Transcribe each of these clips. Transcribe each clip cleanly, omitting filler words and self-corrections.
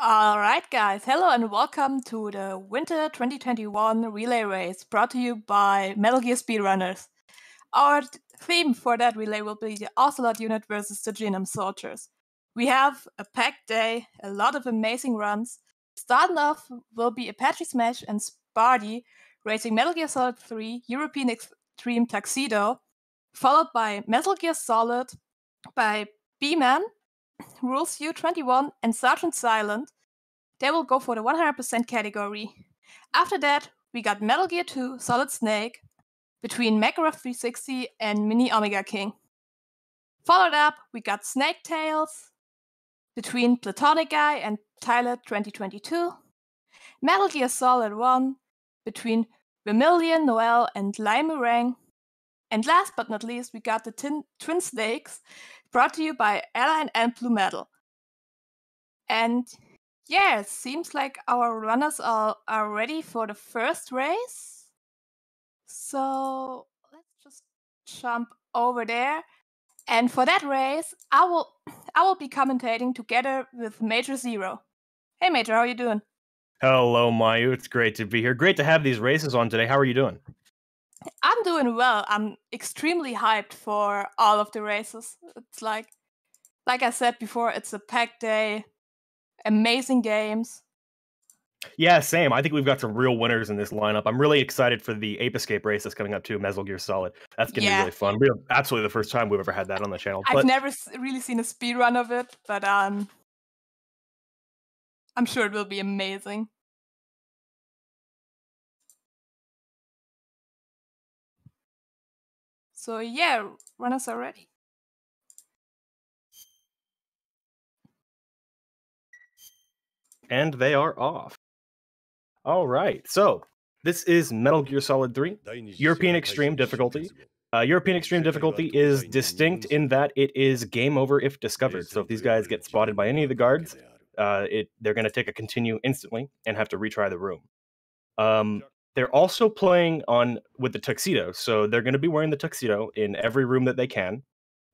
Alright guys, hello and welcome to the Winter 2021 relay race brought to you by Metal Gear Speedrunners. Our theme for that relay will be the Ocelot unit versus the Genome soldiers. We have a packed day, a lot of amazing runs. Starting off will be ApacheSmash and Spartyy racing Metal Gear Solid 3 European Extreme Tuxedo, followed by Metal Gear Solid by B-Man, Rules U21 and SRGTsilent. They will go for the 100% category. After that, we got Metal Gear 2 Solid Snake between Makarov 360 and miniomegaking. Followed up, we got Snake Tales between PlatonicGuy and Tyler 2022. Metal Gear Solid 1 between vermillionnoel and Limerang. And last but not least, we got the Twin Snakes brought to you by Aerlien and BlueMetal. And yeah, it seems like our runners are ready for the first race. So let's just jump over there. And for that race, I will be commentating together with Major Zero. Hey Major, how are you doing? Hello Mayu, it's great to be here. Great to have these races on today. How are you doing? I'm doing well. I'm extremely hyped for all of the races. It's like I said before, it's a packed day. Amazing games. Yeah, same. I think we've got some real winners in this lineup. I'm really excited for the Ape Escape race that's coming up too, Metal Gear Solid. That's going to be really fun. We have absolutely the first time we've ever had that on the channel. I've never really seen a speedrun of it, but I'm sure it will be amazing. So yeah, runners are ready. And they are off. All right, so this is Metal Gear Solid 3, European Extreme difficulty. European Extreme difficulty is distinct in that it is game over if discovered. So if these guys get spotted by any of the guards, they're going to take a continue instantly and have to retry the room. They're also playing with the tuxedo, so they're going to be wearing the tuxedo in every room that they can,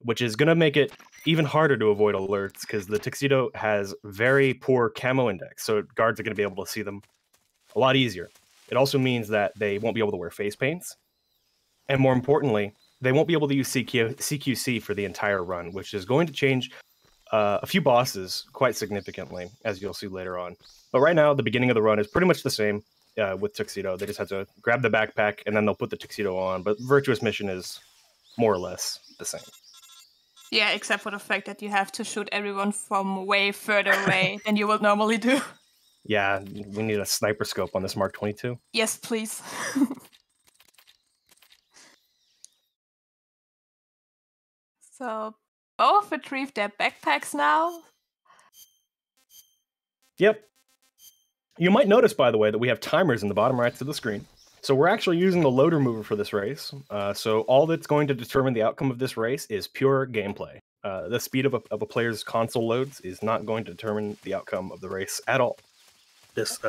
which is going to make it even harder to avoid alerts because the tuxedo has very poor camo index, so guards are going to be able to see them a lot easier. It also means that they won't be able to wear face paints, and more importantly, they won't be able to use CQC for the entire run, which is going to change a few bosses quite significantly, as you'll see later on. But right now, the beginning of the run is pretty much the same with Tuxedo. They just have to grab the backpack, and then they'll put the Tuxedo on. But Virtuous Mission is more or less the same. Yeah, except for the fact that you have to shoot everyone from way further away than you would normally do. Yeah, we need a sniper scope on this Mark 22. Yes, please. So, both retrieved their backpacks now. Yep. You might notice, by the way, that we have timers in the bottom right of the screen. So we're actually using the loader mover for this race. So all that's going to determine the outcome of this race is pure gameplay. The speed of a player's console loads is not going to determine the outcome of the race at all. This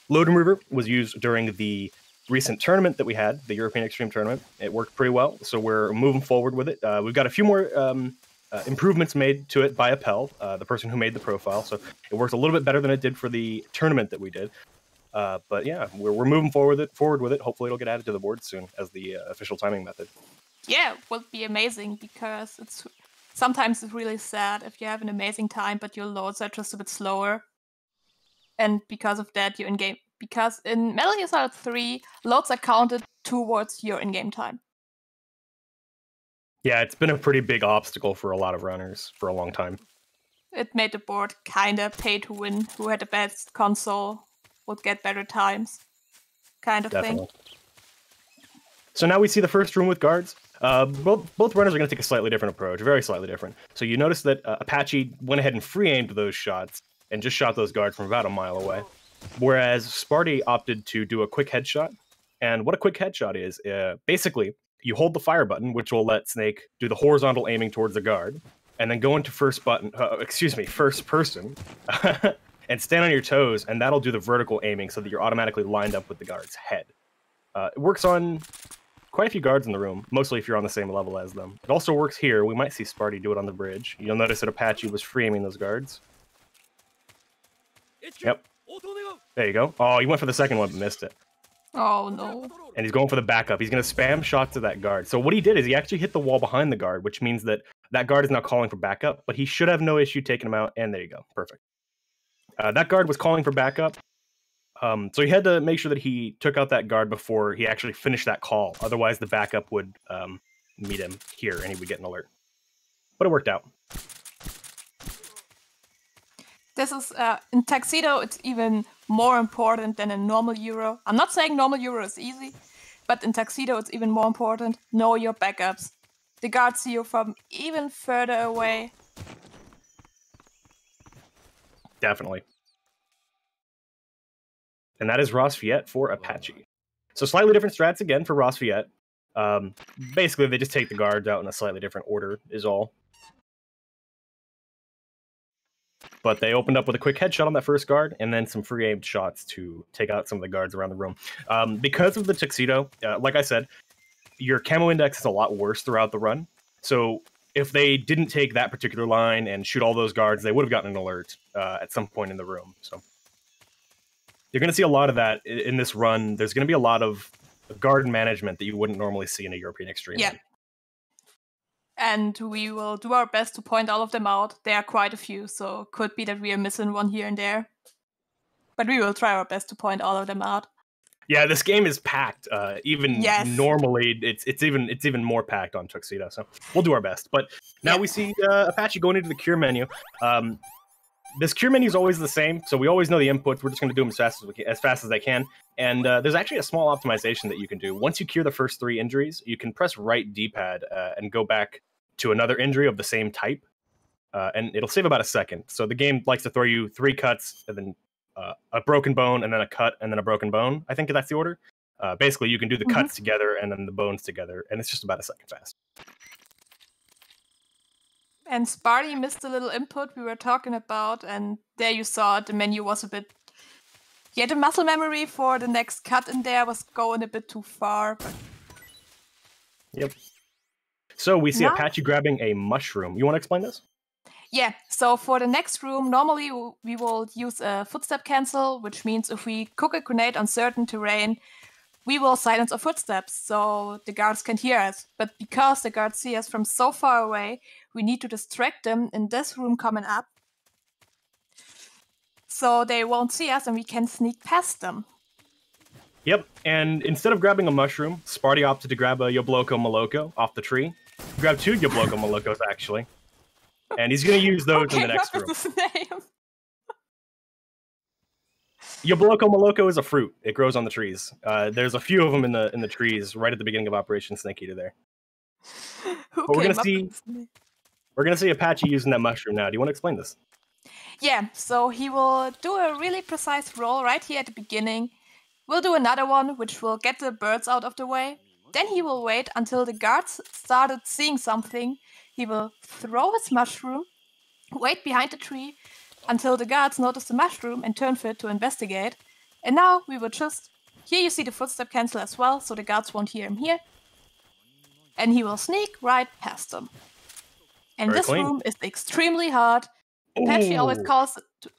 loader mover was used during the recent tournament that we had, the European Extreme Tournament. It worked pretty well, so we're moving forward with it. We've got a few more improvements made to it by Appel, the person who made the profile, so it worked a little bit better than it did for the tournament that we did. But yeah, we're moving forward with it. Hopefully it'll get added to the board soon as the official timing method. Yeah, it would be amazing because sometimes it's really sad if you have an amazing time, but your loads are just a bit slower. And because of that, you're in-game. Because in Metal Gear Solid 3, loads are counted towards your in-game time. Yeah, it's been a pretty big obstacle for a lot of runners for a long time. It made the board kinda pay to win. Who had the best console would get better times. Kind of thing. So now we see the first room with guards. Both runners are going to take a slightly different approach, very slightly different. So you notice that Apache went ahead and free-aimed those shots and just shot those guards from about a mile away. Whereas Spartyy opted to do a quick headshot. And what a quick headshot is, basically, you hold the fire button, which will let Snake do the horizontal aiming towards the guard, and then go into first person, and stand on your toes, and that'll do the vertical aiming so that you're automatically lined up with the guard's head. It works on quite a few guards in the room, mostly if you're on the same level as them. It also works here. We might see Spartyy do it on the bridge. You'll notice that Apache was free aiming those guards. Yep. There you go. Oh, he went for the second one, but missed it. Oh, no. And he's going for the backup. He's going to spam shots at that guard. So what he did is he actually hit the wall behind the guard, which means that that guard is now calling for backup, but he should have no issue taking him out. And there you go. Perfect. That guard was calling for backup. So he had to make sure that he took out that guard before he actually finished that call. Otherwise, the backup would meet him here, and he would get an alert. But it worked out. This is, in Tuxedo, it's even more important than in normal Euro. I'm not saying normal Euro is easy, but in Tuxedo, it's even more important. Know your backups. The guards see you from even further away. Definitely. And that is Ross Viet for Apache. So slightly different strats again for Ross Viet. Basically, they just take the guards out in a slightly different order is all. But they opened up with a quick headshot on that first guard, and then some free-aimed shots to take out some of the guards around the room. Because of the Tuxedo, like I said, your camo index is a lot worse throughout the run. So if they didn't take that particular line and shoot all those guards, they would have gotten an alert at some point in the room. So you're going to see a lot of that in this run. There's going to be a lot of guard management that you wouldn't normally see in a European Extreme. Yeah. And we will do our best to point all of them out. There are quite a few, so could be that we are missing one here and there. But we will try our best to point all of them out. Yeah, this game is packed. Even normally, it's even more packed on Tuxedo. So we'll do our best. But now we see Apache going into the cure menu. This cure menu is always the same, so we always know the inputs. We're just going to do them as fast as I can. And there's actually a small optimization that you can do. Once you cure the first 3 injuries, you can press right D-pad and go back to another injury of the same type, and it'll save about a second. So the game likes to throw you 3 cuts, and then a broken bone, and then a cut, and then a broken bone. I think that's the order. Basically, you can do the cuts together and then the bones together, and it's just about a second fast. And Spartyy missed a little input we were talking about, and there you saw it, the menu was a bit... Yeah, the muscle memory for the next cut in there was going a bit too far. But... Yep. So we see Apache grabbing a mushroom. You want to explain this? Yeah, so for the next room, normally we will use a footstep cancel, which means if we cook a grenade on certain terrain, we will silence our footsteps, so the guards can't hear us. But because the guards see us from so far away, we need to distract them in this room coming up, so they won't see us and we can sneak past them. Yep, and instead of grabbing a mushroom, Spartyy opted to grab a Yabloko Moloko off the tree. Grab 2 Yabloko Molokos, actually. And he's going to use those in the next room. What's his name? Yabloko Moloko is a fruit. It grows on the trees. There's a few of them in the trees right at the beginning of Operation Snake Eater there. But we're gonna see Apache using that mushroom now. Do you want to explain this? Yeah, so he will do a really precise roll right here at the beginning. We'll do another one, which will get the birds out of the way. Then he will wait until the guards started seeing something. He will throw his mushroom, wait behind the tree, until the guards notice the mushroom and turn for it to investigate. And now we will just... Here you see the footstep cancel as well, so the guards won't hear him here. And he will sneak right past them. And this room is extremely hard. Apache always calls it...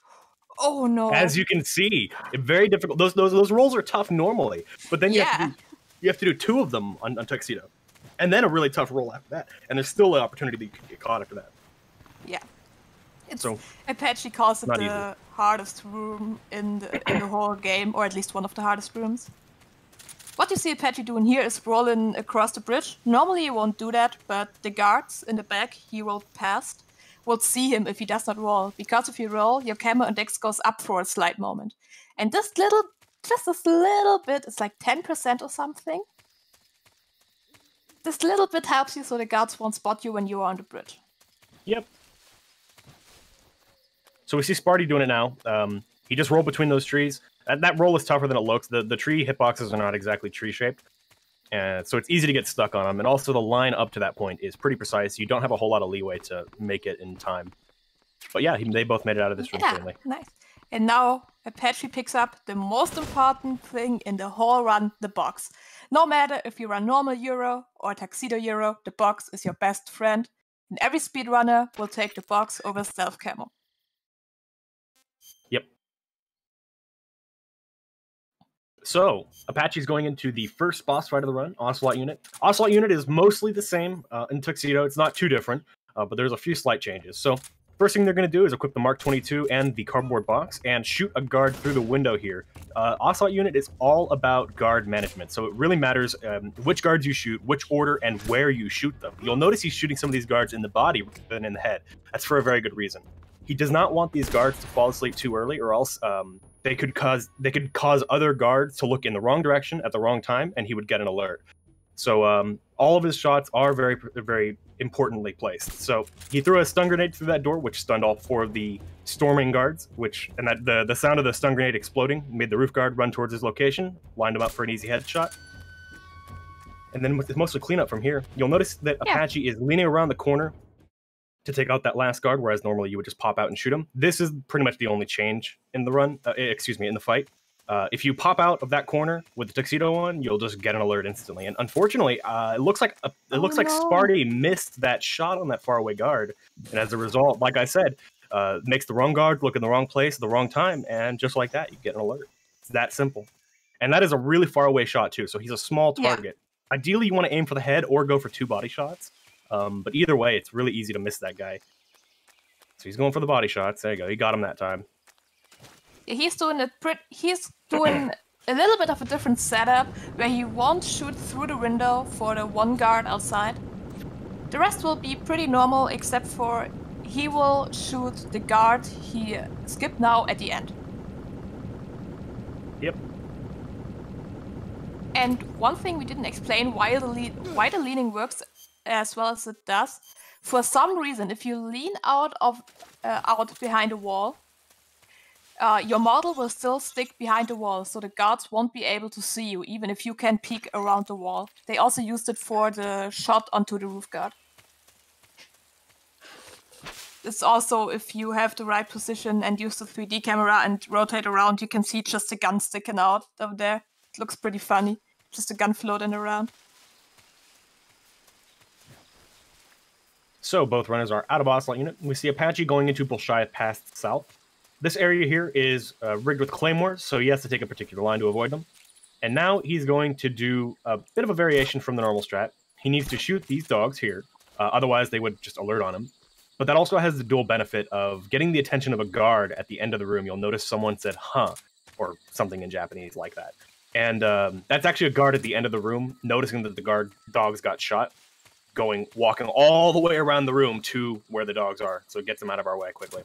Oh no. As you can see, very difficult. Those rolls are tough normally, but then you have to do 2 of them on Tuxedo. And then a really tough roll after that. And there's still an opportunity that you can get caught after that. Yeah. Apache calls it the hardest room in the whole game, or at least one of the hardest rooms. What you see Apache doing here is rolling across the bridge. Normally he won't do that, but the guards in the back he rolled past will see him if he does not roll. Because if you roll, your camo index goes up for a slight moment. And just this little bit, it's like 10% or something. This little bit helps you so the guards won't spot you when you are on the bridge. Yep. So we see Spartyy doing it now. He just rolled between those trees. That roll is tougher than it looks. The tree hitboxes are not exactly tree-shaped. So it's easy to get stuck on them. And also the line up to that point is pretty precise. You don't have a whole lot of leeway to make it in time. But yeah, they both made it out of this room cleanly. Nice. And now Apache picks up the most important thing in the whole run, the box. No matter if you run normal Euro or Tuxedo Euro, the box is your best friend. And every speedrunner will take the box over stealth camo. Yep. So, Apache's going into the first boss fight of the run, Ocelot unit. Ocelot unit is mostly the same in Tuxedo. It's not too different, but there's a few slight changes. So, first thing they're going to do is equip the Mark 22 and the cardboard box and shoot a guard through the window here. Ocelot unit is all about guard management, so it really matters which guards you shoot, which order, and where you shoot them. You'll notice he's shooting some of these guards in the body rather than in the head. That's for a very good reason. He does not want these guards to fall asleep too early, or else they could cause other guards to look in the wrong direction at the wrong time, and he would get an alert. So all of his shots are very, very importantly placed. So he threw a stun grenade through that door, which stunned all 4 of the storming guards. The sound of the stun grenade exploding made the roof guard run towards his location, lined him up for an easy headshot. And then with mostly cleanup from here, you'll notice that Apache is leaning around the corner to take out that last guard, whereas normally you would just pop out and shoot him. This is pretty much the only change in the run, in the fight. If you pop out of that corner with the Tuxedo on, you'll just get an alert instantly. And unfortunately, it looks like Spartyy missed that shot on that faraway guard, and as a result, like I said, makes the wrong guard look in the wrong place at the wrong time, and just like that, you get an alert. It's that simple. And that is a really far away shot too, so he's a small target. Yeah. Ideally, you want to aim for the head or go for 2 body shots. But either way, it's really easy to miss that guy. So he's going for the body shots. There you go. He got him that time. He's doing a little bit of a different setup, where he won't shoot through the window for the 1 guard outside. The rest will be pretty normal, except for he will shoot the guard he skipped now at the end. Yep. And one thing we didn't explain why the leaning works as well as it does. For some reason, if you lean out behind a wall, your model will still stick behind the wall, so the guards won't be able to see you, even if you can peek around the wall. They also used it for the shot onto the roof guard. It's also, if you have the right position and use the 3D camera and rotate around, you can see just the gun sticking out over there. It looks pretty funny, just a gun floating around. So both runners are out of Ocelot unit. We see Apache going into Bolshaya past south. This area here is rigged with claymores, so he has to take a particular line to avoid them. And now he's going to do a bit of a variation from the normal strat. He needs to shoot these dogs here, otherwise they would just alert on him. But that also has the dual benefit of getting the attention of a guard at the end of the room. You'll notice someone said, huh, or something in Japanese like that. And that's actually a guard at the end of the room, noticing that the guard dogs got shot, walking all the way around the room to where the dogs are, so it gets them out of our way quickly.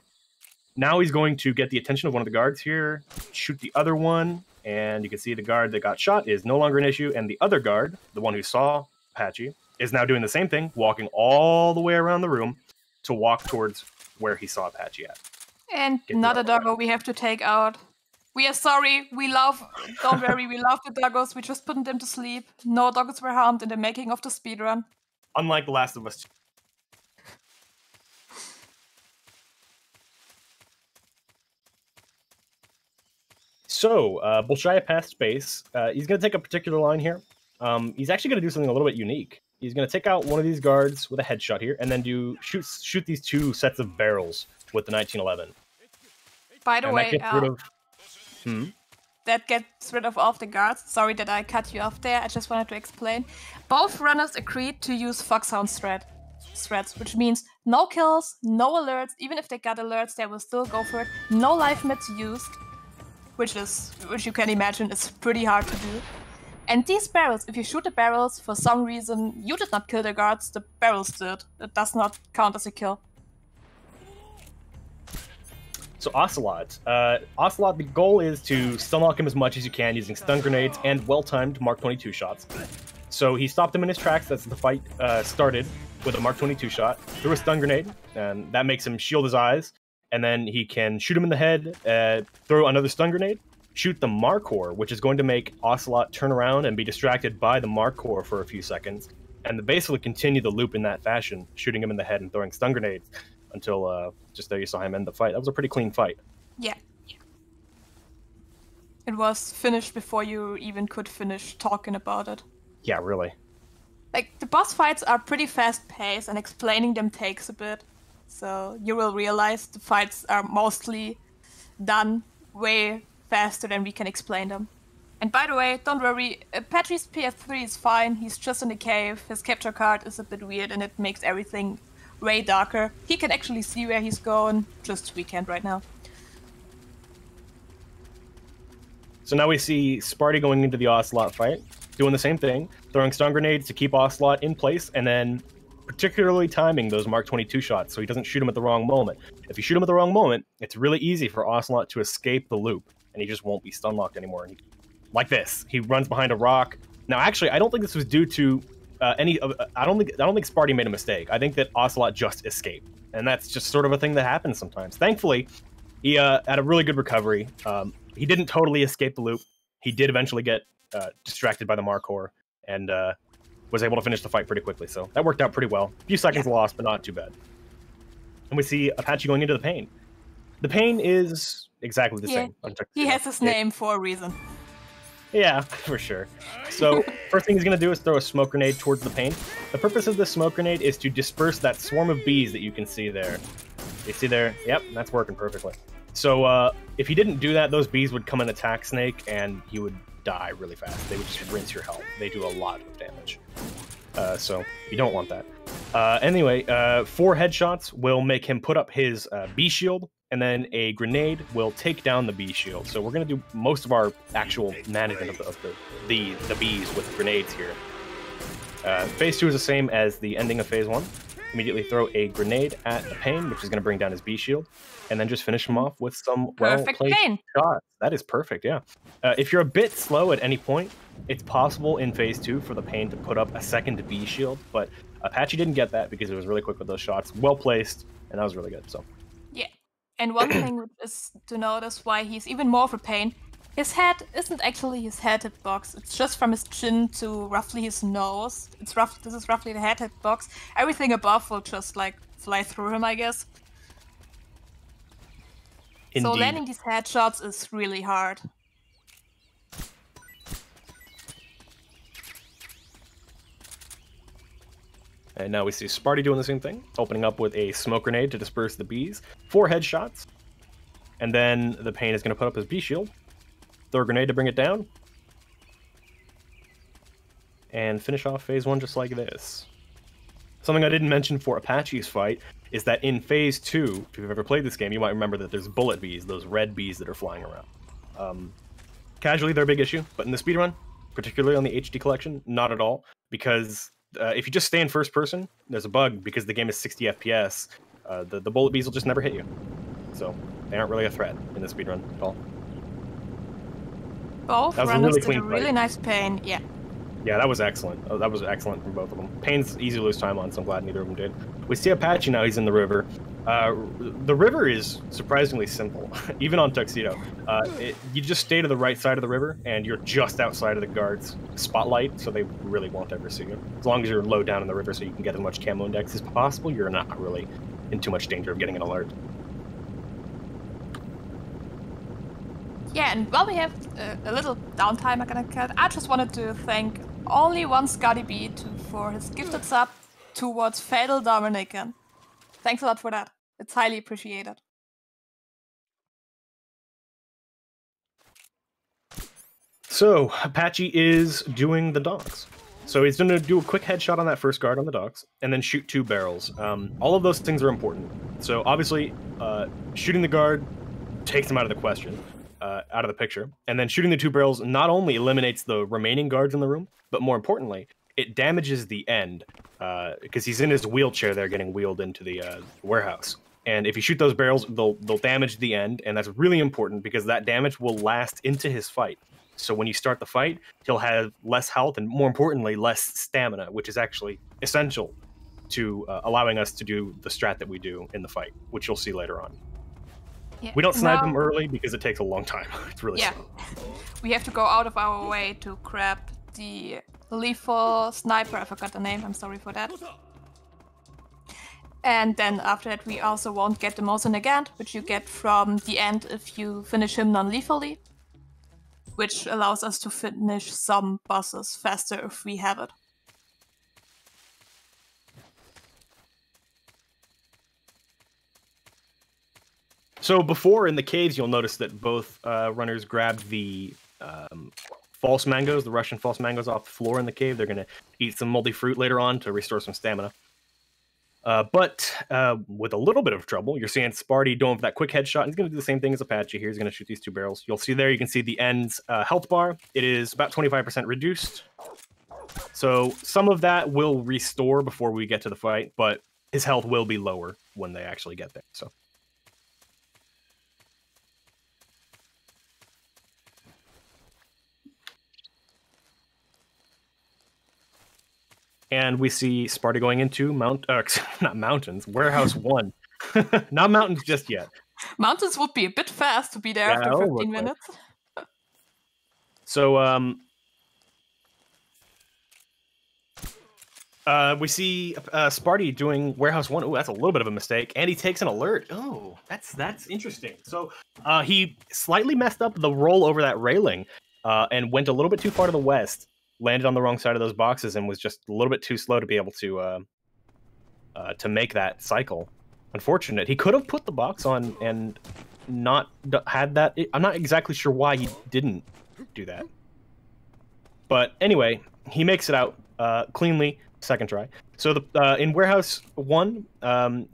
Now he's going to get the attention of one of the guards here, shoot the other one, and you can see the guard that got shot is no longer an issue, and the other guard, the one who saw Apache, is now doing the same thing, walking all the way around the room to walk towards where he saw Apache at. And another doggo we have to take out. We are sorry, don't worry, we love the doggos, we just put them to sleep. No doggos were harmed in the making of the speedrun. Unlike The Last of Us. So, Bolshaya past space. He's going to take a particular line here. He's actually going to do something a little bit unique. He's going to take out one of these guards with a headshot here, and then shoot these 2 sets of barrels with the 1911. By the way, that gets rid of all of the guards. Sorry that I cut you off there. I just wanted to explain. Both runners agreed to use Foxhound threats, which means no kills, no alerts. Even if they got alerts, they will still go for it. No life meds used, which you can imagine is pretty hard to do. And these barrels, if you shoot the barrels, for some reason you did not kill the guards, the barrels did. It does not count as a kill. So Ocelot. Ocelot, the goal is to stun lock him as much as you can using stun grenades and well-timed Mark 22 shots. So he stopped him in his tracks. That's the fight started with a Mark 22 shot, threw a stun grenade, and that makes him shield his eyes. And then he can shoot him in the head, throw another stun grenade, shoot the Markor, which is going to make Ocelot turn around and be distracted by the Markor for a few seconds, and basically continue the loop in that fashion, shooting him in the head and throwing stun grenades until just there you saw him end the fight. That was a pretty clean fight. Yeah. It was finished before you even could finish talking about it. Yeah, really. Like, the boss fights are pretty fast-paced, and explaining them takes a bit. So you will realize the fights are mostly done way faster than we can explain them. And by the way, don't worry, Apache's PS3 is fine. He's just in a cave. His capture card is a bit weird and it makes everything way darker. He can actually see where he's going, just we can't right now. So now we see Spartyy going into the Ocelot fight, doing the same thing, throwing stun grenades to keep Ocelot in place, and then particularly timing those Mark 22 shots so he doesn't shoot him at the wrong moment. If you shoot him at the wrong moment, it's really easy for Ocelot to escape the loop, and he just won't be stun locked anymore. Like this, he runs behind a rock. Now, actually, I don't think this was due to any of. I don't think Spartyy made a mistake. I think that Ocelot just escaped, and that's just sort of a thing that happens sometimes. Thankfully, he had a really good recovery. He didn't totally escape the loop. He did eventually get distracted by the Markor and was able to finish the fight pretty quickly. So that worked out pretty well. A few seconds lost, but not too bad. And we see Apache going into the Pain. The Pain is exactly the same. He has his name for a reason. Yeah, for sure. So first thing he's going to do is throw a smoke grenade towards the Pain. The purpose of this smoke grenade is to disperse that swarm of bees that you can see there. You see there? Yep, that's working perfectly. So if he didn't do that, those bees would come and attack Snake, and he would die really fast. They would just rinse your health. They do a lot of damage. So you don't want that. Anyway, 4 headshots will make him put up his bee shield, and then a grenade will take down the bee shield. So we're going to do most of our actual management of the bees with grenades here. Phase 2 is the same as the ending of Phase 1. Immediately throw a grenade at the Pain, which is going to bring down his bee shield, and then just finish him off with some well-placed shots. That is perfect, yeah. If you're a bit slow at any point, it's possible in Phase 2 for the Pain to put up a second bee shield, but Apache didn't get that because it was really quick with those shots. Well-placed, and that was really good, so. Yeah, and one thing is to notice why he's even more of a Pain. His head isn't actually his head hitbox. It's just from his chin to roughly his nose. This is roughly the head hitbox. Everything above will just like fly through him, I guess. Indeed. So landing these headshots is really hard. And now we see Spartyy doing the same thing, opening up with a smoke grenade to disperse the bees. 4 headshots. And then the Pain is going to put up his bee shield. Throw a grenade to bring it down. And finish off Phase 1 just like this. Something I didn't mention for Apache's fight is that in Phase 2, if you've ever played this game, you might remember that there's bullet bees, those red bees that are flying around. Casually, they're a big issue, but in the speedrun, particularly on the HD collection, not at all, because if you just stay in first person, there's a bug, because the game is 60 FPS, the bullet bees will just never hit you. So, they aren't really a threat in the speedrun at all. Both runners did a really nice Pain, yeah. Yeah, that was excellent. That was excellent from both of them. Pain's easy to lose time on, so I'm glad neither of them did. We see Apache now, he's in the river. The river is surprisingly simple, even on Tuxedo. You just stay to the right side of the river, and you're just outside of the guards' spotlight, so they really won't ever see you. As long as you're low down in the river so you can get as much camo index as possible, you're not really in too much danger of getting an alert. Yeah, and while we have a little downtime, I just wanted to thank only one Spartyy for his gifted sub towards Fatal Dominican. Thanks a lot for that. It's highly appreciated. So, Apache is doing the dogs. So he's going to do a quick headshot on that first guard on the dogs, and then shoot 2 barrels. All of those things are important. So obviously, shooting the guard takes him out of the question. Out of the picture, and then shooting the 2 barrels not only eliminates the remaining guards in the room, but more importantly, it damages the end, because he's in his wheelchair there getting wheeled into the warehouse. And if you shoot those barrels, they'll damage the end, and that's really important because that damage will last into his fight. So when you start the fight, he'll have less health and, more importantly, less stamina, which is actually essential to allowing us to do the strat that we do in the fight, which you'll see later on. Yeah. We don't snipe them early because it takes a long time. It's really slow. We have to go out of our way to grab the lethal sniper. I forgot the name. I'm sorry for that. And then after that, we also won't get the Mosin which you get from the end if you finish him non-lethally, which allows us to finish some bosses faster if we have it. So before in the caves, you'll notice that both runners grabbed the false mangoes, the Russian false mangoes off the floor in the cave. They're going to eat some moldy fruit later on to restore some stamina. But with a little bit of trouble, you're seeing Spartyy doing that quick headshot. He's going to do the same thing as Apache here. He's going to shoot these 2 barrels. You'll see there, you can see the end's health bar. It is about 25% reduced. So some of that will restore before we get to the fight, but his health will be lower when they actually get there. So. And we see Spartyy going into not mountains, Warehouse 1. Not mountains just yet. Mountains would be a bit fast to be there after 15 minutes. So, we see Spartyy doing Warehouse 1. Oh, that's a little bit of a mistake. And he takes an alert. Oh, that's interesting. So, he slightly messed up the roll over that railing and went a little bit too far to the west. Landed on the wrong side of those boxes and was just a little bit too slow to be able to make that cycle. Unfortunate. He could have put the box on and not had that. I'm not exactly sure why he didn't do that. But anyway, he makes it out cleanly, second try. So in Warehouse 1,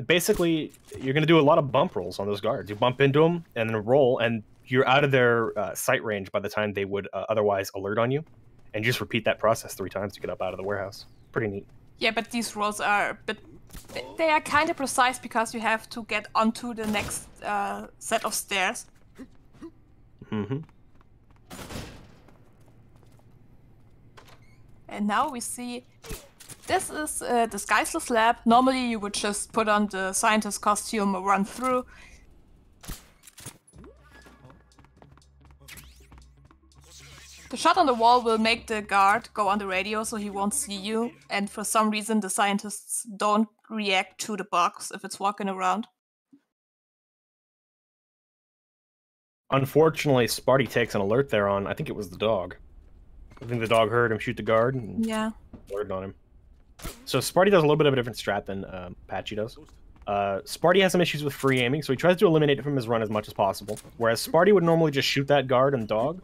basically, you're going to do a lot of bump rolls on those guards. You bump into them and then roll, and you're out of their sight range by the time they would otherwise alert on you. And just repeat that process 3 times to get up out of the warehouse. Pretty neat. Yeah, but these rolls are they are kind of precise because you have to get onto the next set of stairs. Mm-hmm. And now we see this is a disguiseless lab. Normally you would just put on the scientist costume, run through. The shot on the wall will make the guard go on the radio so he won't see you, and for some reason the scientists don't react to the box if it's walking around. Unfortunately, Spartyy takes an alert there on, I think it was the dog. I think the dog heard him shoot the guard and alerted on him. So Spartyy does a little bit of a different strat than Apache does. Spartyy has some issues with free aiming, so he tries to eliminate it from his run as much as possible. Whereas Spartyy would normally just shoot that guard and dog.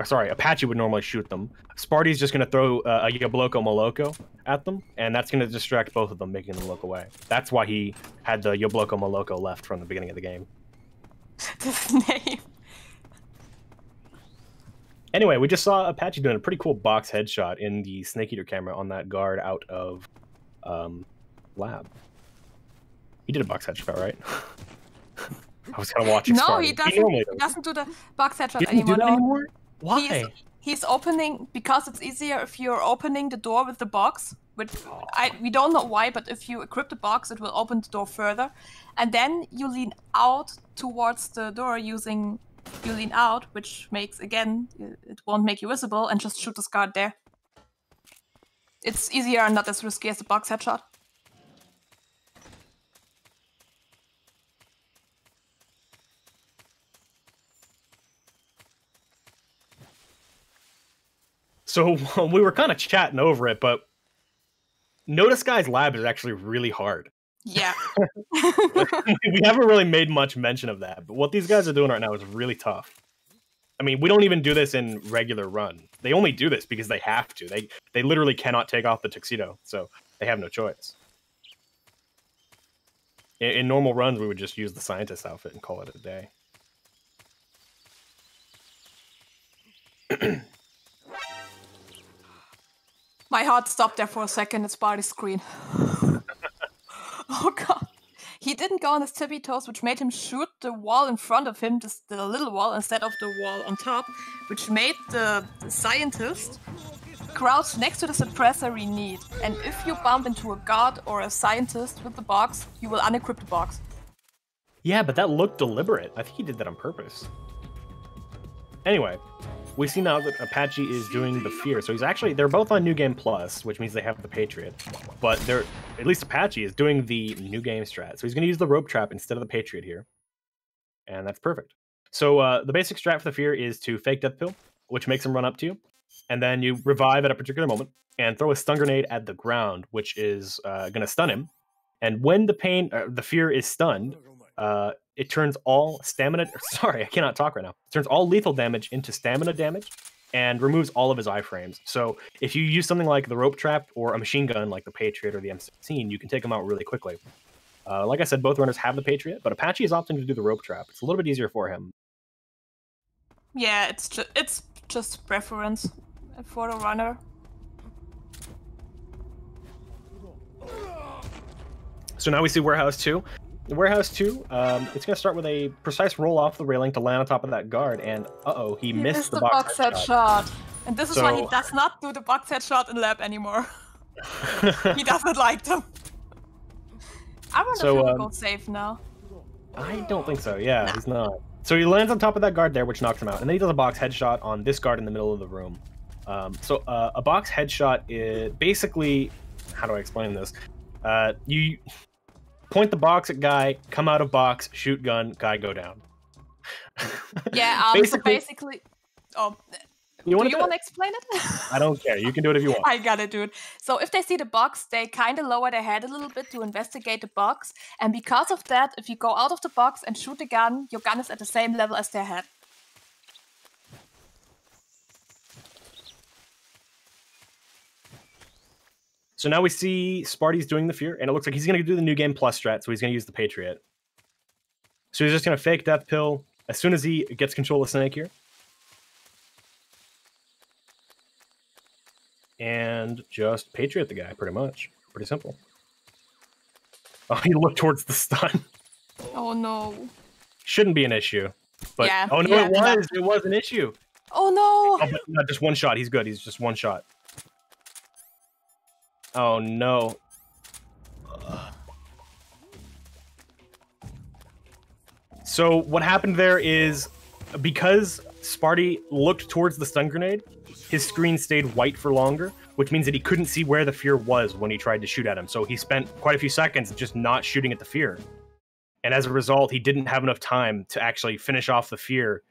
Sorry, Apache would normally shoot them. Sparty's just going to throw a Yabloko Moloko at them, and that's going to distract both of them, making them look away. That's why he had the Yabloko Moloko left from the beginning of the game. This name. Anyway, we just saw Apache doing a pretty cool box headshot in the Snake Eater camera on that guard out of lab. He did a box headshot, right? I was kind of watching. No, he doesn't do the box headshot anymore. Why? He's opening because it's easier if you're opening the door with the box. We don't know why, but if you equip the box, it will open the door further, and then you lean out towards the door you lean out, which makes it won't make you visible, and just shoot this guard there. It's easier and not as risky as the box headshot. So we were kind of chatting over it, but Notice Guy's lab is actually really hard. Yeah. We haven't really made much mention of that, but what these guys are doing right now is really tough. I mean, we don't even do this in regular run. They only do this because they have to. They literally cannot take off the tuxedo, so they have no choice. In normal runs, we would just use the scientist outfit and call it a day. My heart stopped there for a second. It's Sparty's screen. Oh god. He didn't go on his tippy toes, which made him shoot the wall in front of him, the little wall, instead of the wall on top, which made the scientist crouch next to the suppressor we need. And if you bump into a guard or a scientist with the box, you will unequip the box. Yeah, but that looked deliberate. I think he did that on purpose. Anyway, we see now that Apache is doing the Fear. So they're both on New Game Plus, which means they have the Patriot. But at least Apache is doing the New Game strat. So he's going to use the Rope Trap instead of the Patriot here. And that's perfect. So the basic strat for the Fear is to fake Death Pill, which makes him run up to you. And then you revive at a particular moment and throw a stun grenade at the ground, which is going to stun him. And when the Fear is stunned, it turns all stamina. Sorry, I cannot talk right now. It turns all lethal damage into stamina damage, and removes all of his iframes. So if you use something like the rope trap or a machine gun like the Patriot or the M16, you can take him out really quickly. Like I said, both runners have the Patriot, but Apache is opting to do the rope trap. It's a little bit easier for him. Yeah, it's just preference for the runner. So now we see Warehouse 2. Warehouse 2, it's going to start with a precise roll off the railing to land on top of that guard, and uh-oh, he missed the box headshot. And this is why he does not do the box headshot in lab anymore. He doesn't like them. I wonder if he will go safe now. I don't think so, yeah, he's not. So he lands on top of that guard there, which knocks him out, and then he does a box headshot on this guard in the middle of the room. A box headshot is basically, how do I explain this? You point the box at guy, come out of box, shoot gun, guy go down. Yeah, so basically... Oh, do you want to explain it? I don't care. You can do it if you want. I gotta do it. So if they see the box, they kind of lower their head a little bit to investigate the box. And because of that, if you go out of the box and shoot the gun, your gun is at the same level as their head. So now we see Sparty's doing the fear, and it looks like he's going to do the new game plus strat, so he's going to use the Patriot. So he's just going to fake death pill as soon as he gets control of Snake here. And just Patriot the guy, pretty much. Pretty simple. Oh, he looked towards the stun. Oh no. Shouldn't be an issue. But yeah, oh no, it was an issue. Oh no. Oh, but not just one shot, he's good, he's just one shot. Oh no. So what happened there is, because Spartyy looked towards the stun grenade, his screen stayed white for longer, which means that he couldn't see where the fear was when he tried to shoot at him. So he spent quite a few seconds just not shooting at the fear. And as a result, he didn't have enough time to actually finish off the fear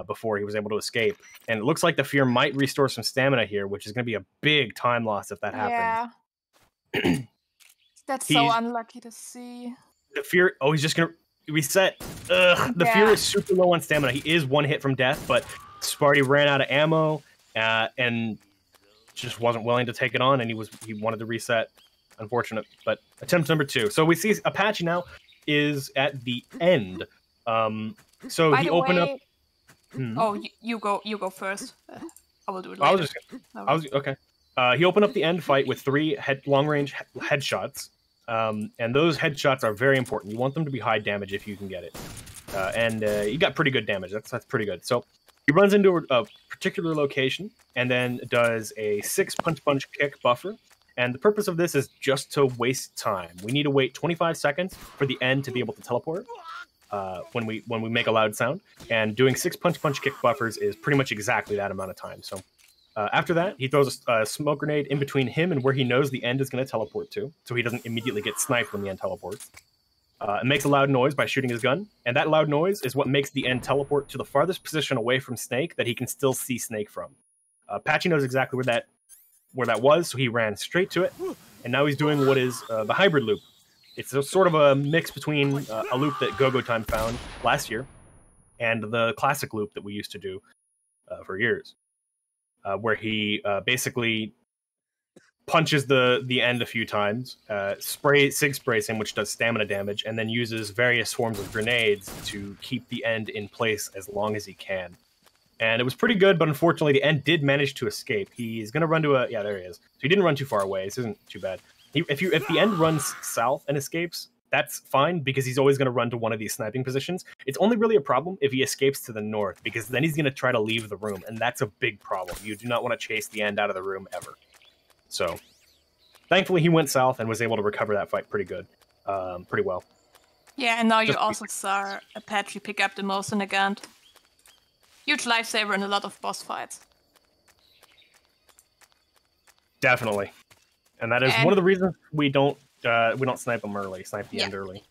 before he was able to escape. And it looks like the fear might restore some stamina here, which is going to be a big time loss if that happens. Yeah. That's so unlucky to see. The fear, oh, he's just going to reset. Ugh, the fear is super low on stamina. He is one hit from death, but Spartyy ran out of ammo and just wasn't willing to take it on, and he wanted to reset. Unfortunate, but attempt number 2. So we see Apache now is at the end. So he opened up. Oh, you go first. I will do it later. Okay. He opened up the end fight with 3 long-range headshots, and those headshots are very important. You want them to be high damage if you can get it, and he got pretty good damage. That's pretty good. So he runs into a particular location and then does a 6 punch kick buffer. And the purpose of this is just to waste time. We need to wait 25 seconds for the end to be able to teleport when we make a loud sound. And doing 6 punch kick buffers is pretty much exactly that amount of time. So after that, he throws a smoke grenade in between him and where he knows the end is going to teleport to, so he doesn't immediately get sniped when the end teleports. It makes a loud noise by shooting his gun, and that loud noise is what makes the end teleport to the farthest position away from Snake that he can still see Snake from. Patchy knows exactly where that was, so he ran straight to it, and now he's doing what is the hybrid loop. It's sort of a mix between a loop that Go-Go Time found last year and the classic loop that we used to do for years, where he basically punches the end a few times, sig sprays him, which does stamina damage, and then uses various forms of grenades to keep the end in place as long as he can. And it was pretty good, but unfortunately the end did manage to escape. He's going to run to a... Yeah, there he is. So he didn't run too far away. This isn't too bad. If the end runs south and escapes, that's fine, because he's always going to run to one of these sniping positions. It's only really a problem if he escapes to the north, because then he's going to try to leave the room, and that's a big problem. You do not want to chase the end out of the room ever. So, thankfully he went south and was able to recover that fight pretty well. Yeah, and now you also saw Apache pick up the Mosin again. Huge lifesaver in a lot of boss fights. Definitely. And that is one of the reasons we don't snipe them early, snipe the end early.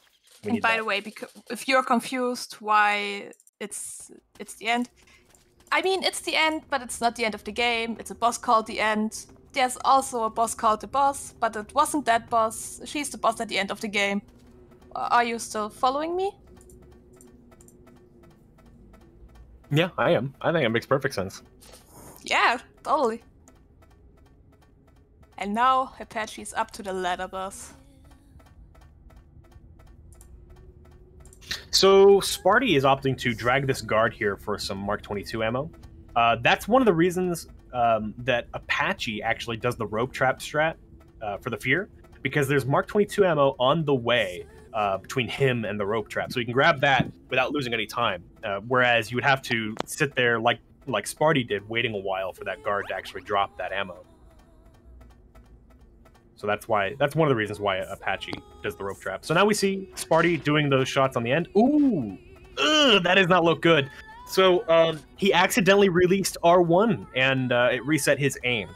And by the way, because if you're confused why it's the end, I mean, it's the end, but it's not the end of the game. It's a boss called the end. There's also a boss called the boss, but it wasn't that boss. She's the boss at the end of the game. Are you still following me? Yeah, I am. I think it makes perfect sense. Yeah, totally. And now Apache's up to the ladder boss. So Spartyy is opting to drag this guard here for some Mark 22 ammo. That's one of the reasons that Apache actually does the rope trap strat for the fear, because there's Mark 22 ammo on the way between him and the rope trap, so you can grab that without losing any time. Whereas you would have to sit there like Spartyy did, waiting a while for that guard to actually drop that ammo. So that's one of the reasons why Apache does the rope trap. So now we see Spartyy doing those shots on the end. Ooh, that does not look good. So he accidentally released R1 and it reset his aim.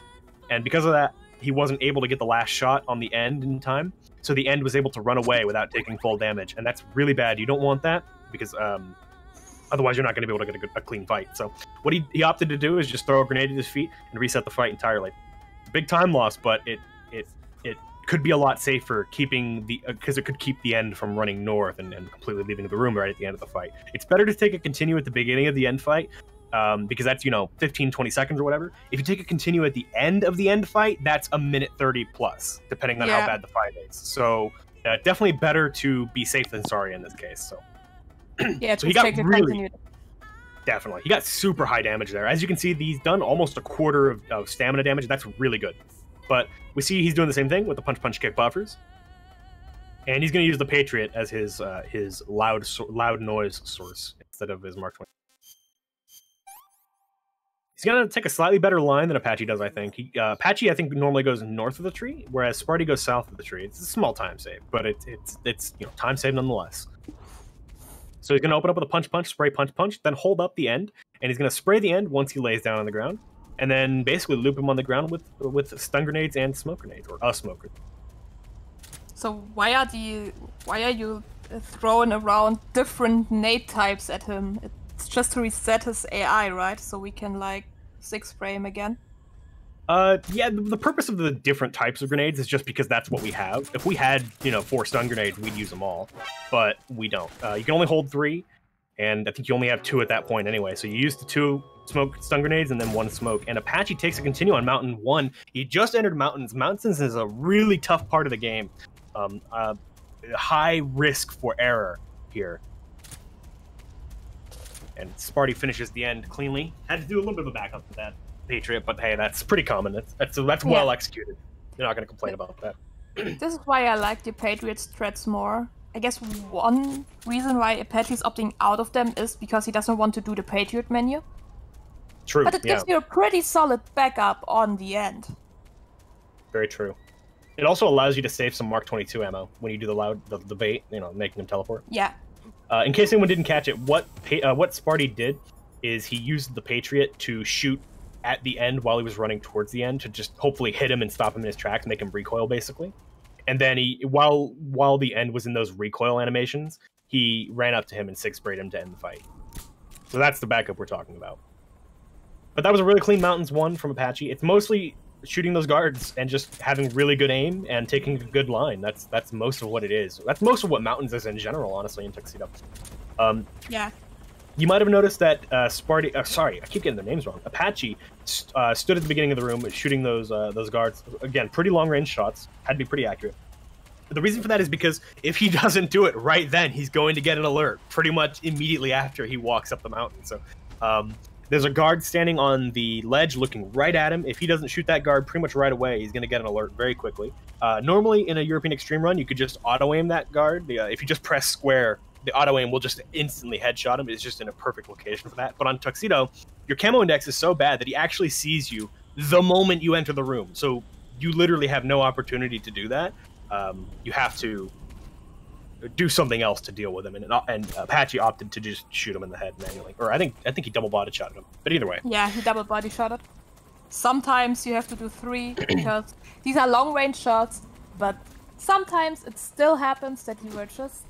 And because of that, he wasn't able to get the last shot on the end in time. So the end was able to run away without taking full damage. And that's really bad. You don't want that because otherwise you're not going to be able to get a clean fight. So what he opted to do is just throw a grenade at his feet and reset the fight entirely. Big time loss, but it could be a lot safer keeping because it could keep the end from running north and completely leaving the room right at the end of the fight. It's better to take a continue at the beginning of the end fight because that's 15-20 seconds or whatever. If you take a continue at the end of the end fight, that's a minute 30 plus, depending on how bad the fight is. So definitely better to be safe than sorry in this case. So yeah, so he got really definitely. He got super high damage there. As you can see, he's done almost a quarter of stamina damage. That's really good. But we see he's doing the same thing with the punch kick buffers, and he's going to use the Patriot as his loud noise source instead of his Mark 20. He's going to take a slightly better line than Apache does, I think. Apache, I think, normally goes north of the tree, whereas Spartyy goes south of the tree. It's a small time save, but it's time save nonetheless. So he's going to open up with a punch, spray punch, then hold up the end, and he's going to spray the end once he lays down on the ground. And then basically loop him on the ground with stun grenades and smoke grenades, or a smoke grenade. So why are you throwing around different nade types at him? It's just to reset his AI, right? So we can like 6-spray him again. Yeah, the purpose of the different types of grenades is just because that's what we have. If we had 4 stun grenades, we'd use them all, but we don't. You can only hold 3, and I think you only have 2 at that point anyway. So you use the 2 smoke stun grenades and then 1 smoke. And Apache takes a continue on Mountain 1. He just entered Mountains. Mountains is a really tough part of the game. High risk for error here. And Spartyy finishes the end cleanly. Had to do a little bit of a backup for that Patriot, but hey, that's pretty common. That's well executed. You're not going to complain about that. This is why I like the Patriot strats more. I guess one reason why Apache's opting out of them is because he doesn't want to do the Patriot menu. True, but it gives you a pretty solid backup on the end. Very true. It also allows you to save some Mark 22 ammo when you do the bait, making him teleport. Yeah. In case anyone didn't catch it, what Spartyy did is he used the Patriot to shoot at the end while he was running towards the end to just hopefully hit him and stop him in his tracks, make him recoil basically. And then while the end was in those recoil animations, he ran up to him and 6-sprayed him to end the fight. So that's the backup we're talking about. But that was a really clean Mountains 1 from Apache. It's mostly shooting those guards and just having really good aim and taking a good line. That's most of what it is. That's most of what Mountains is in general, honestly, in Tuxedo. Yeah. You might have noticed that Spartyy... sorry, I keep getting their names wrong. Apache stood at the beginning of the room shooting those guards. Again, pretty long-range shots. Had to be pretty accurate. But the reason for that is because if he doesn't do it right then, he's going to get an alert pretty much immediately after he walks up the mountain. So there's a guard standing on the ledge looking right at him. If he doesn't shoot that guard pretty much right away, he's going to get an alert very quickly. Normally, in a European Extreme run, you could just auto-aim that guard. If you just press square, the auto-aim will just instantly headshot him. It's just in a perfect location for that. But on Tuxedo, your camo index is so bad that he actually sees you the moment you enter the room. So you literally have no opportunity to do that. You have to do something else to deal with him, and Apache opted to just shoot him in the head manually. Or I think he double body shotted him. But either way. Yeah, he double body shotted. Sometimes you have to do 3 because these are long range shots, but sometimes it still happens that you were just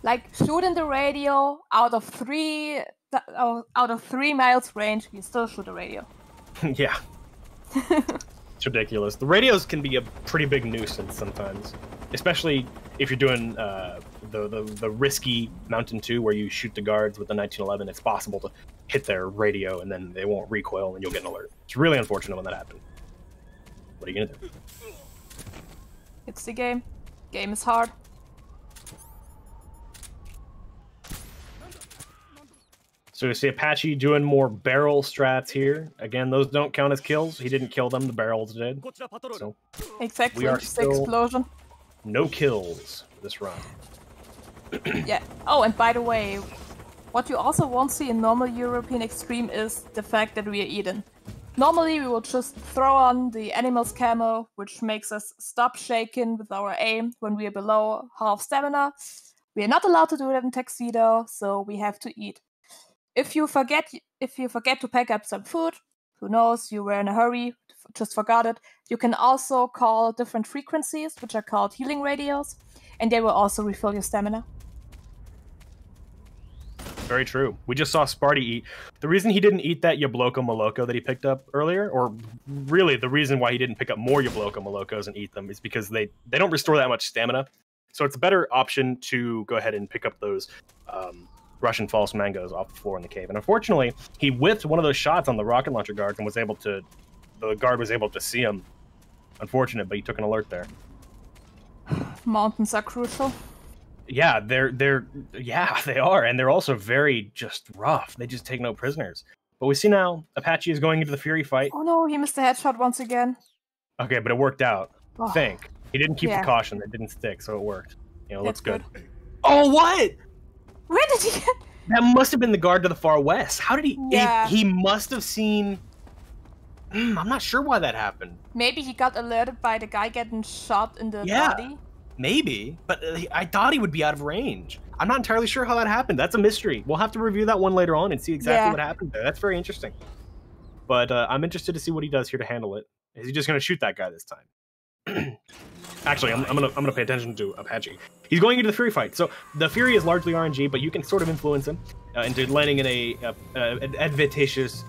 like shooting the radio out of 3 miles range. You still shoot a radio. Yeah. It's ridiculous. The radios can be a pretty big nuisance sometimes, especially if you're doing the risky Mountain 2 where you shoot the guards with the 1911, it's possible to hit their radio and then they won't recoil and you'll get an alert. It's really unfortunate when that happened. What are you gonna do? It's the game. Game is hard. So you see Apache doing more barrel strats here. Again, those don't count as kills. He didn't kill them, the barrels did. So exactly, we are just the explosion. No kills this run. Yeah. Oh, and by the way, what you also won't see in normal European Extreme is the fact that we are eaten. Normally we will just throw on the animal's camo, which makes us stop shaking with our aim when we are below half stamina. We are not allowed to do that in Tuxedo, so we have to eat. If you forget to pack up some food, who knows, you were in a hurry, just forgot it, you can also call different frequencies, which are called healing radios, and they will also refill your stamina. Very true. We just saw Spartyy eat. The reason he didn't eat that Yabloko Moloko that he picked up earlier, or really the reason why he didn't pick up more Yabloko Molokos and eat them, is because they don't restore that much stamina. So it's a better option to go ahead and pick up those Russian false mangoes off the floor in the cave. And unfortunately, he whiffed one of those shots on the rocket launcher guard and the guard was able to see him. Unfortunate, but he took an alert there. Mountains are crucial. Yeah, they are, and they're also very just rough. They just take no prisoners. But we see now Apache is going into the Fury fight. Oh no, he missed the headshot once again. Okay, but it worked out. Oh. I think he didn't keep the caution; it didn't stick, so it worked. You know, looks good. good. Oh, what? Where did he get? That must have been the guard to the far west. How did he? Yeah. He must have seen. I'm not sure why that happened. Maybe he got alerted by the guy getting shot in the body. Maybe, but I thought he would be out of range. I'm not entirely sure how that happened. That's a mystery. We'll have to review that one later on and see exactly what happened there. That's very interesting. But I'm interested to see what he does here to handle it. Is he just going to shoot that guy this time? Actually, I'm gonna pay attention to Apache. He's going into the Fury fight. So the Fury is largely RNG, but you can sort of influence him into landing in an advantageous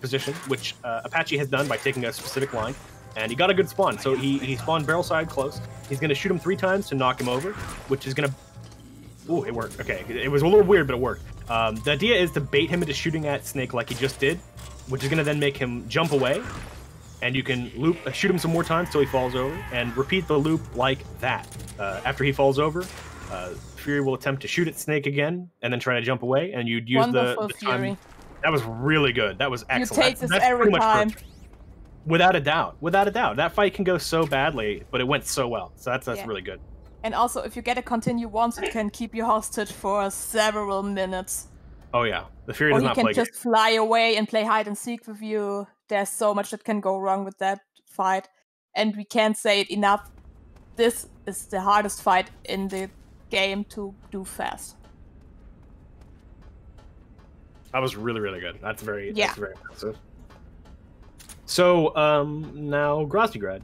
position, which Apache has done by taking a specific line. And he got a good spawn, so he spawned barrel side close. He's going to shoot him 3 times to knock him over, which is going to... Ooh, it worked. Okay, it was a little weird, but it worked. The idea is to bait him into shooting at Snake like he just did, which is going to then make him jump away. And you can shoot him some more times till he falls over, and repeat the loop like that. After he falls over, Fury will attempt to shoot at Snake again, and then try to jump away, and you'd use the time. Fury. That was really good. That was excellent. You take this every time. Perfect. Without a doubt. Without a doubt. That fight can go so badly, but it went so well. So that's really good. And also, if you get a continue once, it can keep you hostage for several minutes. Oh yeah. The Fury does not play. Or he can just fly away and play hide and seek with you. There's so much that can go wrong with that fight. And we can't say it enough. This is the hardest fight in the game to do fast. That was really, really good. That's very impressive. So, now Groznygrad.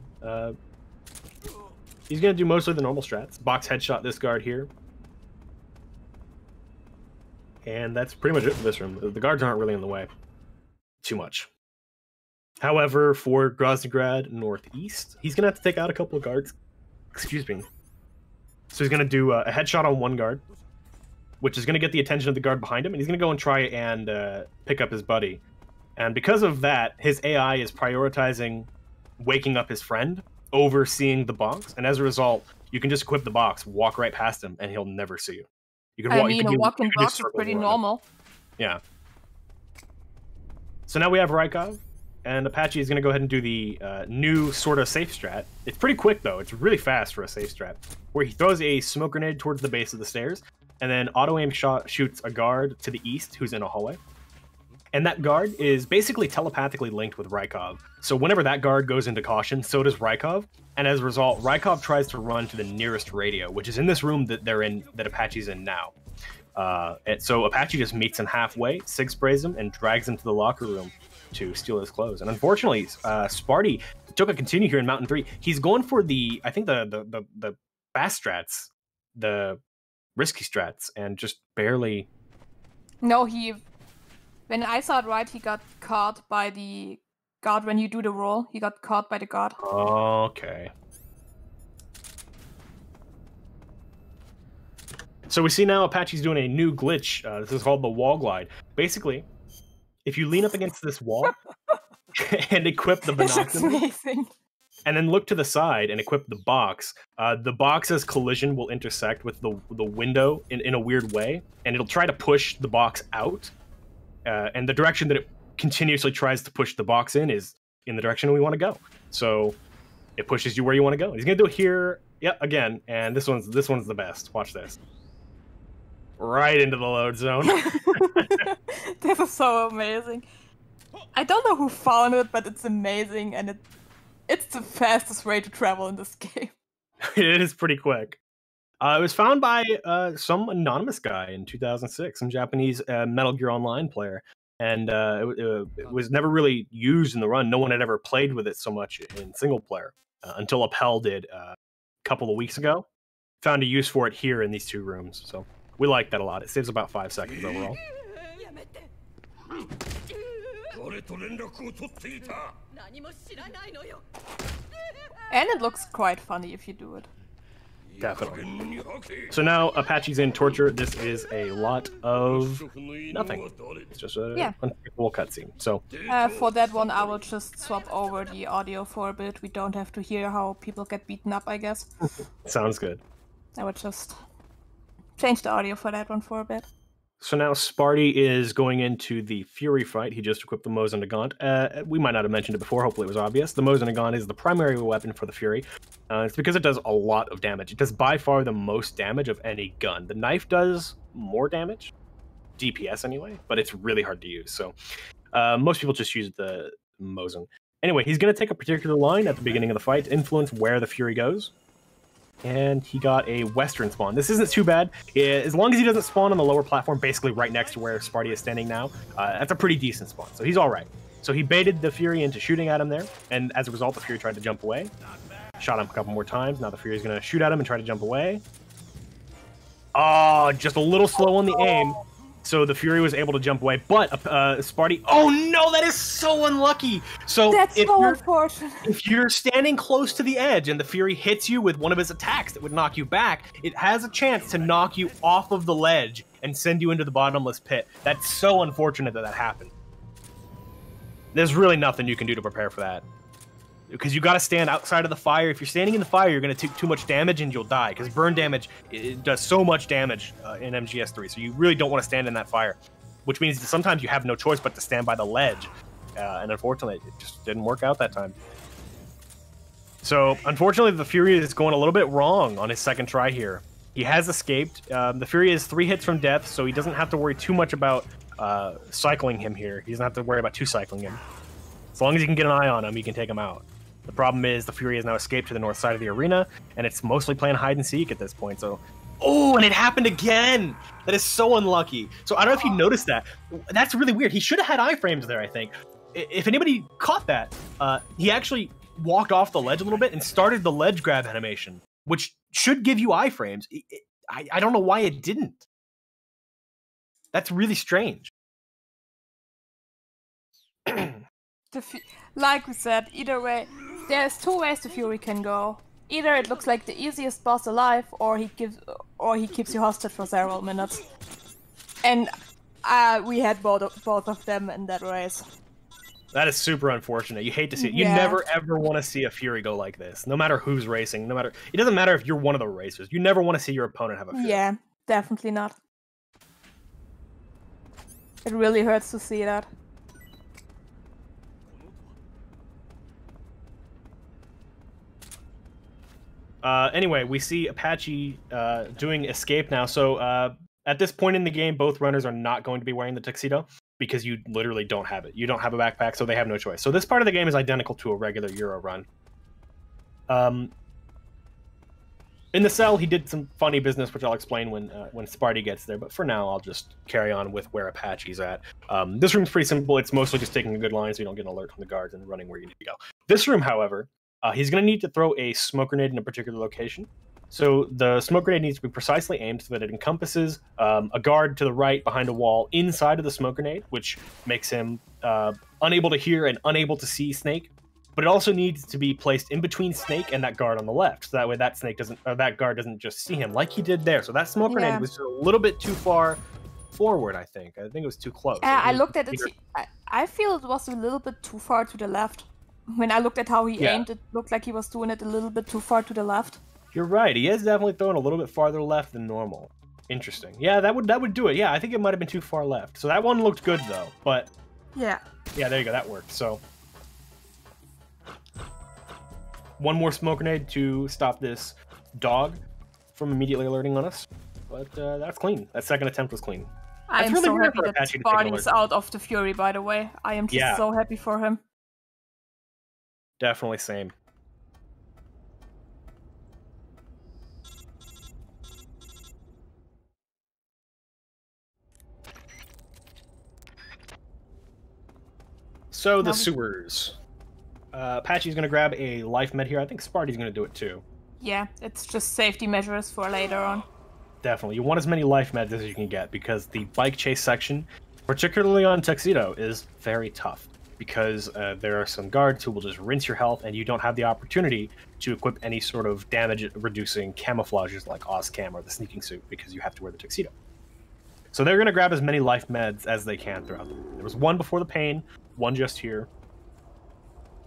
He's going to do mostly the normal strats. Box headshot this guard here. And that's pretty much it for this room. The guards aren't really in the way too much. However, for Groznygrad Northeast, he's going to have to take out a couple of guards. Excuse me. So he's going to do a headshot on one guard, which is going to get the attention of the guard behind him, and he's going to go and try and pick up his buddy. And because of that, his AI is prioritizing waking up his friend over seeing the box, and as a result, you can just equip the box, walk right past him, and he'll never see you. You can a walking box is pretty normal. Yeah. So now we have Rykov, and Apache is going to go ahead and do the new sort of safe strat. It's pretty quick, though. It's really fast for a safe strat, where he throws a smoke grenade towards the base of the stairs, and then auto-aim shoots a guard to the east who's in a hallway. And that guard is basically telepathically linked with Rykov. So whenever that guard goes into caution, so does Rykov. And as a result, Rykov tries to run to the nearest radio, which is in this room that they're in, that Apache's in now. And so Apache just meets him halfway, sig sprays him, and drags him to the locker room to steal his clothes. And unfortunately, Spartyy took a continue here in Mountain 3. He's going for the, I think the fast strats, the risky strats, and just barely... No, when I saw it right, he got caught by the guard. When you do the roll, he got caught by the guard. Okay. So we see now Apache's doing a new glitch. This is called the wall glide. Basically, if you lean up against this wall and equip the binoculars, and then look to the side and equip the box's collision will intersect with the window in a weird way, and it'll try to push the box out. And the direction that it continuously tries to push the box in is in the direction we want to go. So it pushes you where you want to go. He's gonna do it here, again, and this one's the best. Watch this. Right into the load zone. This is so amazing. I don't know who found it, but it's amazing, and it's the fastest way to travel in this game. It is pretty quick. It was found by some anonymous guy in 2006, some Japanese Metal Gear Online player, and it was never really used in the run. No one had ever played with it so much in single player until Appel did a couple of weeks ago. Found a use for it here in these two rooms, so we like that a lot. It saves about 5 seconds overall. And it looks quite funny if you do it. Definitely. So now Apache's in torture. This is a lot of nothing. It's just a unpredictable cutscene. So for that one, I will just swap over the audio for a bit. We don't have to hear how people get beaten up, I guess. Sounds good. I would just change the audio for that one for a bit. So now Spartyy is going into the Fury fight. He just equipped the Mosin Nagant. We might not have mentioned it before. Hopefully it was obvious. The Mosin Nagant is the primary weapon for the Fury. It's because it does a lot of damage. It does by far the most damage of any gun. The knife does more damage, DPS anyway, but it's really hard to use. So most people just use the Mosin. Anyway, he's going to take a particular line at the beginning of the fight to influence where the Fury goes. And he got a Western spawn. This isn't too bad. As long as he doesn't spawn on the lower platform, basically right next to where Spartyy is standing now, that's a pretty decent spawn. So he's all right. So he baited the Fury into shooting at him there, and as a result, the Fury tried to jump away. Shot him a couple more times. Now the Fury's going to shoot at him and try to jump away. Oh, just a little slow on the aim. So the Fury was able to jump away, but Spartyy... Oh no, that is so unlucky! So that's so unfortunate. If you're standing close to the edge and the Fury hits you with one of his attacks that would knock you back, it has a chance to knock you off of the ledge and send you into the bottomless pit. That's so unfortunate that that happened. There's really nothing you can do to prepare for that. Because you got to stand outside of the fire. If you're standing in the fire, you're going to take too much damage and you'll die. Because burn damage, it does so much damage in MGS3. So you really don't want to stand in that fire. Which means that sometimes you have no choice but to stand by the ledge. And unfortunately, it just didn't work out that time. So unfortunately, the Fury is going a little bit wrong on his second try here. He has escaped. The Fury is 3 hits from death, so he doesn't have to worry too much about cycling him here. He doesn't have to worry about 2-cycling him. As long as you can get an eye on him, you can take him out. The problem is the Fury has now escaped to the north side of the arena, and it's mostly playing hide-and-seek at this point, so... Oh, and it happened again! That is so unlucky. So I don't know if you noticed that. That's really weird. He should have had iframes there, I think. If anybody caught that, he actually walked off the ledge a little bit and started the ledge grab animation, which should give you iframes. I don't know why it didn't. That's really strange. Like we said, either way, there's 2 ways the Fury can go. Either it looks like the easiest boss alive, or he keeps you hostage for several minutes. And we had both of them in that race. That is super unfortunate. You hate to see it. You never ever want to see a Fury go like this. No matter who's racing, it doesn't matter if you're one of the racers. You never want to see your opponent have a Fury. Yeah, definitely not. It really hurts to see that. Anyway, we see Apache doing escape now. So at this point in the game, both runners are not going to be wearing the tuxedo because you literally don't have it. You don't have a backpack, so they have no choice. So this part of the game is identical to a regular Euro run. In the cell, he did some funny business, which I'll explain when Spartyy gets there. But for now, I'll just carry on with where Apache's at. This room's pretty simple. It's mostly just taking a good line so you don't get an alert from the guards and running where you need to go. This room, however... he's going to need to throw a smoke grenade in a particular location. So the smoke grenade needs to be precisely aimed so that it encompasses a guard to the right behind a wall inside of the smoke grenade, which makes him unable to hear and unable to see Snake. but it also needs to be placed in between Snake and that guard on the left, so that way that Snake doesn't, or that guard doesn't just see him like he did there. So that smoke grenade was just a little bit too far forward. I think it was too close. Yeah, I looked at it. I feel it was a little bit too far to the left. When I looked at how he aimed, it looked like he was doing it a little bit too far to the left. You're right. He is definitely throwing a little bit farther left than normal. Interesting. Yeah, that would do it. Yeah, I think it might have been too far left. So that one looked good though. But yeah, there you go. That worked. So one more smoke grenade to stop this dog from immediately alerting on us. But that's clean. That second attempt was clean. I'm really so happy that Sparty's out of the Fury, by the way. I am just so happy for him. Definitely same. So the sewers. Apache's gonna grab a life med here. I think Sparty's gonna do it too. Yeah, it's just safety measures for later on. Definitely. You want as many life meds as you can get because the bike chase section, particularly on Tuxedo, is very tough because there are some guards who will just rinse your health and you don't have the opportunity to equip any sort of damage-reducing camouflages like Ozcam or the sneaking suit because you have to wear the Tuxedo. So they're going to grab as many life meds as they can throughout them. There was one before the pain, one just here.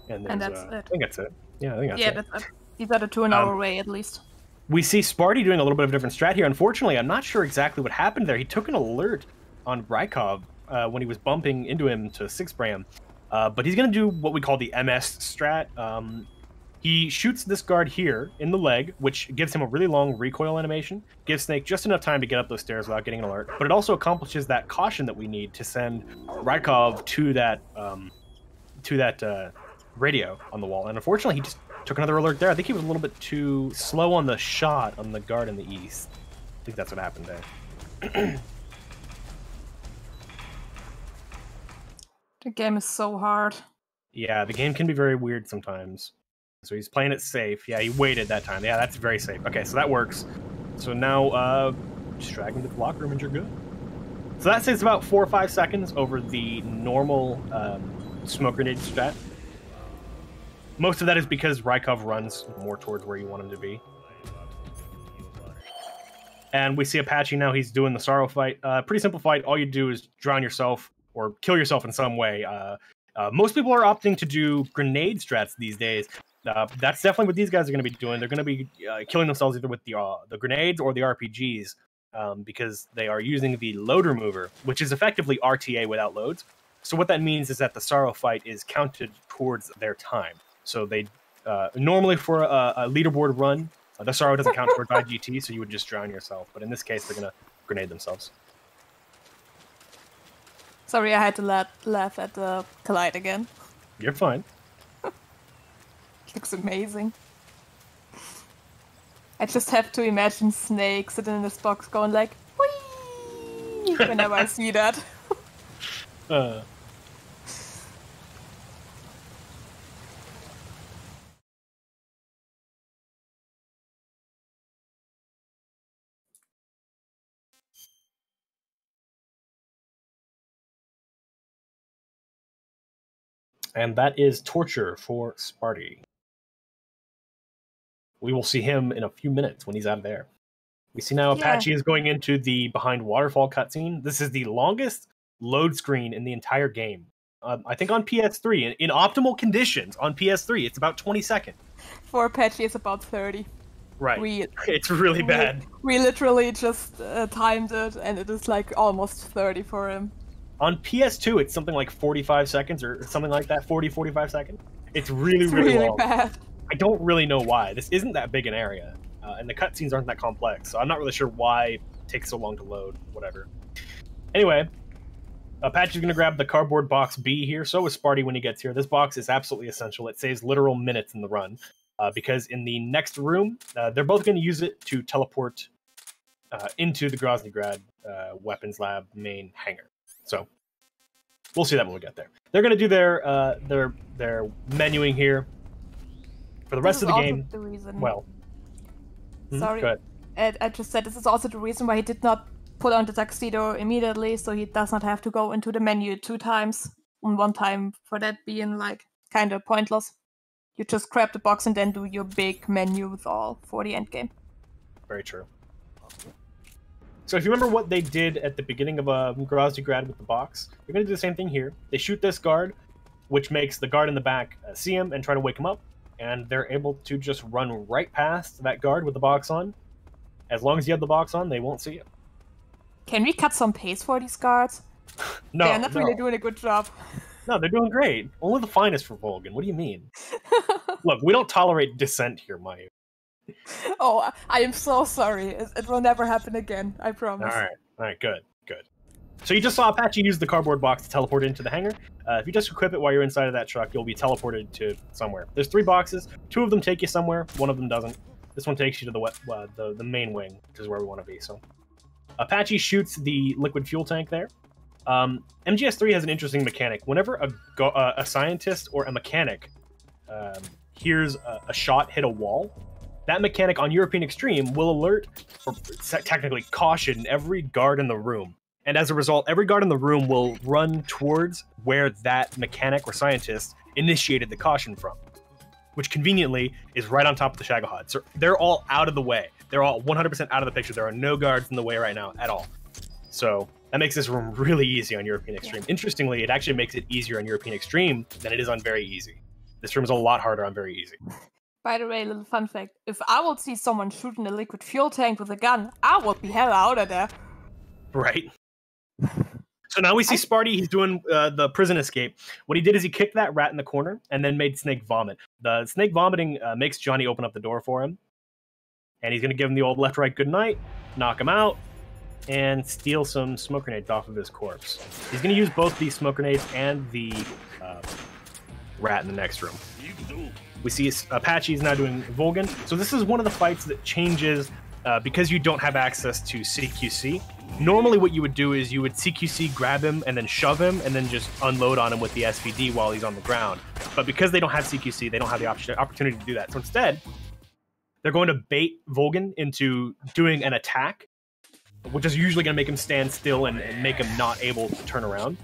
And that's it. I think that's it. Yeah, I think that's it. That's it. These are the two in our way, at least. We see Spartyy doing a little bit of a different strat here. Unfortunately, I'm not sure exactly what happened there. He took an alert on Rykov when he was bumping into him to 6-bram. But he's going to do what we call the MS strat. He shoots this guard here in the leg, which gives him a really long recoil animation, gives Snake just enough time to get up those stairs without getting an alert, but it also accomplishes that caution that we need to send Rykov to that radio on the wall. And unfortunately, he just took another alert there. I think he was a little bit too slow on the shot on the guard in the east. I think that's what happened there. The game is so hard. Yeah, the game can be very weird sometimes. So he's playing it safe. Yeah, he waited that time. Yeah, that's very safe. Okay, so that works. So now, just drag him to the locker room and you're good. So that saves about 4 or 5 seconds over the normal smoke grenade strat. Most of that is because Rykov runs more towards where you want him to be. And we see Apache now. He's doing the Sorrow fight. Pretty simple fight. All you do is drown yourself or kill yourself in some way. Most people are opting to do grenade strats these days. That's definitely what these guys are going to be doing. They're going to be killing themselves either with the grenades or the RPGs because they are using the load remover, which is effectively RTA without loads. So what that means is that the Sorrow fight is counted towards their time. So they normally for a leaderboard run, the Sorrow doesn't count towards IGT, so you would just drown yourself. But in this case, they're going to grenade themselves. Sorry, I had to laugh at the Collide again. You're fine. Looks amazing. I just have to imagine Snake sitting in this box going like, whee! Whenever I see that. And that is torture for Spartyy. We will see him in a few minutes when he's out of there. We see now Apache is going into the behind waterfall cutscene. This is the longest load screen in the entire game. I think on PS3, in optimal conditions on PS3, it's about 20 seconds. For Apache, it's about 30. Right. It's really bad. We literally just timed it, and it is like almost 30 for him. On PS2, it's something like 45 seconds or something like that, 40, 45 seconds. It's really long. Bad. I don't really know why. This isn't that big an area, and the cutscenes aren't that complex, so I'm not really sure why it takes so long to load, whatever. Anyway, Apache's going to grab the cardboard box B here. So is Spartyy when he gets here. This box is absolutely essential. It saves literal minutes in the run, because in the next room, they're both going to use it to teleport into the Groznygrad weapons lab main hangar. So we'll see that when we get there. They're going to do their menuing here. For the rest of the game, the reason. Well, sorry, go ahead. I just said this is also the reason why he did not put on the tuxedo immediately, so he does not have to go into the menu 2 times and 1 time for that being like kind of pointless. You just grab the box and then do your big menu with all for the end game. Very true. So if you remember what they did at the beginning of Groznyj with the box, they're going to do the same thing here. They shoot this guard, which makes the guard in the back see him and try to wake him up, and they're able to just run right past that guard with the box on. As long as you have the box on, they won't see you. Can we cut some pace for these guards? No, they're not really doing a good job. No, they're doing great. Only the finest for Volgan. What do you mean? Look, we don't tolerate dissent here, Maya. Oh, I am so sorry. It will never happen again, I promise. All right, good. So you just saw Apache use the cardboard box to teleport into the hangar. If you just equip it while you're inside of that truck, you'll be teleported to somewhere. There's 3 boxes. 2 of them take you somewhere. 1 of them doesn't. This one takes you to the main wing, which is where we want to be. So Apache shoots the liquid fuel tank there. MGS3 has an interesting mechanic. Whenever a scientist or a mechanic hears a shot hit a wall, that mechanic on European Extreme will alert, or technically caution, every guard in the room. And as a result, every guard in the room will run towards where that mechanic or scientist initiated the caution from, which conveniently is right on top of the Shagohod. So they're all out of the way. They're all 100% out of the picture. There are no guards in the way right now at all. So that makes this room really easy on European Extreme. Interestingly, it actually makes it easier on European Extreme than it is on Very Easy. This room is a lot harder on Very Easy. By the way, little fun fact. If I would see someone shooting a liquid fuel tank with a gun, I would be hell out of there. Right. So now we see Spartyy. He's doing the prison escape. What he did is he kicked that rat in the corner and then made Snake vomit. The Snake vomiting makes Johnny open up the door for him. And he's going to give him the old left-right goodnight, knock him out, and steal some smoke grenades off of his corpse. He's going to use both the smoke grenades and the rat in the next room. We see Apache is now doing Volgan. So this is one of the fights that changes because you don't have access to CQC. Normally what you would do is you would CQC grab him and then shove him and then just unload on him with the SVD while he's on the ground. But because they don't have CQC, they don't have the opportunity to do that. So instead, they're going to bait Volgan into doing an attack, which is usually going to make him stand still and make him not able to turn around.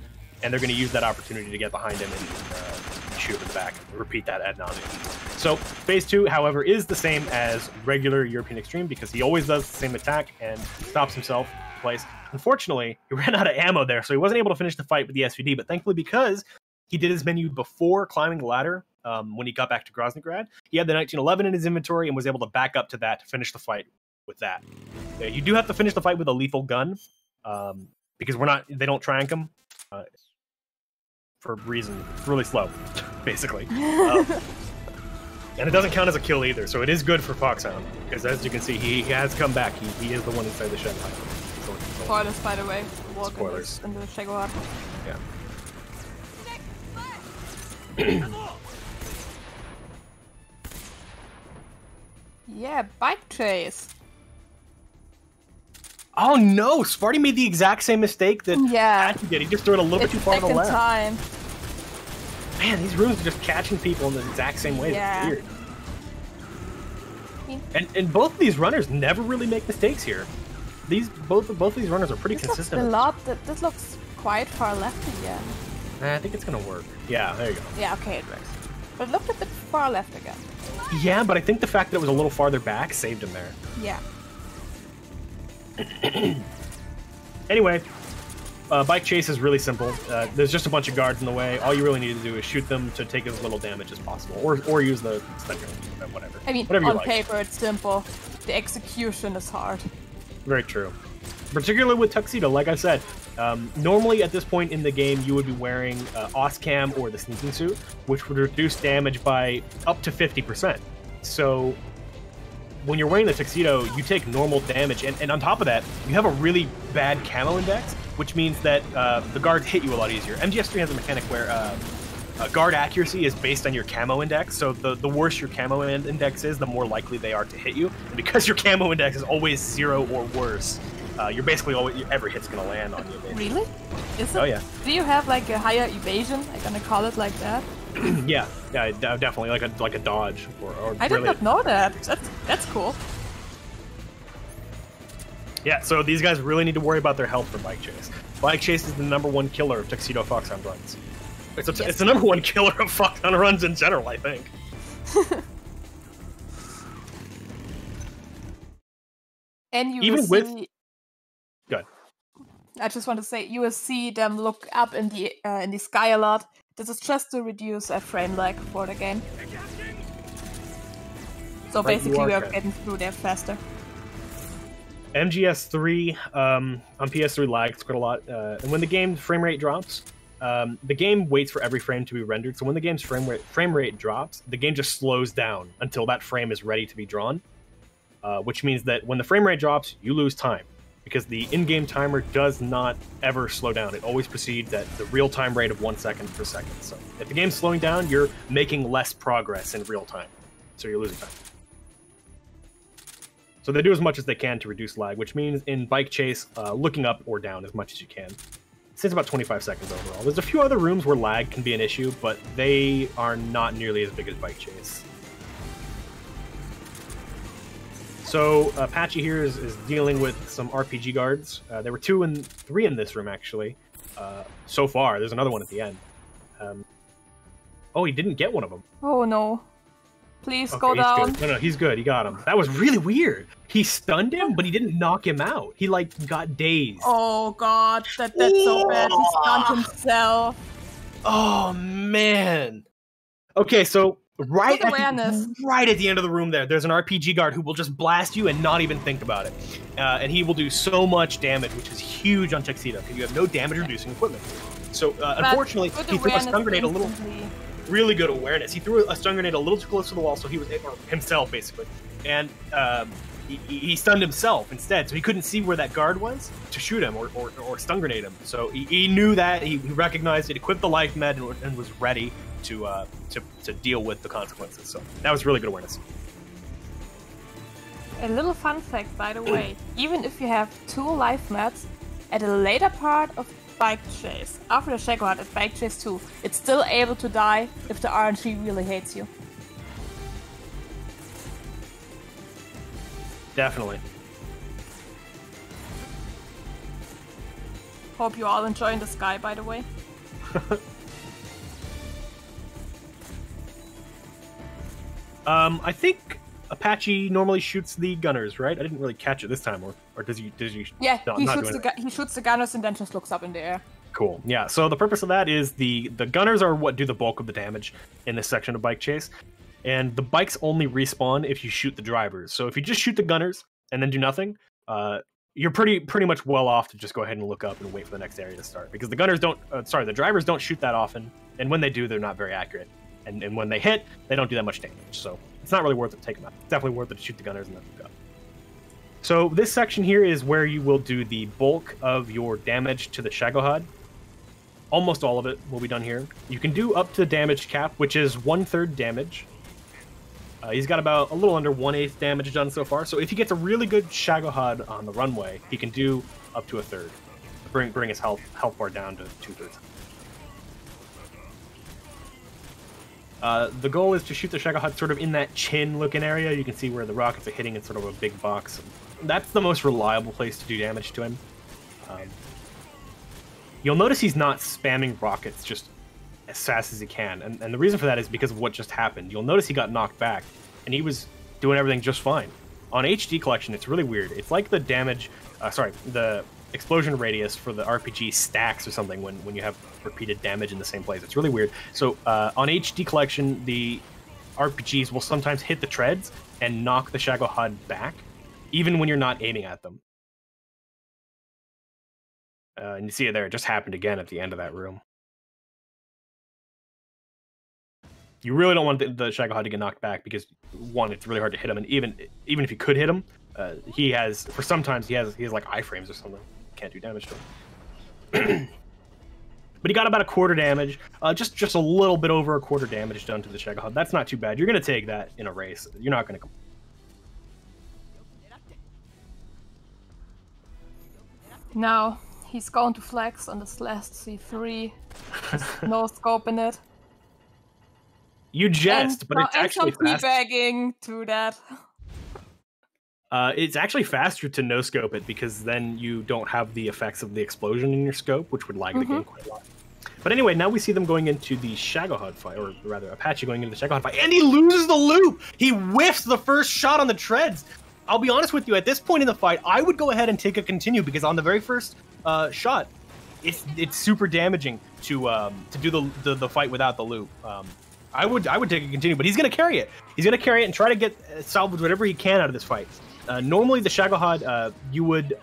And they're going to use that opportunity to get behind him and shoot him in the back. Repeat that ad nauseum. So phase 2, however, is the same as regular European Extreme because he always does the same attack and stops himself in place. Unfortunately, he ran out of ammo there, so he wasn't able to finish the fight with the SVD. But thankfully, because he did his menu before climbing the ladder, when he got back to Groznyj, he had the 1911 in his inventory and was able to back up to that to finish the fight with that. You do have to finish the fight with a lethal gun because they don't trank him. For a reason, it's really slow, basically. And it doesn't count as a kill either, so it is good for Foxhound, because as you can see, he has come back. He is the one inside the Shagohod. Spoilers, by the way. Spoilers. In the Shagohod. Yeah. Yeah, bike chase. Oh no! Spartyy made the exact same mistake that Apache did. He just threw it a little bit too far to the left. Time. Man, these rooms are just catching people in the exact same way. Yeah. It's weird. And both of these runners never really make mistakes here. Both of these runners are pretty consistent. This looks quite far left again. I think it's gonna work. Yeah, there you go. Yeah, okay, it works. But it looked a bit far left again. Yeah, but I think the fact that it was a little farther back saved him there. Yeah. Anyway, bike chase is really simple. There's just a bunch of guards in the way. All you really need to do is shoot them to take as little damage as possible, or use the sniper, whatever. I mean, whatever on paper it's simple. The execution is hard. Very true. Particularly with Tuxedo, like I said. Normally at this point in the game, you would be wearing Oscam or the sneaking suit, which would reduce damage by up to 50%. So when you're wearing the tuxedo, you take normal damage, and on top of that, you have a really bad camo index, which means that the guards hit you a lot easier. MGS3 has a mechanic where guard accuracy is based on your camo index, so the worse your camo index is, the more likely they are to hit you. And because your camo index is always 0 or worse, you're basically always, every hit's gonna land on you. Basically. Really? Is it? Oh yeah. Do you have like a higher evasion? I'm gonna call it like that. yeah, definitely like a dodge or I did not know that. That's cool. Yeah, so these guys really need to worry about their health for bike chase. Bike chase is the #1 killer of Tuxedo Foxhound runs. It's the #1 killer of Foxhound runs in general, I think. And you Even will with... see... Good. I just want to say, you will see them look up in the sky a lot. This is just to reduce a frame lag for the game. So basically, we are getting through there faster. MGS3 on PS3 lags quite a lot, and when the game's frame rate drops, the game waits for every frame to be rendered. So when the game's frame rate drops, the game just slows down until that frame is ready to be drawn, which means that when the frame rate drops, you lose time, because the in-game timer does not ever slow down. It always proceeds at the real-time rate of 1 second per second. So if the game's slowing down, you're making less progress in real time, so you're losing time. So they do as much as they can to reduce lag, which means in Bike Chase, looking up or down as much as you can. It takes about 25 seconds overall. There's a few other rooms where lag can be an issue, but they are not nearly as big as Bike Chase. So Apache here is dealing with some RPG guards. There were 2 and 3 in this room, actually. So far, there's another one at the end. Oh, he didn't get one of them. Oh no. Please Okay, go down. Good. No, he's good. He got him. That was really weird. He stunned him, but he didn't knock him out. He, like, got dazed. Oh god, that's so bad. He stunned himself. Oh, man. Okay, so right at the end of the room there's an RPG guard who will just blast you and not even think about it. And he will do so much damage, which is huge on Tuxedo, because you have no damage-reducing equipment. So, unfortunately, he threw a stun grenade a little... Really good awareness. He threw a stun grenade a little too close to the wall, so he was... Or himself, basically. And he stunned himself instead, so he couldn't see where that guard was to shoot him or stun grenade him. So he knew that, he recognized it, equipped the life med, and was ready to deal with the consequences. So that was really good awareness. A little fun fact, by the way. Even if you have 2 life meds, at a later part of Bike Chase, after the Shagohard at Bike Chase 2, it's still able to die if the RNG really hates you. Definitely. Hope you're all enjoying the sky, by the way. I think Apache normally shoots the gunners, right? I didn't really catch it this time, or does he? Yeah, he shoots the gunners and then just looks up in the air. Cool. Yeah. So the purpose of that is the gunners are what do the bulk of the damage in this section of Bike Chase, and the bikes only respawn if you shoot the drivers. So if you just shoot the gunners and then do nothing, you're pretty much well off to just go ahead and look up and wait for the next area to start, because the gunners don't. The drivers don't shoot that often, and when they do, they're not very accurate. And when they hit, they don't do that much damage. So it's not really worth it to take them out. It's definitely worth it to shoot the gunners and then look up. So this section here is where you will do the bulk of your damage to the Shagohod. Almost all of it will be done here. You can do up to damage cap, which is 1/3 damage. He's got about a little under 1/8 damage done so far. So if he gets a really good Shagohod on the runway, he can do up to 1/3. Bring his health bar down to 2/3. The goal is to shoot the Shagohod sort of in that chin-looking area. You can see where the rockets are hitting in sort of a big box. That's the most reliable place to do damage to him. You'll notice he's not spamming rockets just as fast as he can, and the reason for that is because of what just happened. You'll notice he got knocked back, and he was doing everything just fine. On HD Collection, it's really weird. It's like the damage... the explosion radius for the RPG stacks or something when you have repeated damage in the same place. It's really weird. So on HD Collection, the RPGs will sometimes hit the treads and knock the Shagohod back, even when you're not aiming at them. And you see it there. It just happened again at the end of that room. You really don't want the Shagohod to get knocked back because, one, it's really hard to hit him, and even if you could hit him, he has like iframes or something. Can't do damage to him. But he got about 1/4 damage, just a little bit over 1/4 damage done to the Shagohod. That's not too bad. You're gonna take that in a race. You're not gonna. Now he's going to flex on this last C3. No scope in it. You jest, but it's actually fast. Teabagging to that. It's actually faster to no-scope it, because then you don't have the effects of the explosion in your scope, which would lag the game quite a lot. But anyway, now we see them going into the Shagohod fight, or rather Apache going into the Shagohod fight, and he loses the loop! He whiffs the first shot on the treads! I'll be honest with you, at this point in the fight, I would go ahead and take a continue, because on the very first shot, it's super damaging to do the fight without the loop. I would take a continue, but he's going to carry it. He's going to carry it and try to get salvage whatever he can out of this fight. Normally, the Shagohod, you would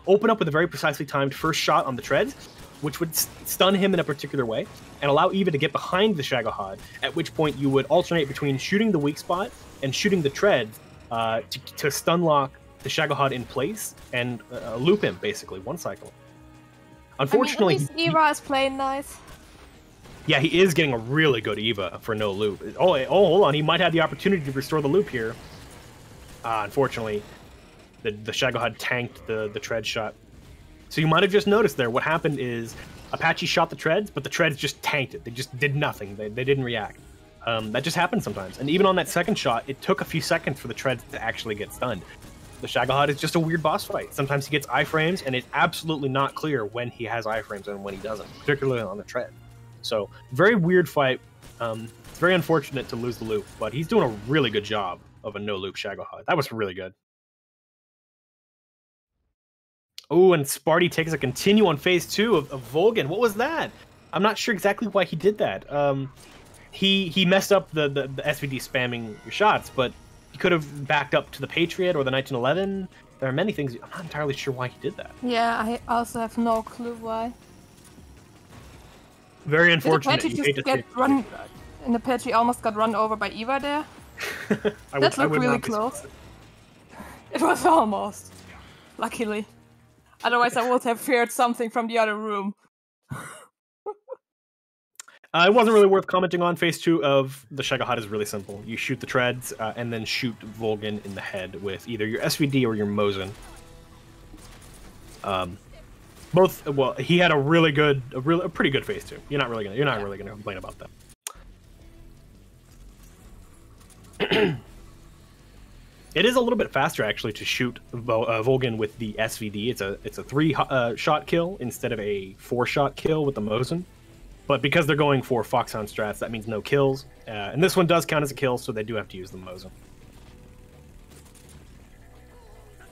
open up with a very precisely timed first shot on the treads, which would stun him in a particular way, and allow Eva to get behind the Shagohod, at which point you would alternate between shooting the weak spot and shooting the treads to stun lock the Shagohod in place and loop him, basically, one cycle. Unfortunately, at least Eva is playing nice. Yeah, he is getting a really good Eva for no loop. Oh, hold on, he might have the opportunity to restore the loop here. Unfortunately, the Shagohod tanked the tread shot. So you might have just noticed there, what happened is Apache shot the treads, but the treads just tanked it. They just did nothing. They didn't react. That just happens sometimes. And even on that second shot, it took a few seconds for the treads to actually get stunned. The Shagohod is just a weird boss fight. Sometimes he gets iframes, and it's absolutely not clear when he has iframes and when he doesn't, particularly on the tread. So, very weird fight. It's very unfortunate to lose the loop, but he's doing a really good job of a no-loop Shagohod. That was really good. Oh, and Spartyy takes a continue on phase 2 of Volgan. What was that? I'm not sure exactly why he did that. He messed up the SVD spamming your shots, but he could have backed up to the Patriot or the 1911. There are many things. I'm not entirely sure why he did that. Yeah, I also have no clue why. Very unfortunate. Did Apache just get run? And Apache almost got run over by Eva there. That looked really close. It was almost. Luckily. Otherwise, I would have feared something from the other room. It wasn't really worth commenting on. Phase 2 of the Shagohod is really simple. You shoot the treads, and then shoot Volgan in the head with either your SVD or your Mosin. Both. Well, he had a pretty good phase 2. You're not really gonna complain about that. It is a little bit faster actually to shoot Volgan with the SVD. It's a 3 shot kill instead of a 4 shot kill with the Mosin. But because they're going for Foxhound strats, that means no kills. And this one does count as a kill, so they do have to use the Mosin.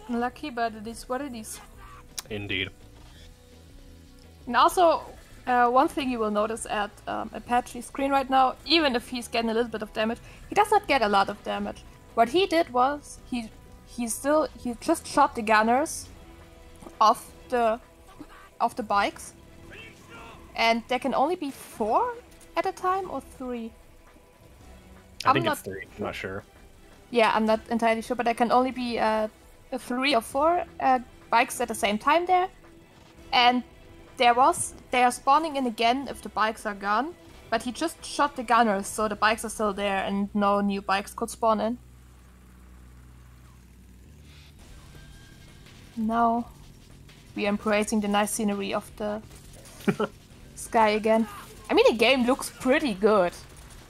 Lucky, but it is what it is. Indeed. And also, one thing you will notice at Apache's screen right now, even if he's getting a little bit of damage, he does not get a lot of damage. What he did was, he just shot the gunners off the bikes. And there can only be 4 at a time, or 3? I think it's 3, I'm not sure. Yeah, I'm not entirely sure, but there can only be 3 or 4 bikes at the same time there. And they are spawning in again if the bikes are gone, but he just shot the gunners, so the bikes are still there and no new bikes could spawn in. Now we are embracing the nice scenery of the sky again. I mean, the game looks pretty good.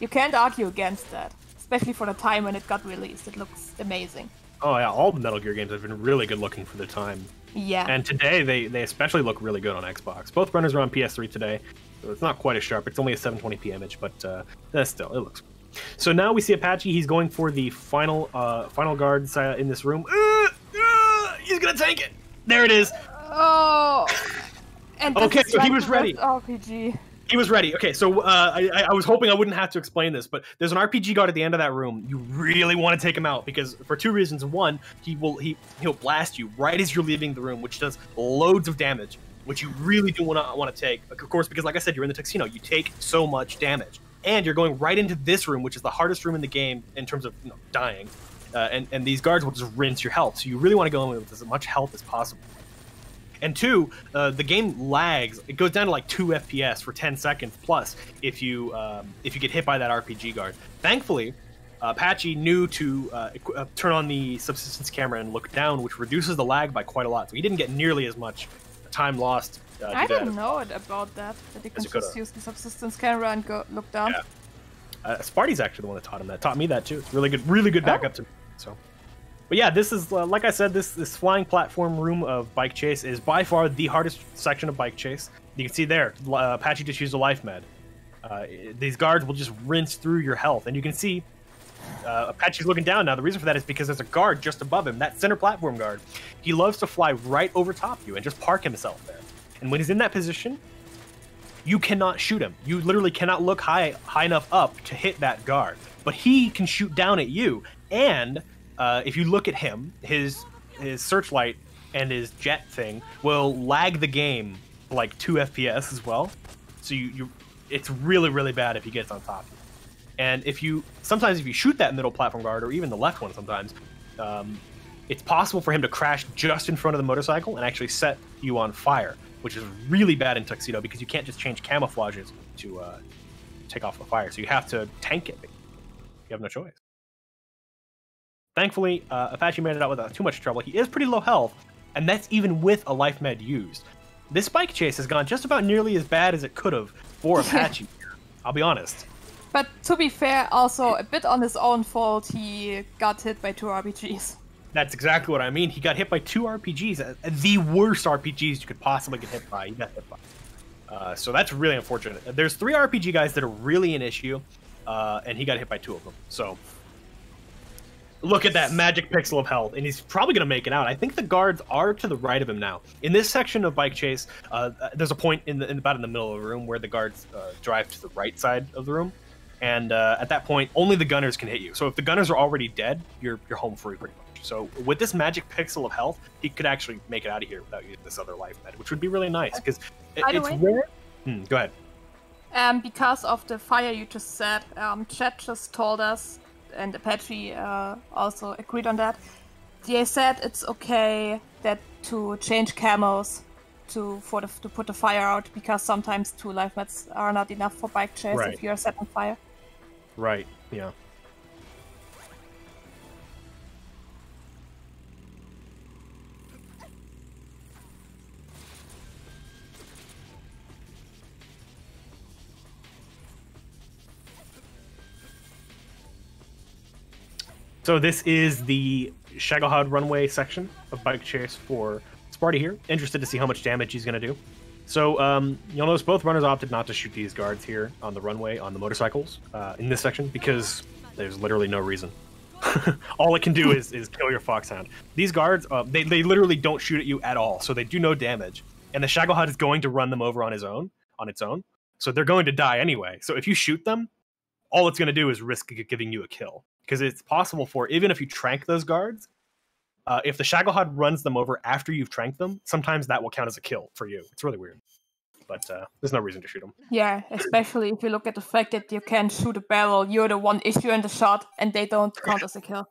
You can't argue against that. Especially for the time when it got released. It looks amazing. Oh yeah, all the Metal Gear games have been really good looking for the time. Yeah. And today, they especially look really good on Xbox. Both runners are on PS3 today, so it's not quite as sharp. It's only a 720p image, but still, it looks good. So now we see Apache. He's going for the final guards in this room. He's gonna tank it! There it is! Oh! And okay, so he was ready. RPG. He was ready. Okay, so I was hoping I wouldn't have to explain this, but there's an RPG guard at the end of that room. You really want to take him out because for 2 reasons. One, he'll blast you right as you're leaving the room, which does loads of damage, which you really do want to take. Of course, because like I said, you're in the tuxedo, you take so much damage, and you're going right into this room, which is the hardest room in the game in terms of dying. And these guards will just rinse your health, so you really want to go in with as much health as possible. And 2, the game lags. It goes down to like 2 FPS for 10 seconds plus if you get hit by that RPG guard. Thankfully, Apache knew to turn on the subsistence camera and look down, which reduces the lag by quite a lot. So he didn't get nearly as much time lost. I didn't know about that you can just use the subsistence camera and go look down. Yeah. Sparty's actually the one that taught him that. Taught me that too. It's really good backup to me. So. But yeah, this is, like I said, this flying platform room of Bike Chase is by far the hardest section of Bike Chase. You can see there, Apache just used a life med. These guards will just rinse through your health, and you can see Apache's looking down now. The reason for that is because there's a guard just above him, that center platform guard. He loves to fly right over top of you and just park himself there. And when he's in that position, you cannot shoot him. You literally cannot look high enough up to hit that guard. But he can shoot down at you. And if you look at him, his searchlight and his jet thing will lag the game like 2 FPS as well. So it's really, really bad if he gets on top of you. And sometimes if you shoot that middle platform guard, or even the left one sometimes, it's possible for him to crash just in front of the motorcycle and actually set you on fire, which is really bad in Tuxedo because you can't just change camouflages to take off the fire. So you have to tank it. You have no choice. Thankfully, Apache made it out without too much trouble. He is pretty low health, and that's even with a life med used. This bike chase has gone just about nearly as bad as it could have for Apache. I'll be honest. But to be fair, also a bit on his own fault, he got hit by 2 RPGs. That's exactly what I mean. He got hit by 2 RPGs, the worst RPGs you could possibly get hit by. He got hit by. So that's really unfortunate. There's 3 RPG guys that are really an issue, and he got hit by 2 of them. So look at that magic pixel of health, and he's probably going to make it out. I think the guards are to the right of him now. In this section of Bike Chase, there's a point about in the middle of the room where the guards drive to the right side of the room. And at that point, only the gunners can hit you. So if the gunners are already dead, you're home free pretty much. So with this magic pixel of health, he could actually make it out of here without using this other life med, which would be really nice because it's rare. Go ahead. Because of the fire you just said, Chat just told us, and Apache also agreed on that. They said it's okay to change camos to put the fire out because sometimes 2 life meds are not enough for bike chase if you're set on fire. Right, yeah. So this is the Shagohod runway section of bike chase for Spartyy here. Interested to see how much damage he's going to do. So you'll notice both runners opted not to shoot these guards here on the runway on the motorcycles in this section because there's literally no reason. All it can do is kill your Foxhound. These guards, they literally don't shoot at you at all, so they do no damage. And the Shagohod is going to run them over on its own. So they're going to die anyway. So if you shoot them, all it's going to do is risk giving you a kill. Because it's possible for, even if you trank those guards, if the Shagohod runs them over after you've tranked them, sometimes that will count as a kill for you. It's really weird. But there's no reason to shoot them. Yeah, especially if you look at the fact that you can shoot a barrel, you're the one issuing the shot, and they don't count as a kill.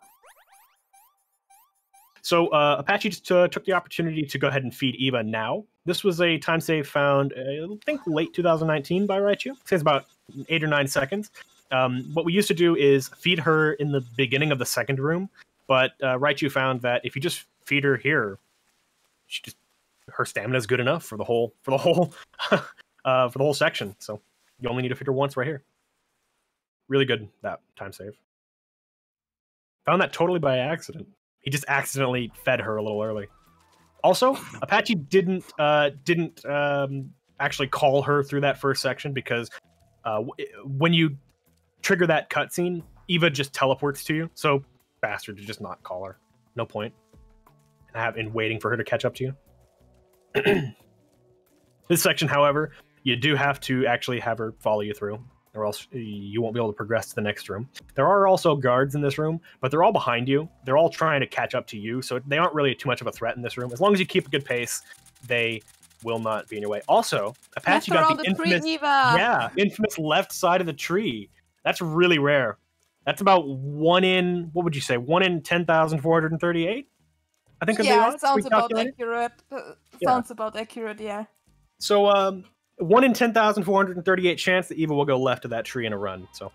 So Apache just took the opportunity to go ahead and feed Eva now. This was a time save found, I think, late 2019 by Raichu. It says about 8 or 9 seconds. What we used to do is feed her in the beginning of the second room, but Raichu found that if you just feed her here, her stamina is good enough for the whole section. So you only need to feed her once right here. Really good, that time save. Found that totally by accident. He just accidentally fed her a little early. Also, Apache didn't actually call her through that first section because when you trigger that cutscene, Eva just teleports to you. So bastard to just not call her. No point in waiting for her to catch up to you. This section, however, you do have to actually have her follow you through, or else you won't be able to progress to the next room. There are also guards in this room, but they're all behind you. They're all trying to catch up to you, so they aren't really too much of a threat in this room. As long as you keep a good pace, they will not be in your way. Also, Apache got the infamous left side of the tree. That's really rare. That's about 1 in, what would you say, 1 in 10,438? I think. Yeah, sounds about accurate. Sounds about accurate, yeah. So 1 in 10,438 chance that Eva will go left of that tree in a run. So,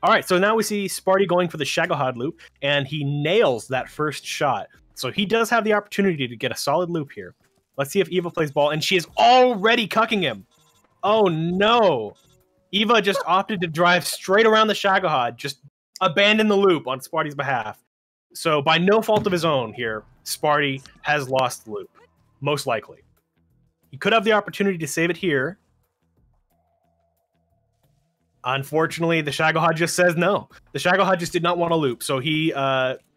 all right. So now we see Spartyy going for the Shagohod loop, and he nails that first shot. So he does have the opportunity to get a solid loop here. Let's see if Eva plays ball, and she is already cucking him. Oh no! Eva just opted to drive straight around the Shagohod, just abandon the loop on Sparty's behalf. So by no fault of his own here, Spartyy has lost the loop. Most likely. He could have the opportunity to save it here. Unfortunately, the Shagohod just says no. The Shagohod just did not want to loop, so he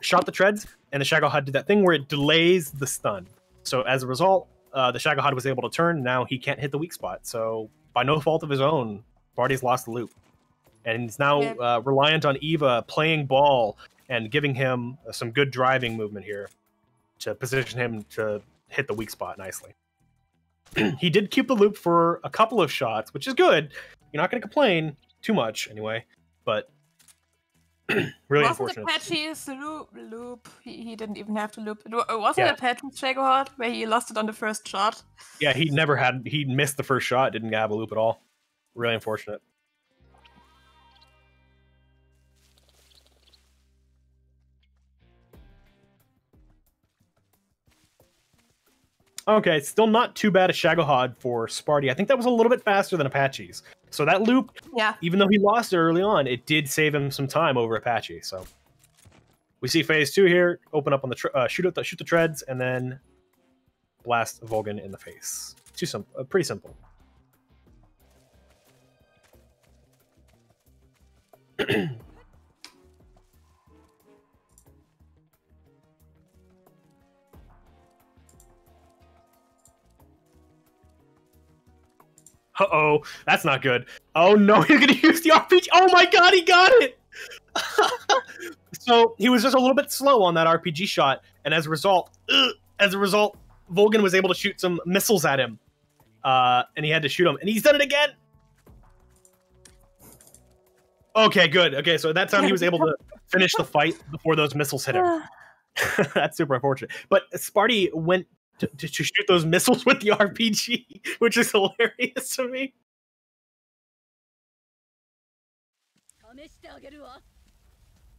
shot the treads, and the Shagohod did that thing where it delays the stun. So as a result, the Shagohod was able to turn. Now he can't hit the weak spot. So by no fault of his own, Sparty's lost the loop. And he's now reliant on Eva playing ball and giving him some good driving movement here to position him to hit the weak spot nicely. He did keep the loop for a couple of shots, which is good. You're not going to complain too much anyway, but really unfortunate. Wasn't Apache's loop? He didn't even have to loop. Wasn't Apache's Shagohod where he lost it on the first shot? Yeah, he missed the first shot, didn't have a loop at all. Really unfortunate. Okay, still not too bad a Shagohod for Spartyy. I think that was a little bit faster than Apache's. So that loop, even though he lost it early on, it did save him some time over Apache. So we see phase 2 here. Open up on the shoot the treads, and then blast Volgan in the face. Too simple, pretty simple. Uh-oh, that's not good. Oh no, he's gonna use the RPG. Oh my god, he got it! So he was just a little bit slow on that RPG shot, and as a result, Volgan was able to shoot some missiles at him. And he had to shoot him, and he's done it again! Okay, good. Okay, so at that time he was able to finish the fight before those missiles hit him. That's super unfortunate. But Spartyy went to shoot those missiles with the RPG, which is hilarious to me.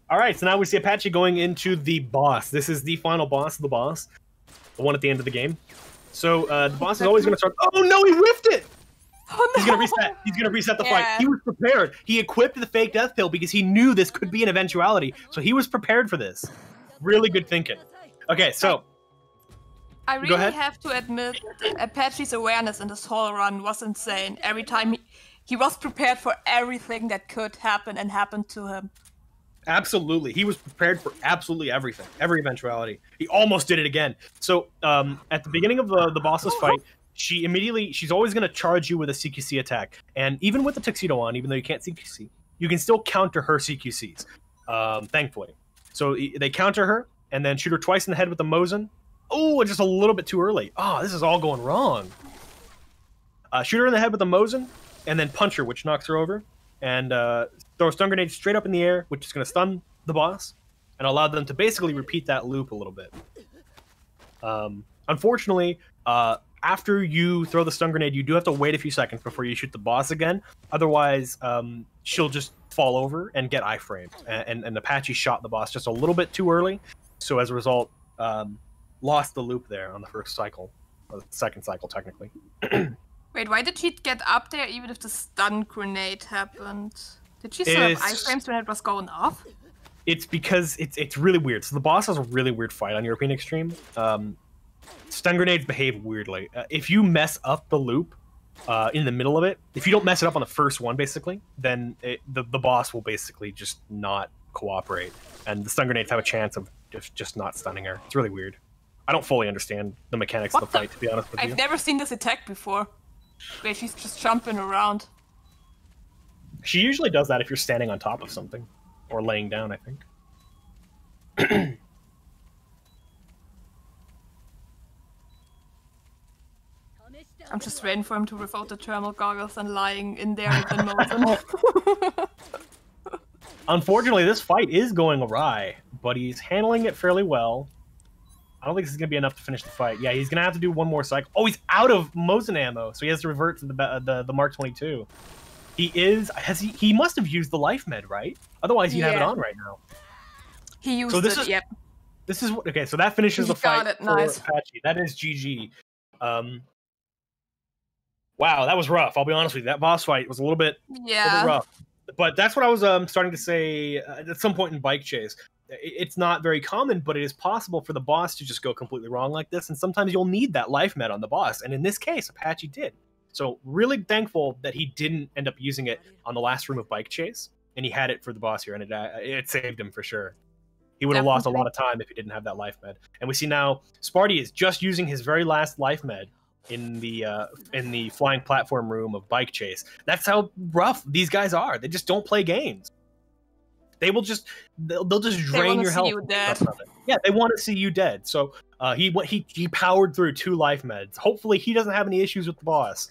Alright, so now we see Apache going into the boss. This is the final boss of the boss. The one at the end of the game. So the boss is always going to start... Oh no, he whiffed it! Oh, no. He's going to reset. He's going to reset the fight. He was prepared. He equipped the fake death pill because he knew this could be an eventuality. So he was prepared for this. Really good thinking. Okay, so... I really have to admit, Apache's awareness in this whole run was insane. Every time he was prepared for everything that could happen and happened to him. Absolutely. He was prepared for absolutely everything, every eventuality. He almost did it again. So at the beginning of the boss's fight, she's always going to charge you with a CQC attack. And even with the tuxedo on, even though you can't CQC, you can still counter her CQCs, thankfully. So they counter her and then shoot her twice in the head with the Mosin. Oh, just a little bit too early. Oh, this is all going wrong. Shoot her in the head with the Mosin, and then punch her, which knocks her over. And throw a stun grenade straight up in the air, which is going to stun the boss, and allow them to basically repeat that loop a little bit. Unfortunately, after you throw the stun grenade, you do have to wait a few seconds before you shoot the boss again. Otherwise, she'll just fall over and get iframed. And Apache shot the boss just a little bit too early. So as a result... lost the loop there on the first cycle, or the second cycle, technically. Wait, why did she get up there even if the stun grenade happened? Did she still have iframes when it was going off? It's because it's really weird. So the boss has a really weird fight on European Extreme. Stun grenades behave weirdly. If you mess up the loop in the middle of it, if you don't mess it up on the first one, basically, then the boss will basically just not cooperate. And the stun grenades have a chance of just not stunning her. It's really weird. I don't fully understand the mechanics of the fight, to be honest with you. I've never seen this attack before, where she's just jumping around. She usually does that if you're standing on top of something, or laying down, I think. I'm just waiting for him to revoke the thermal goggles and lying in there with the Mosin. Unfortunately, this fight is going awry, but he's handling it fairly well. I don't think this is going to be enough to finish the fight. Yeah, he's going to have to do one more cycle. Oh, he's out of Mosin ammo, so he has to revert to the Mark 22. He must have used the life med, right? Otherwise, he'd have it on right now. He used it, yep. This is okay, so that finishes the fight for nice. Apache. That is GG. Wow, that was rough. I'll be honest with you. That boss fight was a little bit rough. But that's what I was starting to say at some point in Bike Chase. it's not very common, but it is possible for the boss to just go completely wrong like this, and sometimes you'll need that life med on the boss, and in this case, Apache did. So really thankful that he didn't end up using it on the last room of Bike Chase, and he had it for the boss here, and it saved him for sure. He would have lost a lot of time if he didn't have that life med. And we see now Spartyy is just using his very last life med in the flying platform room of Bike Chase. That's how rough these guys are. They just don't play games. They will just they'll just drain your health. You dead. Yeah, they want to see you dead. So he powered through 2 life meds. Hopefully he doesn't have any issues with the boss.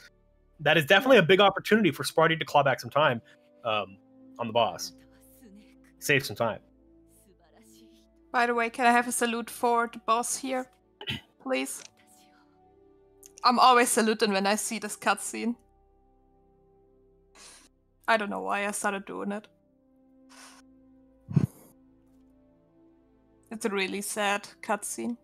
That is definitely a big opportunity for Spartyy to claw back some time on the boss. Save some time. By the way, can I have a salute for the boss here, please? I'm always saluting when I see this cutscene. I don't know why I started doing it. It's a really sad cutscene.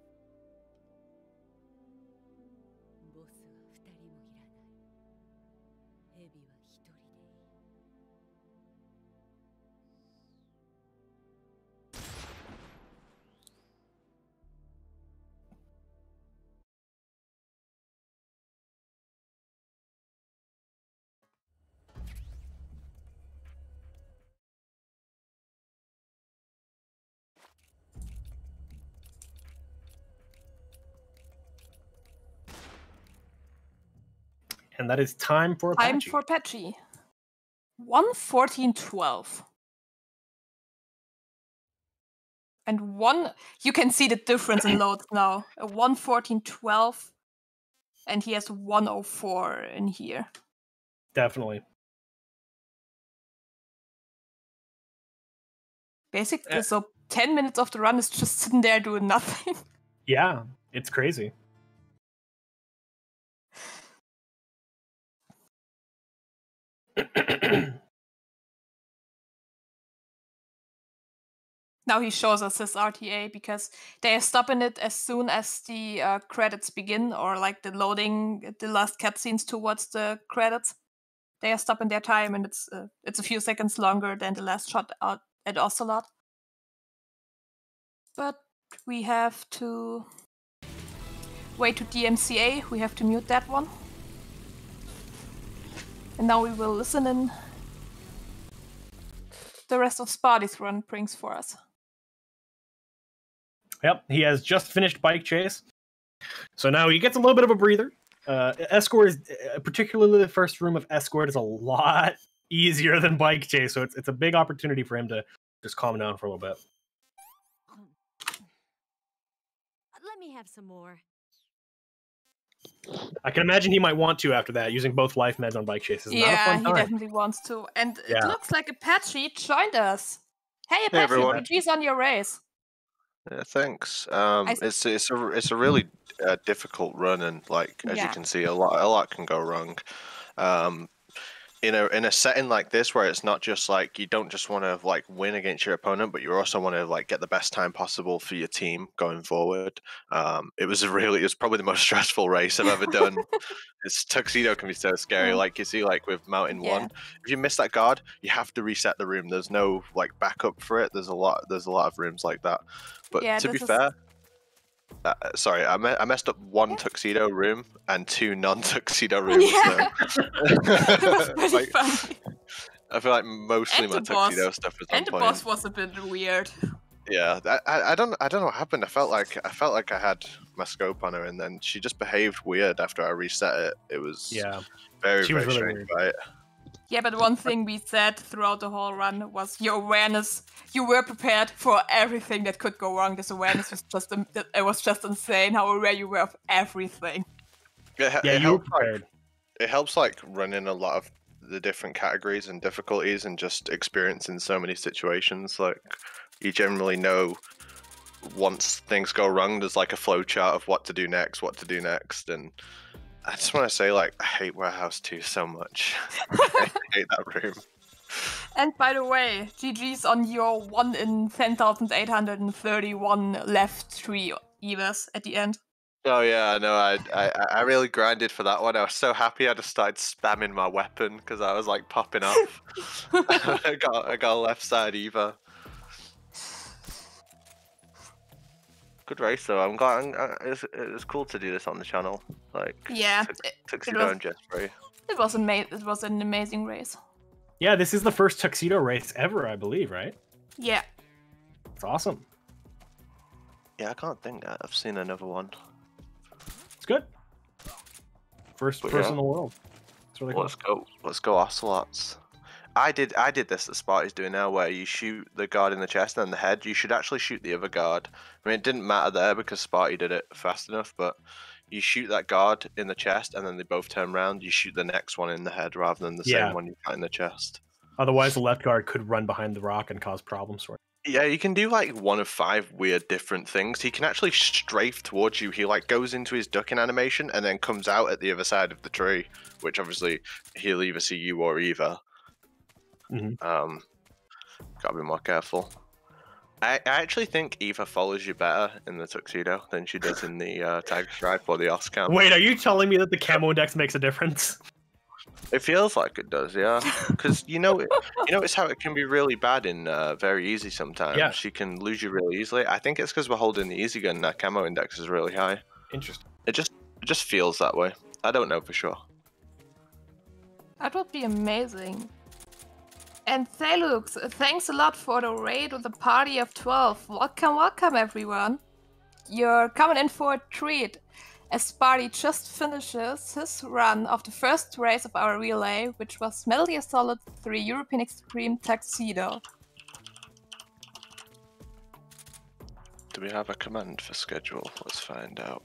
And that is time for Apache. Time for Apache. 1:14:12. And you can see the difference in loads now. A 1:14:12, and he has 1:04 in here. Definitely. Basically, so 10 minutes of the run is just sitting there doing nothing. Yeah, it's crazy. Now he shows us his RTA because they are stopping it as soon as the credits begin, or like the loading, the last cutscenes towards the credits. They are stopping their time, and it's a few seconds longer than the last shot out at Ocelot. But we have to wait to DMCA. We have to mute that one. And now we will listen in the rest of Spartyy's run brings for us. Yep, he has just finished Bike Chase. So now he gets a little bit of a breather. Escort is, particularly the first room of Escort, is a lot easier than Bike Chase, so it's a big opportunity for him to just calm down for a little bit. Let me have some more. I can imagine he might want to after that, using both life meds on Bike Chase. It's not a fun he time. definitely wants to. And it looks like Apache joined us. Hey Apache, everyone. GG's on your race. Yeah, thanks. It's a really difficult run, and like as you can see, a lot can go wrong. In a setting like this, where it's not just like you don't just want to like win against your opponent, but you also want to like get the best time possible for your team going forward. It was probably the most stressful race I've ever done. This tuxedo can be so scary. Like you see, like with Mountain 1, if you miss that guard, you have to reset the room. There's no like backup for it. There's a lot of rooms like that. But to be fair, sorry, I messed up 1 tuxedo room and 2 non-tuxedo rooms. Yeah. That was pretty funny. I feel like mostly my tuxedo stuff was on point. And the boss was a bit weird. Yeah, I don't know what happened. I felt like I had my scope on her, and then she just behaved weird after I reset it. It was very strange, right? Yeah, but one thing we said throughout the whole run was your awareness. You were prepared for everything that could go wrong. This awareness was just insane how aware you were of everything. You were prepared. It helps like running a lot of the different categories and difficulties, and just experiencing so many situations. Like you generally know once things go wrong, there's like a flow chart of what to do next, and I just want to say, like, I hate Warehouse 2 so much. I hate that room. And by the way, GG's on your 1 in 10,831 left 3 EVAs at the end. Oh yeah, I know. I really grinded for that one. I was so happy. I just started spamming my weapon because I was like popping off. I got a left side EVA. Good race though. I'm glad. It's cool to do this on the channel. Like yeah, Tuxedo and Jeffrey. It was amazing. It was an amazing race. Yeah, this is the first Tuxedo race ever, I believe, right? Yeah. It's awesome. Yeah, I can't think that I've seen another one. It's good. First But in the world. It's really cool. Let's go Ocelots. I did this that Sparty's doing now, where you shoot the guard in the chest and then the head. You should actually shoot the other guard. I mean, it didn't matter there because Spartyy did it fast enough, but you shoot that guard in the chest and then they both turn around. You shoot the next one in the head rather than the same one you got in the chest. Otherwise, the left guard could run behind the rock and cause problems for you. Yeah, you can do like 1 of 5 weird different things. He can actually strafe towards you. He like goes into his ducking animation and then comes out at the other side of the tree, which obviously he'll either see you or Eva. Gotta be more careful. I actually think Eva follows you better in the Tuxedo than she does in the Tiger Stripe or the Oscam. Wait, are you telling me that the camo index makes a difference? It feels like it does, yeah. Because you know it's how it can be really bad in very easy sometimes. Yeah. She can lose you really easily. I think it's because we're holding the easy gun and that camo index is really high. Interesting. It just feels that way. I don't know for sure. That would be amazing. And Thalux, thanks a lot for the raid with a party of 12. Welcome everyone. You're coming in for a treat, as Spartyy just finishes his run of the first race of our relay, which was Metal Gear Solid 3 European Extreme Tuxedo. Do we have a command for schedule? Let's find out.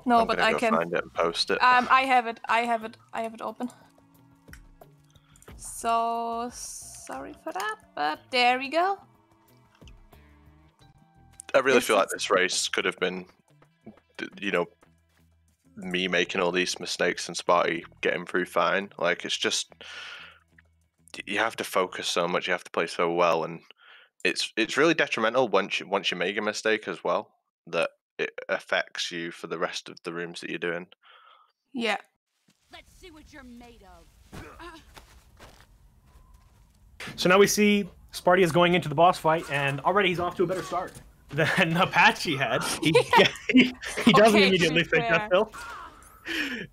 No, but I can find it and post it. I have it open. So sorry for that, but there we go. I really feel like this race could have been, you know, me making all these mistakes and Spartyy getting through fine. Like, it's just, you have to focus so much, you have to play so well, and it's really detrimental once you make a mistake as well, that it affects you for the rest of the rooms that you're doing. Yeah. Let's see what you're made of. So now we see Spartyy is going into the boss fight, and already he's off to a better start than Apache had. He doesn't immediately think that pill.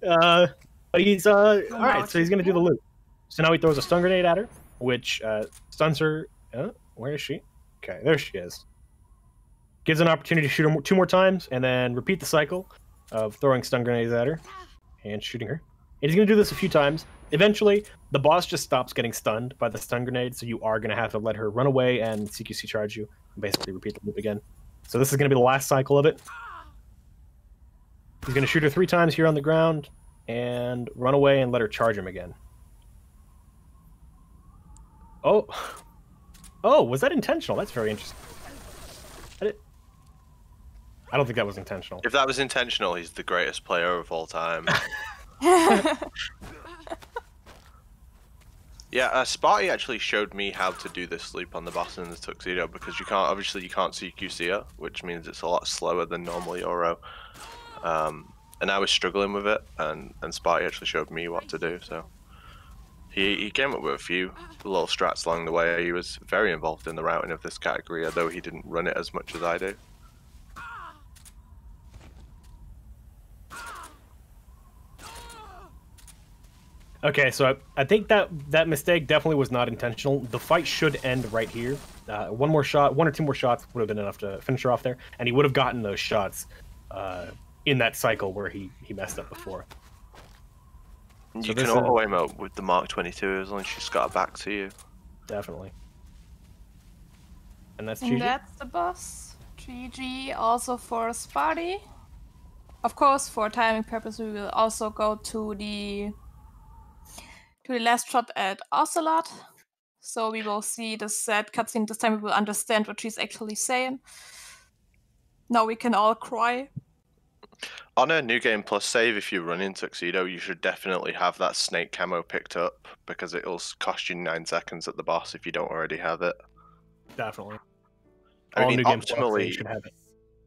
But he's alright, so he's gonna do the loop. So now he throws a stun grenade at her, which stuns her. Where is she? Okay, there she is. Gives an opportunity to shoot her 2 more times, and then repeat the cycle of throwing stun grenades at her and shooting her. And he's gonna do this a few times. Eventually, the boss just stops getting stunned by the stun grenade, so you are gonna have to let her run away and CQC charge you, and basically repeat the loop again. So this is gonna be the last cycle of it. He's gonna shoot her 3 times here on the ground, and run away and let her charge him again. Oh, was that intentional? That's very interesting. I don't think that was intentional. If that was intentional, he's the greatest player of all time. Yeah, Spartyy actually showed me how to do this loop on the boss in the Tuxedo, because you can't CQC her, which means it's a lot slower than normal Euro. And I was struggling with it, and Spartyy actually showed me what to do. So he came up with a few little strats along the way. He was very involved in the routing of this category, although he didn't run it as much as I do. Okay, so I think that mistake definitely was not intentional. The fight should end right here. 1 or 2 more shots would have been enough to finish her off there, and he would have gotten those shots in that cycle where he messed up before. You can auto aim up with the Mark 22 as long as she's got her back to you. Definitely. And that's GG. And that's the boss. GG also for Spartyy. Of course, for timing purpose, we will also go to the last shot at Ocelot. So we will see the sad cutscene. This time we will understand what she's actually saying. Now we can all cry. On a New Game Plus save, if you run in Tuxedo, you should definitely have that snake camo picked up, because it'll cost you 9 seconds at the boss if you don't already have it. Definitely. I mean,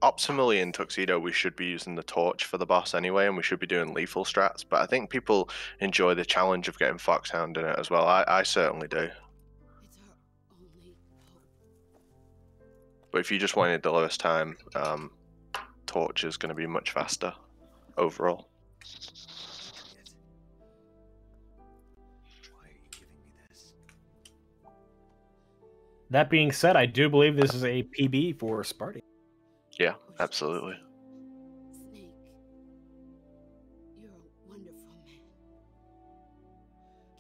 optimally in Tuxedo, we should be using the torch for the boss anyway, and we should be doing lethal strats, but I think people enjoy the challenge of getting Foxhound in it as well. I certainly do. But if you just wanted the lowest time, Torch is going to be much faster overall. That being said, I do believe this is a PB for Spartyy. Yeah, absolutely. Snake, you're a wonderful man.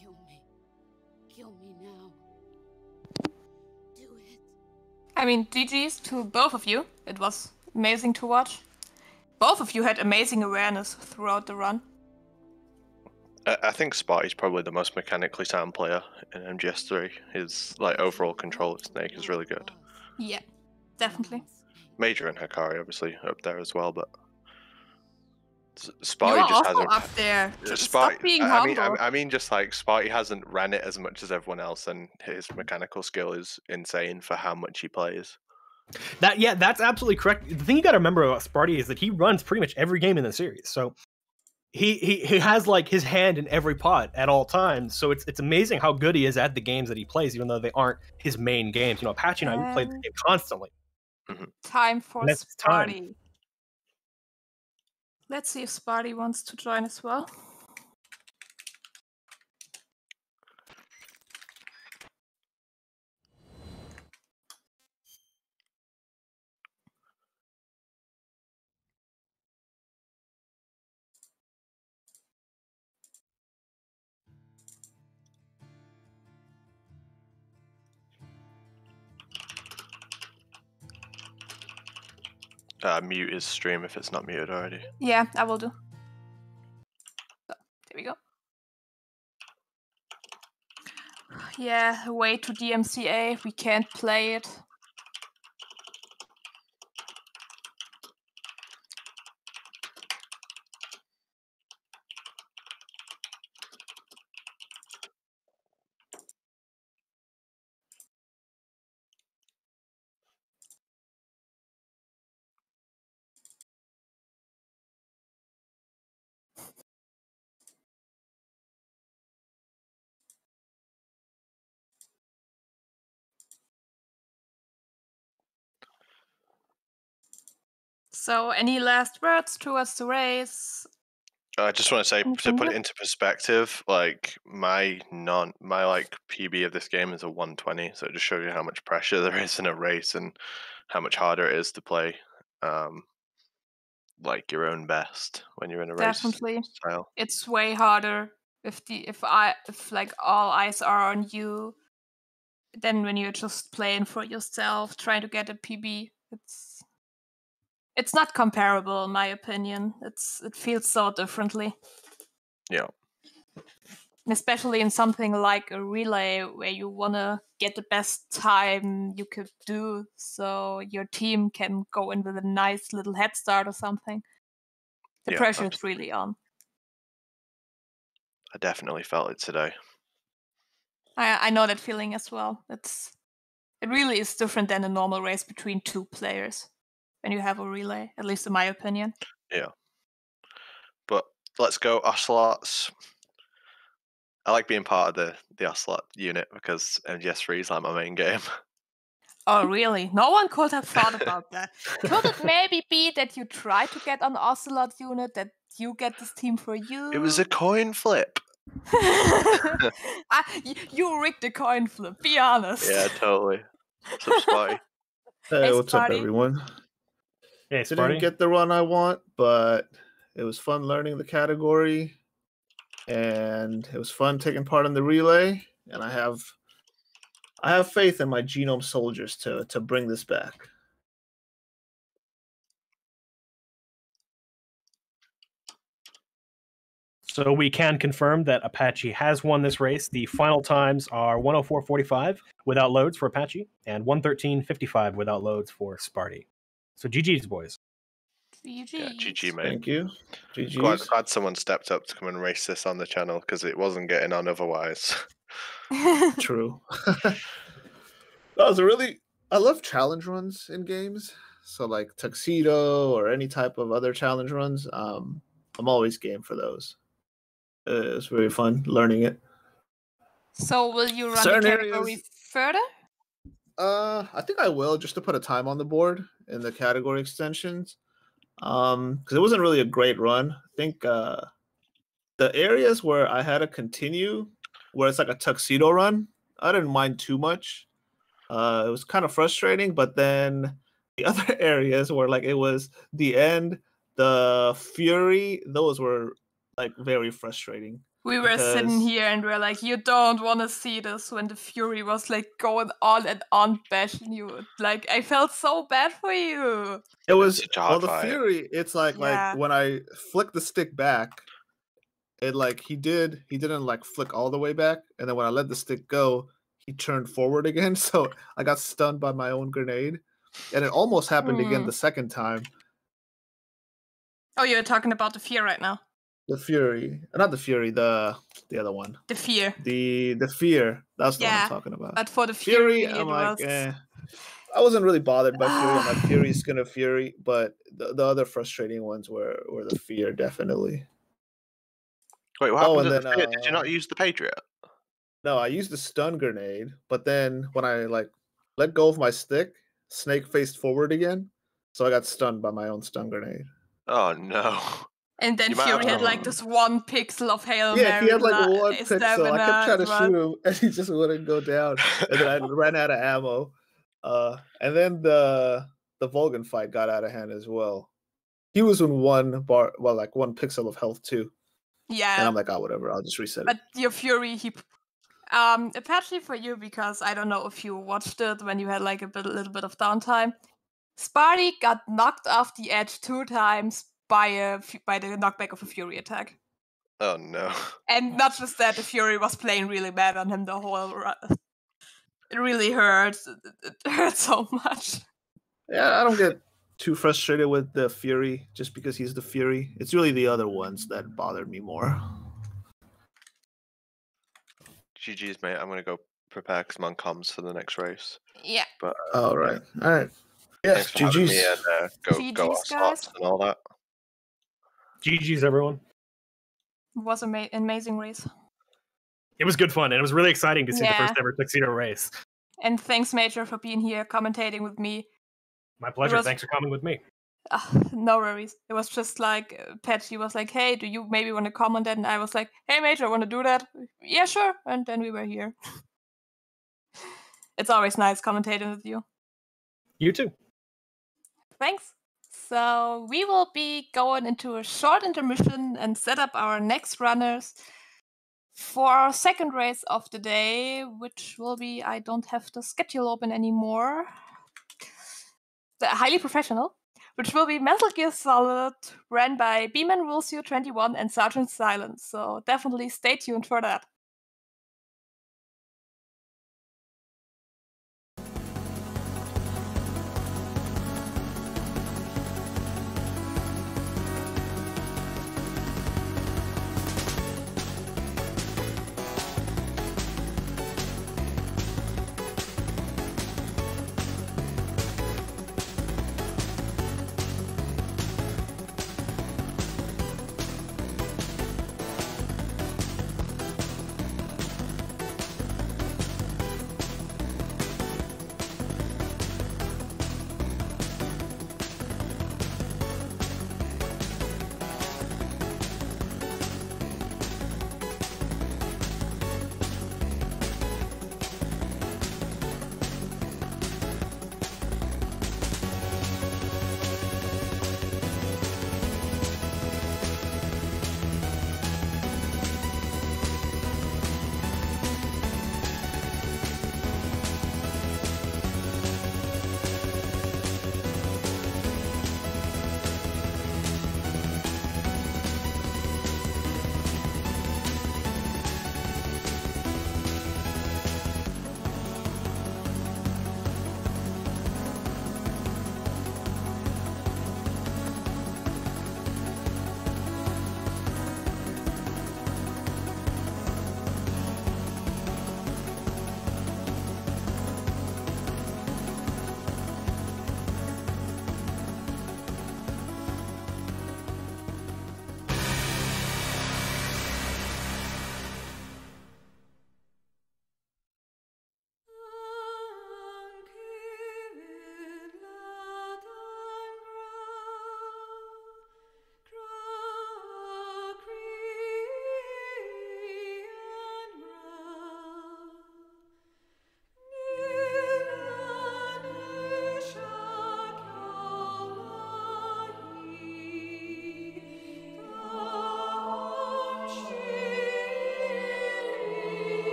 Kill me. Kill me now. Do it. I mean, GG's to both of you. It was amazing to watch. Both of you had amazing awareness throughout the run. I think Sparty's probably the most mechanically sound player in MGS3. His overall control of Snake is really good. Yeah, definitely. Major and Hikari obviously up there as well, but You Spartyy are just also hasn't. up there. Spartyy, Stop being humble. I mean, just like Spartyy hasn't ran it as much as everyone else, and his mechanical skill is insane for how much he plays. That's absolutely correct. The thing you got to remember about Spartyy is that he runs pretty much every game in the series, so he has like his hand in every pot at all times. So it's amazing how good he is at the games that he plays, even though they aren't his main games. You know, Apache and I, we play the game constantly. Time for Next Spartyy. time. Let's see if Spartyy wants to join as well. Mute his stream if it's not muted already. Yeah, I will do. So, there we go. Yeah, way to DMCA. We can't play it. So, any last words towards the race? I just want to say, to put it into perspective, like my PB of this game is a 120, so it just shows you how much pressure there is in a race and how much harder it is to play like your own best when you're in a race. Definitely. Style. It's way harder if like all eyes are on you than when you're just playing for yourself, trying to get a PB. It's not comparable, in my opinion. It feels so differently. Yeah. Especially in something like a relay where you wanna get the best time you could do, so your team can go in with a nice little head start or something. The pressure is really on. I definitely felt it today. I know that feeling as well. It really is different than a normal race between two players when you have a relay, at least in my opinion. Yeah. But let's go Ocelots. I like being part of the Ocelot unit because MGS3 is like my main game. Oh, really? No one could have thought about that. Could it maybe be that you try to get on Ocelot unit, that you get this team for you? It was a coin flip. You rigged the coin flip, be honest. Yeah, totally. What's up, Spartyy? Hey, what's up, everyone? Hey, Didn't Spartyy. get the run I want, but it was fun learning the category, and it was fun taking part in the relay. And I have faith in my Genome soldiers to bring this back. So we can confirm that Apache has won this race. The final times are 104.45 without loads for Apache and 113.55 without loads for Spartyy. So GG's, boys. GG. Yeah, GG, mate. Thank you. GG's. Glad someone stepped up to come and race this on the channel because it wasn't getting on otherwise. True. That was I love challenge runs in games. So like Tuxedo or any type of other challenge runs, I'm always game for those. It's very fun learning it. So will you run the category further? I think I will, just to put a time on the board in the category extensions. Because it wasn't really a great run. I think the areas where I had to continue, where it's like a tuxedo run, I didn't mind too much. It was kind of frustrating, but then the other areas where like it was the end, the fury, those were like very frustrating. We were sitting here and we're like, you don't want to see this, when the fury was like going on and on bashing you. Like, I felt so bad for you. It was the fury. It's like when I flicked the stick back, it like he didn't like flick all the way back, and then when I let the stick go, he turned forward again. So I got stunned by my own grenade, and it almost happened again the second time. Oh, you're talking about the fear right now. The fury, not the fury, the other one. The fear. The fear. That's what I'm talking about. But for the fury I'm like, I wasn't really bothered by fury. I'm like, fury's gonna fury, but the other frustrating ones were the fear, definitely. Wait, what happened to the fear? Did you not use the Patriot? No, I used the stun grenade, but then when I like let go of my stick, Snake faced forward again, so I got stunned by my own stun grenade. Oh no. And then Fury had like this 1 pixel of Hail Mary. Yeah, he had like 1 pixel. I kept trying to shoot him, and he just wouldn't go down. And then I ran out of ammo. And then the Vulcan fight got out of hand as well. He was in 1 pixel of health too. Yeah. And I'm like, oh, whatever, I'll just reset it. But your Fury, Apache, for you, because I don't know if you watched it when you had like a little bit of downtime. Spartyy got knocked off the edge 2 times by the knockback of a Fury attack. Oh no. And not just that, the Fury was playing really bad on him the whole run. It really hurt. It hurt so much. Yeah, I don't get too frustrated with the Fury just because he's the Fury. It's really the other ones that bothered me more. GG's, mate. I'm going to go prepare because I'm on comms for the next race. Yeah. But all right. Yes, GG's. And, go guys. And all that. GG's, everyone. It was an amazing race. It was good fun, and it was really exciting to see the first ever tuxedo race. And thanks, Major, for being here, commentating with me. My pleasure. Thanks for coming with me. No worries. It was just like, Patchy was like, hey, do you maybe want to comment? And I was like, hey, Major, want to do that? Yeah, sure. And then we were here. It's always nice commentating with you. You too. Thanks. So we will be going into a short intermission and set up our next runners for our second race of the day, which will be, I don't have the schedule open anymore, highly professional, which will be Metal Gear Solid, ran by B-Man Rules You 21 and SRGTsilent. So definitely stay tuned for that.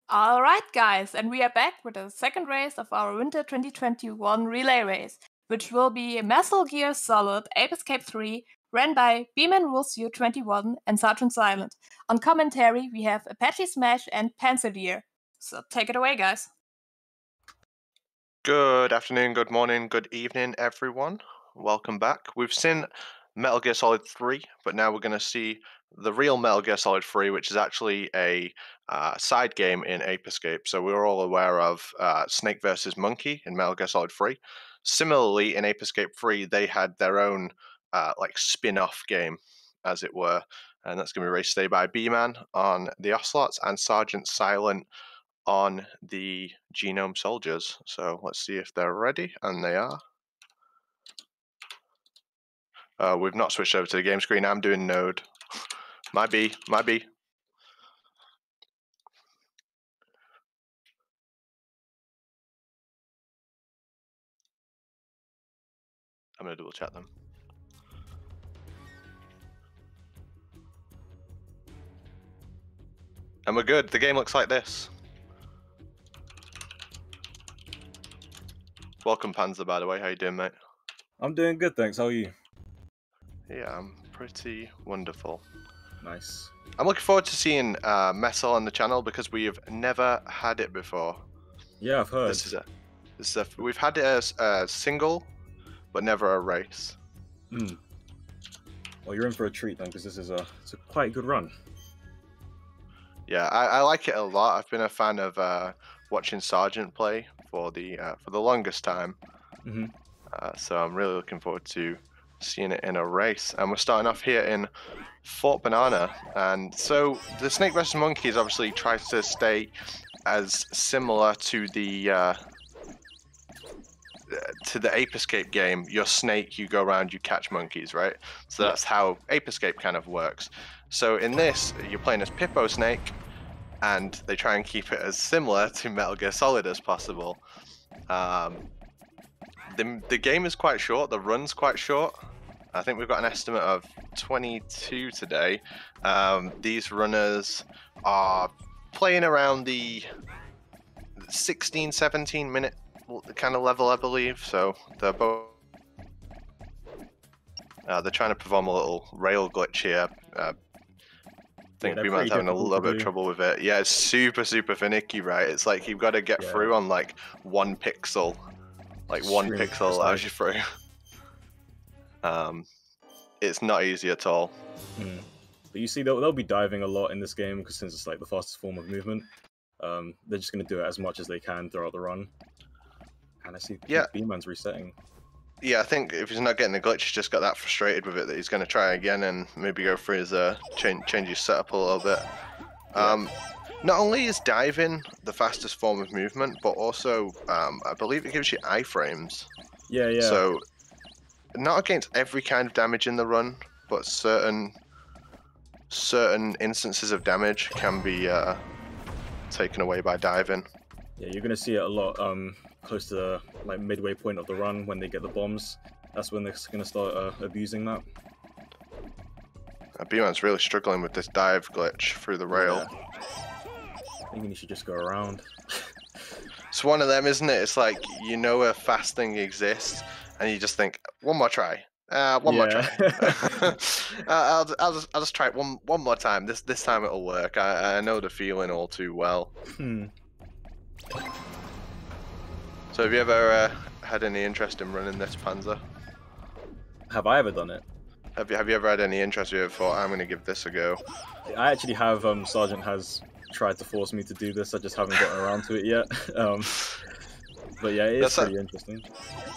Alright guys, and we are back with the second race of our Winter 2021 relay race, which will be Metal Gear Solid Ape Escape 3, ran by BlueMetal and SRGTsilent. On commentary we have ApacheSmash and Panzerdeer. So take it away guys. Good afternoon, good morning, good evening everyone. Welcome back. We've seen Metal Gear Solid 3, but now we're going to see the real Metal Gear Solid 3, which is actually a side game in Ape Escape. So we're all aware of Snake versus Monkey in Metal Gear Solid 3. Similarly, in Ape Escape 3, they had their own like spin-off game, as it were. And that's going to be raced today by B-Man on the Ocelots and SRGTsilent on the Genome soldiers. So let's see if they're ready, and they are. We've not switched over to the game screen. I'm doing Node. Might be. I'm going to double check them. And we're good. The game looks like this. Welcome, Panzer, by the way. How you doing, mate? I'm doing good, thanks. How are you? Yeah, I'm pretty wonderful. Nice. I'm looking forward to seeing Mesal on the channel because we have never had it before. Yeah, I've heard. We've had it as a single, but never a race. Well, you're in for a treat then, because this is it's a quite good run. Yeah, I like it a lot. I've been a fan of watching Sargent play for the longest time. So I'm really looking forward to seeing it in a race. And we're starting off here in Fort Banana. And so the Snake vs. Monkeys obviously tries to stay as similar to the Ape Escape game. You're Snake, you go around, you catch monkeys, right? So that's how Ape Escape kind of works. So in this, you're playing as Pippo Snake, and they try and keep it as similar to Metal Gear Solid as possible. The game is quite short, the run's quite short. I think we've got an estimate of 22 today. These runners are playing around the 16, 17 minute kind of level, I believe. So they're both they're trying to perform a little rail glitch here. I think we might be having a little bit of trouble with it. Yeah, it's super finicky, right? It's like you've got to get through on like 1 pixel. Like one pixel as you through. It's not easy at all. But you see, they'll be diving a lot in this game because since it's like the fastest form of movement, they're just going to do it as much as they can throughout the run. And I see B-Man's resetting. Yeah, I think if he's not getting the glitch, he's just got that frustrated with it that he's going to try again and maybe go for his change his setup a little bit. Not only is diving the fastest form of movement, but also I believe it gives you iframes. Yeah. So not against every kind of damage in the run, but certain instances of damage can be taken away by diving. Yeah, you're gonna see it a lot close to the like midway point of the run when they get the bombs. That's when they're gonna start abusing that. B-Man's really struggling with this dive glitch through the rail. Yeah. Thinking you should just go around. It's one of them, isn't it? It's like, you know, a fast thing exists, and you just think, one more try. One more try. I'll just try it one more time. This time it'll work. I know the feeling all too well. So have you ever had any interest in running this, Panzer? Have I ever done it? Have you ever had any interest? Have you ever thought, I'm going to give this a go? I actually have. Sargent has tried to force me to do this. I just haven't gotten around to it yet. But yeah, it's pretty interesting.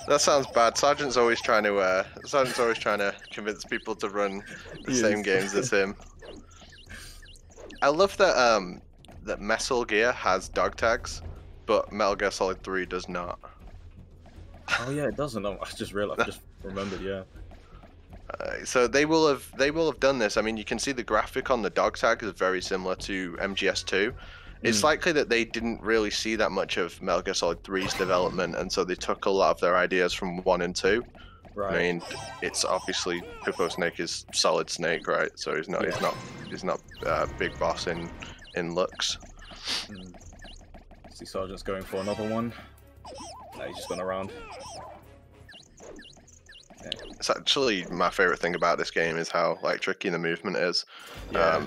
That sounds bad. Sargent's always trying to convince people to run the same games as him. I love that that Metal Gear has dog tags, but Metal Gear Solid 3 does not. Oh yeah, it doesn't. I just realized. I just remembered. Yeah. So they will have done this. I mean, you can see the graphic on the dog tag is very similar to MGS2. It's likely that they didn't really see that much of Metal Gear Solid 3's development, and so they took a lot of their ideas from 1 and 2. Right. I mean, it's obviously Pippo Snake is Solid Snake, right? So he's not Big Boss in looks. See Sergeant's going for another one. No, he's just gone around. Okay. It's actually my favorite thing about this game is how like tricky the movement is. Yeah.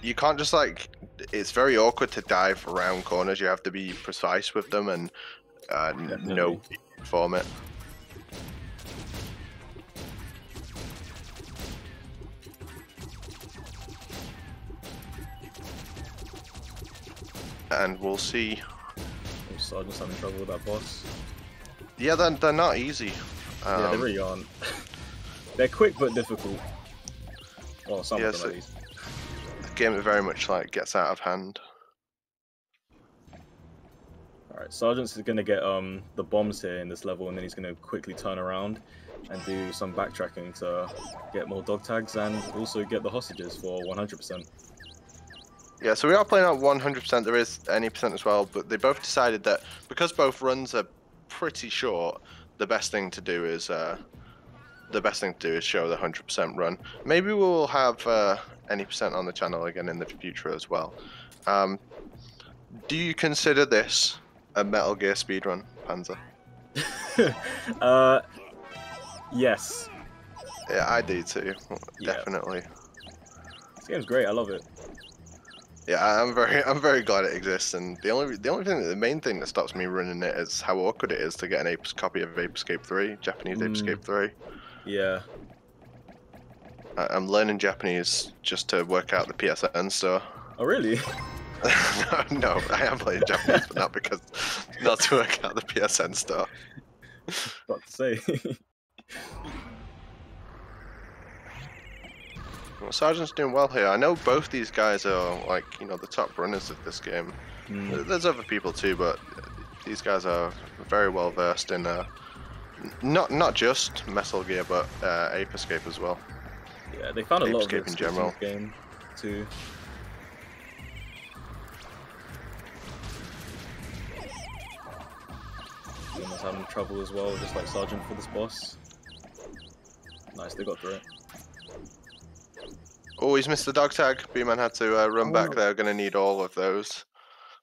You can't just like, it's very awkward to dive around corners. You have to be precise with them and know form it. And we'll see. Oh, Sergeant's having trouble with that boss. Yeah, they're not easy. Yeah, they really aren't. They're quick but difficult. Well, some of them at least. The game very much like gets out of hand. Alright, Sergeant's going to get the bombs here in this level, and then he's going to quickly turn around and do some backtracking to get more dog tags and also get the hostages for 100%. Yeah, so we are playing at 100%. There is any percent as well, but they both decided that because both runs are pretty short, the best thing to do is show the 100% run. Maybe we will have any percent on the channel again in the future as well. Do you consider this a Metal Gear speedrun, Panzer? Yes. Yeah, I do too. Yeah. Definitely. This game's great. I love it. Yeah, I'm very glad it exists, and the main thing that stops me running it is how awkward it is to get an copy of Ape Escape 3, Japanese Ape Escape 3. Yeah. I'm learning Japanese just to work out the PSN store. Oh really? no, I am playing Japanese, but not to work out the PSN store. What to say? Well, Sergeant's doing well here. I know both these guys are like, the top runners of this game. There's other people too, but these guys are very well versed in not just Metal Gear, but Ape Escape as well. Yeah, they found a lot of Escape in general. In this game too. Almost having trouble as well, just like Sergeant for this boss. Nice, they got through it. Oh, he's missed the dog tag. B-Man had to run back. They're going to need all of those.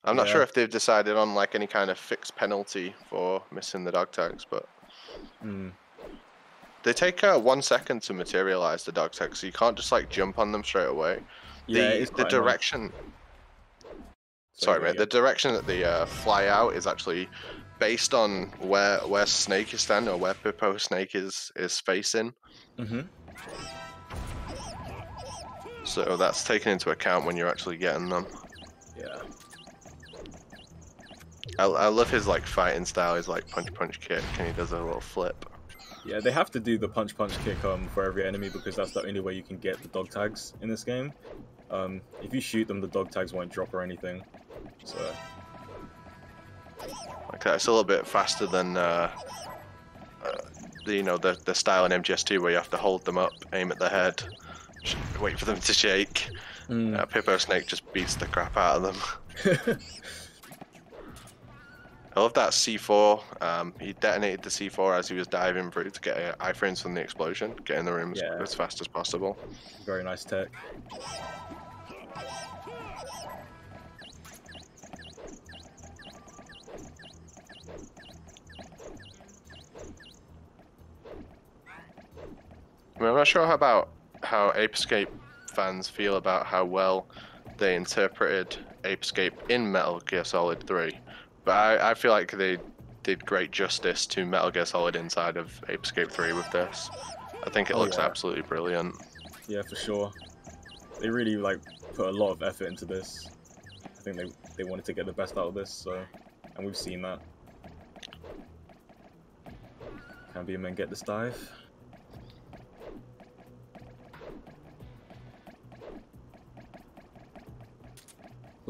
I'm not sure if they've decided on like any kind of fixed penalty for missing the dog tags, but they take 1 second to materialize the dog tags, so you can't just like jump on them straight away. Yeah, the direction. Sorry, mate. The direction that they fly out is actually based on where Snake is standing or where Pippo Snake is facing. So that's taken into account when you're actually getting them. Yeah. I love his like fighting style. He's like punch kick, and he does a little flip. Yeah, they have to do the punch kick for every enemy because that's the only way you can get the dog tags in this game. If you shoot them, the dog tags won't drop or anything. So. Okay, it's a little bit faster than the style in MGS2 where you have to hold them up, aim at the head, wait for them to shake. Pippo Snake just beats the crap out of them. I love that C4. He detonated the C4 as he was diving through to get iframes from the explosion, get in the room as fast as possible. Very nice tech. I mean, I'm not sure about how Ape Escape fans feel about how well they interpreted Ape Escape in Metal Gear Solid 3, but I feel like they did great justice to Metal Gear Solid inside of Ape Escape 3 with this. I think it looks absolutely brilliant. Yeah, for sure. They really put a lot of effort into this. I think they wanted to get the best out of this, and we've seen that. Can B-Man get this dive?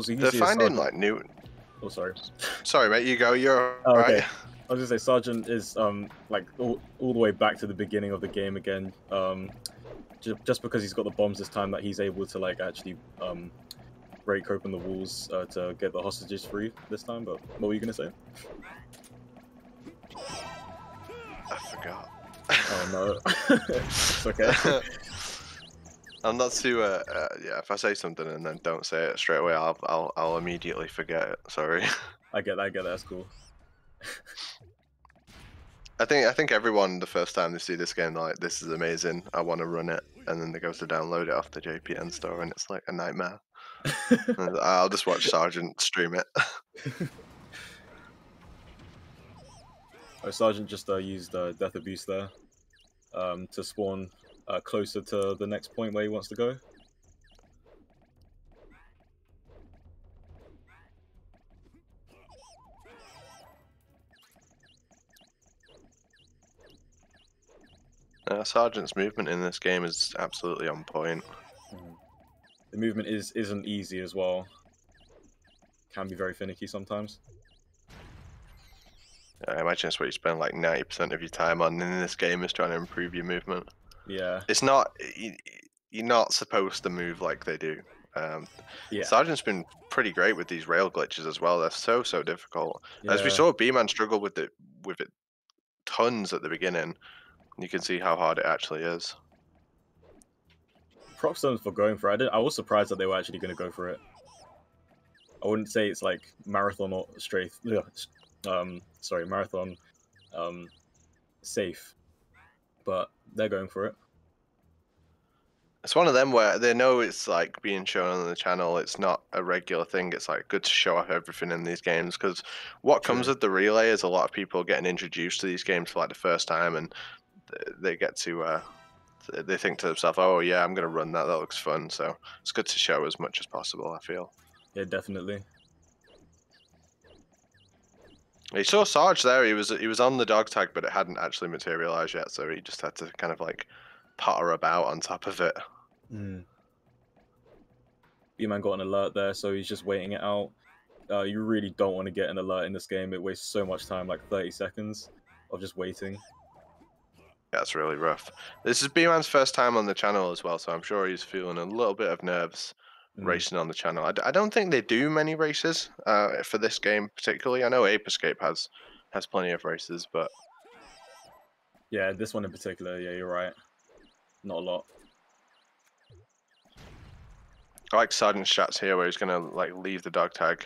They're finding new. Oh, sorry. Sorry, mate. You go. You're okay. right. I was gonna say Sergeant is like all the way back to the beginning of the game again. Just because he's got the bombs this time, that he's able to like actually break open the walls to get the hostages free this time. But what were you gonna say? I forgot. Oh no. It's okay. I'm not too yeah, if I say something and then don't say it straight away, I'll immediately forget it. Sorry. I get that, that's cool. I think everyone the first time they see this game, they're like, this is amazing, I want to run it, and then they go to download it off the JPN store and it's like a nightmare. I'll just watch Sergeant stream it. Sergeant just used Death Abuse there to spawn closer to the next point where he wants to go. Sergeant's movement in this game is absolutely on point. The movement isn't easy as well. Can be very finicky sometimes. I imagine it's what you spend like 90% of your time on in this game, is trying to improve your movement. Yeah. It's not, you're not supposed to move like they do. Yeah. Sergeant's been pretty great with these rail glitches as well. They're so difficult. Yeah. As we saw, B-Man struggle with it tons at the beginning. You can see how hard it actually is. Props to them for going for it. I was surprised that they were actually going to go for it. I wouldn't say it's like marathon or straight. Sorry, marathon safe, but they're going for it. It's one of them where they know it's like being shown on the channel. It's not a regular thing. It's like good to show off everything in these games, because what comes with the relay is a lot of people getting introduced to these games for like the first time, and they get to they think to themselves, oh yeah, I'm gonna run that, that looks fun. So it's good to show as much as possible, I feel. Yeah, definitely. You saw Sarge there, he was on the dog tag, but it hadn't actually materialized yet, so he just had to kind of like potter about on top of it. B-Man got an alert there, so he's just waiting it out. You really don't want to get an alert in this game. It wastes so much time, like 30 seconds of just waiting. That's really rough. This is B-Man's first time on the channel as well, so I'm sure he's feeling a little bit of nerves racing on the channel. I don't think they do many races for this game particularly. I know ApacheSmash has plenty of races, but yeah, this one in particular, yeah, you're right. Not a lot. I like Sergeant's shots here where he's gonna like leave the dog tag,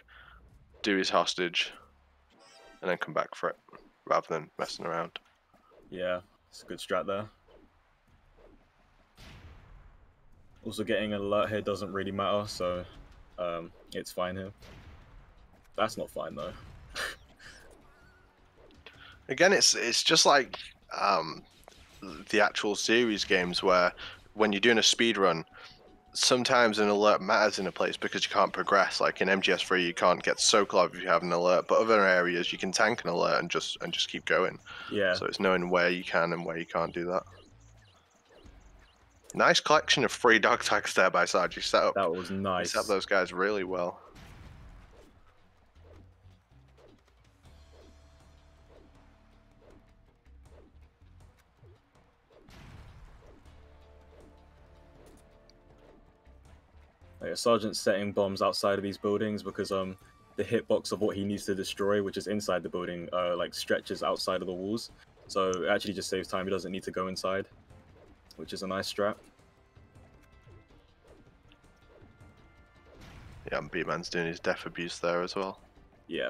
do his hostage, and then come back for it rather than messing around. Yeah, it's a good strat there. Also, getting an alert here doesn't really matter, so it's fine here. That's not fine though. Again, it's just like the actual series games where when you're doing a speed run, sometimes an alert matters in a place because you can't progress. Like in MGS3, you can't get so close if you have an alert, but other areas you can tank an alert and just keep going. Yeah. So it's knowing where you can and where you can't do that. Nice collection of free dog tags there by Sarge. Set up. That was nice. Set up those guys really well. Like, Sergeant's setting bombs outside of these buildings because the hitbox of what he needs to destroy, which is inside the building, like stretches outside of the walls. So it actually just saves time. He doesn't need to go inside, which is a nice strat. Yeah, and B-Man's doing his death abuse there as well. Yeah.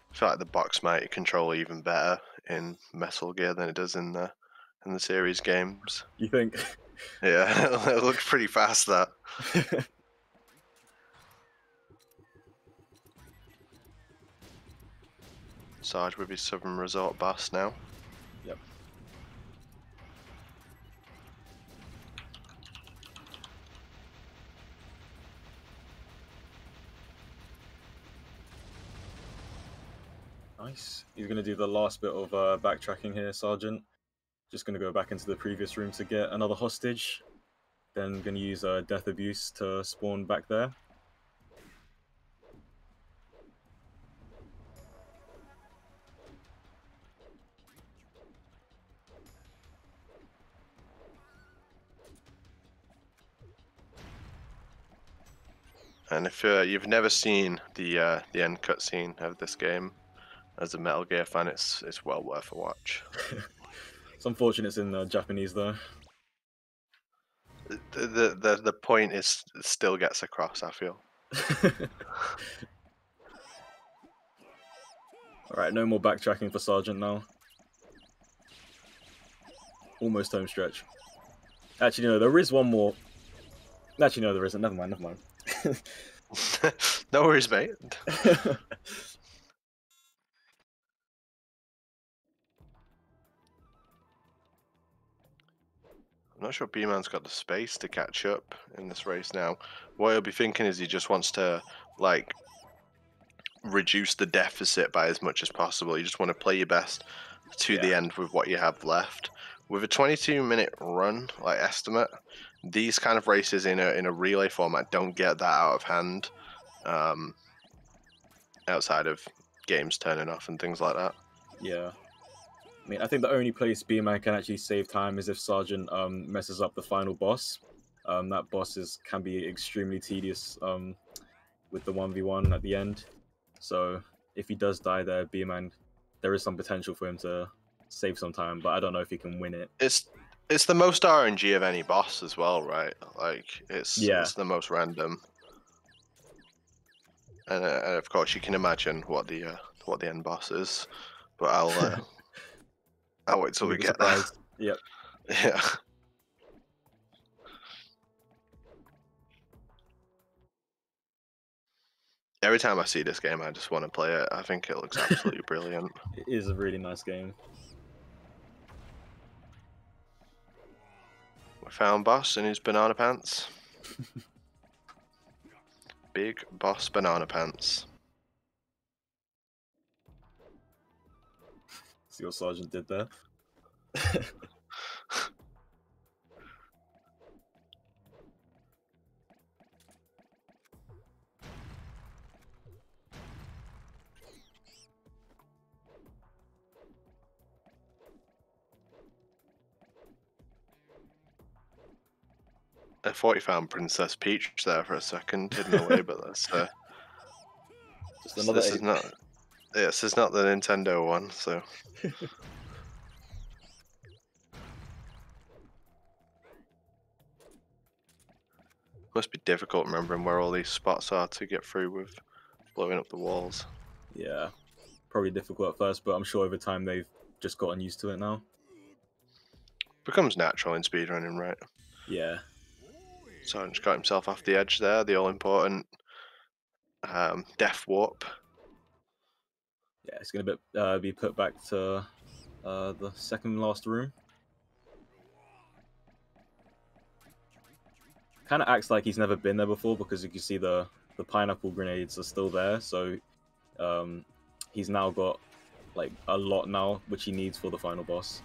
I feel like the box might control even better in Metal Gear than it does in the series games. You think? Yeah, it looked pretty fast, that. Sarge with his Southern Resort boss now. Yep. Nice. He's going to do the last bit of backtracking here, Sergeant. Just going to go back into the previous room to get another hostage. Then going to use Death Abuse to spawn back there. And if you've never seen the end cutscene of this game, as a Metal Gear fan, it's well worth a watch. It's unfortunate it's in Japanese though. The point is it still gets across, I feel. Alright, no more backtracking for Sergeant now. Almost home stretch. Actually, no, there is one more. Actually, no, there isn't. Never mind, never mind. No worries, mate. I'm not sure B-Man's got the space to catch up in this race now. What he'll be thinking is he just wants to, like, reduce the deficit by as much as possible. You just want to play your best to the end with what you have left. With a 22-minute run, like, estimate, these kind of races in a relay format don't get that out of hand, outside of games turning off and things like that. Yeah. I mean, I think the only place B-Man can actually save time is if Sergeant messes up the final boss. That boss can be extremely tedious with the 1v1 at the end. So if he does die there, B-Man, there is some potential for him to save some time, but I don't know if he can win it. It's the most RNG of any boss as well, right? Like it's the most random. And of course you can imagine what the end boss is, but I'll wait till we get there. Yep. Yeah. Every time I see this game, I just want to play it. I think it looks absolutely brilliant. It is a really nice game. We found boss in his banana pants. Big boss banana pants. See what Sergeant did there? I thought you found Princess Peach there for a second, hidden away, but that's just another. This is not. Yeah, this is not the Nintendo one, so. Must be difficult remembering where all these spots are to get through with blowing up the walls. Yeah, probably difficult at first, but I'm sure over time they've just gotten used to it now. Becomes natural in speedrunning, right? Yeah. Sergeant's got himself off the edge there, the all-important death warp. Yeah, it's going to be put back to the second last room. Kind of acts like he's never been there before because you can see the pineapple grenades are still there, so he's now got like a lot now, which he needs for the final boss.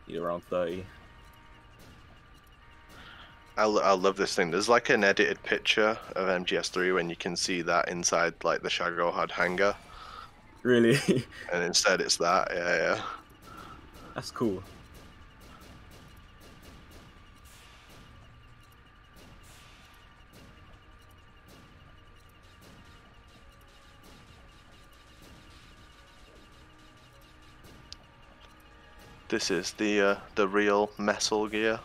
Need around 30. I love this thing. There's like an edited picture of MGS3 when you can see that inside like the Shagohod hangar. Really? And instead it's that, yeah. That's cool. This is the real Metal Gear.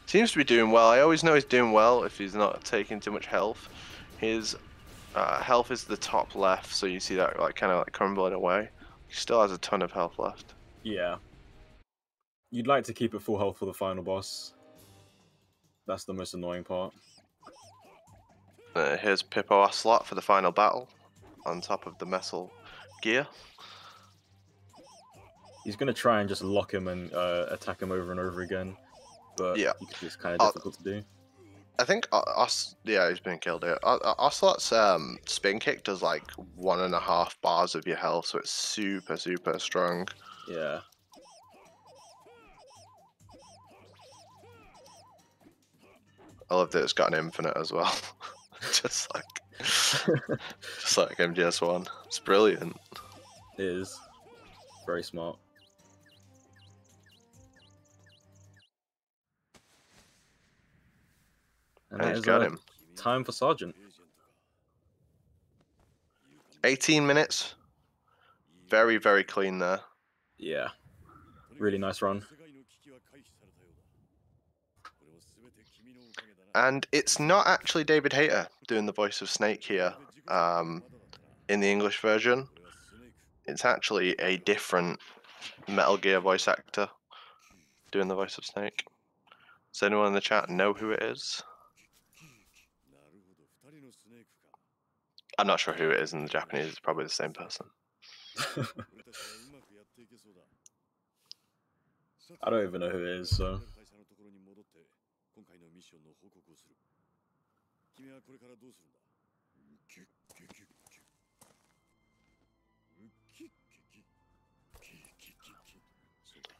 Seems to be doing well. I always know he's doing well if he's not taking too much health. His health is the top left, so you see that like kind of like crumbling away. He still has a ton of health left. Yeah. You'd like to keep it full health for the final boss. That's the most annoying part. Here's Pippo Ocelot for the final battle, on top of the Metal Gear. He's going to try and just lock him and attack him over and over again. But yeah, it's kind of difficult to do. I think yeah, he's been killed here. Ocelot's spin kick does like 1.5 bars of your health, so it's super strong. Yeah. I love that it's got an infinite as well. just like MGS1. It's brilliant. It is. Very smart. And He's got him. Time for Sergeant. 18 minutes. Very clean there. Yeah. Really nice run. And it's not actually David Hayter doing the voice of Snake here in the English version. It's actually a different Metal Gear voice actor doing the voice of Snake. Does anyone in the chat know who it is? I'm not sure who it is in the Japanese. It's probably the same person. I don't even know who it is, so...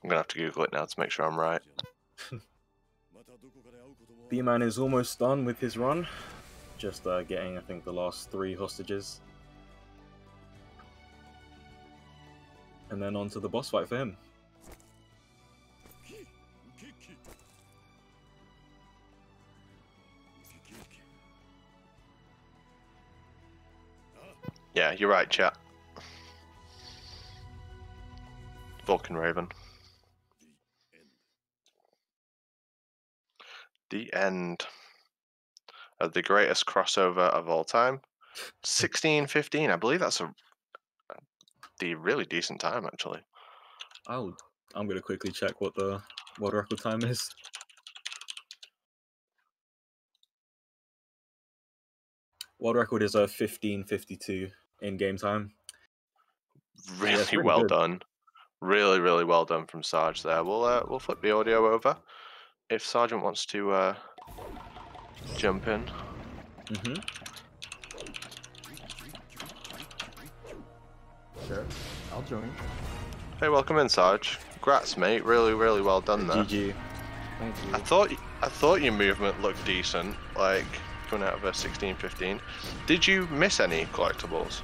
I'm gonna have to Google it now to make sure I'm right. B-Man is almost done with his run. Just getting, I think, the last 3 hostages. And then on to the boss fight for him. Yeah, you're right, chat. Vulcan Raven. The end of the greatest crossover of all time. 16:15. I believe that's the really decent time, actually. I'm going to quickly check what the world record time is. World record is 15:52 in game time. Really well done. Really well done from Sarge there. We'll flip the audio over if Sergeant wants to jump in. Sure, I'll join. Hey, welcome in, Sarge. Congrats, mate. Really well done there. GG. Thank you. I thought your movement looked decent, like coming out of a 16:15. Did you miss any collectibles?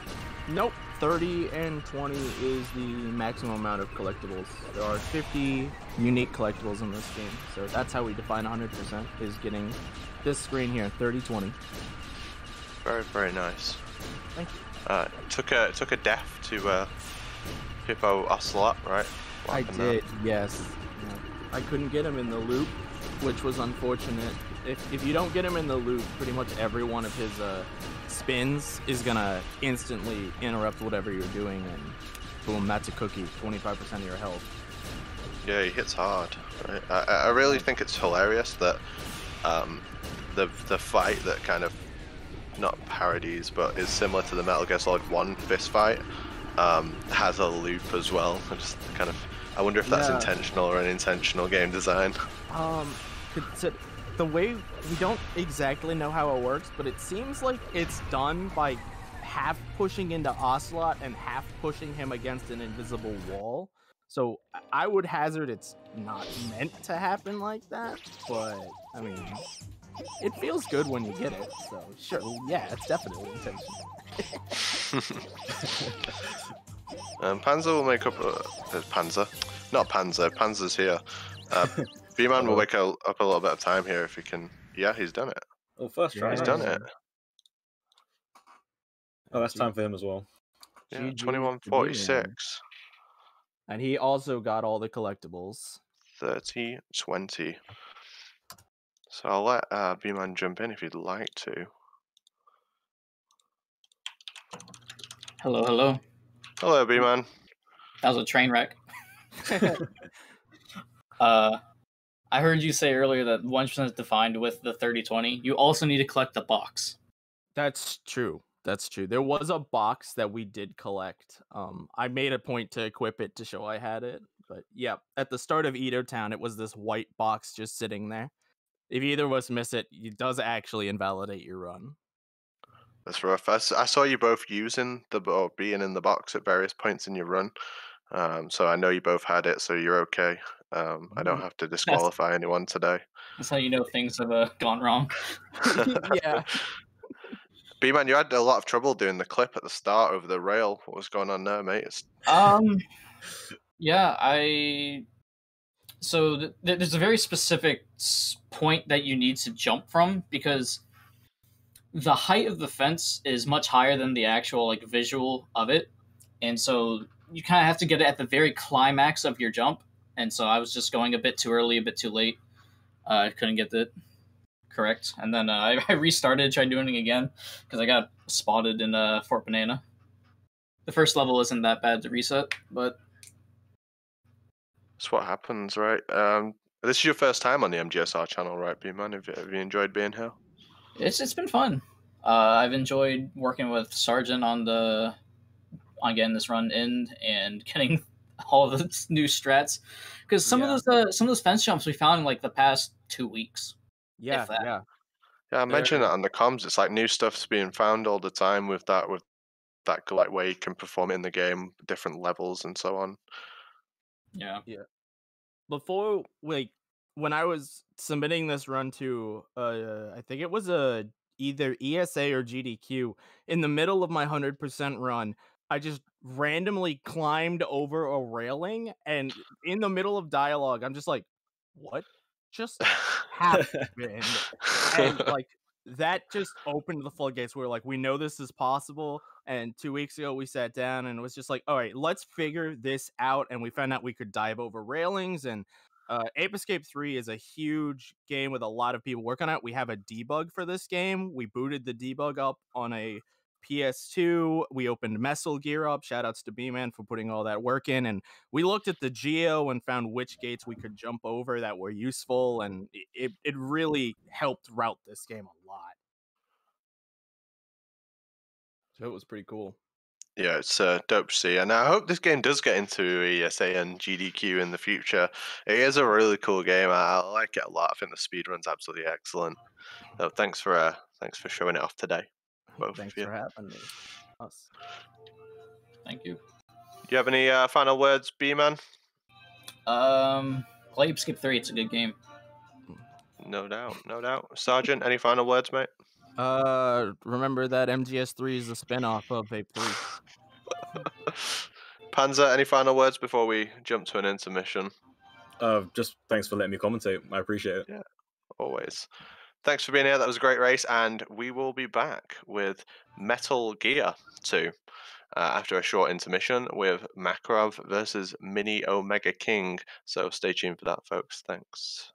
Nope. 30 and 20 is the maximum amount of collectibles. There are 50 unique collectibles in this game, so that's how we define 100%, is getting this screen here, 30-20. Very nice. Thank you. Took a death to Hippo Ocelot, right? I did, yes. Yeah. I couldn't get him in the loop, which was unfortunate. If you don't get him in the loop, pretty much every one of his spins is gonna instantly interrupt whatever you're doing, and boom, that's a cookie, 25% of your health. Yeah, he hits hard. Right? I really think it's hilarious that the fight that kind of not parodies but is similar to the Metal Gear Solid 1 fist fight has a loop as well. I wonder if that's intentional or unintentional game design. The way, we don't exactly know how it works, but it seems like it's done by half pushing into Ocelot and half pushing him against an invisible wall. So I would hazard it's not meant to happen like that, but I mean, it feels good when you get it. So sure, yeah, it's definitely intentional. Panzer will make up Panzer's here. B-Man will make up a little bit of time here if he can. Yeah, he's done it. Oh, first try. He's done it. Oh, that's time for him as well. Yeah, 21:46. And he also got all the collectibles. 30-20. So I'll let B-Man jump in if you'd like to. Hello. Hello, B-Man. That was a train wreck. I heard you say earlier that 1% is defined with the 30-20. You also need to collect the box. That's true. There was a box that we did collect. I made a point to equip it to show I had it. But yeah, at the start of Edo Town, it was this white box just sitting there. if either of us miss it, it does actually invalidate your run. That's rough. I saw you both using or being in the box at various points in your run. So I know you both had it, so you're okay. I don't have to disqualify anyone today. That's how you know things have gone wrong. Yeah. B-Man, you had a lot of trouble doing the clip at the start over the rail. What was going on there, mate? Yeah, so there's a very specific point that you need to jump from, because the height of the fence is much higher than the actual like visual of it, and so you kind of have to get it at the very climax of your jump. And so I was just going a bit too early, a bit too late. I couldn't get it correct, and then I restarted, tried doing it again because I got spotted in Fort Banana. The first level isn't that bad to reset, but that's what happens, right? This is your first time on the MGSR channel, right, B-Man? Have you enjoyed being here? It's been fun. I've enjoyed working with Sargent on getting this run in and getting all of the new strats, because some of those fence jumps we found in like the past 2 weeks. Yeah. I mentioned that on the comms. It's like new stuff's being found all the time with that like way you can perform it in the game, different levels and so on. Yeah. Before, like, when I was submitting this run to, I think it was either ESA or GDQ, in the middle of my 100% run, I just randomly climbed over a railing, and in the middle of dialogue, I'm just like, what just happened? And like, that just opened the floodgates. We're like, we know this is possible. And 2 weeks ago, we sat down and it was just like, all right, let's figure this out. And we found out we could dive over railings. And Ape Escape 3 is a huge game with a lot of people working on it. We have a debug for this game. We booted the debug up on a PS2. We opened Mesal gear up. Shoutouts to B-Man for putting all that work in. And we looked at the geo and found which gates we could jump over that were useful. And it really helped route this game a lot. So it was pretty cool. Yeah, it's dope to see. And I hope this game does get into ESA and GDQ in the future. It is a really cool game. I like it a lot. I think the speedrun's absolutely excellent. So thanks for showing it off today. Thanks for having me. Thank you. Do you have any final words, B-Man? Play Ape Escape 3. It's a good game. No doubt. Sergeant, any final words, mate? Remember that MGS3 is a spin-off of Ape 3. Panzer, any final words before we jump to an intermission? Just thanks for letting me commentate. I appreciate it. Yeah, always. Thanks for being here. That was a great race, and we will be back with Metal Gear 2 after a short intermission with Makarov versus miniomegaking. So stay tuned for that, folks. Thanks.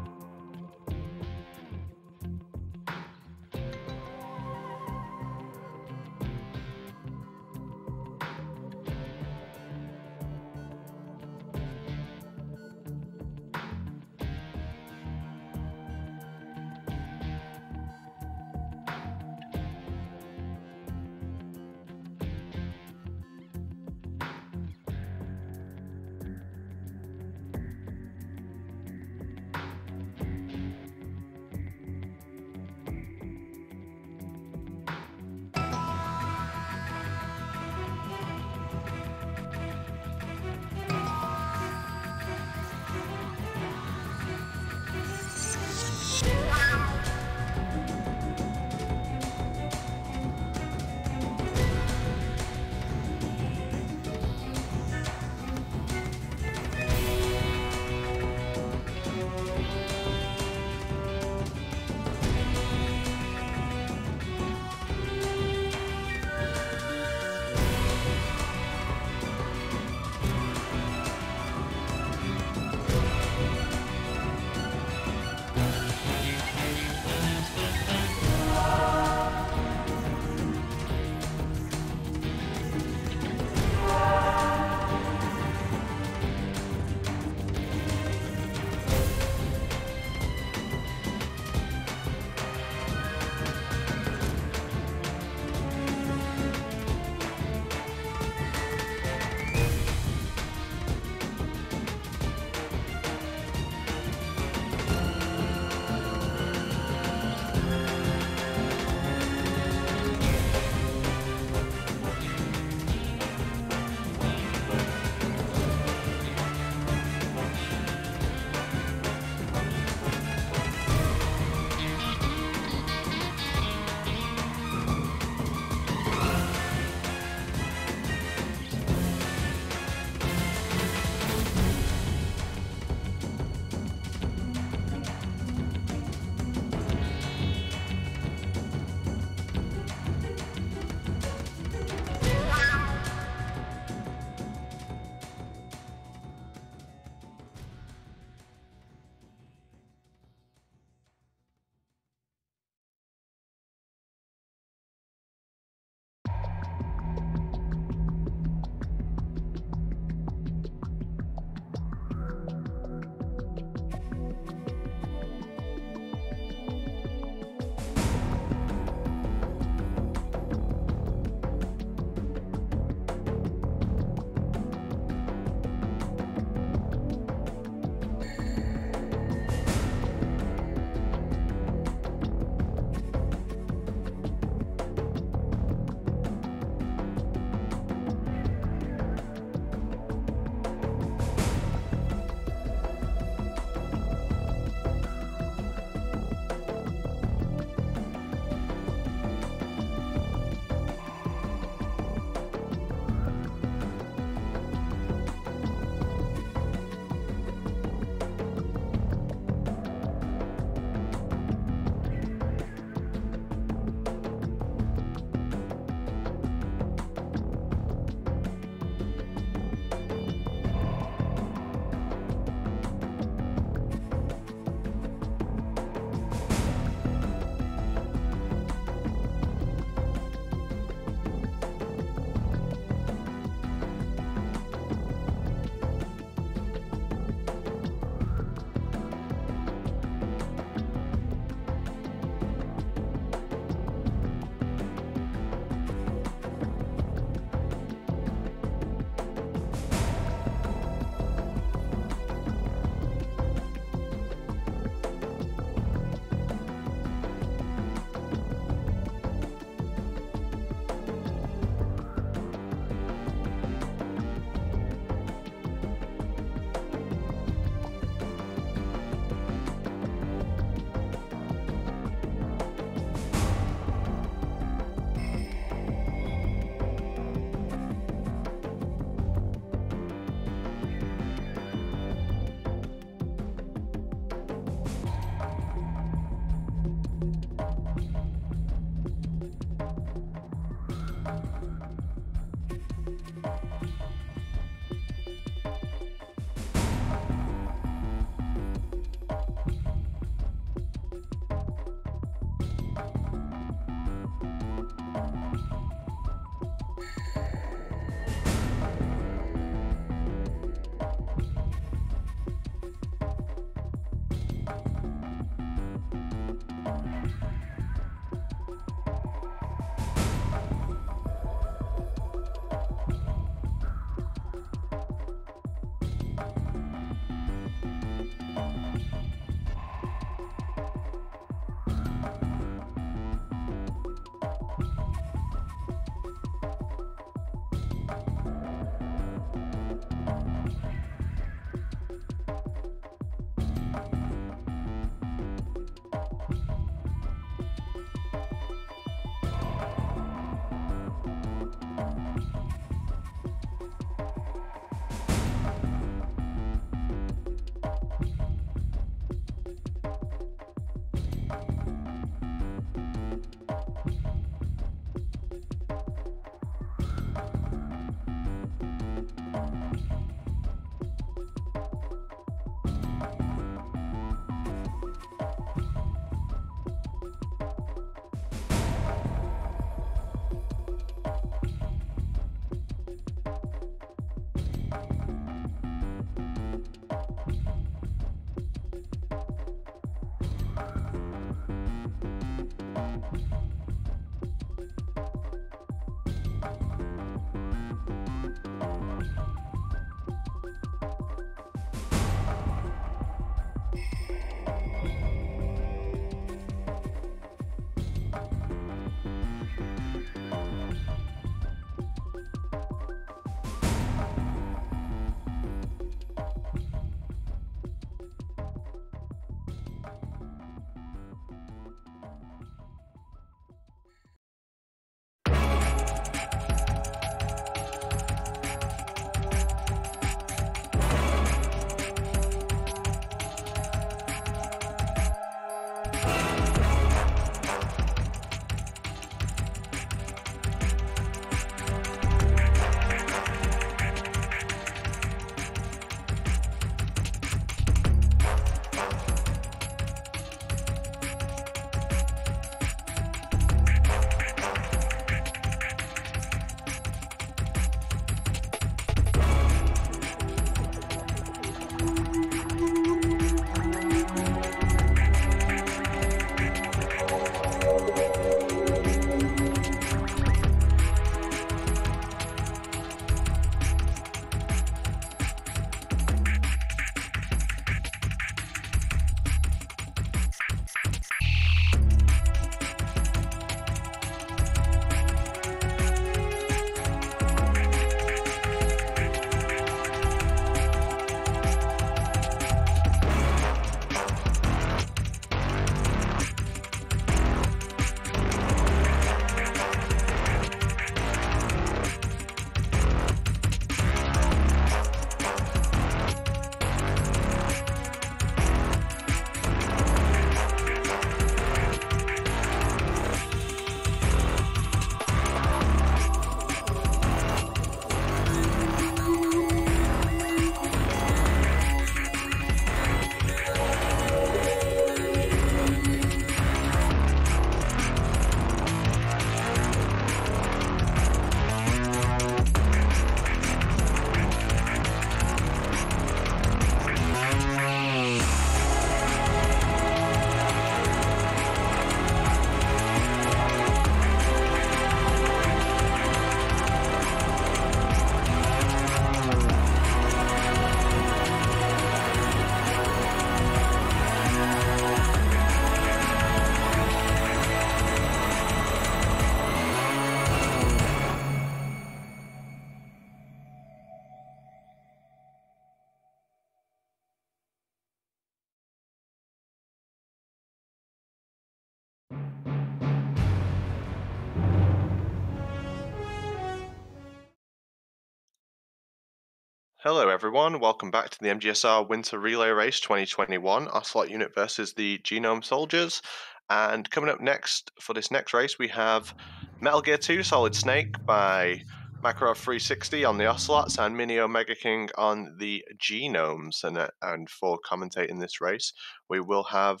Hello everyone, welcome back to the MGSR Winter Relay Race 2021, Ocelot unit versus the Genome Soldiers. And coming up next, for this next race, we have Metal Gear 2 Solid Snake by Makarov 360 on the Ocelots and miniomegaking on the Genomes. And for commentating this race, we will have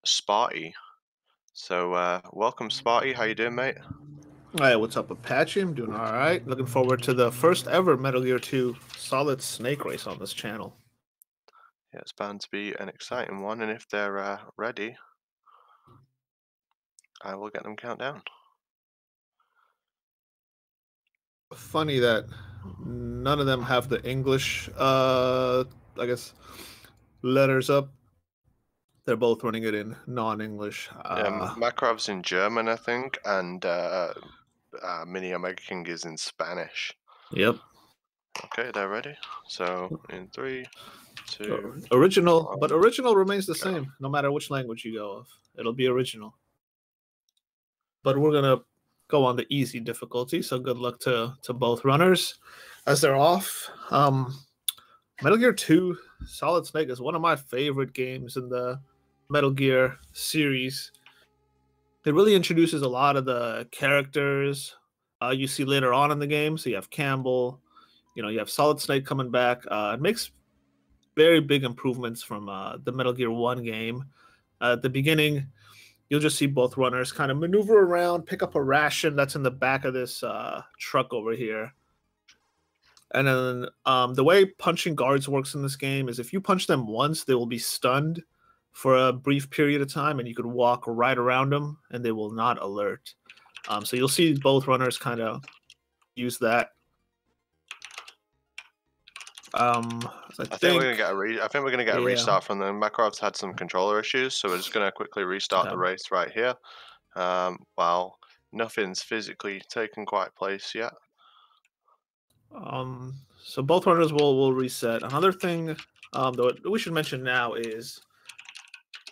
Spartyy. So welcome Spartyy, how you doing, mate? Hey, what's up, Apache? I'm doing all right. Looking forward to the first ever Metal Gear 2 Solid Snake race on this channel. Yeah, it's bound to be an exciting one, and if they're ready, I will get them count down. Funny that none of them have the English, I guess, letters up. They're both running it in non-English. Makarov's in German, I think, and miniomegaking is in Spanish. Yep. Okay, they're ready. So in 3, 2. Original, but original remains the same, no matter which language you go of. It'll be original. But we're gonna go on the easy difficulty, so good luck to both runners as they're off. Metal Gear 2 Solid Snake is one of my favorite games in the Metal Gear series. It really introduces a lot of the characters you see later on in the game. So you have Campbell, you have Solid Snake coming back. It makes very big improvements from the Metal Gear 1 game. At the beginning, you'll just see both runners kind of maneuver around, pick up a ration that's in the back of this truck over here. And then the way punching guards works in this game is if you punch them once, they will be stunned for a brief period of time, and you could walk right around them, and they will not alert. So you'll see both runners kind of use that. I think we're gonna get a restart from them. Makarov's had some controller issues, so we're just gonna quickly restart the race right here. While nothing's physically taken quite place yet. So both runners will reset. Another thing that we should mention now is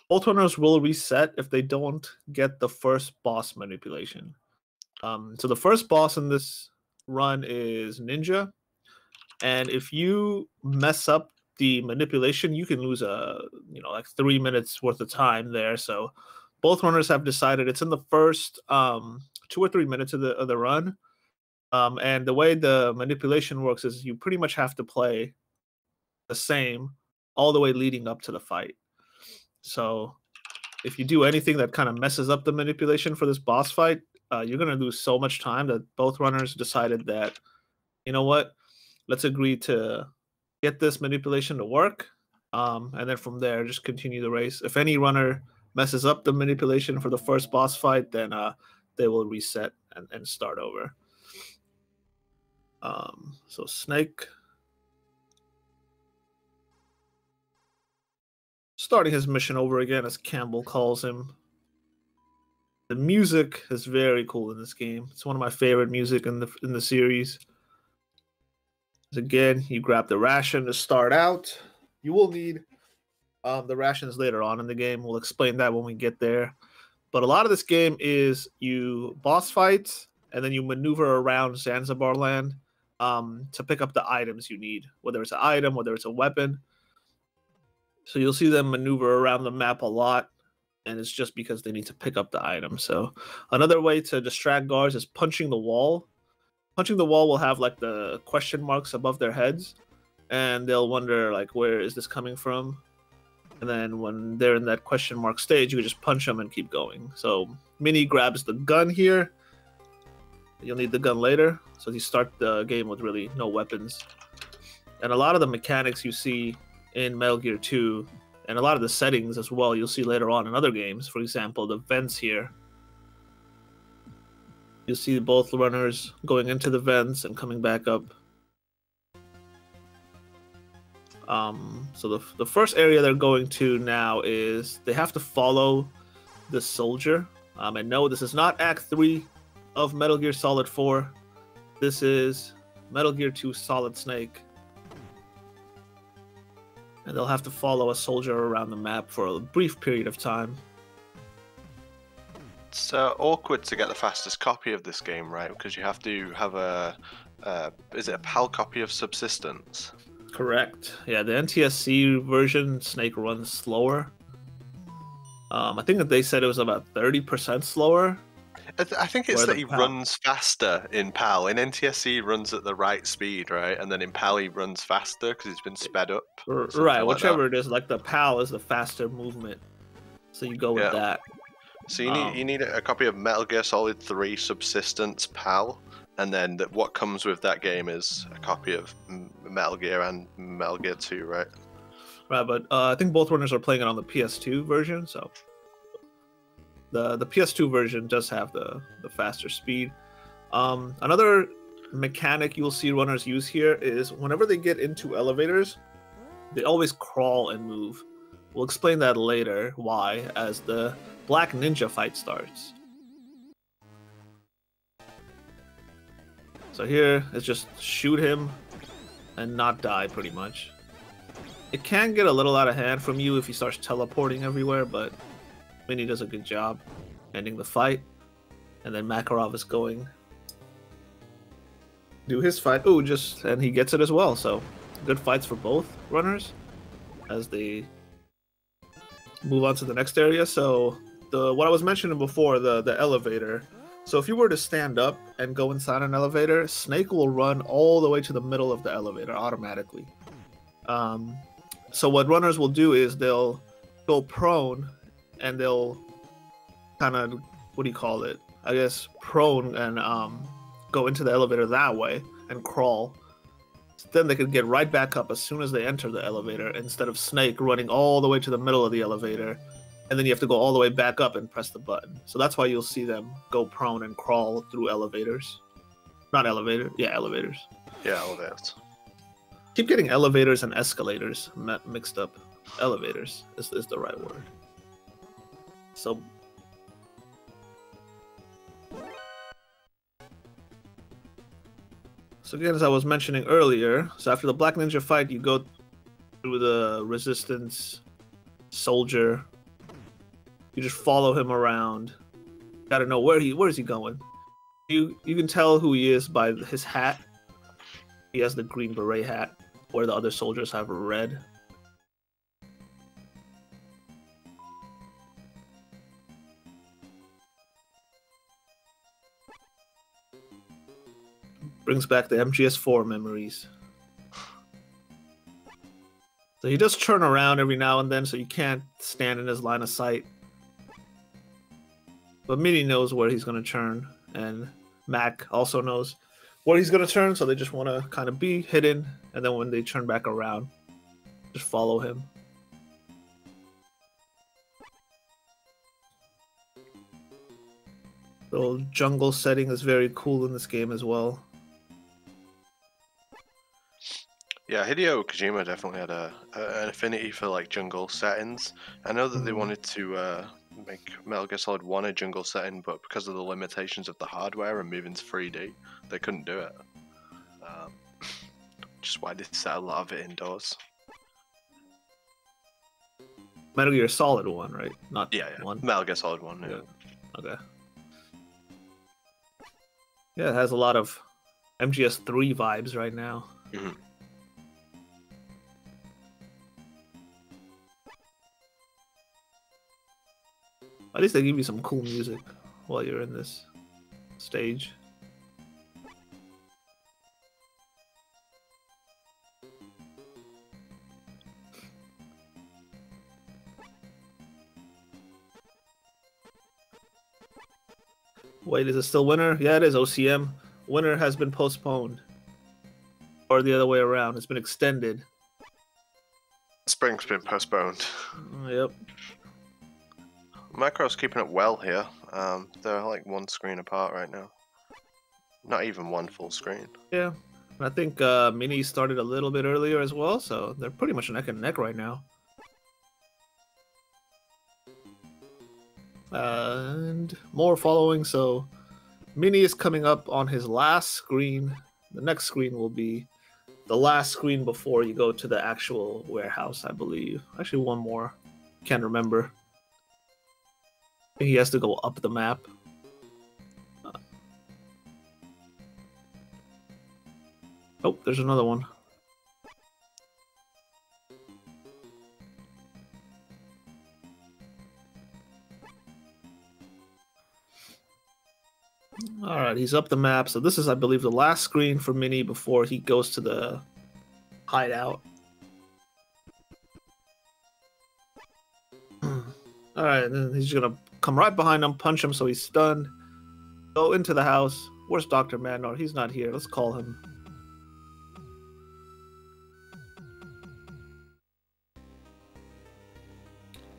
both runners will reset if they don't get the first boss manipulation. So the first boss in this run is Ninja, and if you mess up the manipulation, you can lose like 3 minutes worth of time there. So both runners have decided it's in the first 2 or 3 minutes of the run. And the way the manipulation works is you pretty much have to play the same all the way leading up to the fight. So if you do anything that kind of messes up the manipulation for this boss fight, you're going to lose so much time that both runners decided that, you know what, let's agree to get this manipulation to work. And then from there, just continue the race. If any runner messes up the manipulation for the first boss fight, then they will reset and start over. So Snake starting his mission over again, as Campbell calls him. The music is very cool in this game. It's one of my favorite music in the series. Again, you grab the ration to start out. You will need the rations later on in the game. We'll explain that when we get there. But a lot of this game is you boss fights and then you maneuver around Zanzibar land to pick up the items you need, whether it's an item, whether it's a weapon. So you'll see them maneuver around the map a lot, and it's just because they need to pick up the item. So another way to distract guards is punching the wall. Punching the wall will have like the question marks above their heads, and they'll wonder like, where is this coming from? And then when they're in that question mark stage, you can just punch them and keep going. So Mini grabs the gun here. You'll need the gun later. So you start the game with really no weapons. And a lot of the mechanics you see in Metal Gear 2, and a lot of the settings as well, you'll see later on in other games. For example, the vents here. You'll see both runners going into the vents and coming back up. So the first area they're going to now is they have to follow the soldier. And no, this is not Act 3 of Metal Gear Solid 4. This is Metal Gear 2 Solid Snake. And they'll have to follow a soldier around the map for a brief period of time. It's awkward to get the fastest copy of this game, right? Because you have to have is it a PAL copy of Subsistence? Correct. Yeah, the NTSC version, Snake runs slower. I think that they said it was about 30% slower. I think it's that he runs faster in PAL. In NTSC, he runs at the right speed, right? And then in PAL, he runs faster because he's been sped up. Right, whichever it is. Like the PAL is the faster movement, so you go with that. So you need a copy of Metal Gear Solid 3 Subsistence PAL, and then what comes with that game is a copy of Metal Gear and Metal Gear 2, right? Right, but I think both runners are playing it on the PS2 version, so the PS2 version does have the faster speed. Another mechanic you'll see runners use here is whenever they get into elevators, they always crawl and move. We'll explain that later, why, as the Black Ninja fight starts. So here, it's just shoot him and not die, pretty much. It can get a little out of hand from you if he starts teleporting everywhere, but Mini does a good job ending the fight. And then Makarov is going do his fight. Oh, and he gets it as well. So good fights for both runners as they move on to the next area. So what I was mentioning before, the elevator. So if you were to stand up and go inside an elevator, Snake will run all the way to the middle of the elevator automatically. So what runners will do is they'll go prone and they'll kind of, what do you call it? I guess prone and go into the elevator that way and crawl. Then they can get right back up as soon as they enter the elevator instead of Snake running all the way to the middle of the elevator. And then you have to go all the way back up and press the button. So that's why you'll see them go prone and crawl through elevators. Not elevator. Yeah, elevators. Yeah, elevators. Keep getting elevators and escalators mixed up. Elevators is the right word. So again, as I was mentioning earlier, so after the Black Ninja fight, you go through the Resistance soldier. You just follow him around. Gotta know where is he going. You can tell who he is by his hat. He has the green beret hat, where the other soldiers have red. Brings back the MGS4 memories. So he does turn around every now and then, so you can't stand in his line of sight. But Mini knows where he's going to turn, and Mac also knows where he's going to turn, so they just want to kind of be hidden, and then when they turn back around, just follow him. The little jungle setting is very cool in this game as well. Yeah, Hideo Kojima definitely had an affinity for like jungle settings. I know that they wanted to make Metal Gear Solid 1 a jungle setting, but because of the limitations of the hardware and moving to 3D, they couldn't do it. Just why they set a lot of it indoors. Metal Gear Solid 1, right? Not yeah. 1? Metal Gear Solid 1, yeah. Okay. Yeah, it has a lot of MGS3 vibes right now. Mm-hmm. At least they give you some cool music while you're in this stage. Wait, is it still winter? Yeah, it is OCM. Winter has been postponed. Or the other way around. It's been extended. Spring's been postponed. Yep. Macro's keeping it well here. They're like one screen apart right now. Not even one full screen. Yeah. I think Mini started a little bit earlier as well, so they're pretty much neck and neck right now. And more following, so Mini is coming up on his last screen. The next screen will be the last screen before you go to the actual warehouse, I believe. Actually, one more. Can't remember. He has to go up the map. Oh, there's another one. right, he's up the map. So this is, I believe, the last screen for Mini before he goes to the hideout. All right, and then he's gonna come right behind him, punch him so he's stunned. Go into the house. Where's Dr. Madnor? He's not here. Let's call him.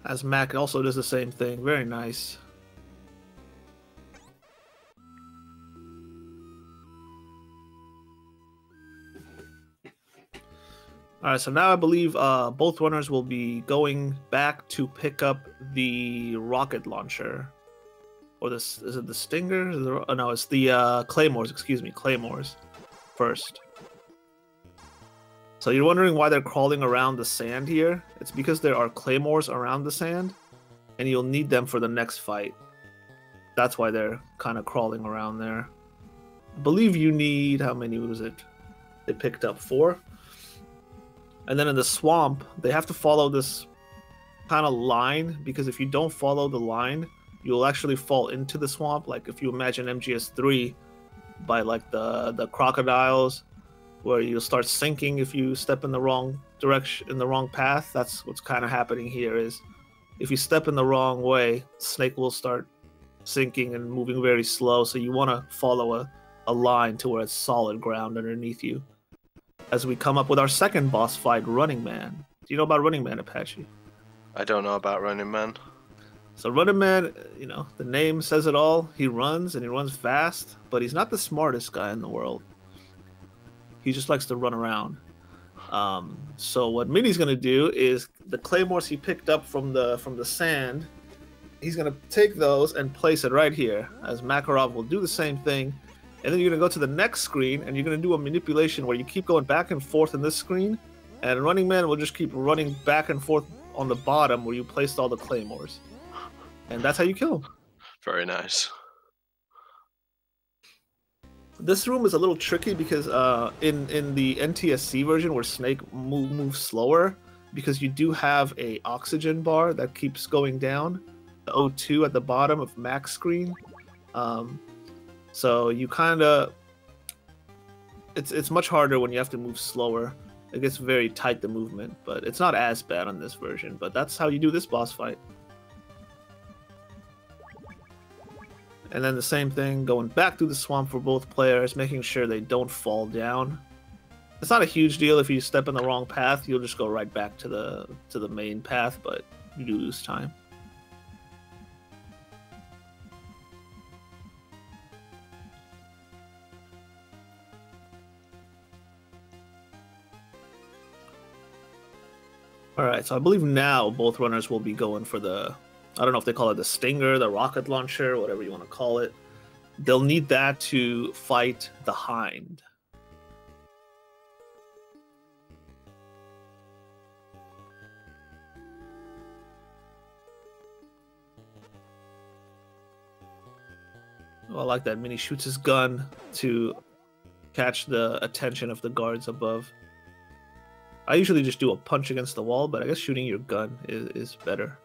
As Mac also does the same thing. Very nice. Alright, so now I believe both runners will be going back to pick up the rocket launcher. Or this, is it the Stinger? Oh no, it's the Claymores, excuse me, Claymores first. So you're wondering why they're crawling around the sand here? It's because there are Claymores around the sand, and you'll need them for the next fight. That's why they're kind of crawling around there. I believe you need, how many was it? They picked up 4. And then in the swamp, they have to follow this kind of line, because if you don't follow the line, you'll actually fall into the swamp. Like if you imagine MGS3 by like the crocodiles, where you'll start sinking if you step in the wrong direction, in the wrong path. That's what's kind of happening here. Is if you step in the wrong way, Snake will start sinking and moving very slow. So you want to follow a line to where it's solid ground underneath you. As we come up with our second boss fight, Running Man. Do you know about Running Man, Apache? I don't know about Running Man. So Running Man, you know, the name says it all. He runs, and he runs fast, but he's not the smartest guy in the world. He just likes to run around. So what Mini's gonna do is the claymores he picked up from the sand, he's gonna take those and place it right here. As Makarov will do the same thing, and then you're gonna go to the next screen and you're gonna do a manipulation where you keep going back and forth in this screen, and Running Man will just keep running back and forth on the bottom where you placed all the claymores, and that's how you kill him. Very nice. This room is a little tricky because in the NTSC version where Snake moves slower, because you do have a oxygen bar that keeps going down, the O2 at the bottom of Mac's screen. So you kind of, it's much harder when you have to move slower. It gets very tight, the movement, but it's not as bad on this version. But that's how you do this boss fight. And then the same thing, going back through the swamp for both players, making sure they don't fall down. It's not a huge deal if you step in the wrong path, you'll just go right back to the main path, but you do lose time. Alright, so I believe now both runners will be going for the, I don't know if they call it the Stinger, the rocket launcher, whatever you want to call it. They'll need that to fight the Hind. Oh, I like that. Mini shoots his gun to catch the attention of the guards above. I usually just do a punch against the wall, but I guess shooting your gun is better.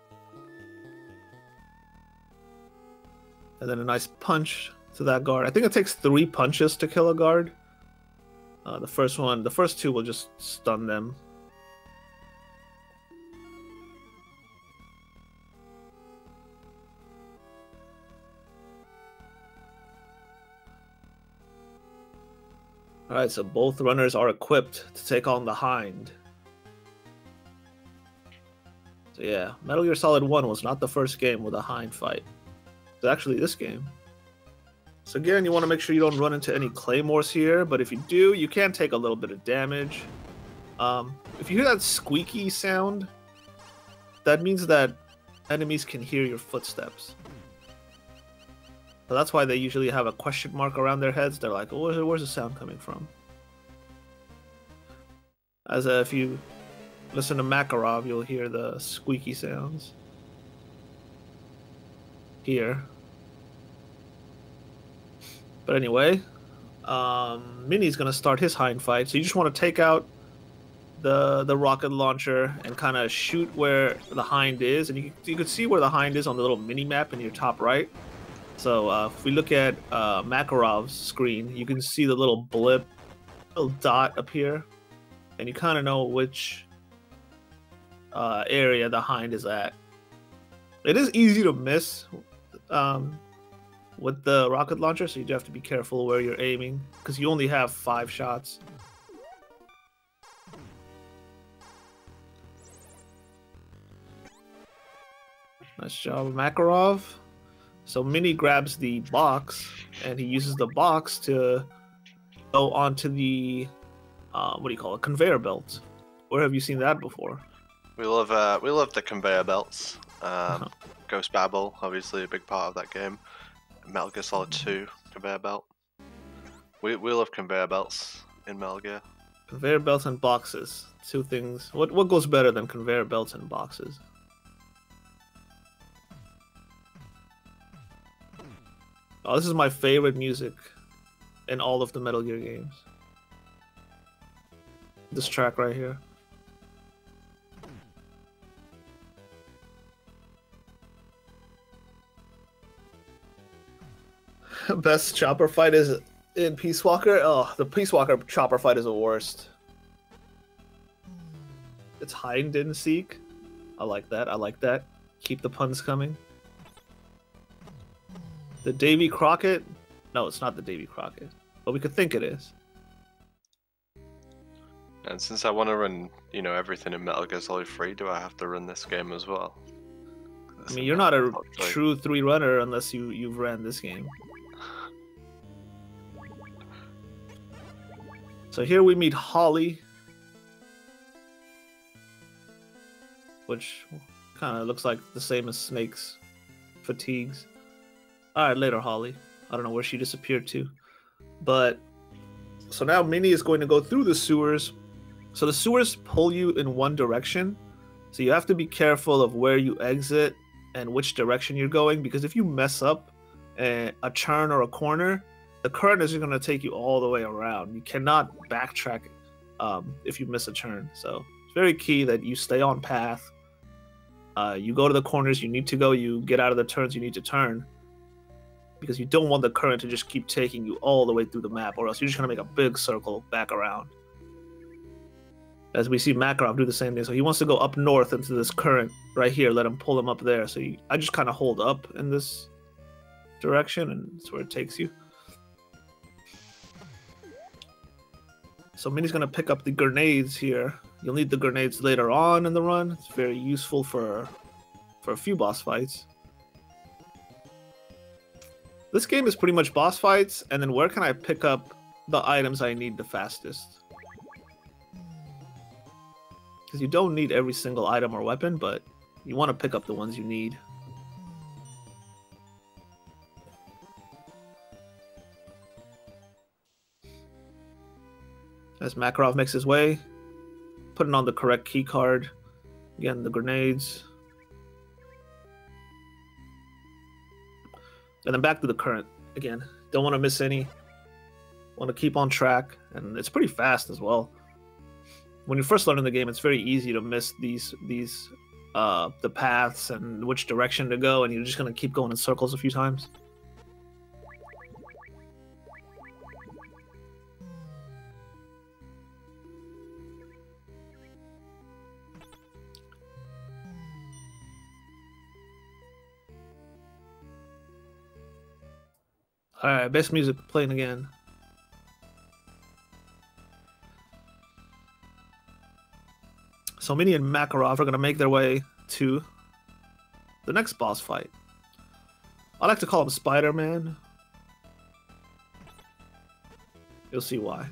And then a nice punch to that guard. I think it takes 3 punches to kill a guard. The first 2 will just stun them. Alright, so both runners are equipped to take on the Hind. So yeah, Metal Gear Solid 1 was not the first game with a Hind fight. It's actually this game. So again, you want to make sure you don't run into any claymores here, but if you do, you can take a little bit of damage. If you hear that squeaky sound, that means that enemies can hear your footsteps. So that's why they usually have a question mark around their heads. They're like, oh, where's the sound coming from? As if you listen to Makarov, you'll hear the squeaky sounds. Here. But anyway, Mini's gonna start his Hind fight. So you just want to take out the rocket launcher and kind of shoot where the Hind is, and you can see where the Hind is on the little mini map in your top right. So if we look at Makarov's screen, you can see the little blip, little dot appear, and you kind of know which area the hind is at. It is easy to miss with the rocket launcher, so you do have to be careful where you're aiming, because you only have 5 shots. Nice job, Makarov. So Mini grabs the box, and he uses the box to go onto the, what do you call it, conveyor belt. Where have you seen that before? We love the conveyor belts. Ghost Babel, obviously a big part of that game. Metal Gear Solid 2 conveyor belt. We love conveyor belts in Metal Gear. Conveyor belts and boxes, 2 things. What goes better than conveyor belts and boxes? Oh, this is my favorite music in all of the Metal Gear games. This track right here. Best chopper fight is in Peace Walker. Oh, the Peace Walker chopper fight is the worst. It's hide and seek. I like that. I like that. Keep the puns coming. The Davy Crockett? No, it's not the Davy Crockett, but we could think it is. And since I want to run, everything in Metal Gear Solid 3, do I have to run this game as well? I mean, you're not a true 3 runner unless you've ran this game. So here we meet Holly, which kind of looks like the same as Snake's fatigues. Alright, later, Holly. I don't know where she disappeared to. But, so now Minnie is going to go through the sewers. So the sewers pull you in one direction. So you have to be careful of where you exit and which direction you're going. Because if you mess up a turn or a corner, the current is going to take you all the way around. You cannot backtrack if you miss a turn. So it's very key that you stay on path. You go to the corners you need to go. You get out of the turns you need to turn. Because you don't want the current to just keep taking you all the way through the map, or else you're just going to make a big circle back around. As we see Makarov do the same thing. So he wants to go up north into this current right here. Let him pull him up there. So I just kind of hold up in this direction, and that's where it takes you. So Minnie's going to pick up the grenades here. You'll need the grenades later on in the run. It's very useful for a few boss fights. This game is pretty much boss fights, and then where can I pick up the items I need the fastest? Because you don't need every single item or weapon, but you want to pick up the ones you need. As Makarov makes his way, putting on the correct key card. Again, the grenades. And then back to the current again. Don't want to miss any. Want to keep on track, and it's pretty fast as well. When you first learn in the game, it's very easy to miss the paths and which direction to go, and you're just gonna keep going in circles a few times. Alright, best music playing again. So Minnie and Makarov are going to make their way to the next boss fight. I like to call him Spider-Man. You'll see why.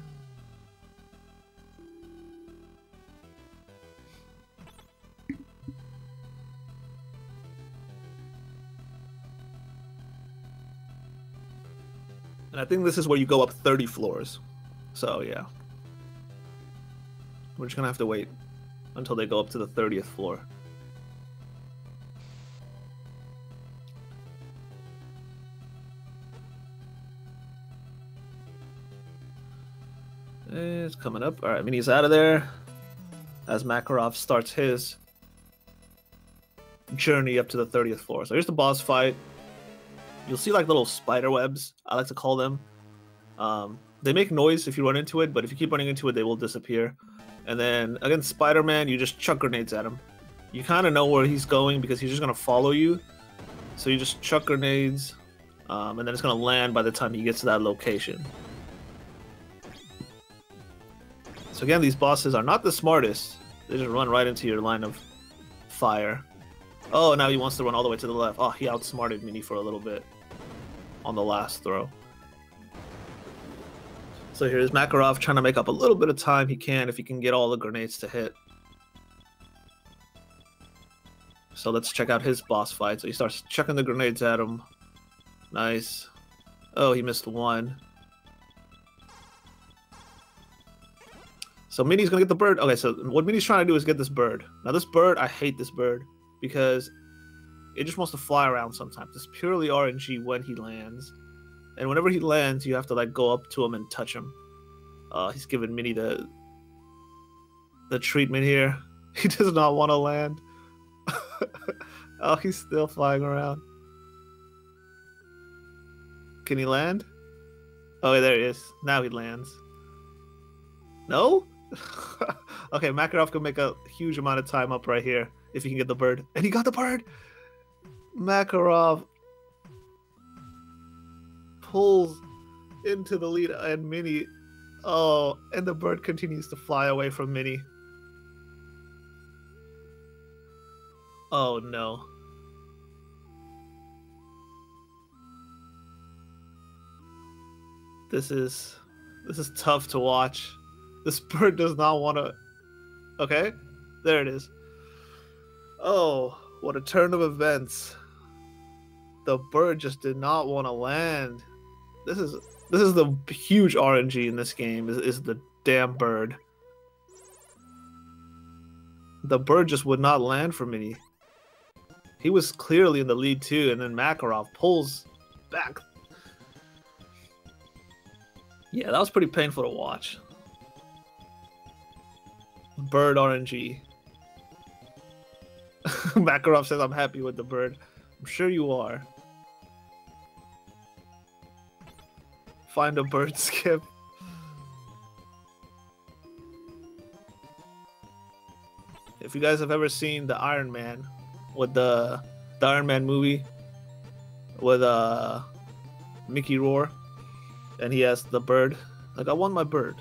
And I think this is where you go up 30 floors. So, yeah. We're just going to have to wait until they go up to the 30th floor. It's coming up. Alright, Minnie's out of there. As Makarov starts his journey up to the 30th floor. So here's the boss fight. you'll see like little spider webs, I like to call them. They make noise if you run into it, but if you keep running into it, they will disappear. And then against Spider-Man, you just chuck grenades at him. You kind of know where he's going because he's just going to follow you. So you just chuck grenades, and then it's going to land by the time he gets to that location. So again, these bosses are not the smartest. They just run right into your line of fire. Oh, now he wants to run all the way to the left. Oh, he outsmarted Mini for a little bit on the last throw. So here's Makarov trying to make up a little bit of time he can if he can get all the grenades to hit. So let's check out his boss fight. So he starts chucking the grenades at him. Nice. Oh, he missed one. So Mini's gonna get the bird. Okay, so what Mini's trying to do is get this bird. Now this bird, I hate this bird because it just wants to fly around sometimes. It's purely RNG when he lands. And whenever he lands, you have to like go up to him and touch him. He's giving Mini the treatment here. He does not want to land. Oh, he's still flying around. Can he land? Oh, there he is. Now he lands. No? Okay, Makarov can make a huge amount of time up right here if he can get the bird. And he got the bird! Makarov pulls into the lead and Mini. Oh, and the bird continues to fly away from Mini. Oh no. This is tough to watch. This bird does not want to. Okay, there it is. Oh, what a turn of events. The bird just did not want to land. This is the huge RNG in this game, is the damn bird. The bird just would not land for Mini. He was clearly in the lead too, and then Makarov pulls back. Yeah, that was pretty painful to watch. Bird RNG. Makarov says, I'm happy with the bird. I'm sure you are. Find a bird skip. If you guys have ever seen the Iron Man, with the Iron Man movie with Mickey Rourke, and he has the bird. Like, I want my bird.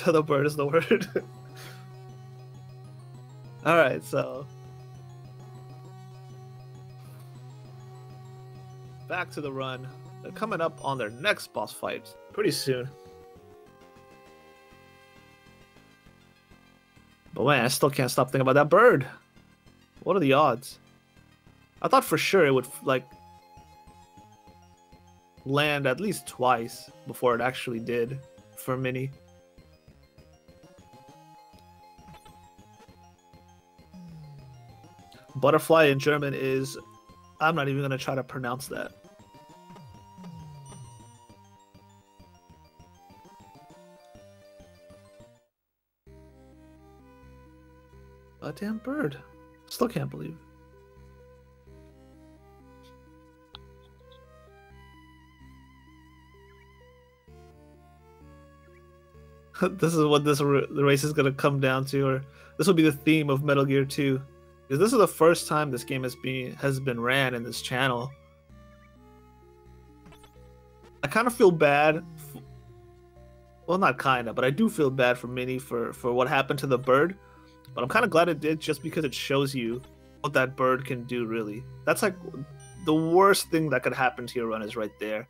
The bird is the word. Alright, so back to the run. They're coming up on their next boss fight pretty soon. But man, I still can't stop thinking about that bird. What are the odds? I thought for sure it would like land at least twice before it actually did for Mini. Butterfly in German is... I'm not even going to try to pronounce that. A damn bird. Still can't believe. This is what the race is going to come down to, or this will be the theme of Metal Gear 2. Because this is the first time this game has been ran in this channel. I kind of feel bad. Well, not kind of, but I do feel bad for Mini for what happened to the bird. But I'm kind of glad it did, just because it shows you what that bird can do, really. That's like the worst thing that could happen to your run is right there.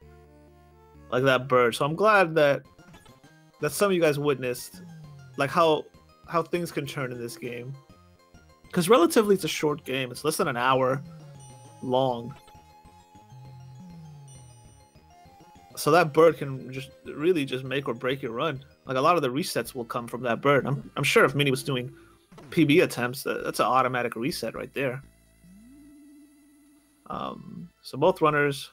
Like that bird. So I'm glad that some of you guys witnessed like how things can turn in this game. Because relatively it's a short game. It's less than an hour long. So that bird can just really just make or break your run. Like a lot of the resets will come from that bird. I'm sure if Mini was doing PB attempts, that's an automatic reset right there. So both runners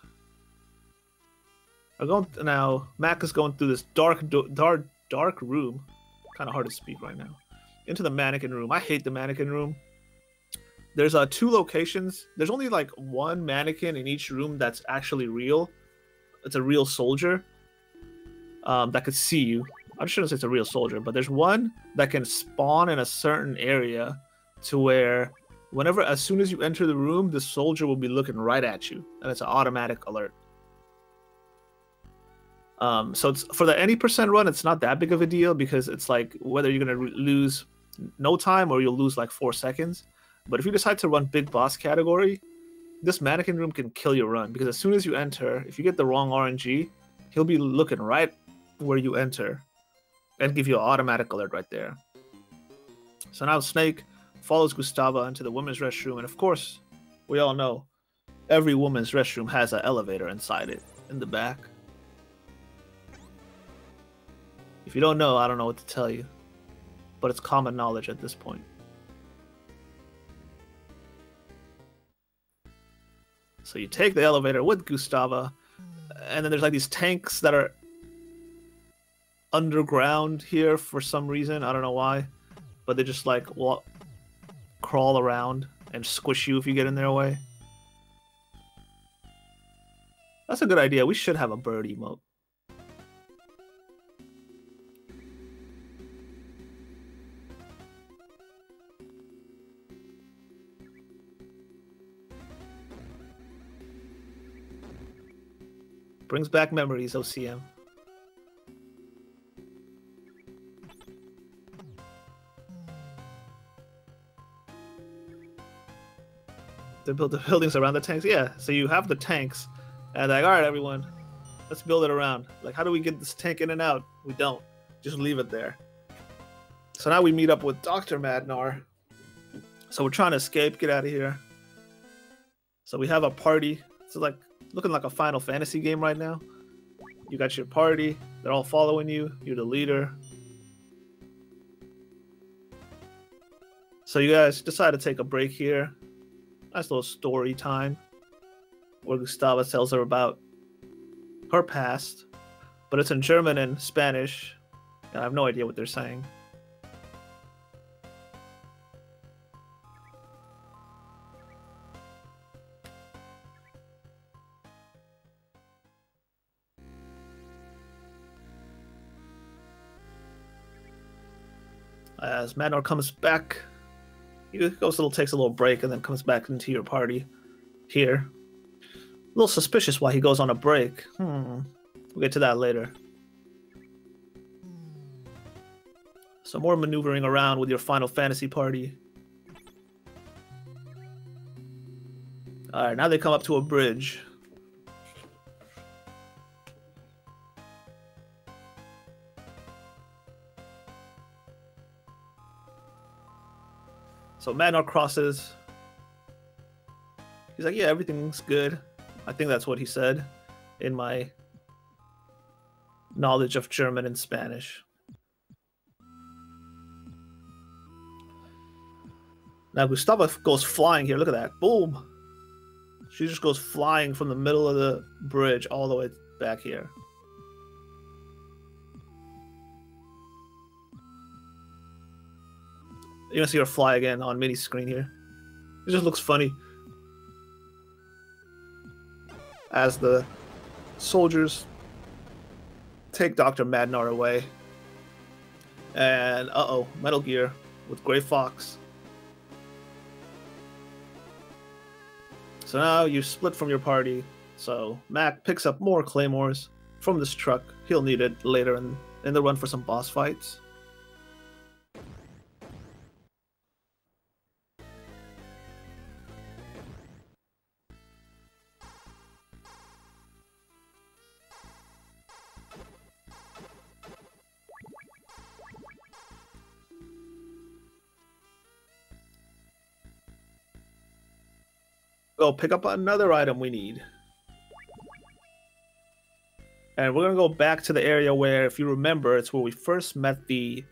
are going now. Mac is going through this dark room. Kind of hard to speak right now. into the mannequin room. I hate the mannequin room. There's 2 locations. There's only like 1 mannequin in each room that's actually real. It's a real soldier that could see you. I shouldn't say it's a real soldier, but there's one that can spawn in a certain area to where whenever, as soon as you enter the room, the soldier will be looking right at you, and it's an automatic alert. So it's, for the any percent run, it's not that big of a deal because it's like whether you're gonna lose no time or you'll lose like 4 seconds. But if you decide to run big boss category, this mannequin room can kill your run because as soon as you enter, if you get the wrong RNG, he'll be looking right where you enter and give you an automatic alert right there. So now Snake follows Gustava into the women's restroom, and of course, we all know every women's restroom has an elevator inside it in the back. If you don't know, I don't know what to tell you, but it's common knowledge at this point. So you take the elevator with Gustava, and then there's like these tanks that are underground here for some reason. I don't know why, but they just like crawl around and squish you if you get in their way. That's a good idea. We should have a bird emote. Brings back memories, OCM. They build the buildings around the tanks? Yeah, so you have the tanks, and like, alright everyone, let's build it around. Like, how do we get this tank in and out? We don't. Just leave it there. So now we meet up with Dr. Madnar. So we're trying to escape, get out of here. So we have a party. It's like looking like a Final Fantasy game right now. You got your party. They're all following you. You're the leader. So you guys decide to take a break here. Nice little story time where Gustava tells her about her past, but it's in German and Spanish, and I have no idea what they're saying. As Madnar comes back, he takes a little break and then comes back into your party here. A little suspicious why he goes on a break. We'll get to that later. So more maneuvering around with your Final Fantasy party. Alright, now they come up to a bridge. So Madnar crosses. He's like, yeah, everything's good. I think that's what he said in my knowledge of German and Spanish. Now Gustava goes flying here. Look at that. Boom. She just goes flying from the middle of the bridge all the way back here. You're gonna see her fly again on mini screen here. It just looks funny. As the soldiers take Dr. Madnar away. And uh-oh, Metal Gear with Gray Fox. So now you split from your party. So Mac picks up more claymores from this truck. He'll need it later in the run for some boss fights. Go pick up another item we need. And we're gonna go back to the area where, if you remember, it's where we first met the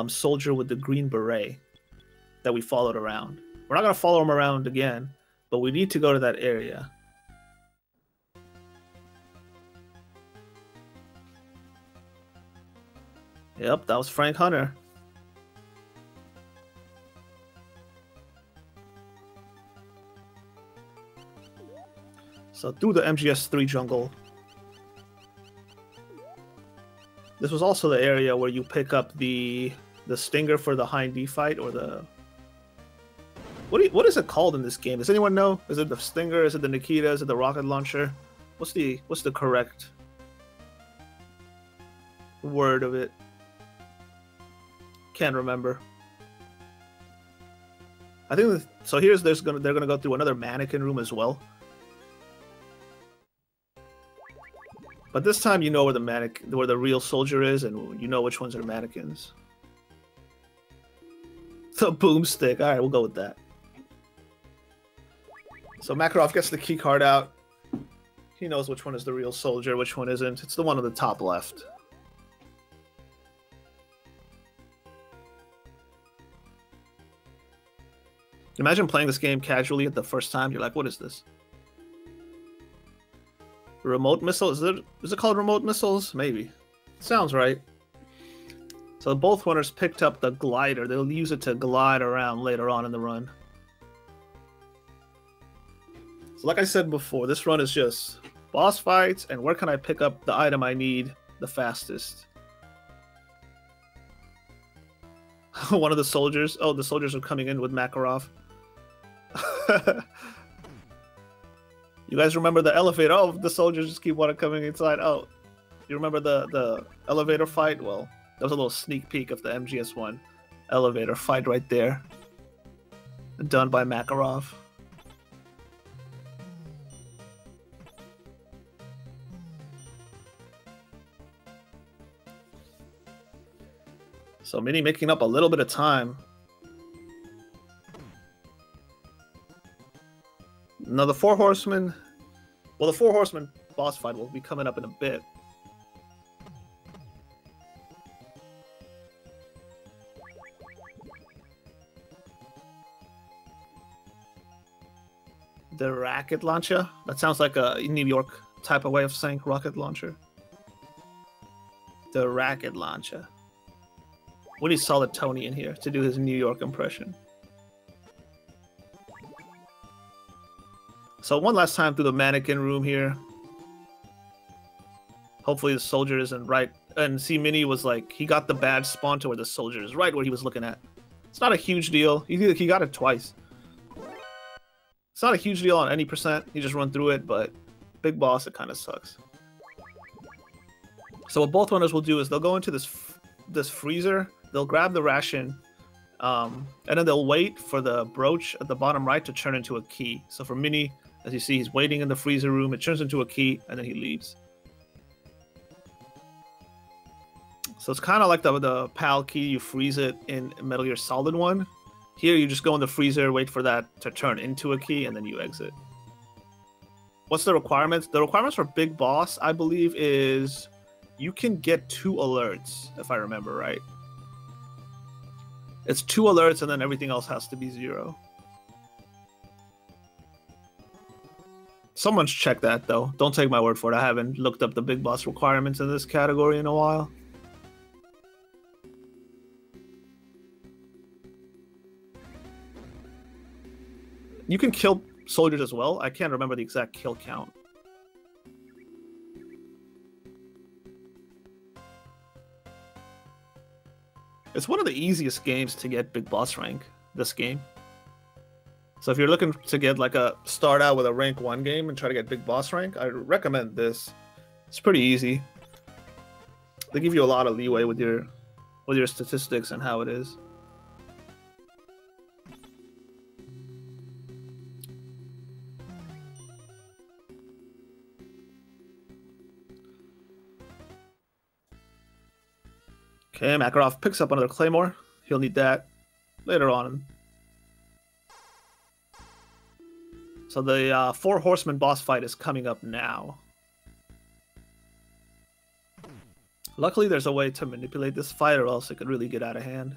soldier with the green beret that we followed around. We're not gonna follow him around again, but we need to go to that area. Yep, that was Frank Hunter. So through the MGS3 jungle. This was also the area where you pick up the stinger for the Hind D fight, or the what is it called in this game? Does anyone know? Is it the stinger? Is it the Nikita? Is it the rocket launcher? What's the correct word of it? Can't remember. I think so. They're gonna go through another mannequin room as well. But this time you know where the real soldier is, and you know which ones are mannequins. The boomstick. All right, we'll go with that. So Makarov gets the key card out. He knows which one is the real soldier, which one isn't. It's the one on the top left. Imagine playing this game casually at the first time. You're like, what is this? Remote missile? Is it called remote missiles? Maybe. Sounds right. So both runners picked up the glider. They'll use it to glide around later on in the run. So like I said before, this run is just boss fights and where can I pick up the item I need the fastest. One of the soldiers. Oh, the soldiers are coming in with Makarov. You guys remember the elevator? Oh, the soldiers just keep on coming inside. Oh, you remember the elevator fight? Well, that was a little sneak peek of the MGS1 elevator fight right there. Done by Makarov. So Mini making up a little bit of time. Now the Four Horsemen... Well, the Four Horsemen boss fight will be coming up in a bit. The rocket launcher? That sounds like a New York type of way of saying rocket launcher. The rocket launcher. We need Solid Tony in here to do his New York impression. So one last time through the mannequin room here. Hopefully the soldier isn't right. And see, Mini was like, he got the badge spawned to where the soldier is right where he was looking at. It's not a huge deal. He got it twice. It's not a huge deal on any percent. You just run through it, but big boss, it kind of sucks. So what both runners will do is they'll go into this freezer. They'll grab the ration. And then they'll wait for the brooch at the bottom right to turn into a key. So for Mini, as you see, he's waiting in the freezer room. It turns into a key, and then he leaves. So it's kind of like the PAL key. You freeze it in Metal Gear Solid 1. Here, you just go in the freezer, wait for that to turn into a key, and then you exit. What's the requirements? The requirements for Big Boss, I believe, is you can get 2 alerts, if I remember right. It's 2 alerts, and then everything else has to be 0. Someone's checked that, though. Don't take my word for it. I haven't looked up the Big Boss requirements in this category in a while. You can kill soldiers as well. I can't remember the exact kill count. It's one of the easiest games to get Big Boss rank, this game. So if you're looking to get like start out with a rank 1 game and try to get Big Boss rank, I recommend this. It's pretty easy. They give you a lot of leeway with your statistics and how it is. Okay, Makarov picks up another Claymore. He'll need that later on. So the 4 Horsemen boss fight is coming up now. Luckily, there's a way to manipulate this fight, or else it could really get out of hand.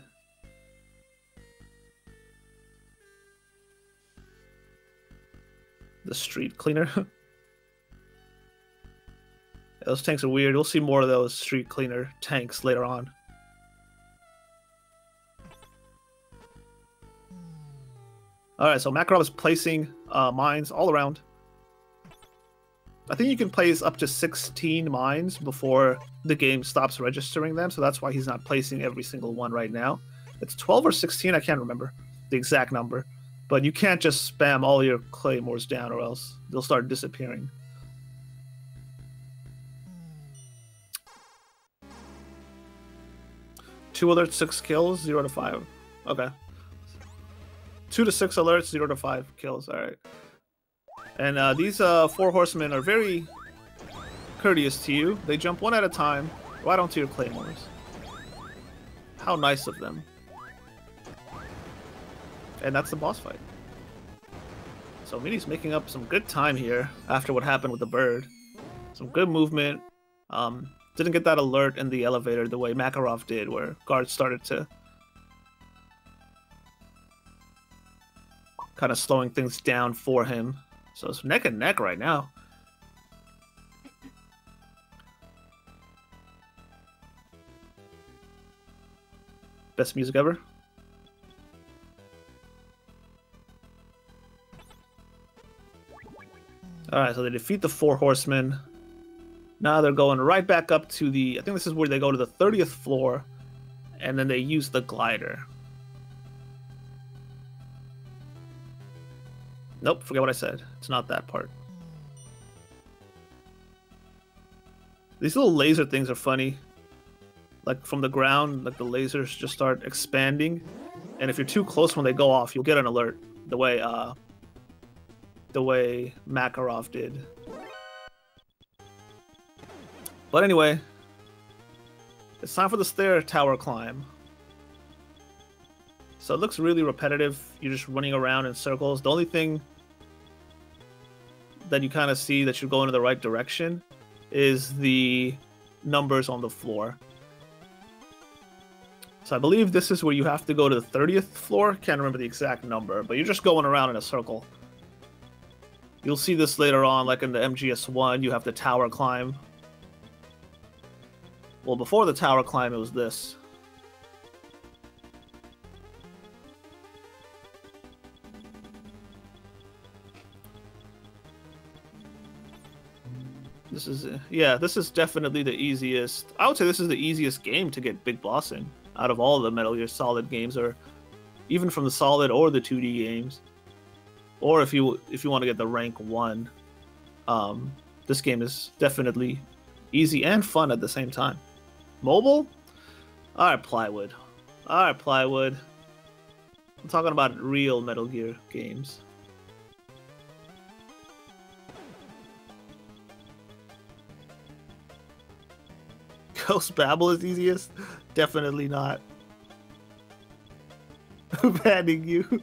The street cleaner. Those tanks are weird. We'll see more of those street cleaner tanks later on. Alright, so Makarov is placing mines all around. I think you can place up to 16 mines before the game stops registering them, so that's why he's not placing every single one right now. It's 12 or 16, I can't remember the exact number. But you can't just spam all your claymores down or else they'll start disappearing. Two alerts, 6 kills, 0 to 5. Okay. 2 to 6 alerts, 0 to 5 kills. All right. And these 4 horsemen are very courteous to you. They jump one at a time right onto your claymores. How nice of them. And that's the boss fight. So Mini's making up some good time here after what happened with the bird. Some good movement. Didn't get that alert in the elevator the way Makarov did, where guards started to kind of slowing things down for him. So it's neck and neck right now. Best music ever. Alright, so they defeat the 4 horsemen. Now they're going right back up to the... I think this is where they go to the 30th floor. And then they use the glider. Nope, forget what I said. It's not that part. These little laser things are funny. Like from the ground, like the lasers just start expanding. And if you're too close when they go off, you'll get an alert. The way Makarov did. But anyway, it's time for the stair tower climb. So it looks really repetitive. You're just running around in circles. The only thing that you kind of see that you're going in the right direction is the numbers on the floor. So I believe this is where you have to go to the 30th floor. Can't remember the exact number, but you're just going around in a circle. You'll see this later on, like in the MGS1, you have the tower climb. Well, before the tower climb, it was this. This is definitely the easiest. I would say this is the easiest game to get Big Boss in out of all the Metal Gear Solid games, or even from the Solid or the 2D games. Or if you want to get the rank 1, this game is definitely easy and fun at the same time. Mobile? Alright, Plywood. Alright, Plywood. I'm talking about real Metal Gear games. Ghost Babel is easiest? Definitely not. Banning you.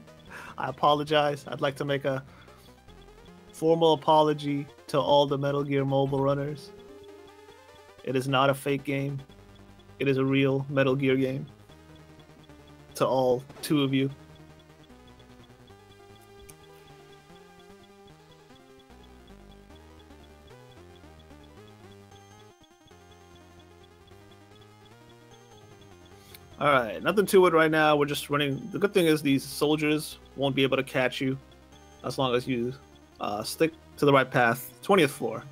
I apologize. I'd like to make a formal apology to all the Metal Gear mobile runners. It is not a fake game. It is a real Metal Gear game. To all 2 of you. Alright, nothing to it right now. We're just running. The good thing is these soldiers won't be able to catch you as long as you stick to the right path. 20th floor.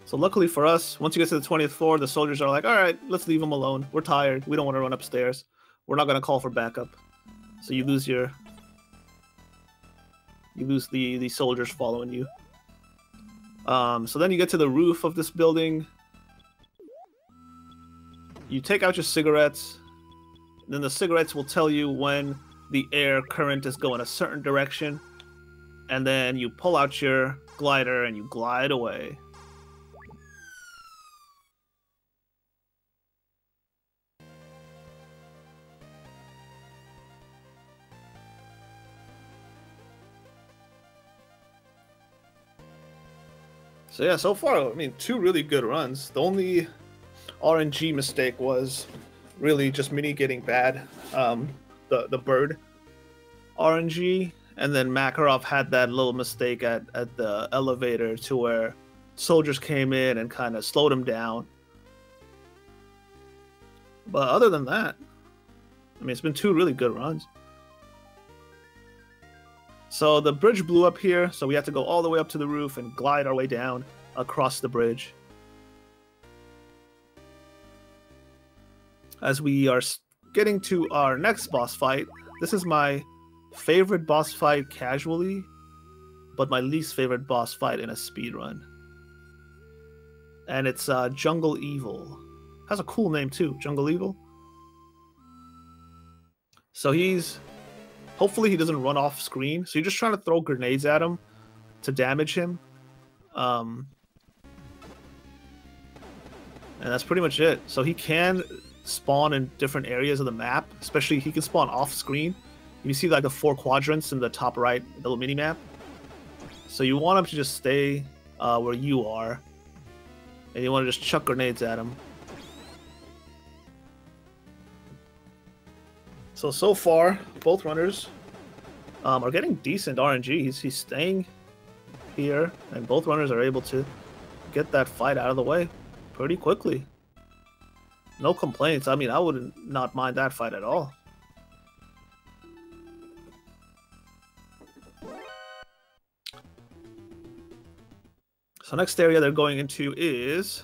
So luckily for us, once you get to the 20th floor, the soldiers are like, alright, let's leave them alone. We're tired. We don't want to run upstairs. We're not going to call for backup. So you lose the soldiers following you. So then you get to the roof of this building. You take out your cigarettes. Then the cigarettes will tell you when the air current is going a certain direction. And then you pull out your glider and you glide away. So yeah, so far, I mean, 2 really good runs. The only RNG mistake was really just Mini getting bad. The bird RNG, and then Makarov had that little mistake at the elevator to where soldiers came in and kind of slowed him down. But other than that, I mean, it's been 2 really good runs. So the bridge blew up here, so we had to go all the way up to the roof and glide our way down across the bridge. As we are getting to our next boss fight, this is my favorite boss fight casually, but my least favorite boss fight in a speedrun. And it's Jungle Evil. Has a cool name too, Jungle Evil. So hopefully he doesn't run off screen. So you're just trying to throw grenades at him to damage him. And that's pretty much it. So he can spawn in different areas of the map, especially he can spawn off screen. You see like the 4 quadrants in the top right little mini map. So you want him to just stay where you are, and you want to just chuck grenades at him. So far, both runners are getting decent RNG. He's staying here, and both runners are able to get that fight out of the way pretty quickly. No complaints. I mean, I would not mind that fight at all. So next area they're going into is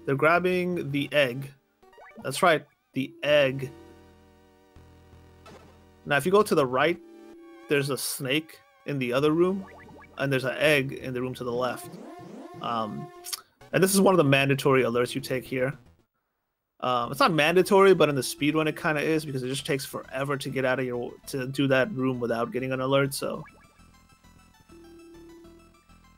they're grabbing the egg. That's right, the egg. Now, if you go to the right, there's a snake in the other room, and there's an egg in the room to the left. And this is one of the mandatory alerts you take here. It's not mandatory, but in the speedrun it kind of is, because it just takes forever to get out of to do that room without getting an alert. So,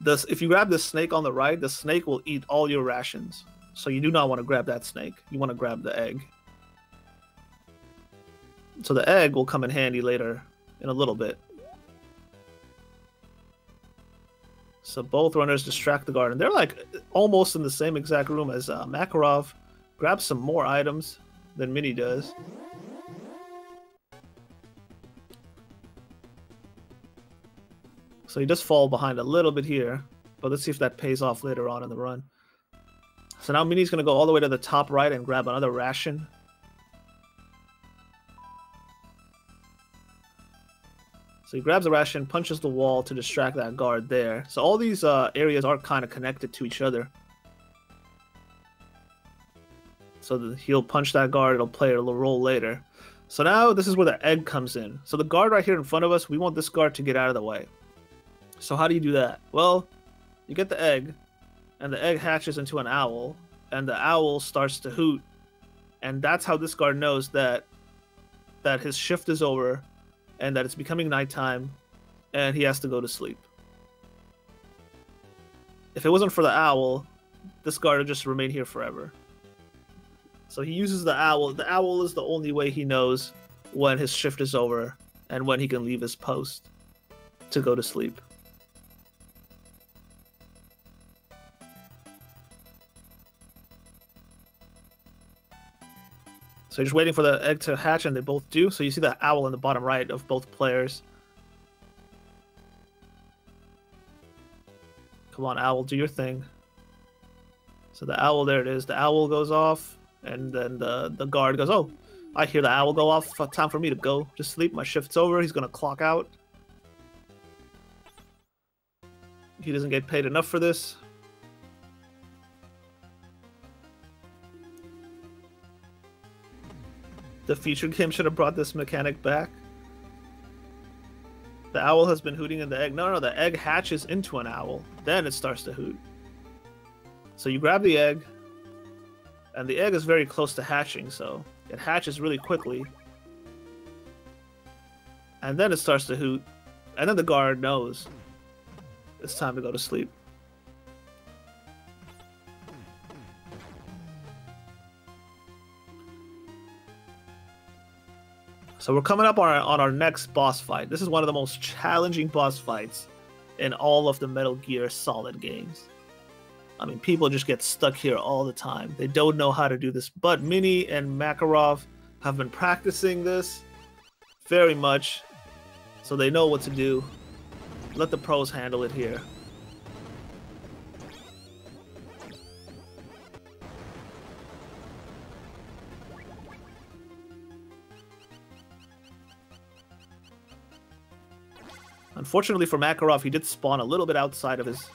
if you grab the snake on the right, the snake will eat all your rations. So you do not want to grab that snake. You want to grab the egg. So the egg will come in handy later in a little bit. So both runners distract the guard, and they're like almost in the same exact room as Makarov. Grabs some more items than Mini does. So he does fall behind a little bit here, but let's see if that pays off later on in the run. So now Mini's going to go all the way to the top right and grab another ration. So he grabs a ration, punches the wall to distract that guard there. So all these areas are kind of connected to each other. So he'll punch that guard, it'll play a little role later. So now this is where the egg comes in. So the guard right here in front of us, we want this guard to get out of the way. So how do you do that? Well, you get the egg, and the egg hatches into an owl, and the owl starts to hoot. And that's how this guard knows that his shift is over, and that it's becoming nighttime, and he has to go to sleep. If it wasn't for the owl, this guard would just remain here forever. So he uses the owl. The owl is the only way he knows when his shift is over and when he can leave his post to go to sleep. So you're just waiting for the egg to hatch, and they both do. So you see the owl in the bottom right of both players. Come on, owl, do your thing. So the owl, there it is. The owl goes off, and then the guard goes, oh, I hear the owl go off. Time for me to go to sleep. My shift's over. He's going to clock out. He doesn't get paid enough for this. The future game should have brought this mechanic back. The owl has been hooting in the egg. No, the egg hatches into an owl. Then it starts to hoot. So you grab the egg, and the egg is very close to hatching, so it hatches really quickly. And then it starts to hoot, and then the guard knows it's time to go to sleep. So we're coming up on our next boss fight. This is one of the most challenging boss fights in all of the Metal Gear Solid games. I mean, people just get stuck here all the time. They don't know how to do this. But Mini and Makarov have been practicing this very much, so they know what to do. Let the pros handle it here. Unfortunately for Makarov, he did spawn a little bit outside of his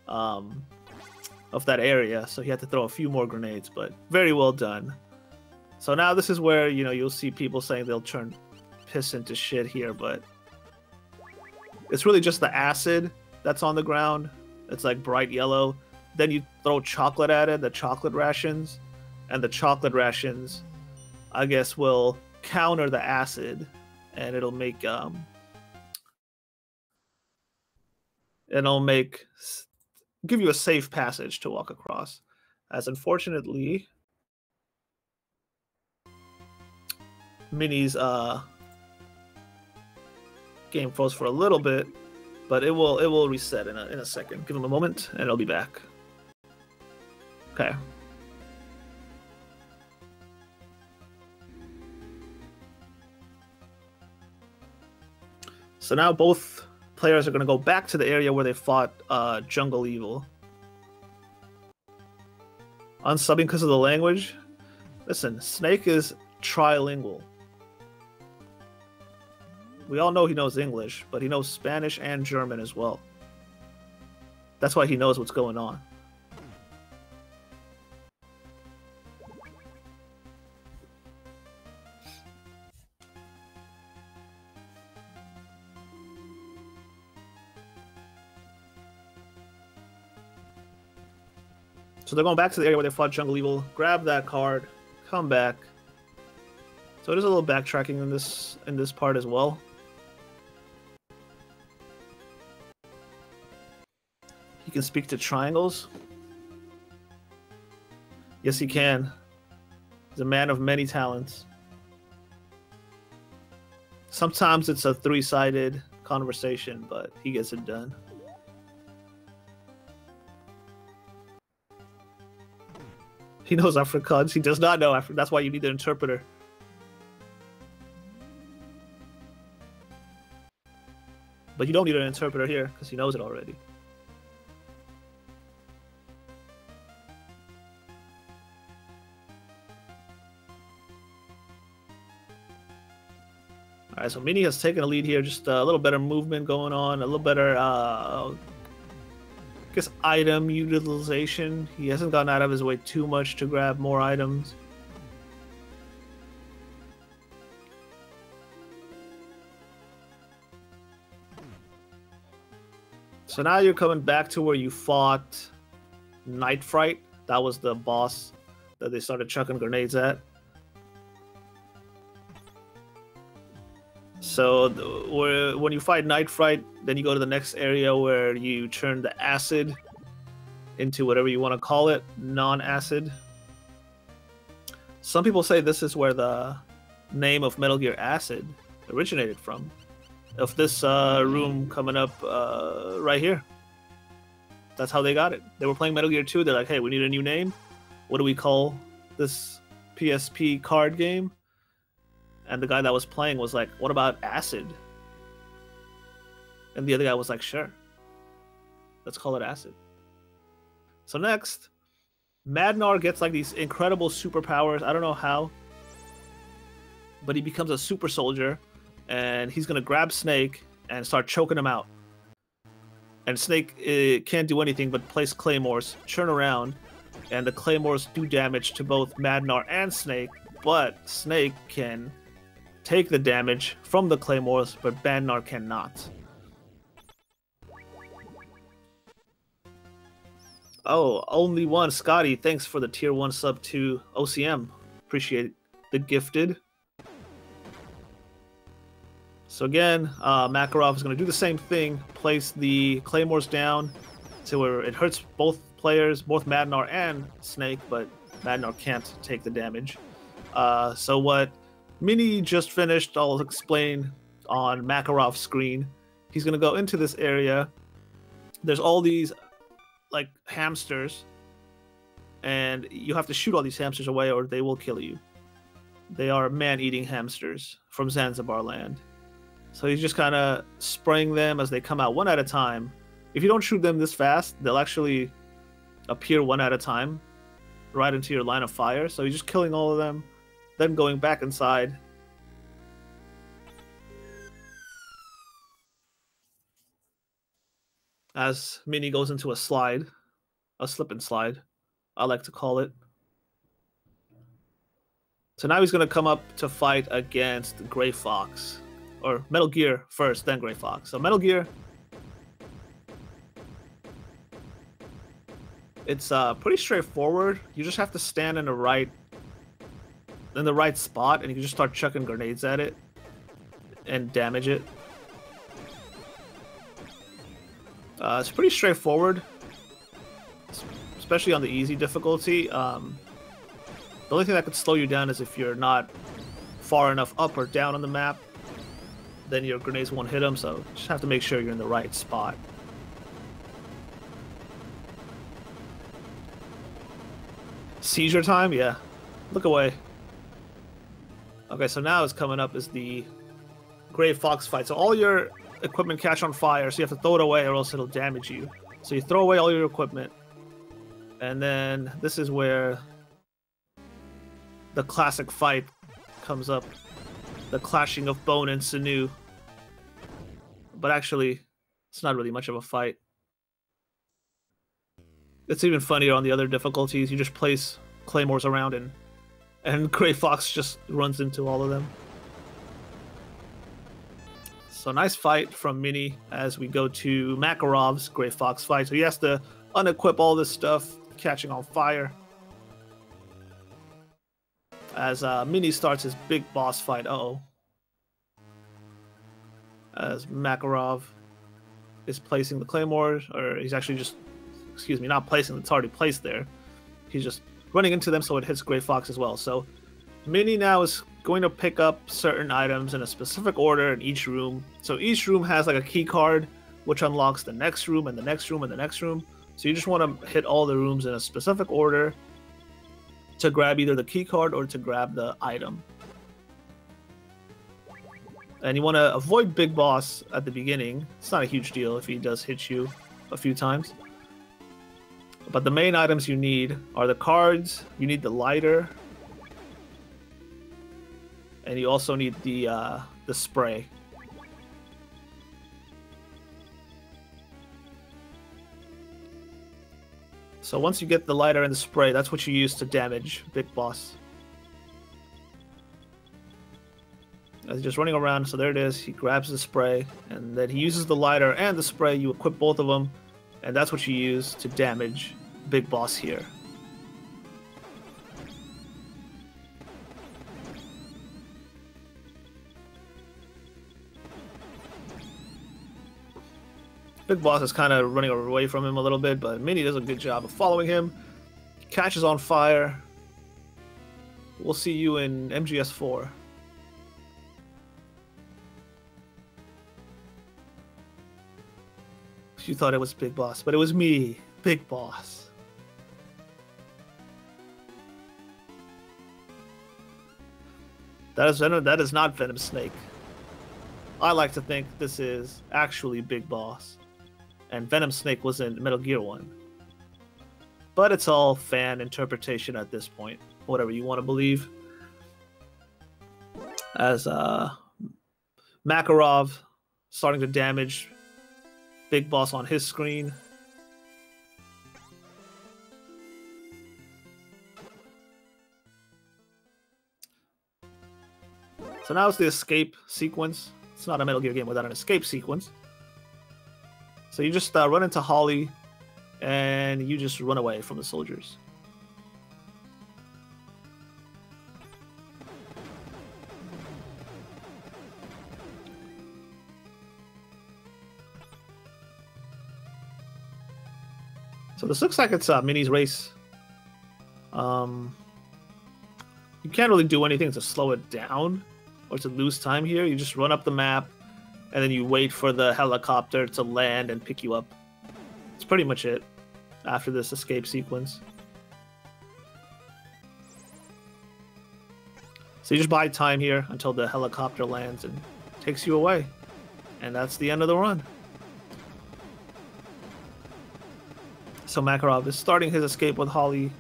of that area, so he had to throw a few more grenades, but very well done. So now this is where, you know, you'll see people saying they'll turn piss into shit here, but it's really just the acid that's on the ground. It's like bright yellow. Then you throw chocolate at it, the chocolate rations, and the chocolate rations, I guess, will counter the acid, and it'll make give you a safe passage to walk across. As unfortunately, Mini's game froze for a little bit, but it will reset in a second. Give him a moment, and it'll be back. Okay. So now both players are going to go back to the area where they fought Jungle Evil. Unsubbing because of the language? Listen, Snake is trilingual. We all know he knows English, but he knows Spanish and German as well. That's why he knows what's going on. So they're going back to the area where they fought Jungle Evil. Grab that card, come back. So there's a little backtracking in this part as well. He can speak to triangles. Yes, he can. He's a man of many talents. Sometimes it's a three-sided conversation, but he gets it done. He knows Afrikaans. He does not know Afrikaans. That's why you need an interpreter. But you don't need an interpreter here, because he knows it already. Alright, so Mini has taken a lead here. Just a little better movement going on. A little better, I guess, item utilization. He hasn't gone out of his way too much to grab more items. So now you're coming back to where you fought Night Fright. That was the boss that they started chucking grenades at. So when you fight Night Fright, then you go to the next area where you turn the acid into whatever you want to call it, non-acid. Some people say this is where the name of Metal Gear Acid originated from. Of this room coming up right here. That's how they got it. They were playing Metal Gear 2. They're like, hey, we need a new name. What do we call this PSP card game? And the guy that was playing was like, what about Acid? And the other guy was like, sure. Let's call it Acid. So next, Madnar gets like these incredible superpowers. I don't know how. But he becomes a super soldier. And he's going to grab Snake and start choking him out. And Snake can't do anything but place claymores, turn around, and the claymores do damage to both Madnar and Snake. But Snake can take the damage from the claymores, but Madnar cannot. Oh, only one. Scotty, thanks for the tier 1 sub to OCM. Appreciate the gifted. So again, Makarov is going to do the same thing. Place the claymores down to where it hurts both players, both Madnar and Snake, but Madnar can't take the damage. So what Mini just finished, I'll explain on Makarov's screen. He's going to go into this area. There's all these like hamsters, and you have to shoot all these hamsters away or they will kill you. They are man-eating hamsters from Zanzibar land. So he's just kind of spraying them as they come out one at a time. If you don't shoot them this fast, they'll actually appear one at a time right into your line of fire. So he's just killing all of them, then going back inside. as Mini goes into a slide, a slip and slide, I like to call it. So now he's going to come up to fight against Gray Fox. Or Metal Gear first, then Gray Fox. So Metal Gear, it's pretty straightforward. You just have to stand in the right spot, and you can just start chucking grenades at it and damage it. It's pretty straightforward, especially on the easy difficulty. The only thing that could slow you down is if you're not far enough up or down on the map, then your grenades won't hit them, so you just have to make sure you're in the right spot. Seizure time? Yeah. Look away. Okay, so now it's coming up is the Gray Fox fight. So all your equipment catch on fire, so you have to throw it away or else it'll damage you. So you throw away all your equipment. And then this is where the classic fight comes up. The clashing of bone and sinew. But actually, it's not really much of a fight. It's even funnier on the other difficulties. You just place claymores around and Gray Fox just runs into all of them. So nice fight from Mini as we go to Makarov's Gray Fox fight. So he has to unequip all this stuff catching on fire. As Mini starts his big boss fight. Uh-oh. As Makarov is placing the claymores, or he's actually just, excuse me, not placing, it's already placed there. He's just running into them so it hits Gray Fox as well. So Mini now is going to pick up certain items in a specific order in each room. So each room has like a key card which unlocks the next room and the next room and the next room. So you just want to hit all the rooms in a specific order to grab either the key card or to grab the item. And you want to avoid Big Boss at the beginning. It's not a huge deal if he does hit you a few times. But the main items you need are the cards, you need the lighter, and you also need the spray. So once you get the lighter and the spray, that's what you use to damage Big Boss. As he's just running around, so there it is. He grabs the spray, and then he uses the lighter and the spray. You equip both of them, and that's what you use to damage Big Boss here. Big Boss is kind of running away from him a little bit, but Mini does a good job of following him. Catches on fire. We'll see you in MGS4. You thought it was Big Boss, but it was me, Big Boss. That is not Venom Snake. I like to think this is actually Big Boss. And Venom Snake was in Metal Gear 1. But it's all fan interpretation at this point. Whatever you want to believe. As Makarov starting to damage Big Boss on his screen. So now it's the escape sequence. It's not a Metal Gear game without an escape sequence. So you just run into Holly, and you just run away from the soldiers. So this looks like it's Mini's race. You can't really do anything to slow it down or to lose time here. You just run up the map, and then you wait for the helicopter to land and pick you up. That's pretty much it after this escape sequence. So you just buy time here until the helicopter lands and takes you away. And that's the end of the run. So Makarov is starting his escape with Holly,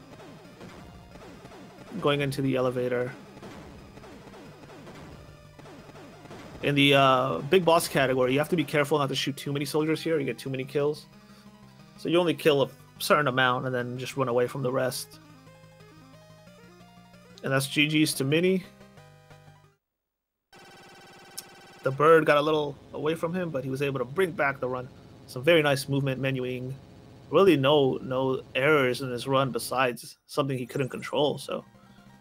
going into the elevator. In the big boss category, you have to be careful not to shoot too many soldiers here. You get too many kills. So you only kill a certain amount and then just run away from the rest. And that's GG's to Mini. The bird got a little away from him, but he was able to bring back the run. Some very nice movement, menuing. Really no errors in his run besides something he couldn't control. So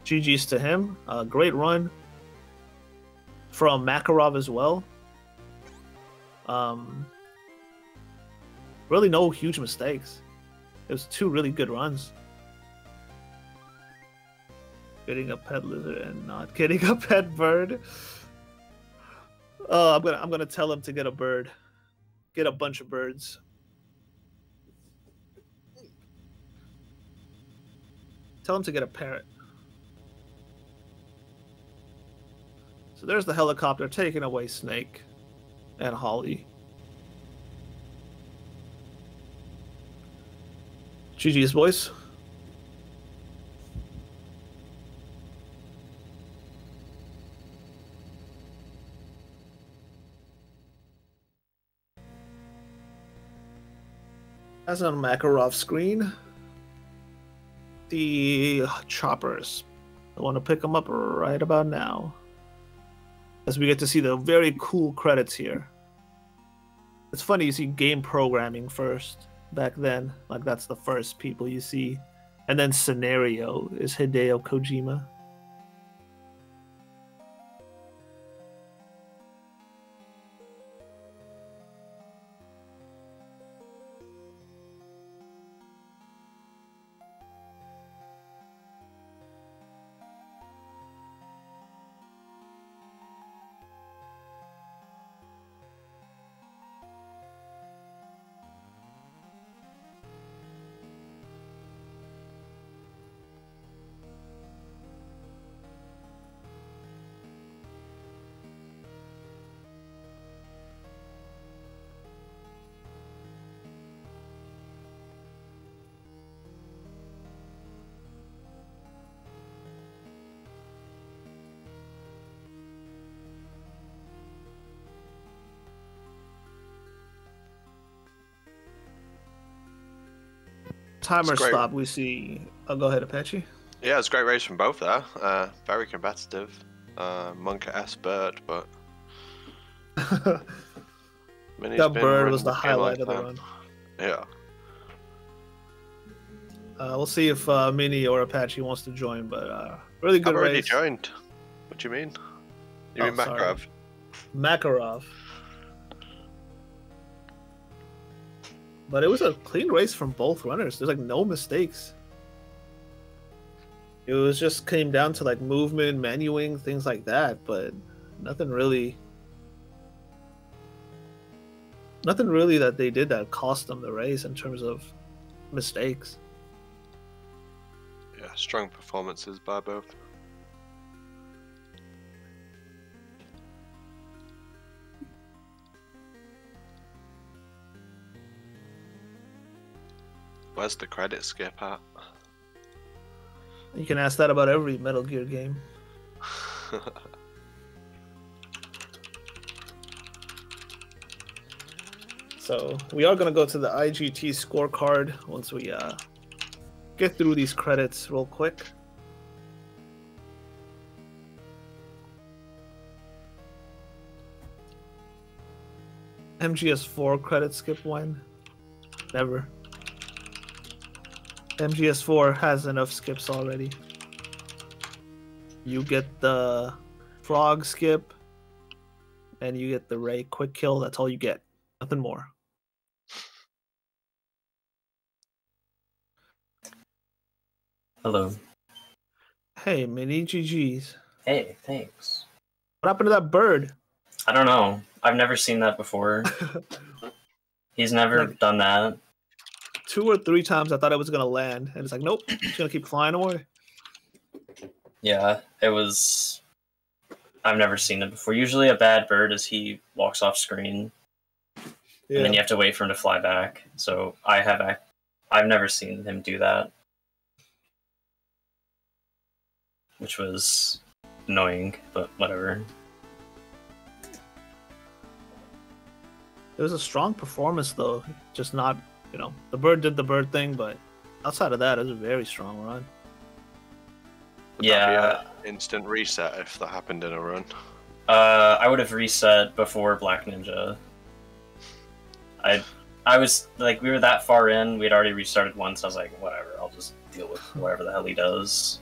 GG's to him. Great run from Makarov as well. Really no huge mistakes. It was 2 really good runs. Getting a pet lizard and not getting a pet bird. I'm gonna tell him to get a bird. Get a bunch of birds. Tell him to get a parrot. So there's the helicopter taking away Snake and Holly. GG's, boys. As on Makarov's screen, the choppers. I want to pick them up right about now, as we get to see the very cool credits here. It's funny, you see game programming first back then, like that's the first people you see, and then scenario is Hideo Kojima. Timer stop. We see. Oh, go ahead, Apache. Yeah, it's a great race from both there. Very competitive. Monk-esque bird, but that bird was the highlight of the run. Yeah. We'll see if Mini or Apache wants to join, but really good race. I've already joined. What do you mean? You mean Makarov? Sorry. Makarov. But it was a clean race from both runners. There's like no mistakes. It was just came down to like movement, menuing, things like that, but nothing really that they did that cost them the race in terms of mistakes. Yeah, strong performances by both. Where's the credit skip at? You can ask that about every Metal Gear game. So we are going to go to the IGT scorecard once we get through these credits real quick. MGS4 credit skip when? Never. MGS4 has enough skips already. You get the frog skip, and you get the Ray quick kill. That's all you get. Nothing more. Hello. Hey, Mini GG's. Hey, thanks. What happened to that bird? I don't know. I've never seen that before. He's never done that. 2 or 3 times I thought it was gonna land, and it's like, nope, it's gonna keep flying away. Yeah, it was. I've never seen it before. Usually, a bad bird is he walks off screen, and then you have to wait for him to fly back. So I've never seen him do that, which was annoying, but whatever. It was a strong performance, though, just not you know, the bird did the bird thing, but outside of that, it was a very strong run. Would that be an instant reset if that happened in a run? I would have reset before Black Ninja. I was like, we were that far in, we'd already restarted once. I was like, whatever, I'll just deal with whatever the hell he does.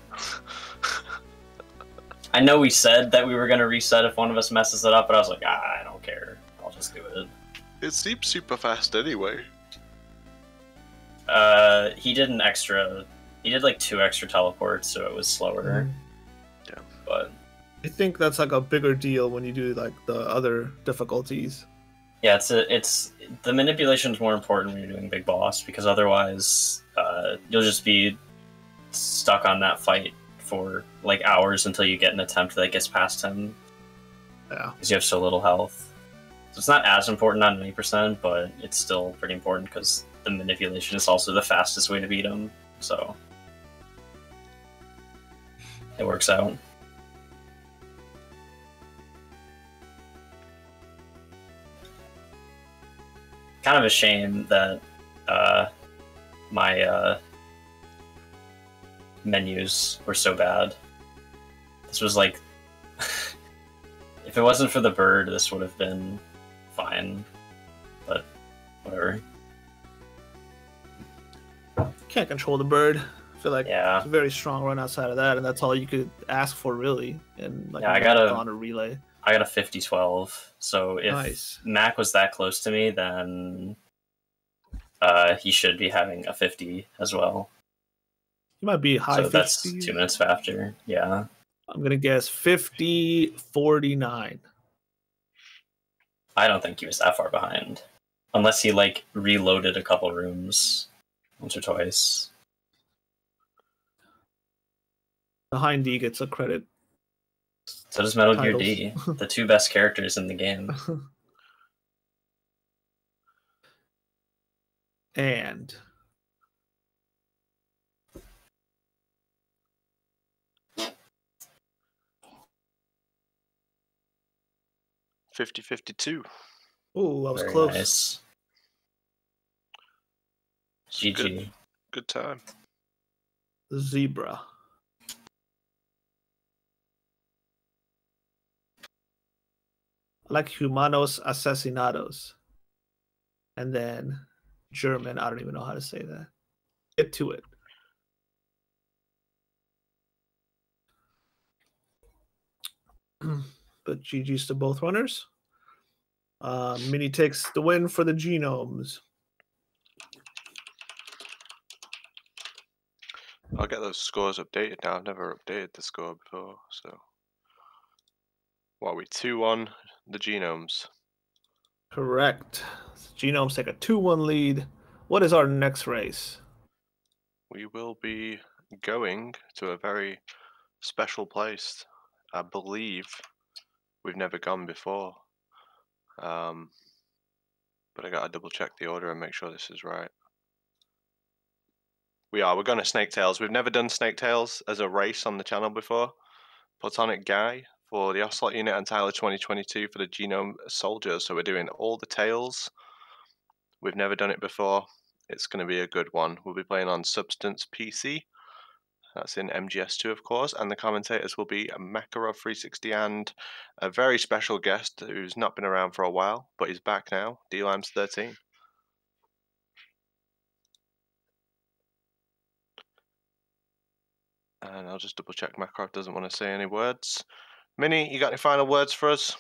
I know we said that we were gonna reset if one of us messes it up, but I was like, I don't care. I'll just do it. It seems super fast anyway. He did like 2 extra teleports, so it was slower. Yeah. But I think that's like a bigger deal when you do like the other difficulties. yeah, it's the manipulation is more important when you're doing Big Boss, because otherwise you'll just be stuck on that fight for like hours until you get an attempt that gets past him. Yeah. Because you have so little health. So it's not as important on 90%, but it's still pretty important because the manipulation is also the fastest way to beat him. So it works out. Kind of a shame that my menus were so bad. This was like, if it wasn't for the bird, this would have been fine, but whatever. Can't control the bird. I feel like Yeah. it's a very strong run outside of that, and that's all you could ask for, really. And like, Yeah, I got on a relay. I got a 50-12, so if Nice. Mac was that close to me, then he should be having a 50 as well. He might be high. So 50s. that's 2 minutes after. Yeah. I'm gonna guess 50-49. I don't think he was that far behind. Unless he, like, reloaded a couple rooms once or twice. Behind D gets a credit. So does Metal Gear Titles. D, the 2 best characters in the game. And 50-52. oh, that was Very close. nice. GG. Good time. Zebra. I like Humanos Asesinados. And then German, I don't even know how to say that. Get to it. But GG's to both runners. Mini takes the win for the Genomes. I'll get those scores updated now. I've never updated the score before, so. What are we, 2-1 the Genomes? Correct. Genomes take a 2-1 lead. What is our next race? We will be going to a very special place. I believe we've never gone before. But I gotta double check the order and make sure this is right. We're going to Snake Tails. We've never done Snake Tails as a race on the channel before. PlatonicGuy for the Ocelot unit and Tyler 2022 for the Genome Soldiers. So we're doing all the tails. We've never done it before. It's going to be a good one. We'll be playing on Substance PC. That's in MGS2, of course. And the commentators will be Makarov360 and a very special guest who's not been around for a while, but he's back now, DLimes13. And I'll just double check Makarov doesn't want to say any words. Mini, you got any final words for us?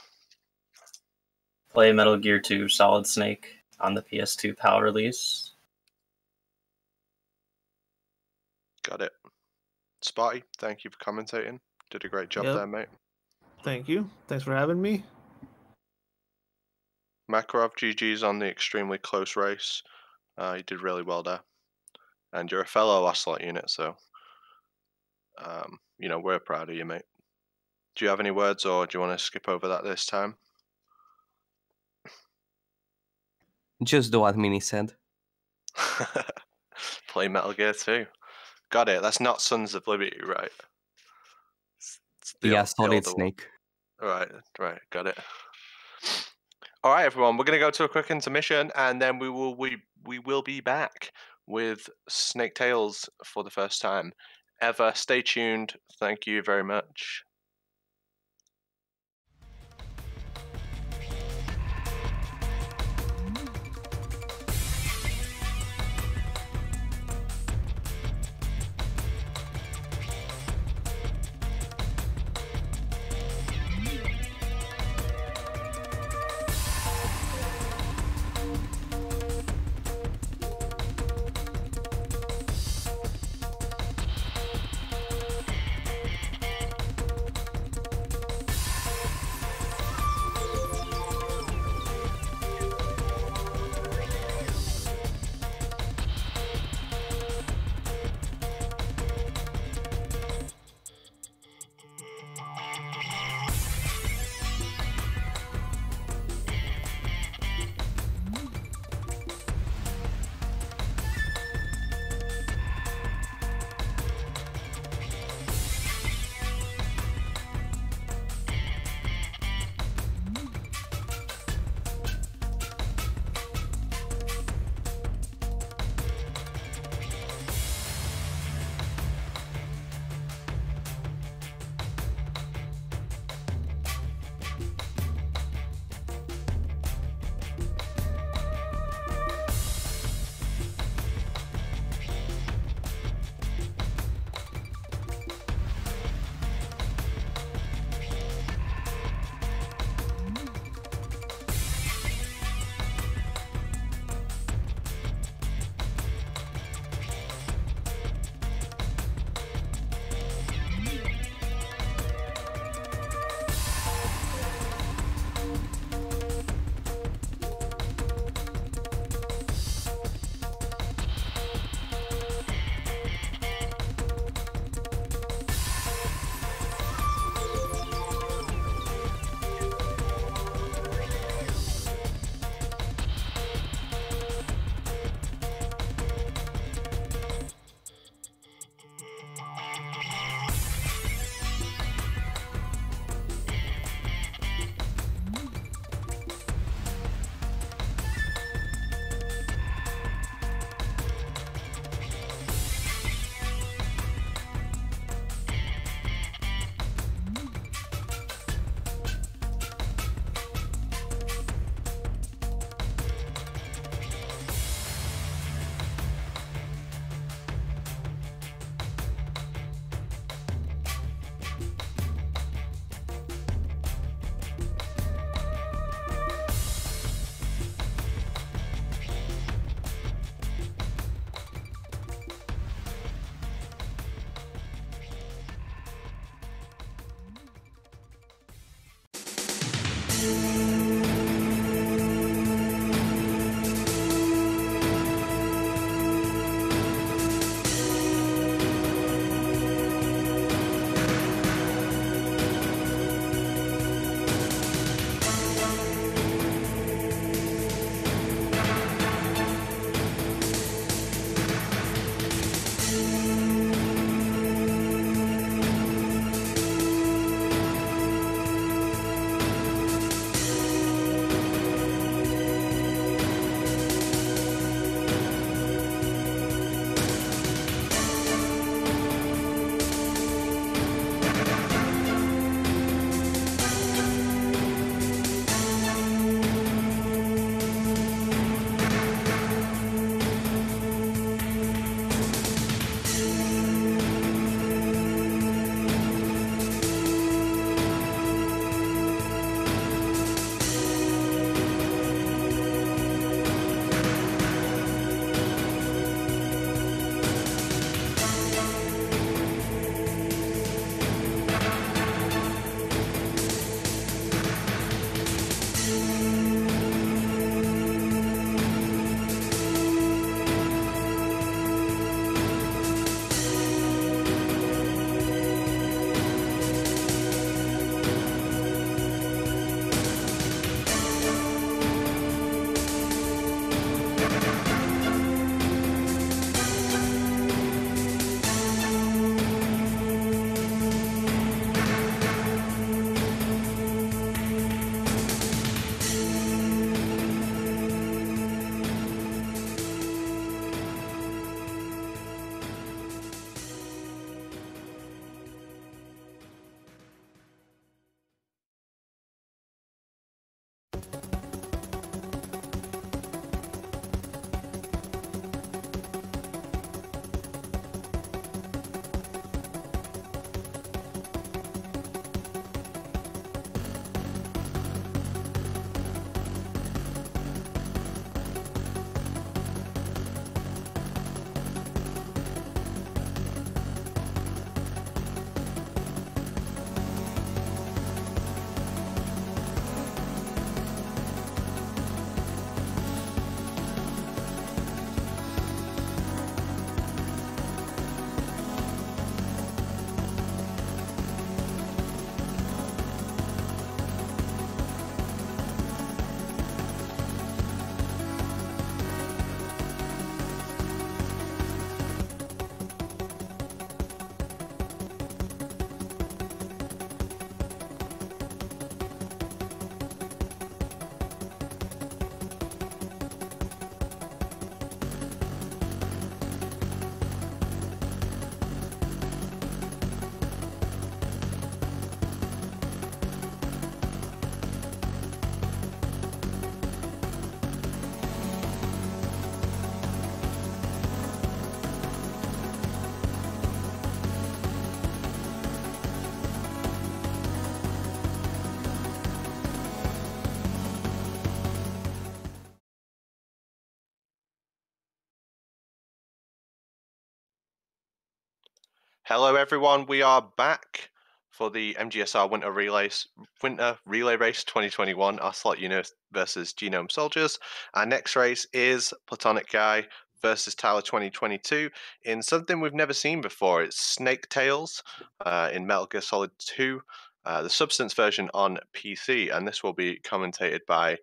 Play Metal Gear 2 Solid Snake on the PS2 PAL release. Got it. Spartyy, thank you for commentating. Did a great job there, mate. Thank you. Thanks for having me. Makarov, GG's on the extremely close race. You did really well there. And you're a fellow Ocelot unit, so you know, we're proud of you, mate. Do you have any words, or do you want to skip over that this time? Just do what Mini said. Play Metal Gear 2. Got it. That's not Sons of Liberty, right? Yeah, Solid Snake. Right, got it. All right, everyone, we're going to go to a quick intermission, and then we will we will be back with Snake Tales for the first time ever. Stay tuned. Thank you very much. Hello, everyone. We are back for the MGSR Winter Relay Race 2021. Ocelot Unit versus Genome Soldiers. Our next race is PlatonicGuy versus Tyler 2022 in something we've never seen before. It's Snake Tails in Metal Gear Solid 2, the Substance version on PC, and this will be commentated by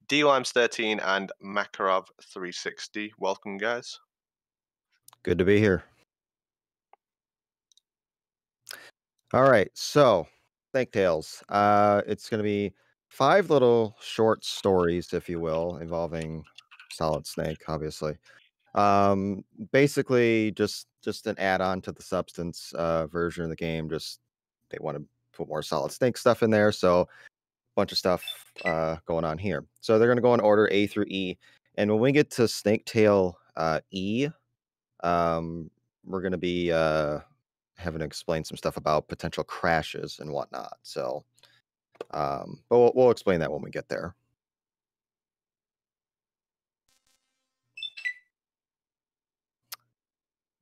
DLimes13 and Makarov360. Welcome, guys. Good to be here. All right, so Snake Tales. It's going to be 5 little short stories, if you will, involving Solid Snake, obviously. Basically, just an add-on to the Substance version of the game. Just they want to put more Solid Snake stuff in there, so a bunch of stuff going on here. So they're going to go in order A through E, and when we get to Snake Tail E, we're going to be having to explain some stuff about potential crashes and whatnot. So, but we'll explain that when we get there.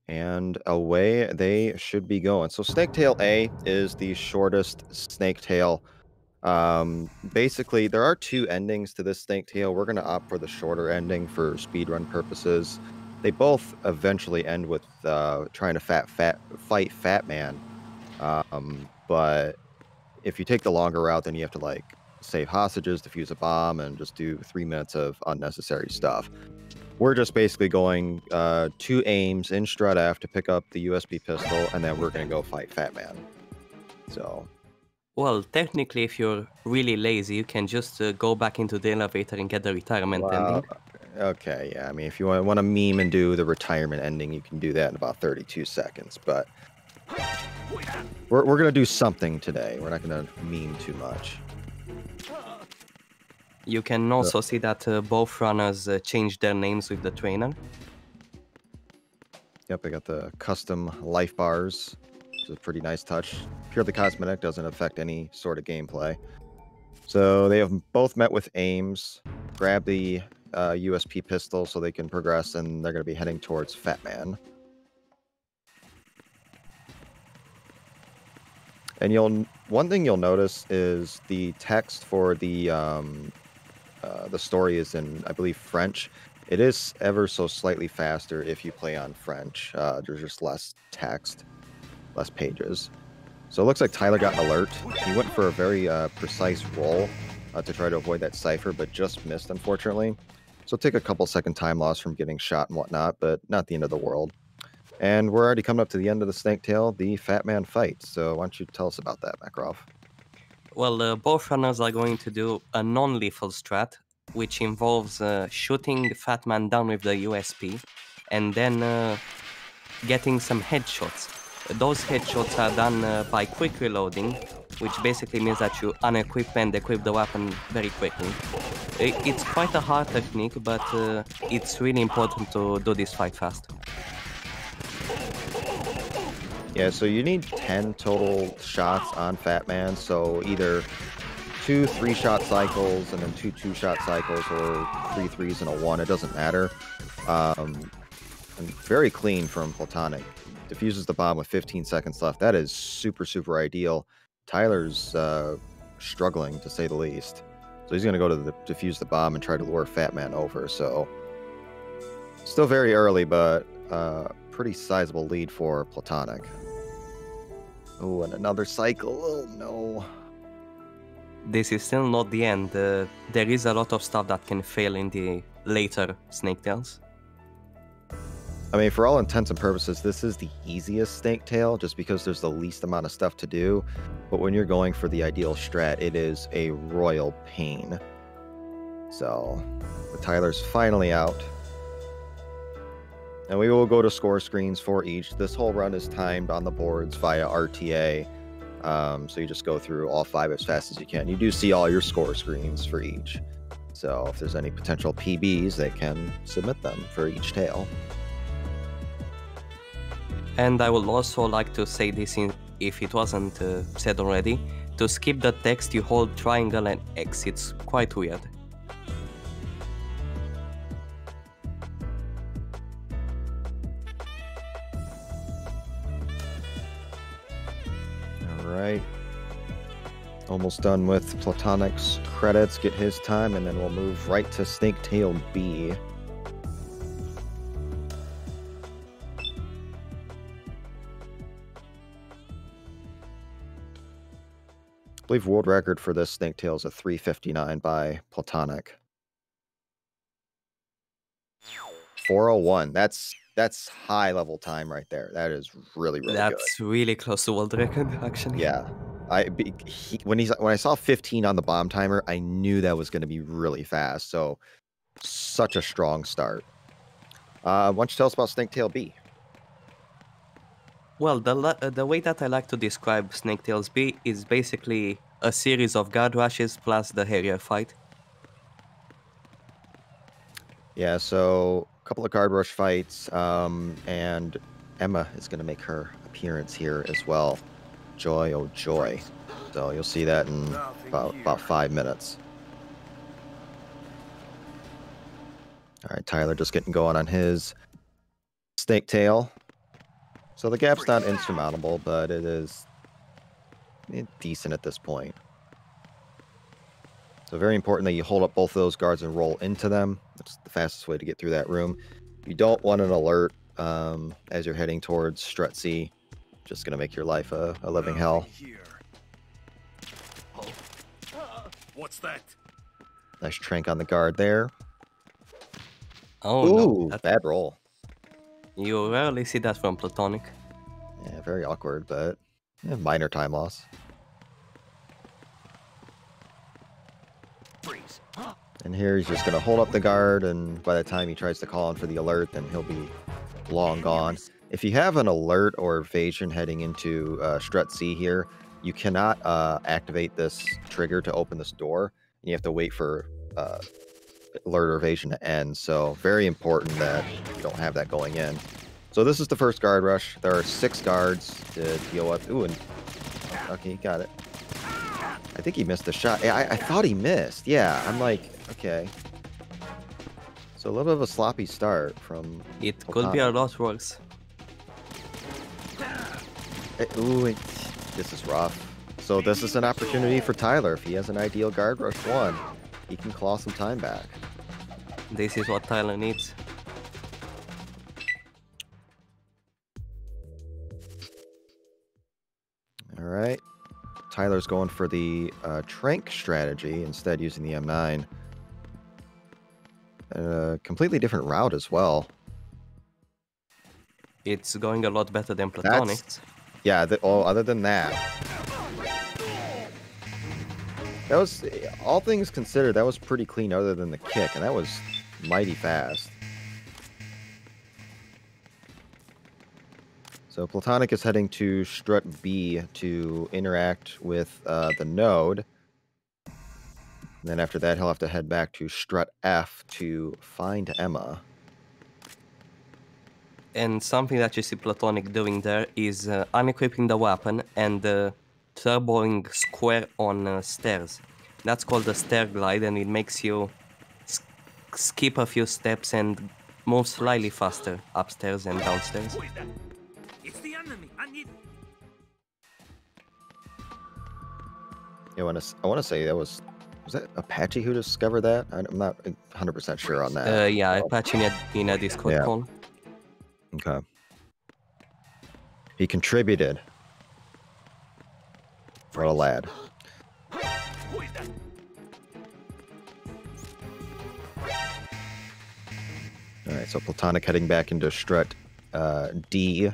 And away they should be going. So Snake Tail A is the shortest Snake Tail. Basically, there are 2 endings to this Snake Tail. We're going to opt for the shorter ending for speedrun purposes. They both eventually end with trying to fight Fat Man. But if you take the longer route, then you have to like save hostages, defuse a bomb, and just do 3 minutes of unnecessary stuff. We're just basically going 2 aims in strut F to pick up the USB pistol, and then we're going to go fight Fat Man. So, well, technically, if you're really lazy, you can just go back into the elevator and get the retirement ending. Okay, yeah. I mean, if you want to meme and do the retirement ending, you can do that in about 32 seconds. But we're going to do something today. We're not going to meme too much. You can also see that both runners changed their names with the trainer. Yep, I got the custom life bars. It's a pretty nice touch. Purely cosmetic, doesn't affect any sort of gameplay. So they have both met with aims. Grab the USP pistol so they can progress, and they're going to be heading towards Fat Man. And one thing you'll notice is the text for the story is in, I believe, French. It is ever so slightly faster if you play on French. There's just less text, less pages. So it looks like Tyler got an alert. He went for a very precise roll to try to avoid that cipher, but just missed, unfortunately. So take a couple second time loss from getting shot and whatnot, but not the end of the world. And we're already coming up to the end of the Snake Tail, the Fat Man fight. So why don't you tell us about that, Makarov? Well, both runners are going to do a non-lethal strat, which involves shooting the Fat Man down with the USP, and then getting some headshots. Those headshots are done by quick reloading, which basically means that you unequip and equip the weapon very quickly. It's quite a hard technique, but it's really important to do this fight fast. Yeah, so you need 10 total shots on Fat Man, so either 2 3-shot cycles and then 2 2-shot cycles, or 3 3s and a 1, it doesn't matter. And very clean from Platonic. Defuses the bomb with 15 seconds left. That is super, super ideal. Tyler's struggling, to say the least. So he's going to go to defuse the bomb and try to lure Fat Man over, so still very early, but pretty sizable lead for Platonic. Oh, and another cycle. Oh, no. This is still not the end. There is a lot of stuff that can fail in the later Snake Tails. I mean, for all intents and purposes, this is the easiest Snake Tail, just because there's the least amount of stuff to do. But when you're going for the ideal strat, it is a royal pain. So, Tyler's finally out. And we will go to score screens for each. This whole run is timed on the boards via RTA. So you just go through all 5 as fast as you can. You do see all your score screens for each. So if there's any potential PBs, they can submit them for each tail. And I would also like to say this, if it wasn't said already, to skip the text you hold triangle and X. It's quite weird. right. Almost done with Platonic's credits. Get his time, and then we'll move right to Snaketail B. I believe world record for this Snaketail is a 3:59 by Platonic. 4:01. That's high level time right there. That is really good. That's really close to world record, actually. Yeah. When I saw 15 on the bomb timer, I knew that was going to be really fast. So such a strong start. Why don't you tell us about Snaketail B? Well, the way that I like to describe Snaketails B is basically a series of guard rushes plus the Harrier fight. Yeah, so a couple of guard rush fights, and Emma is going to make her appearance here as well. Joy, oh joy. So you'll see that in about 5 minutes. All right, Tyler just getting going on his Snaketail. So the gap's not insurmountable, but it is decent at this point. So very important that you hold up both of those guards and roll into them. That's the fastest way to get through that room. You don't want an alert as you're heading towards Strut C. Just going to make your life a living hell. What's that? Nice trank on the guard there. Oh, ooh, no. Bad roll. You rarely see that from Platonic. Yeah, very awkward, but minor time loss. And here he's just going to hold up the guard, and by the time he tries to call in for the alert, then he'll be long gone. If you have an alert or evasion heading into Strut C here, you cannot activate this trigger to open this door. You have to wait for alert or evasion to end. So very important that you don't have that going in. So this is the first guard rush. There are 6 guards to deal with. Ooh, and okay, he got it. I think he missed the shot. I thought he missed. Yeah, I'm like, okay. So a little bit of a sloppy start from... It could be a lot worse. Ooh, this is rough. So this is an opportunity for Tyler. If he has an ideal guard rush 1, he can claw some time back. This is what Tyler needs. All right. Tyler's going for the Trank strategy instead, using the M9. A completely different route as well. It's going a lot better than Platonic's. Yeah, other than that. That was, all things considered, that was pretty clean other than the kick, and that was mighty fast. So Platonic is heading to Strut B to interact with the node. And then after that, he'll have to head back to Strut F to find Emma. And something that you see Platonic doing there is unequipping the weapon and turboing square on stairs. That's called the stair glide, and it makes you skip a few steps and move slightly faster upstairs and downstairs. It's the enemy. I need. I want to say that was that Apache who discovered that? I'm not 100% sure on that. Yeah, Apache in a Discord call. Okay. He contributed. What a lad. Alright, so Platonic heading back into Strut D.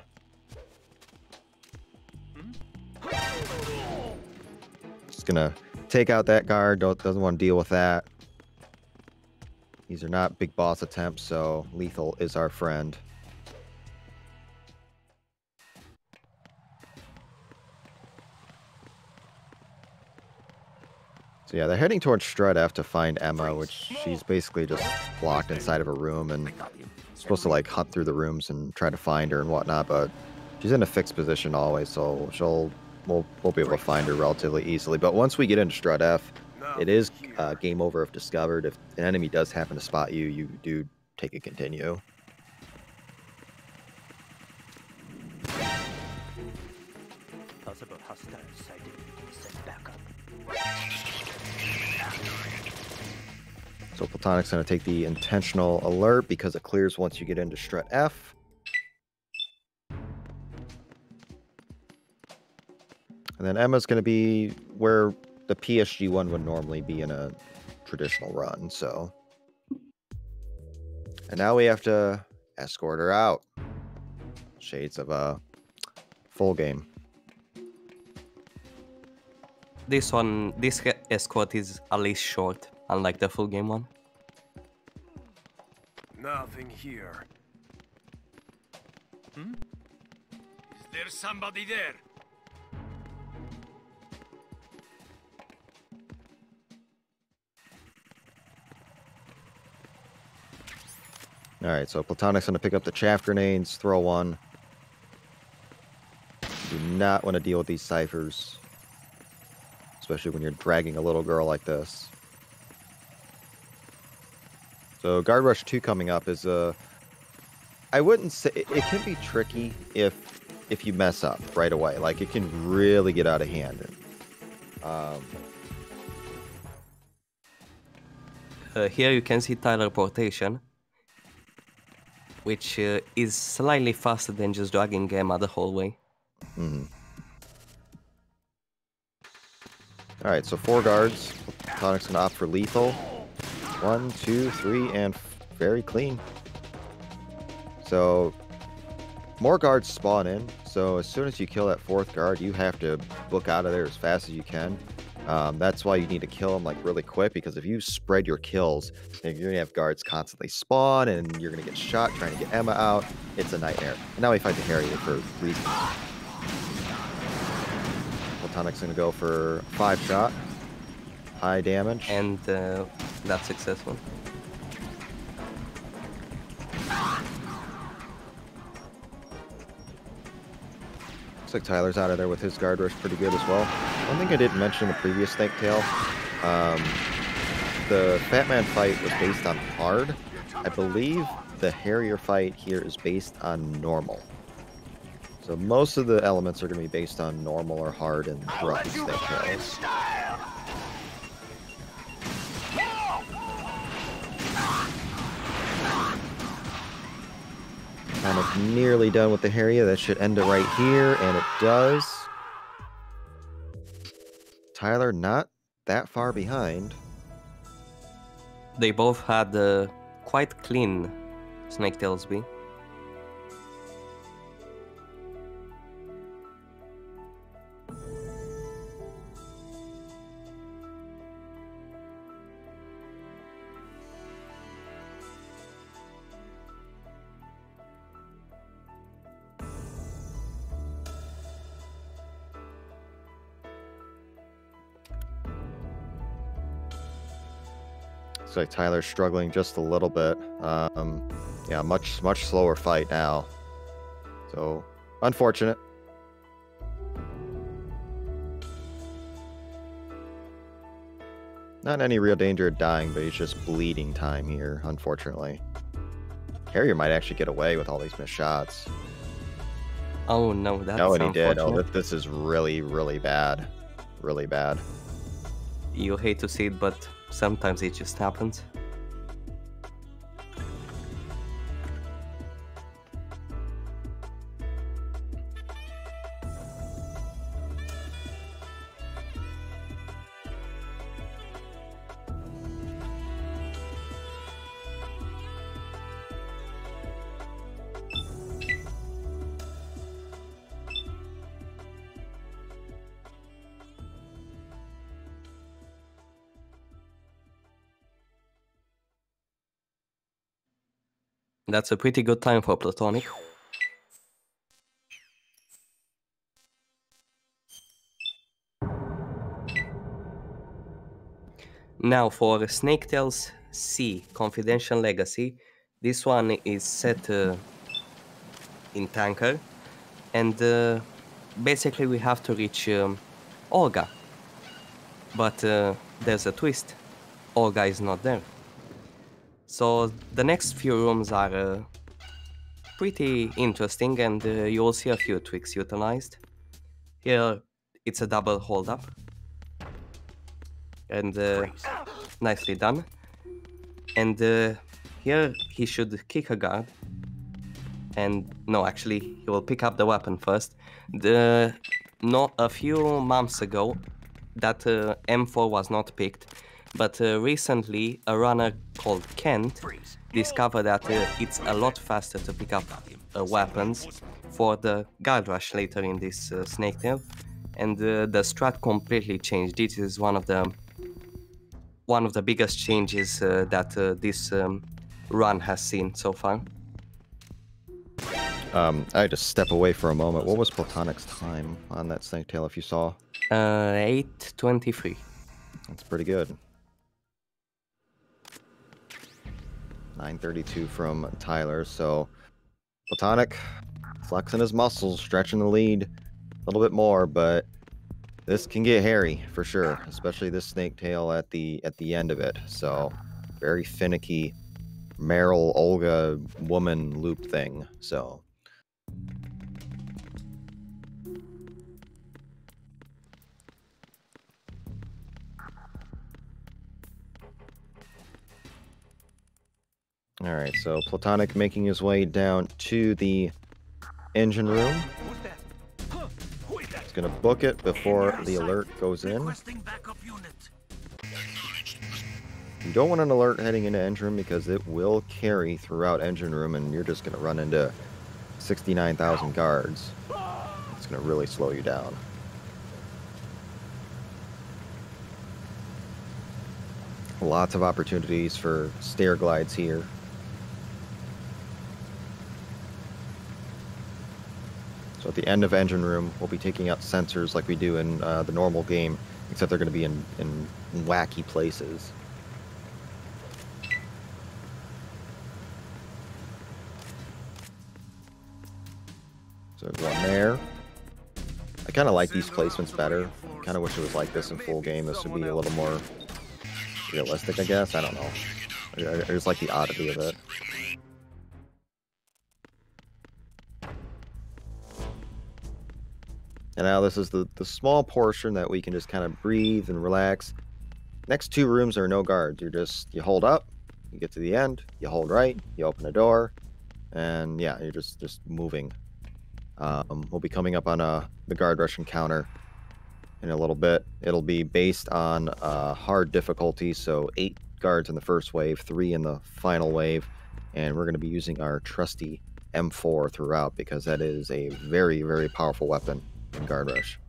Just gonna take out that guard, doesn't want to deal with that. These are not big boss attempts, so lethal is our friend. So yeah, they're heading towards Strut F to find Emma, which she's basically just blocked inside of a room and supposed to like hunt through the rooms and try to find her and whatnot, but she's in a fixed position always, so we'll be able to find her relatively easily. But once we get into Strut F, it is game over if discovered. If an enemy does happen to spot you, you do take a continue. Possible hostile sighting. Send backup. So Platonic's going to take the intentional alert because it clears once you get into strut F. And then Emma's going to be where the PSG one would normally be in a traditional run, so. And now we have to escort her out. Shades of a full game. This escort is at least short, unlike the full game one. Nothing here. Hmm? Is there somebody there? Alright, so Platonic's going to pick up the chaff grenades, throw one. Do not want to deal with these ciphers. Especially when you're dragging a little girl like this. So Guard Rush 2 coming up is I wouldn't say... It can be tricky if you mess up right away. Like, it can really get out of hand. Here you can see teleportation, which is slightly faster than just dragging Emma the whole way. Mm-hmm. Alright, so 4 guards. Platonic's gonna opt for lethal. 1, 2, 3, and very clean. So, more guards spawn in. So as soon as you kill that 4th guard, you have to book out of there as fast as you can. That's why you need to kill them like really quick, because if you spread your kills, then you're gonna have guards constantly spawn, and you're gonna get shot trying to get Emma out. It's a nightmare. And now we fight the Harrier for reasons. Platonic's gonna go for 5-shot, high damage, and that's successful. Looks like Tyler's out of there with his guard rush pretty good as well. One thing I didn't mention in the previous Snake Tail, the Fat Man fight was based on hard. I believe the Harrier fight here is based on normal. So most of the elements are going to be based on normal or hard and throughout the Snake Tails. Kind of nearly done with the Harrier. That should end it right here, and it does. Tyler not that far behind. They both had quite clean Snake Tails B. Looks like Tyler's struggling just a little bit. Yeah, much slower fight now. So, unfortunate. Not in any real danger of dying, but he's just bleeding time here, unfortunately. Harrier might actually get away with all these missed shots. Oh no, that's no, and he did. Oh, unfortunate. this is really, really bad. Really bad. You hate to see it, but sometimes it just happens. That's a pretty good time for Platonic. Now for Snake Tails C, Confidential Legacy. This one is set in Tanker. And basically we have to reach Olga. But there's a twist. Olga is not there. So the next few rooms are pretty interesting, and you'll see a few tricks utilized. Here it's a double hold up. And nicely done. And here he should kick a guard. And no, actually, he will pick up the weapon first. A few months ago, that M4 was not picked, but recently a runner called Kent discovered that it's a lot faster to pick up weapons for the guard rush later in this Snake Tail, and the strat completely changed. This is one of the biggest changes that this run has seen so far. I had to step away for a moment. What was Platonic's time on that Snake Tail, if you saw? 8:23. That's pretty good. 9:32 from Tyler. So Platonic flexing his muscles, stretching the lead a little bit more, but this can get hairy for sure, especially this Snake Tail at the end of it. So very finicky Meryl Olga woman loop thing. So all right, so Platonic making his way down to the engine room. He's gonna book it before the alert goes in. You don't want an alert heading into engine room because it will carry throughout engine room and you're just gonna run into 69,000 guards. It's gonna really slow you down. Lots of opportunities for stair glides here. So at the end of engine room, we'll be taking out sensors like we do in the normal game, except they're going to be in wacky places. So one there. I kind of like these placements better. I kind of wish it was like this in full game. This would be a little more realistic, I guess. I don't know. I just like the oddity of it. And now this is the small portion that we can just kind of breathe and relax. Next two rooms are no guards. You hold up, you get to the end, you hold right, you open a door, and yeah, you're just moving. We'll be coming up on the guard rush encounter in a little bit. It'll be based on hard difficulty, so 8 guards in the first wave, 3 in the final wave, and we're going to be using our trusty M4 throughout because that is a very, very powerful weapon in guard rush.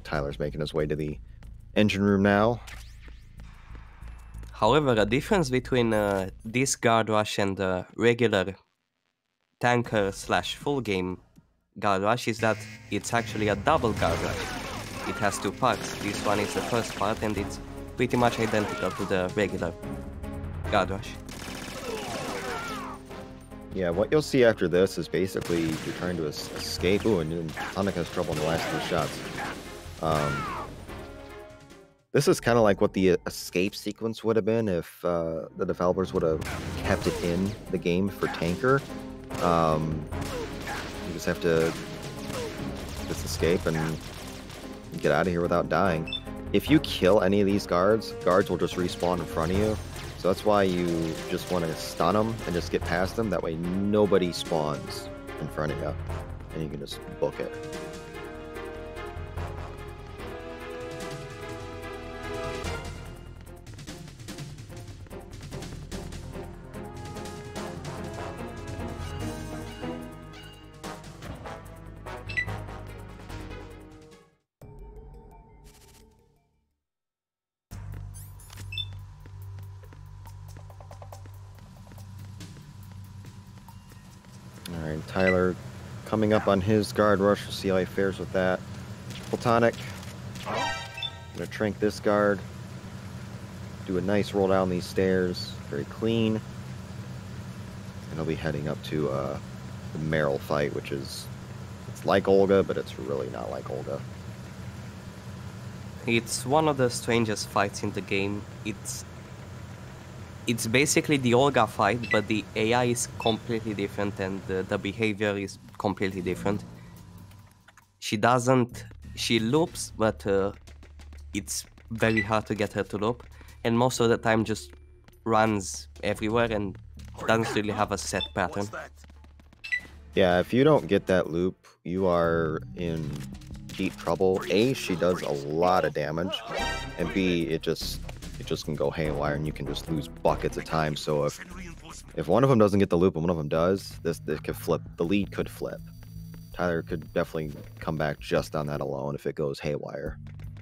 Tyler's making his way to the engine room now. However, the difference between this guard rush and the regular tanker / full game guard rush is that it's actually a double guard rush. It has 2 parts. This one is the first part and it's pretty much identical to the regular guard rush. Yeah, what you'll see after this is basically you're trying to escape. Ooh, and Sonic has trouble in the last 3 shots. This is kind of like what the escape sequence would have been if the developers would have kept it in the game for tanker. You just have to just escape and get out of here without dying. If you kill any of these guards will just respawn in front of you. So that's why you just want to stun them and just get past them. That way nobody spawns in front of you. And you can just book it. Alright, Tyler coming up on his guard rush. We'll see how he fares with that. Platonic. Gonna trank this guard. Do a nice roll down these stairs. Very clean. And he'll be heading up to the Meryl fight, which is... It's like Olga, but it's really not like Olga. It's one of the strangest fights in the game. It's basically the Olga fight, but the AI is completely different and the behavior is completely different. She loops, but it's very hard to get her to loop, and most of the time just runs everywhere and doesn't really have a set pattern. Yeah, if you don't get that loop, you are in deep trouble. A, she does a lot of damage, and B, it just can go haywire and you can just lose buckets of time. So if one of them doesn't get the loop and one of them does, this could flip. The lead could flip. Tyler could definitely come back just on that alone if it goes haywire.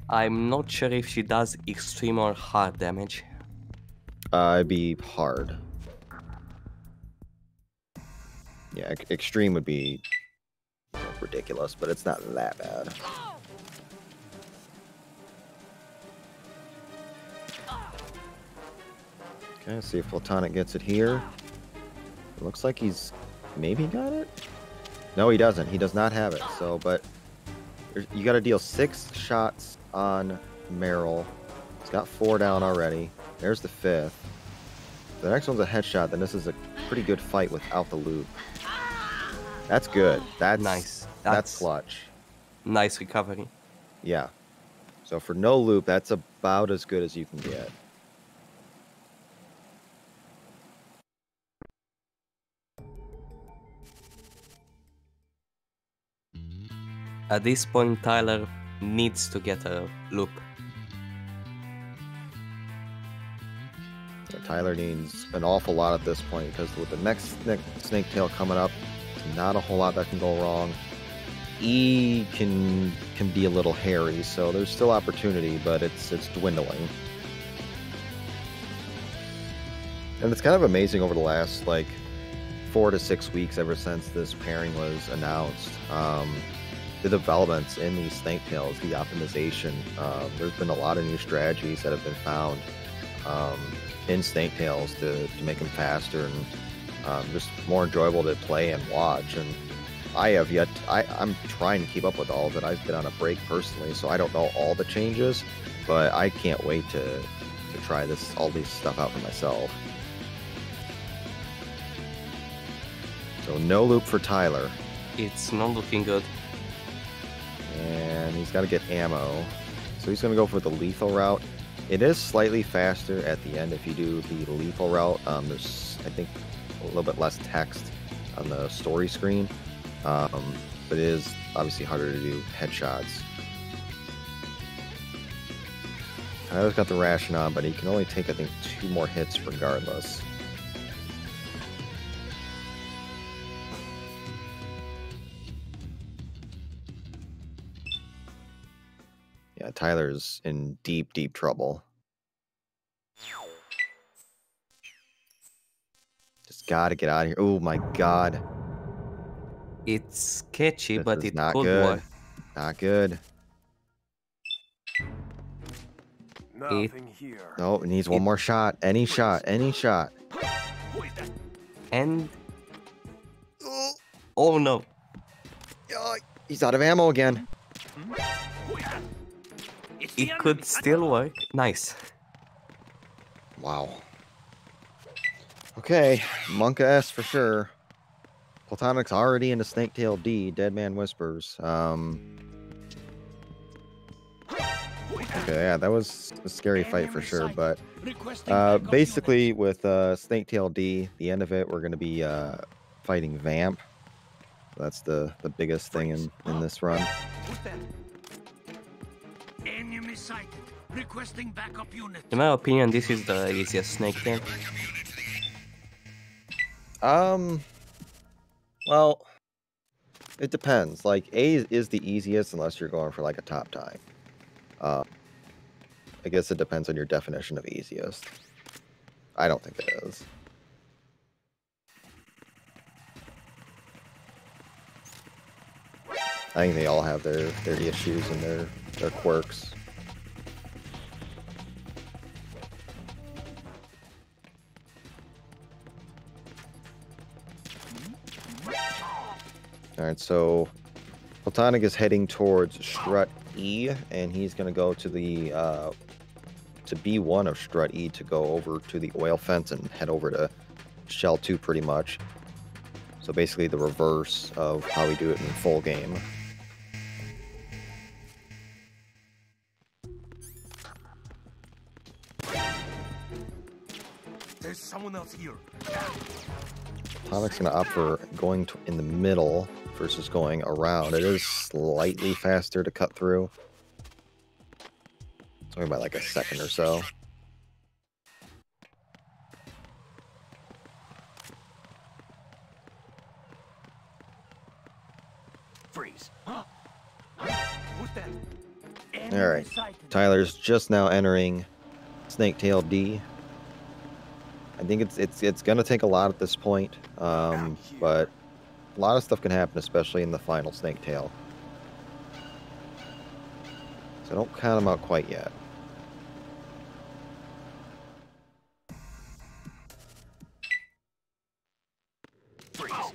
I'm not sure if she does extreme or hard damage. It'd be hard. Yeah, extreme would be ridiculous, but it's not that bad. Okay, let's see if Platonic gets it here. It looks like he's maybe got it. No, he doesn't. He does not have it. So, but you got to deal 6 shots on Meryl. He's got 4 down already. There's the 5th. The next one's a headshot. Then this is a pretty good fight without the loop. That's good. That's nice. That's clutch. Nice recovery. Yeah. So for no loop, that's about as good as you can get. At this point, Tyler needs to get a loop. Yeah, Tyler needs an awful lot at this point because with the next snake tail coming up, not a whole lot that can go wrong. E can be a little hairy, so there's still opportunity, but it's dwindling. And it's kind of amazing over the last like 4 to 6 weeks ever since this pairing was announced. The developments in these snake tails, the optimization, there's been a lot of new strategies that have been found in snake tails to make them faster and just more enjoyable to play and watch. And I'm trying to keep up with all of it. I've been on a break personally, so I don't know all the changes, but I can't wait to try all these stuff out for myself. So no loop for Tyler. It's not looking good. And he's got to get ammo. So he's going to go for the lethal route. It is slightly faster at the end if you do the lethal route. There's, I think, a little bit less text on the story screen. But it is obviously harder to do headshots. Tyler's got the ration on, but he can only take, I think, 2 more hits regardless. Yeah, Tyler's in deep, deep trouble. Just gotta get out of here. Oh my god. It's sketchy, This but is it not could good. work. Not good. Nothing here. No, it needs one more shot. Any shot. Any shot. And... Oh no. He's out of ammo again. It could still work. Nice. Wow. Okay, Monka S for sure. Platonic's already into Snaketail D, Dead Man Whispers. Okay, yeah, that was a scary fight for sure, but basically with Snaketail D, the end of it, we're going to be fighting Vamp. That's the biggest thing in this run. Enemy sighted. Requesting backup unit. In my opinion, this is the easiest snake tail. Well, it depends. Like, A is the easiest unless you're going for like a top time. I guess it depends on your definition of easiest. I don't think it is. I think they all have their issues and their quirks. Alright, so Platonic is heading towards Strut E, and he's going to go to the to B1 of strut E to go over to the oil fence and head over to shell 2 pretty much. So basically the reverse of how we do it in full game. There's someone else here. Platonic's going to opt for going in the middle versus going around. It is slightly faster to cut through. It's only by like a second or so. Freeze. Huh? Who's that? All right, Tyler's just now entering Snaketail D. I think it's gonna take a lot at this point, but a lot of stuff can happen, especially in the final Snaketail. So don't count them out quite yet. Freeze.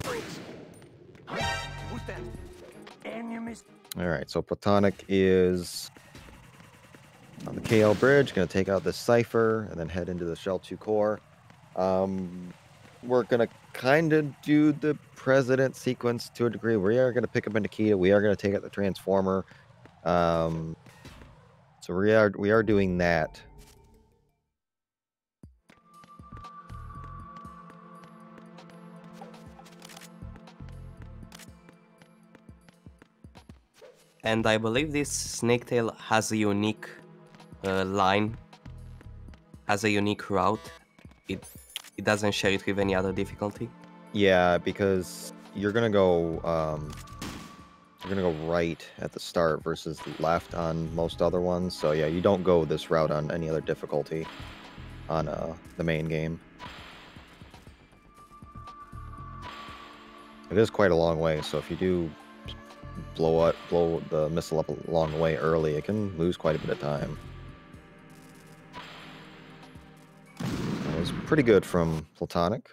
Freeze. Huh? Who's that? Enemies. All right, so Platonic is on the KL bridge, going to take out this Cypher and then head into the Shell 2 core. We're going to kind of do the President sequence to a degree. We are going to pick up a Nikita. We are going to take out the Transformer. So we are doing that. And I believe this Snaketail has a unique line, has a unique route. It doesn't share it with any other difficulty. Yeah, because you're gonna go right at the start versus left on most other ones. So yeah, you don't go this route on any other difficulty on the main game. It is quite a long way, so if you do blow the missile up along the way early, it can lose quite a bit of time. It was pretty good from Platonic.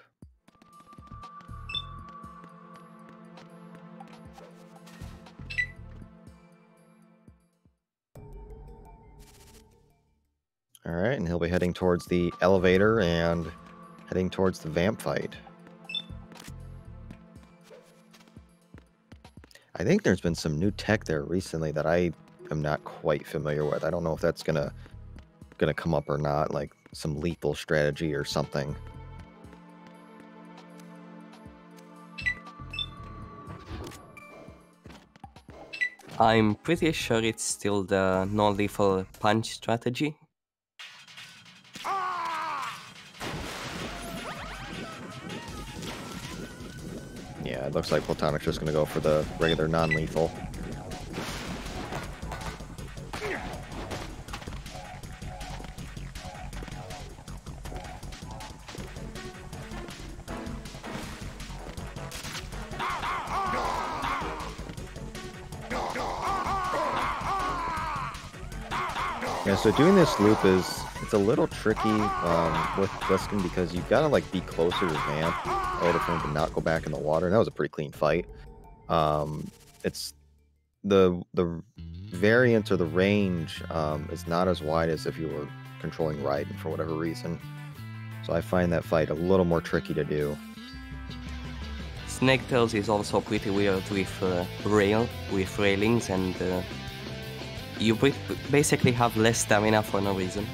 All right, and he'll be heading towards the elevator and heading towards the vamp fight. I think there's been some new tech there recently that I am not quite familiar with. I don't know if that's gonna come up or not, like some lethal strategy or something. I'm pretty sure it's still the non-lethal punch strategy. Yeah, it looks like Platonic's just going to go for the regular non-lethal. Yeah, so doing this loop it's a little tricky with Bliskin because you've got to like be closer to Vamp in order for him to not go back in the water. And that was a pretty clean fight. It's the variance or the range is not as wide as if you were controlling Raiden for whatever reason. So I find that fight a little more tricky to do. Snaketails is also pretty weird with railings, and you basically have less stamina for no reason.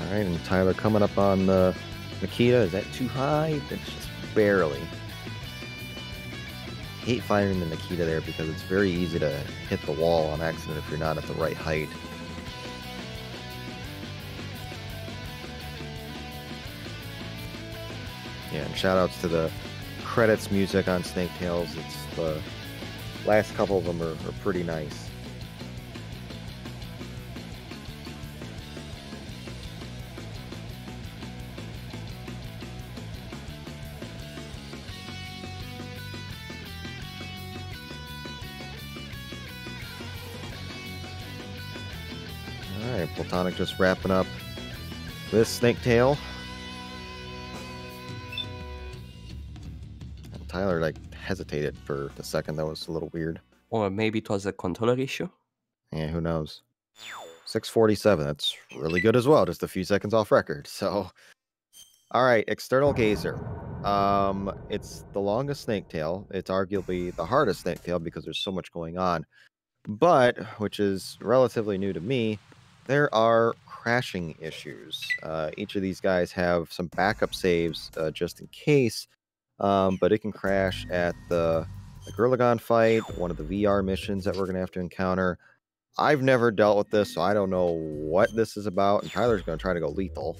Alright, and Tyler coming up on the Nikita. Is that too high? It's just barely. Hate firing the Nikita there because it's very easy to hit the wall on accident if you're not at the right height. Yeah, and shoutouts to the credits music on Snaketails. It's the last couple of them are pretty nice. right, Platonic just wrapping up this snake tail. And Tyler like hesitated for a second. That was a little weird. Or maybe it was a controller issue. Yeah, who knows? 647. That's really good as well. Just a few seconds off record. So, all right, external gazer. It's the longest snake tail. It's arguably the hardest snake tail because there's so much going on. But, which is relatively new to me, there are crashing issues. Each of these guys have some backup saves just in case, but it can crash at the Gurlagon fight, one of the VR missions that we're going to have to encounter. I've never dealt with this, so I don't know what this is about, and Tyler's going to try to go lethal.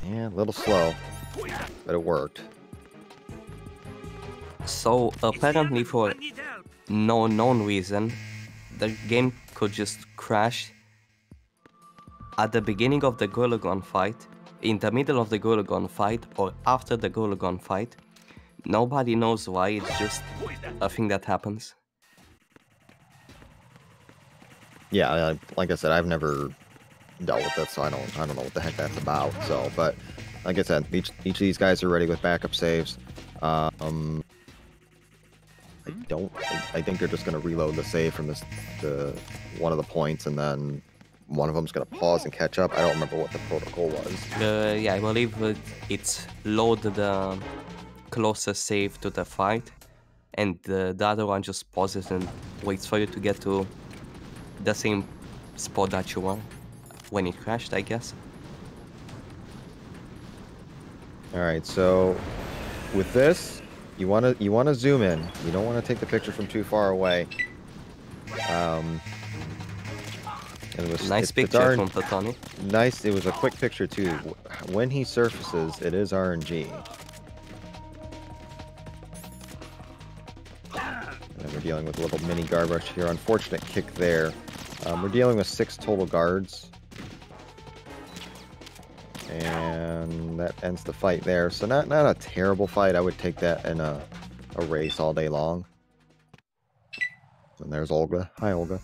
Yeah, a little slow, but it worked. So apparently for no known reason, the game could just crash at the beginning of the Gurlagon fight, in the middle of the Gurlagon fight, or after the Gurlagon fight. Nobody knows why, it's just a thing that happens. Yeah, like I said, I've never dealt with it, so I don't know what the heck that's about. So, but like I said, each of these guys are ready with backup saves. I think they're just gonna reload the save from one of the points, and then one of them's gonna pause and catch up. I don't remember what the protocol was. Yeah, I believe it's load the closest save to the fight, and the other one just pauses and waits for you to get to the same spot that you were when it crashed, I guess. All right, so with this, you wanna zoom in. You don't want to take the picture from too far away. Nice picture from Platonic. Nice. It was a quick picture too. When he surfaces, it is RNG. And we're dealing with a little mini guard rush here. Unfortunate kick there. We're dealing with 6 total guards. And that ends the fight there. So not a terrible fight. I would take that in a race all day long. And there's Olga. Hi, Olga.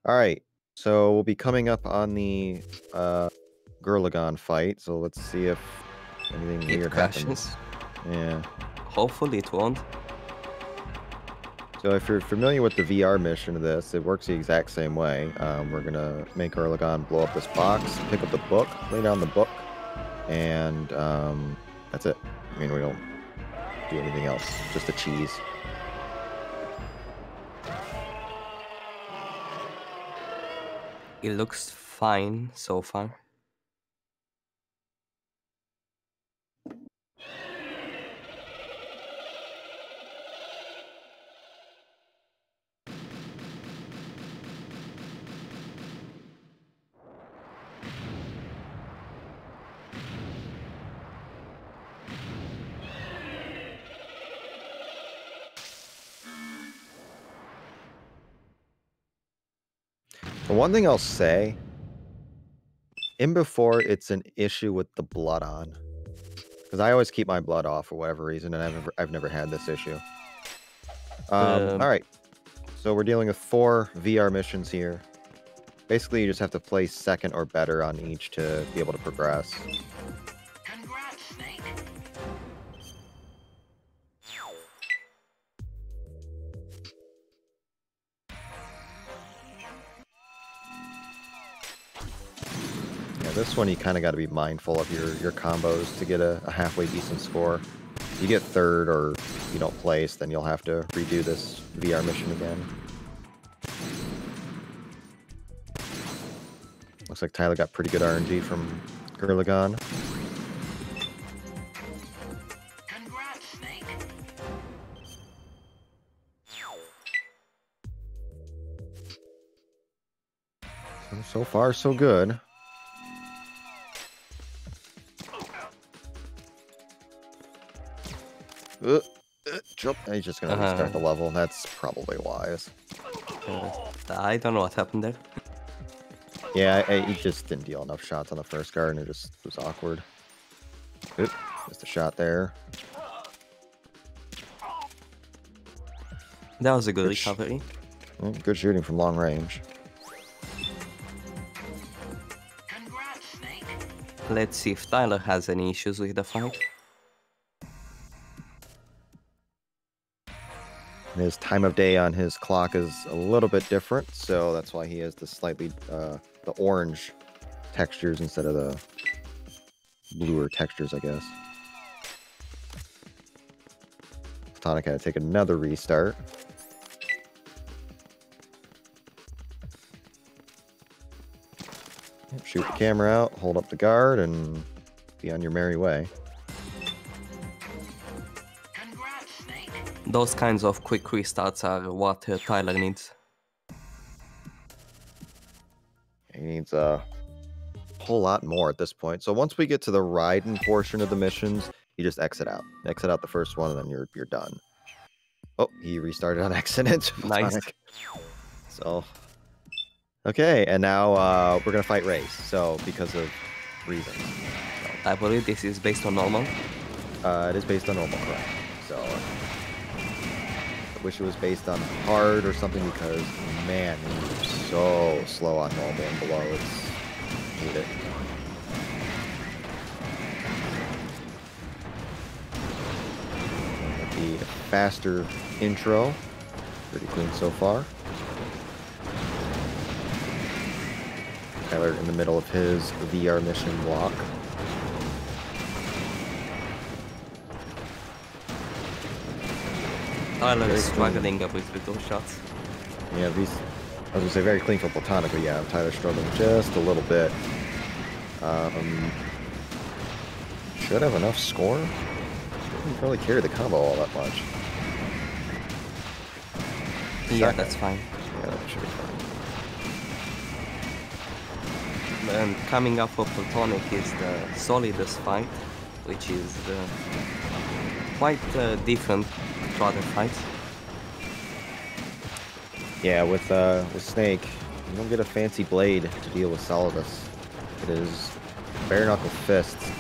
All right. So we'll be coming up on the Gurlagon fight. So let's see if anything weird happens. Yeah. Hopefully it won't. So if you're familiar with the VR mission of this, it works the exact same way. We're going to make Aerlien blow up this box, pick up the book, lay down the book, and that's it. I mean, we don't do anything else, just a cheese. It looks fine so far. The one thing I'll say, in before it's an issue with the blood on, because I always keep my blood off for whatever reason, and I've never had this issue. All right, so we're dealing with 4 VR missions here. Basically, you just have to place second or better on each to be able to progress. Congrats, Snake. Yeah, this one you kind of got to be mindful of your combos to get a halfway decent score. If you get third or you don't place, then you'll have to redo this VR mission again. Looks like Tyler got pretty good RNG from Gurlagon. Congrats, Snake. So far, so good. Jump. He's just gonna restart the level. That's probably wise. I don't know what happened there. Yeah, he just didn't deal enough shots on the first guard, and it just was awkward. Just a shot there. That was a good recovery. Good shooting from long range. Let's see if Tyler has any issues with the fight. His time of day on his clock is a little bit different, so that's why he has the slightly the orange textures instead of the bluer textures, I guess. Platonic had to take another restart. Shoot the camera out, hold up the guard, and be on your merry way. Those kinds of quick restarts are what Tyler needs. He needs a whole lot more at this point. So once we get to the riding portion of the missions, you just exit out. Exit out the first one, and then you're done. Oh, he restarted on accident. Nice. So, okay, and now we're gonna fight Race. So because of reasons. So. I believe this is based on normal. It is based on normal, correct? So. I wish it was based on hard or something because, man, he's so slow on normal and below. Hate it. The faster intro. Pretty clean so far. Tyler in the middle of his VR mission block. Tyler is struggling a bit with those shots. Yeah, these, I was gonna say very clean for Platonic, but yeah, Tyler's struggling just a little bit. Should have enough score. Didn't really carry the combo all that much. Yeah, that's fine. Yeah, that should be fine. And coming up for Platonic is the Solidus fight, which is quite different to other fights. Yeah, with Snake, you don't get a fancy blade to deal with Solidus. It is bare knuckle fists,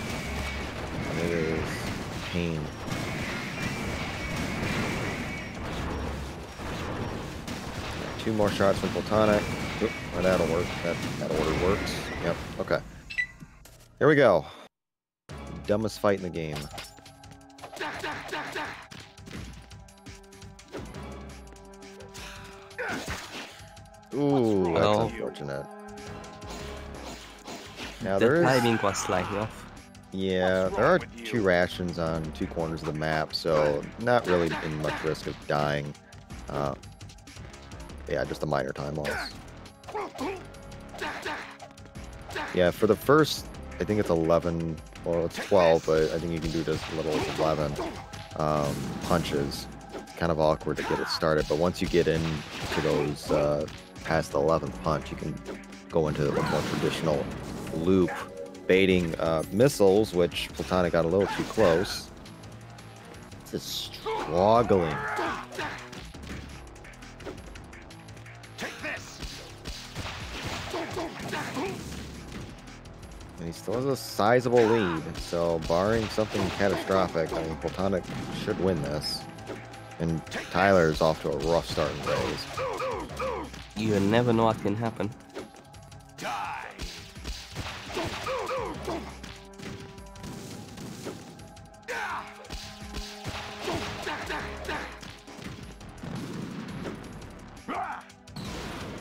and it is pain. Two more shots from Platonic. Oop, well, that'll work. That order works. Yep. Okay. Here we go. Dumbest fight in the game. Ooh, that's unfortunate. Now the timing was slightly off. Yeah, there are two rations on two corners of the map, so not really in much risk of dying. Yeah, just a minor time loss. Yeah, for the first, I think it's 11, well, it's 12, but I think you can do just as little as 11 punches. Kind of awkward to get it started, but once you get into those past the 11th punch, you can go into the more traditional loop, baiting missiles, which Platonic got a little too close. Just struggling. And he still has a sizable lead, so barring something catastrophic, I mean, Platonic should win this. And Tyler's off to a rough start in Raise. You never know what can happen.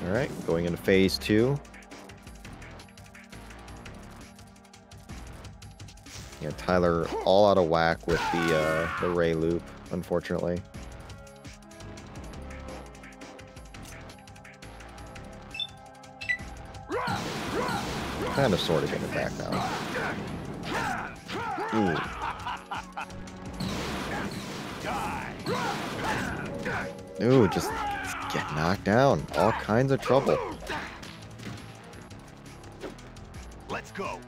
Alright, going into phase 2. Yeah, Tyler all out of whack with the Ray loop, unfortunately. Kind of sort of getting it back now. Ooh, just get knocked down. All kinds of trouble. Let's go.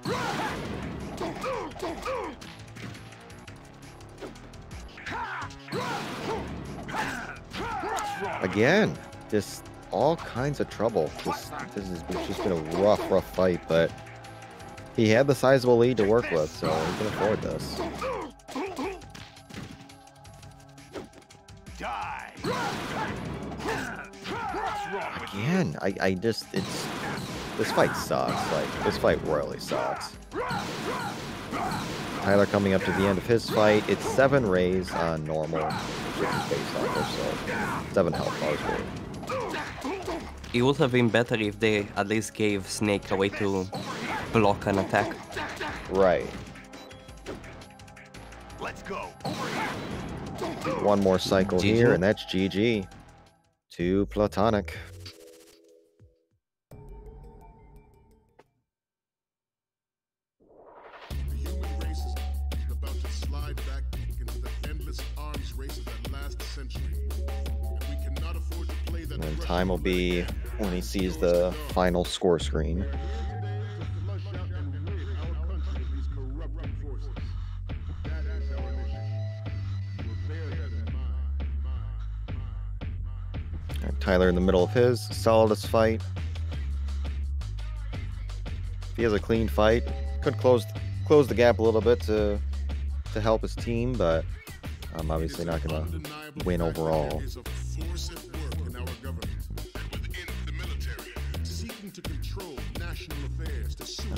Again, just all kinds of trouble. This has just been a rough fight, but he had the sizable lead to work with, so he can afford this. again, I just, this fight sucks. Like, this fight royally sucks. Tyler coming up to the end of his fight. It's 7 rays on normal, which is based off of, so 7 health bars worth. It would have been better if they at least gave Snake a way to block an attack. Right. Let's go. One more cycle GG. here, and that's GG to Platonic. And then time will be when he sees the final score screen. Tyler in the middle of his solidest fight. If he has a clean fight, could close the gap a little bit to help his team, but I'm obviously not gonna win overall. I'm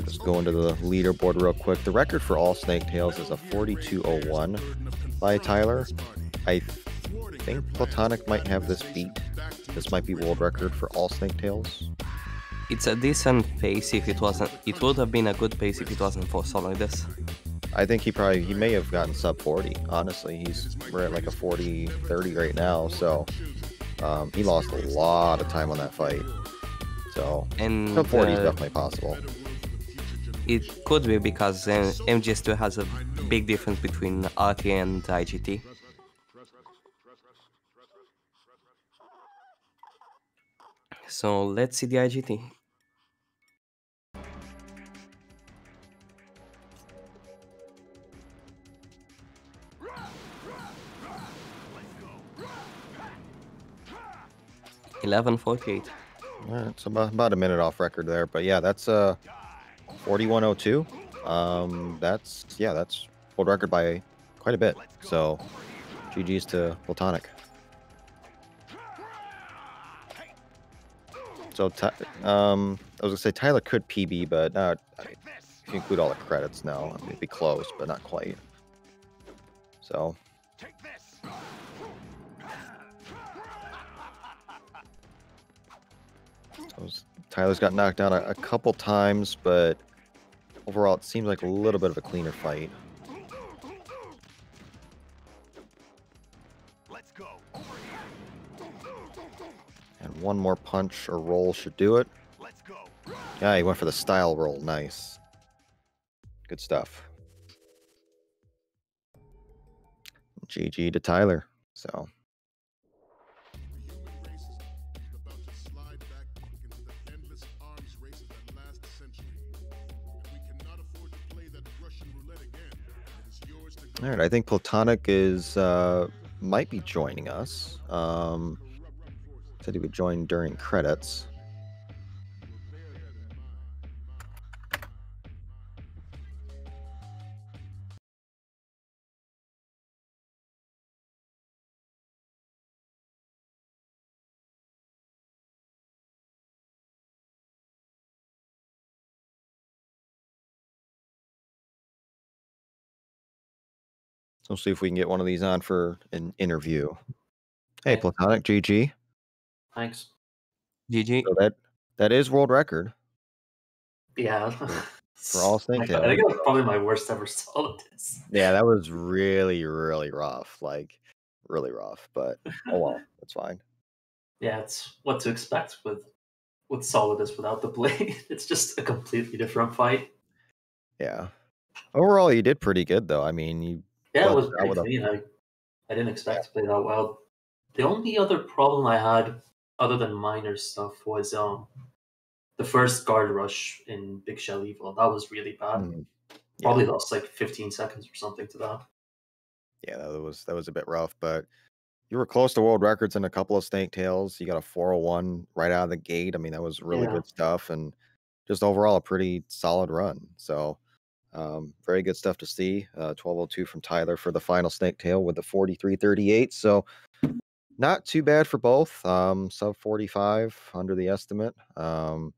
just going to the leaderboard real quick. The record for all Snake Tails is a 42:01 by Tyler. I think Platonic might have this beat. This might be world record for all Snake Tails. It's a decent pace if it wasn't. It would have been a good pace if it wasn't for Solidus. I think he may have gotten sub 40. Honestly, we're at like a 40-30 right now. So he lost a lot of time on that fight. So And sub 40 is definitely possible. It could be because MGS2 has a big difference between RT and IGT. So let's see the IGT. $11.48. All right, so about a minute off record there, but yeah, that's 41:02. That's world record by quite a bit. So GG's to Platonic. So I was gonna say Tyler could PB, but if you include all the credits now, it'd be close, but not quite. So. Tyler's got knocked down a couple times, but overall it seems like a little bit of a cleaner fight. Let's go. And one more punch or roll should do it. Let's go. Yeah, he went for the style roll. Nice. Good stuff. GG to Tyler. So. All right, I think Platonic is might be joining us. Said he would join during credits. So we'll see if we can get one of these on for an interview. Hey, Platonic, GG. Thanks. GG. So that is world record. Yeah. For all Snake Tails. I think it was probably my worst ever Solidus. Yeah, that was really, really rough. Like, really rough. But oh well, that's fine. Yeah, it's what to expect with Solidus without the blade. It's just a completely different fight. Yeah. Overall, you did pretty good, though. I mean, you. Yeah, it was pretty clean. I didn't expect to play that well. The only other problem I had, other than minor stuff, was the first guard rush in Big Shell Evil. That was really bad. Probably lost like 15 seconds or something to that. Yeah, that was a bit rough, but you were close to world records in a couple of Snake Tails. You got a 401 right out of the gate. I mean, that was really good stuff, and just overall a pretty solid run. So very good stuff to see. 1202 from Tyler for the final Snake Tail with the 43-38. So not too bad for both. Sub 45 under the estimate. But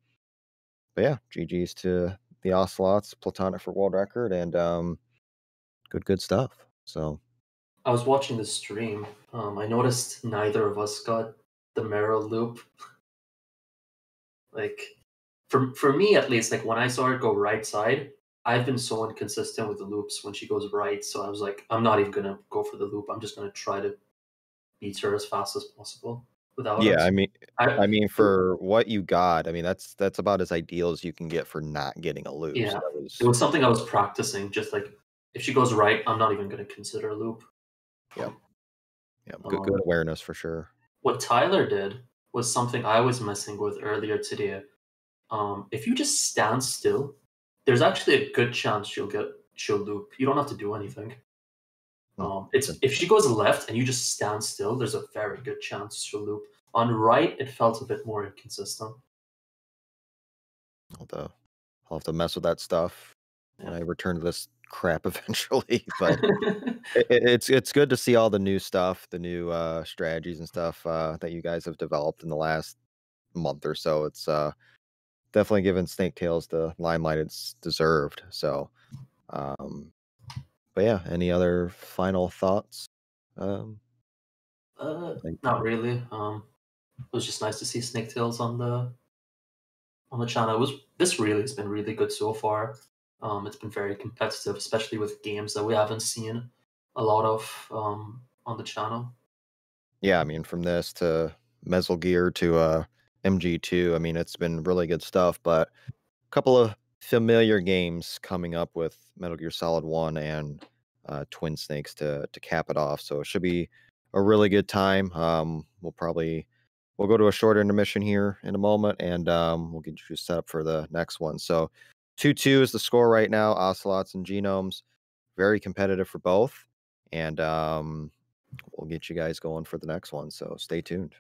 yeah, GG's to the Ocelots, Platonic for world record, and good stuff. So I was watching the stream. I noticed neither of us got the Meryl loop. Like, for me at least, like when I saw her go right side, I've been so inconsistent with the loops when she goes right. So I was like, I'm not even gonna go for the loop. I'm just gonna try to beat her as fast as possible without yeah, her. I mean, for what you got, I mean, that's about as ideal as you can get for not getting a loop. Yeah, So it was something I was practicing. Just like if she goes right, I'm not even gonna consider a loop. Yeah, good awareness for sure. What Tyler did was something I was messing with earlier today. If you just stand still, there's actually a good chance she'll loop. You don't have to do anything. It's if she goes left and you just stand still, there's a very good chance she'll loop. On right, it felt a bit more inconsistent. I'll have to mess with that stuff when I return to this crap eventually. But it's good to see all the new stuff, the new strategies and stuff that you guys have developed in the last month or so. It's definitely given Snake Tales the limelight it's deserved. So, but yeah, any other final thoughts? Not really. It was just nice to see Snake Tales on the channel. This really has been really good so far. It's been very competitive, especially with games that we haven't seen a lot of on the channel. Yeah, I mean, from this to Metal Gear to MG2, I mean, it's been really good stuff. But a couple of familiar games coming up with Metal Gear Solid 1 and Twin Snakes to cap it off. So it should be a really good time. We'll go to a short intermission here in a moment, and we'll get you set up for the next one. So 2-2 is the score right now. Ocelots and Genomes, very competitive for both. And we'll get you guys going for the next one. So stay tuned.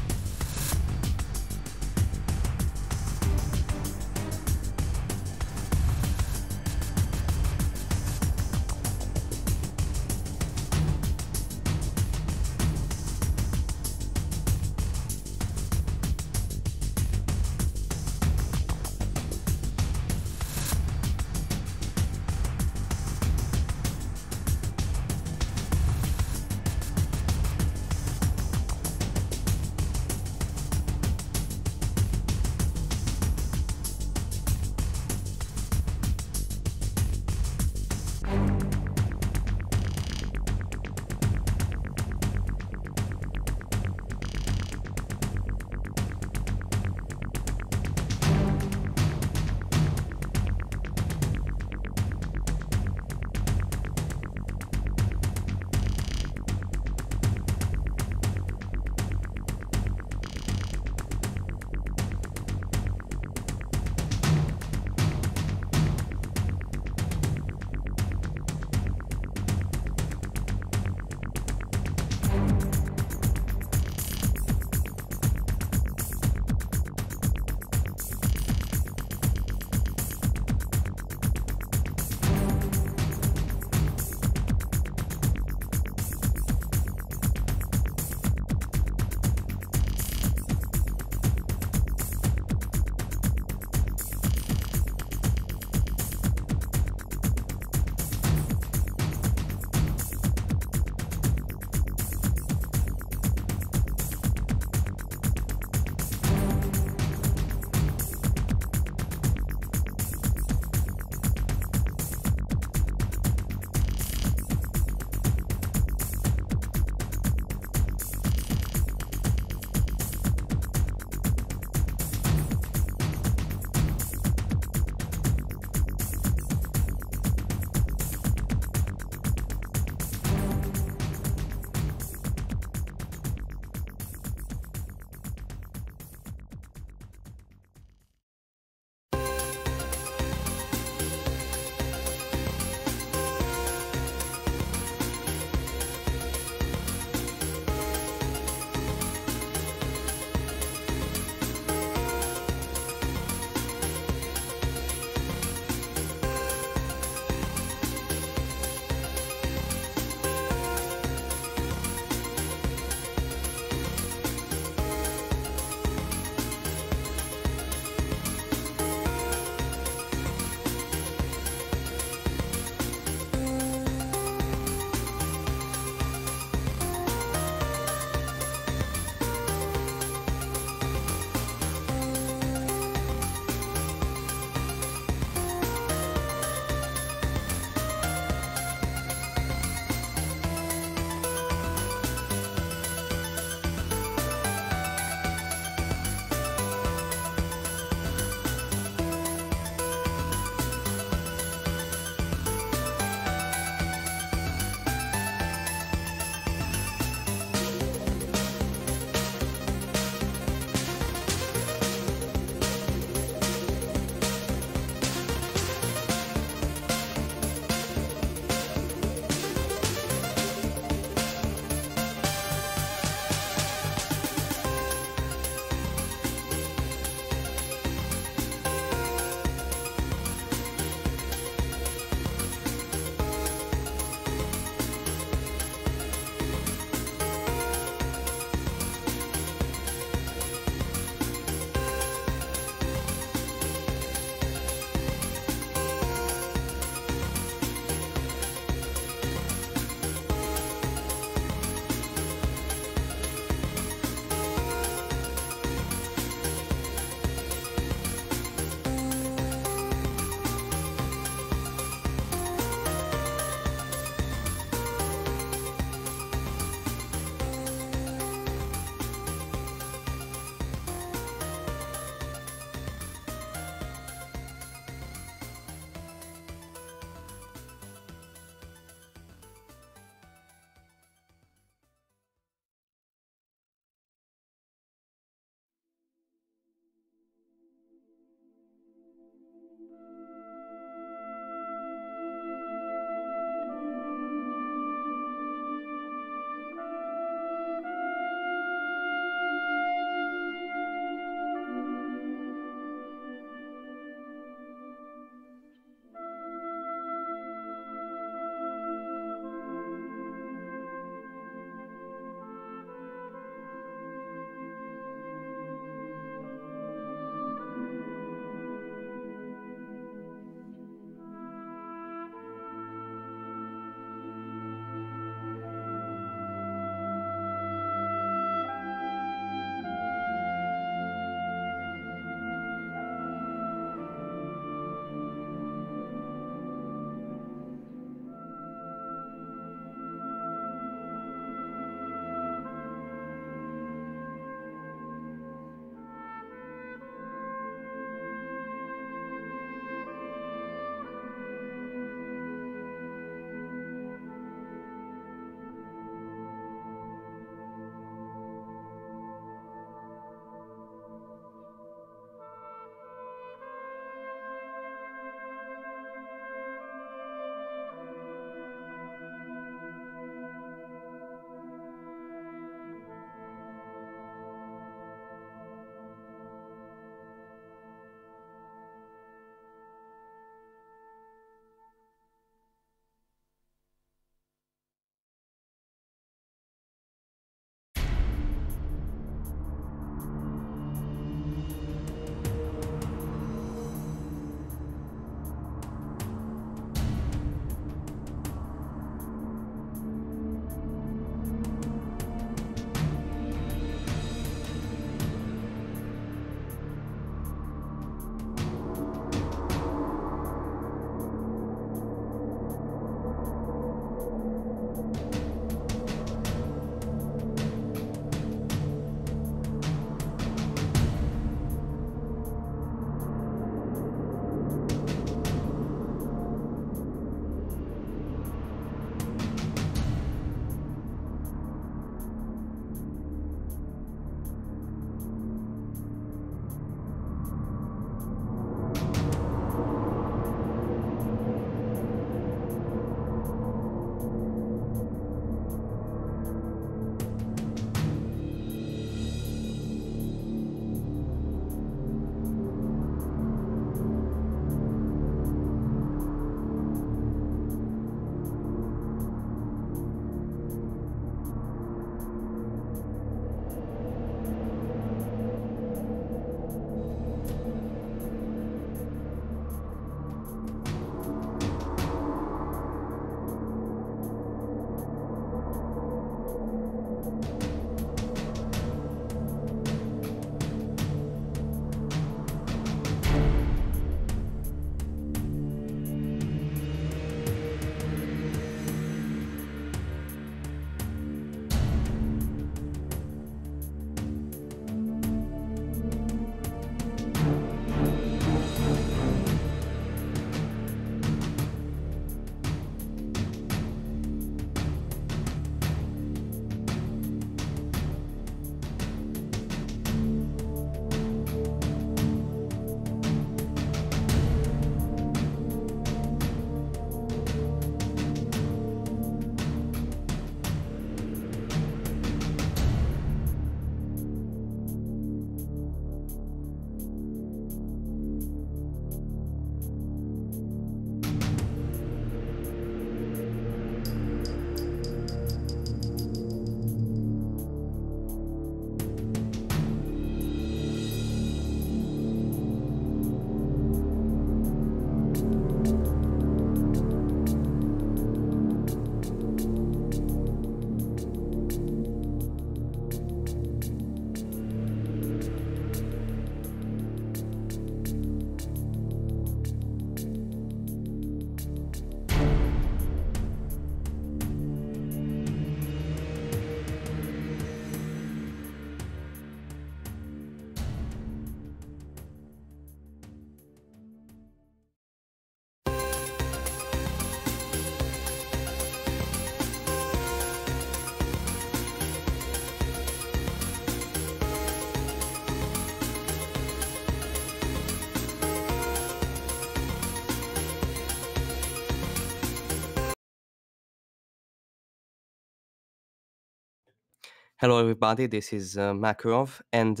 Hello, everybody. This is Makarov, and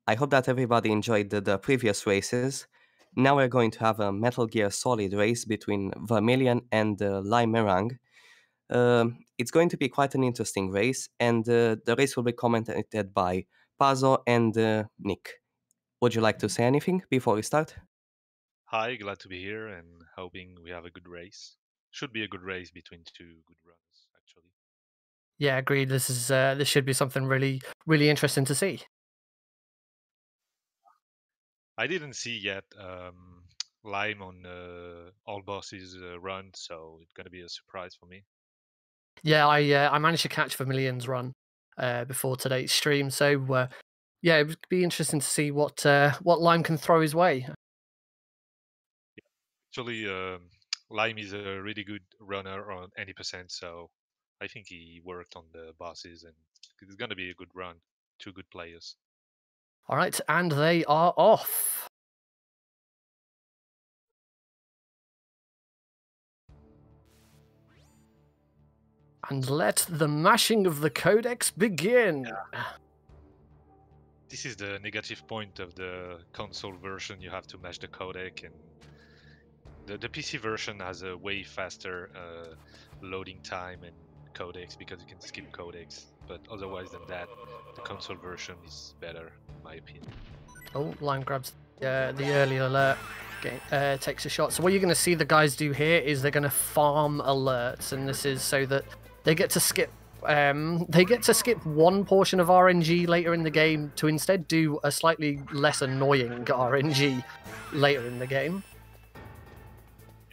I hope that everybody enjoyed the previous races. Now we're going to have a Metal Gear Solid race between Vermilion and Lime Meringue. It's going to be quite an interesting race, and the race will be commentated by Pazo and Nick. Would you like to say anything before we start? Hi, glad to be here and hoping we have a good race. Should be a good race between two good runners, actually. Yeah, agreed. This should be something really interesting to see. I didn't see yet Lime on all bosses run, so it's gonna be a surprise for me. Yeah, I managed to catch Vermillion's run before today's stream, so yeah, it would be interesting to see what Lime can throw his way. Actually, Lime is a really good runner on any percent, so I think he worked on the bosses, and it's gonna be a good run. Two good players. All right, and they are off. And let the mashing of the codex begin. Yeah. This is the negative point of the console version. You have to mash the codec, and the PC version has a way faster loading time and codecs because you can skip codecs. But otherwise than that, the console version is better, in my opinion. Oh, Lime grabs the early alert. Takes a shot. So what you're going to see the guys do here is they're going to farm alerts, and this is so that they get to skip. They get to skip one portion of RNG later in the game to instead do a slightly less annoying RNG later in the game.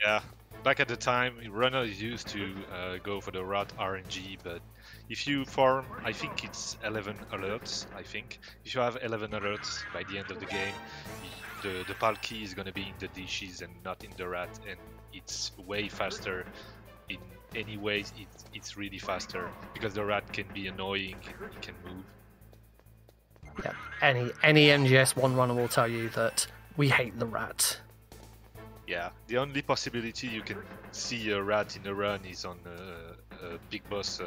Yeah, back at the time, runners used to go for the rot RNG, but if you farm, I think it's 11 alerts, I think. If you have 11 alerts by the end of the game, the Palki is going to be in the dishes and not in the rat, and it's way faster. In any ways, it's really faster, because the rat can be annoying, it can move. Yeah, any MGS1 runner will tell you that we hate the rat. Yeah, the only possibility you can see a rat in a run is on a big boss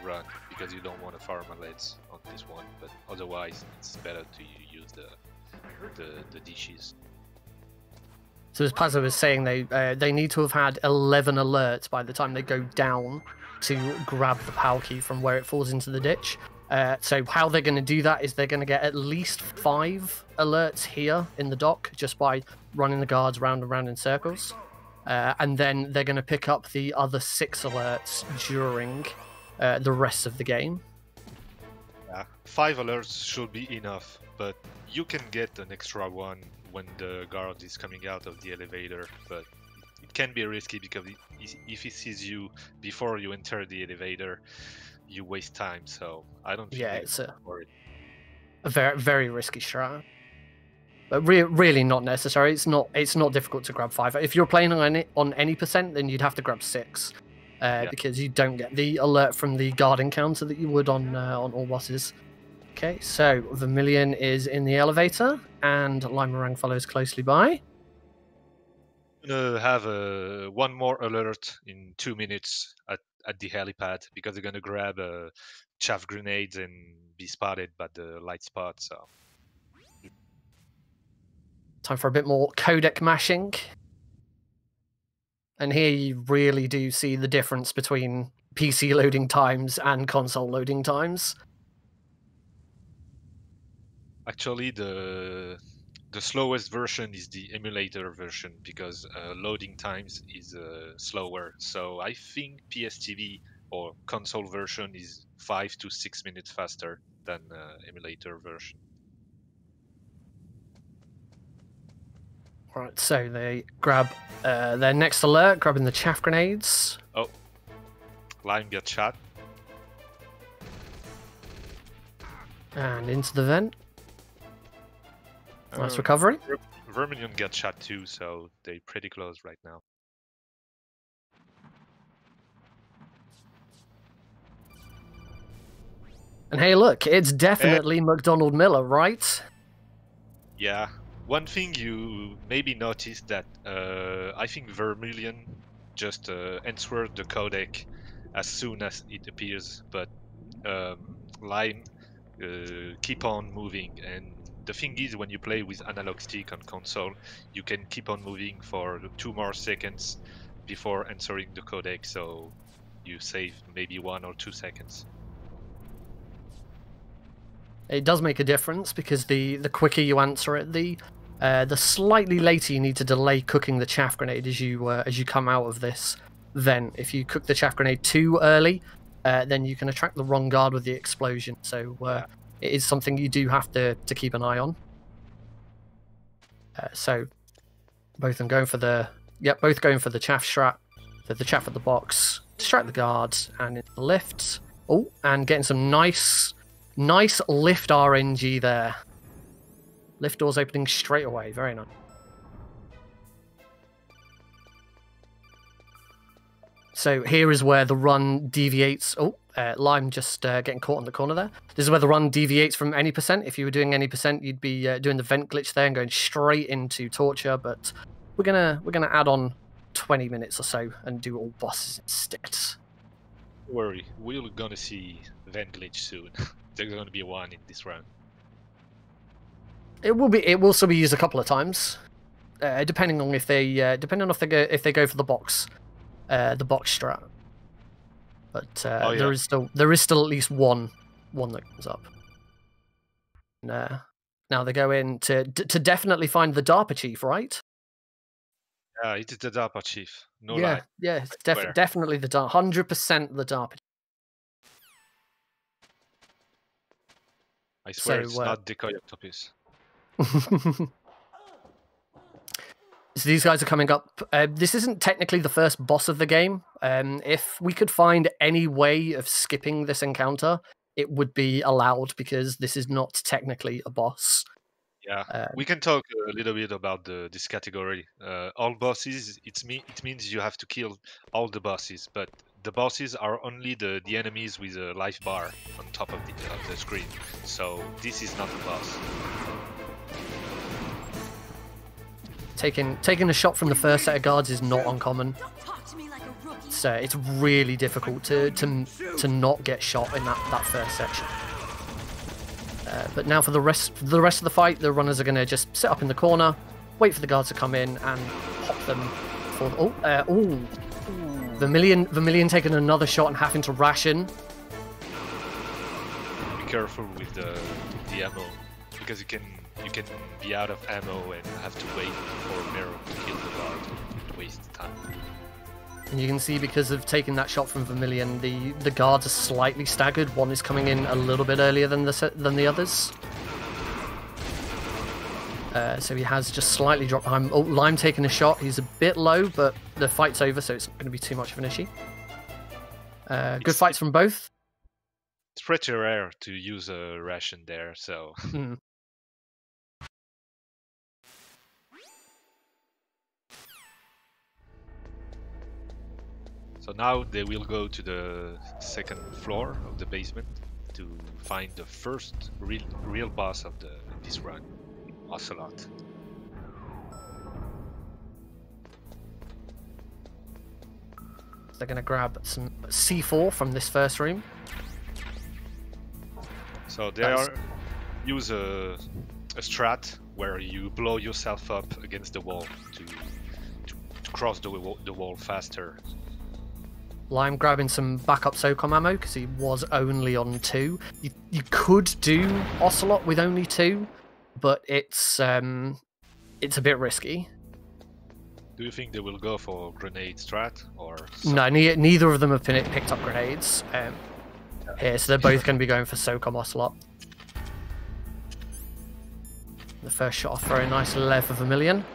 run, because you don't want to farm alerts on this one, but otherwise it's better to use the dishes. So as Pazzo was saying, they need to have had 11 alerts by the time they go down to grab the PAL key from where it falls into the ditch. So how they're going to do that is they're going to get at least 5 alerts here in the dock just by running the guards round and round in circles. And then they're going to pick up the other 6 alerts during the rest of the game. Yeah, 5 alerts should be enough, but you can get an extra one when the guard is coming out of the elevator, but it can be risky because if he sees you before you enter the elevator, you waste time. So I don't think it's a very, very risky strat, but really not necessary. It's not difficult to grab 5. If you're playing on any percent, then you'd have to grab 6 because you don't get the alert from the guard encounter that you would on all bosses. Okay, so Vermilion is in the elevator, and Lime Meringue follows closely by. I'm gonna have one more alert in 2 minutes at the helipad, because they're gonna grab chaff grenades and be spotted by the light spot. So Time for a bit more codec mashing. And here you really do see the difference between PC loading times and console loading times. actually, the slowest version is the emulator version, because loading times is slower. So I think PSTV or console version is 5 to 6 minutes faster than emulator version. Right, so they grab their next alert, grabbing the chaff grenades. Oh, Lime gets shot. And into the vent. Nice recovery. Vermilion gets shot too, so they're pretty close right now. And hey, look, it's definitely McDonald Miller, right? Yeah. One thing you maybe noticed that I think Vermilion just answered the codec as soon as it appears, but Lime keep on moving, and the thing is, when you play with analog stick on console, you can keep on moving for 2 more seconds before answering the codec, so you save maybe 1 or 2 seconds. It does make a difference because the quicker you answer it, the slightly later you need to delay cooking the chaff grenade as you come out of this. Then, if you cook the chaff grenade too early, then you can attract the wrong guard with the explosion. So it is something you do have to keep an eye on. So both of them going for the both going for the chaff strat, the chaff at the box, distract the guards, and in the lifts. Oh, and getting some nice lift RNG there. Lift doors opening straight away. Very nice. So here is where the run deviates. Oh, Lime just getting caught in the corner there. This is where the run deviates from any percent. If you were doing any percent, you'd be doing the vent glitch there and going straight into torture. But we're gonna add on 20 minutes or so and do all bosses instead. Don't worry, we're gonna see vent glitch soon. There's gonna be one in this round. It will still be used a couple of times, depending on if they go for the box strat. But there is still at least one that comes up. Now they go in to definitely find the DARPA chief, right? Yeah, it is the DARPA chief. No yeah, lie. Yeah, it's definitely the 100% the DARPA chief. I swear it's not Decoy Octopus. So these guys are coming up. This isn't technically the first boss of the game. If we could find any way of skipping this encounter, it would be allowed because this is not technically a boss. Yeah, we can talk a little bit about this category. All bosses, it means you have to kill all the bosses, but the bosses are only the enemies with a life bar on top of the screen. So this is not a boss. Taking a shot from the first set of guards is not uncommon. So it's really difficult to not get shot in that first section. But now for the rest of the fight, the runners are going to just sit up in the corner, wait for the guards to come in, and pop them for the... Vermillion taking another shot and having to ration. Be careful with the ammo, because you can be out of ammo and have to wait for a mirror to kill the guard and waste time. And you can see because of taking that shot from Vermillion, the guards are slightly staggered. One is coming in a little bit earlier than the others. So he has just slightly dropped behind. Oh, Lime taking a shot. He's a bit low, but the fight's over, so it's not going to be too much of an issue. Good fights from both. It's pretty rare to use a ration there, so... So now they will go to the second floor of the basement to find the first real boss of this run, Ocelot. They're going to grab some C4 from this first room. So they use a strat where you blow yourself up against the wall to cross the wall faster. Lime grabbing some backup SOCOM ammo because he was only on 2. You could do Ocelot with only 2, but it's a bit risky. Do you think they will go for grenade strat or? No, neither of them have picked up grenades here, so they're both going to be going for SOCOM Ocelot. The first shot off very nice left of Vermillion.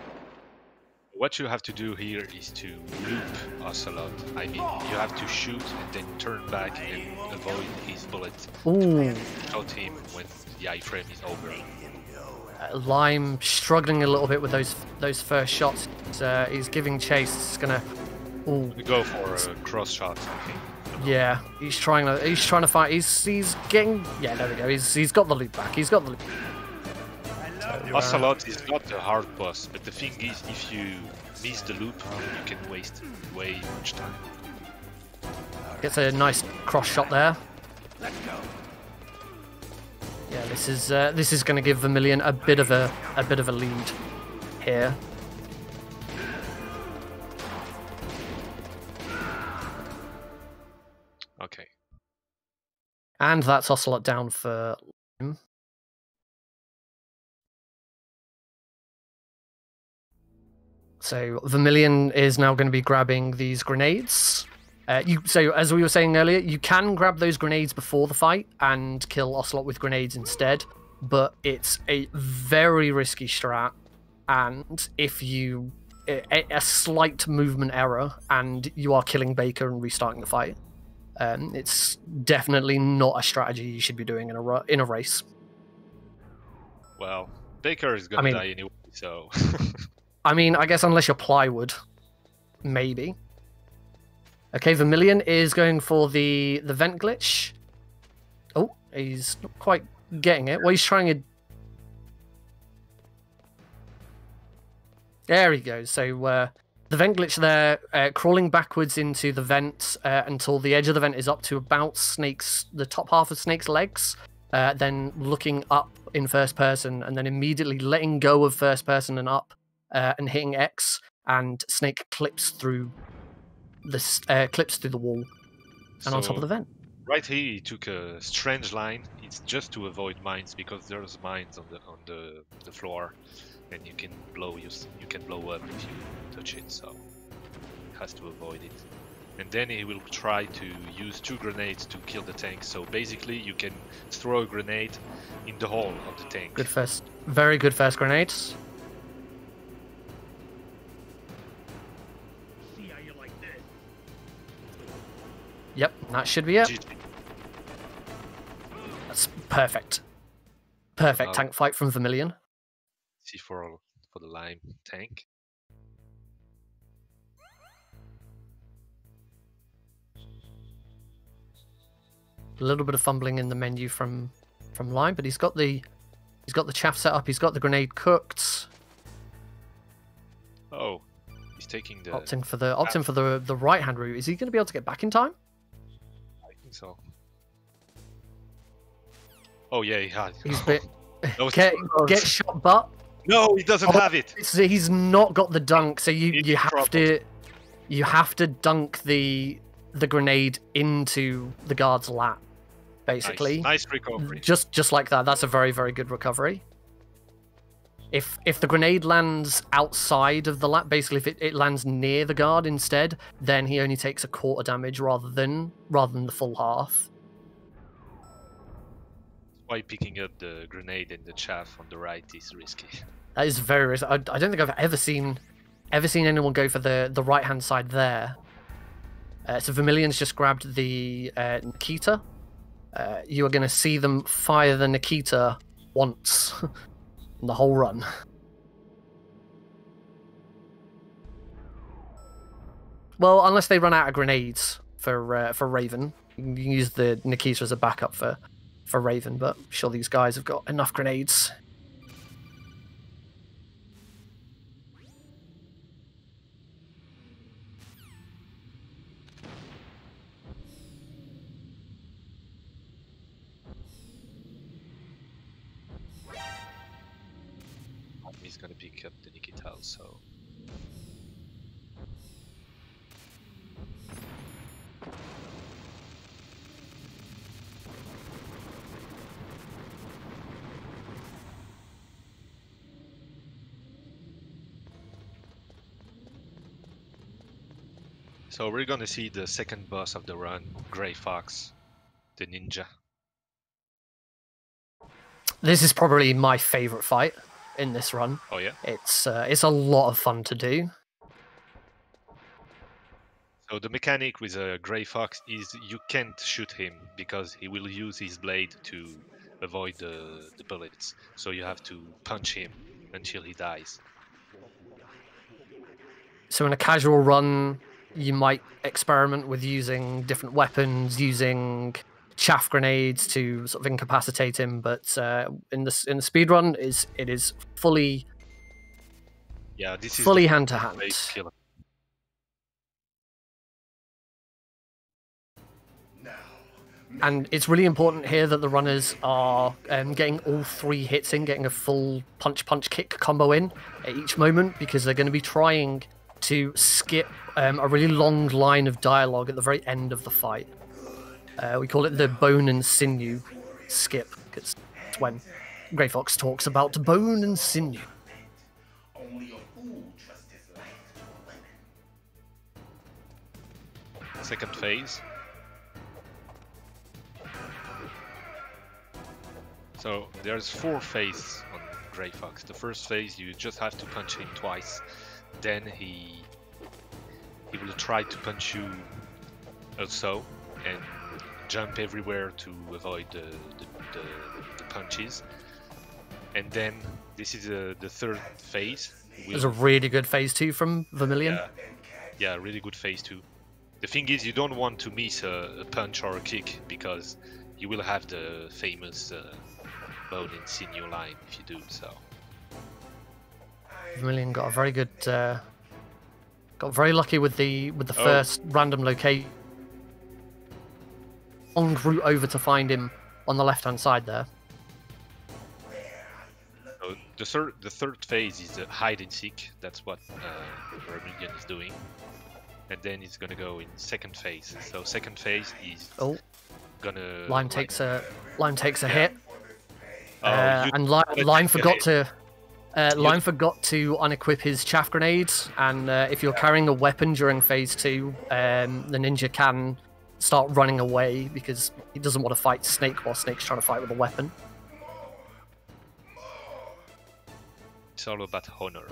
What you have to do here is to loop Ocelot. I mean, you have to shoot and then turn back and avoid his bullet. Ooh. Shot him when the iframe is over. Lime struggling a little bit with those first shots. He's giving chase. It's gonna. Ooh. Go for a cross shot, I think. Yeah, he's trying to fight. He's getting. Yeah, there we go. He's got the loop back. He's got the loop. Ocelot is not a hard boss, but the thing is, if you miss the loop, you can waste way much time. Gets a nice cross shot there. Yeah, this is going to give Vermillion a bit of a lead here. Okay. And that's Ocelot down for him. So Vermillion is now going to be grabbing these grenades. So as we were saying earlier, you can grab those grenades before the fight and kill Ocelot with grenades instead, but it's a very risky strat, and if you a slight movement error and you are killing Baker and restarting the fight, it's definitely not a strategy you should be doing in a race. Well, Baker is gonna die anyway, so. I mean, I guess unless you're plywood, maybe. Okay, Vermillion is going for the vent glitch. Oh, he's not quite getting it. Well, he's trying to... There he goes. So the vent glitch there, crawling backwards into the vent until the edge of the vent is up to about the top half of Snake's legs, then looking up in first person, and then immediately letting go of first person and up, and hitting X, and Snake clips through the wall and on top of the vent. Right here, he took a strange line. It's just to avoid mines because there's mines on the floor, and you can blow up if you touch it. So he has to avoid it. And then he will try to use 2 grenades to kill the tank. So basically, you can throw a grenade in the hole of the tank. Very good first grenades. Yep, that should be it. That's perfect. Perfect tank fight from Vermillion. See for the lime tank. A little bit of fumbling in the menu from Lime, but he's got the chaff set up. He's got the grenade cooked. Oh, he's taking the opting for the right hand route. Is he going to be able to get back in time? I think so. Oh yeah, he had. He's get shot, but no, he doesn't have it. He's not got the dunk, so you have to dunk the grenade into the guard's lap, basically. Nice recovery. Just like that. That's a very, very good recovery. If the grenade lands outside of the lap, basically if it lands near the guard instead, then he only takes a quarter damage rather than the full half. Why picking up the grenade and the chaff on the right is risky. That is very risky. I don't think I've ever seen anyone go for the right hand side there. So Vermillion's just grabbed the Nikita. You are going to see them fire the Nikita once in the whole run. Well, unless they run out of grenades for Raven, you can use the Nikita as a backup for Raven. But I'm sure these guys have got enough grenades. He's gonna pick up the Nikita also. So we're gonna see the second boss of the run, Grey Fox, the ninja. This is probably my favorite fight in this run. Oh yeah? It's a lot of fun to do. So the mechanic with a Grey Fox is you can't shoot him because he will use his blade to avoid the bullets. So you have to punch him until he dies. So in a casual run, you might experiment with using different weapons, using chaff grenades to sort of incapacitate him, but in the speedrun, it is fully hand to hand. Now, And it's really important here that the runners are getting all 3 hits in, getting a full punch-punch-kick combo in at each moment, because they're going to be trying to skip a really long line of dialogue at the very end of the fight. We call it the bone and sinew skip, because it's when Grey Fox talks about bone and sinew. Second phase. So there's 4 phases on Grey Fox. The first phase you just have to punch him twice. Then he will try to punch you also and jump everywhere to avoid the punches. And then this is the third phase. There's a really good phase 2 from Vermillion. Yeah, really good phase 2. The thing is, you don't want to miss a punch or a kick, because you will have the famous bone and sinew line if you do so. Vermillion got a very good, got very lucky with the first random location. Long route over to find him on the left-hand side there. So the third phase is hide and seek. That's what Vermillion is doing. And then it's gonna go in second phase. So second phase is gonna Lime takes a hit. Oh, and Lime forgot to unequip his chaff grenades, and if you're carrying a weapon during phase 2, the ninja can start running away because he doesn't want to fight Snake while Snake's trying to fight with a weapon. It's all about honor.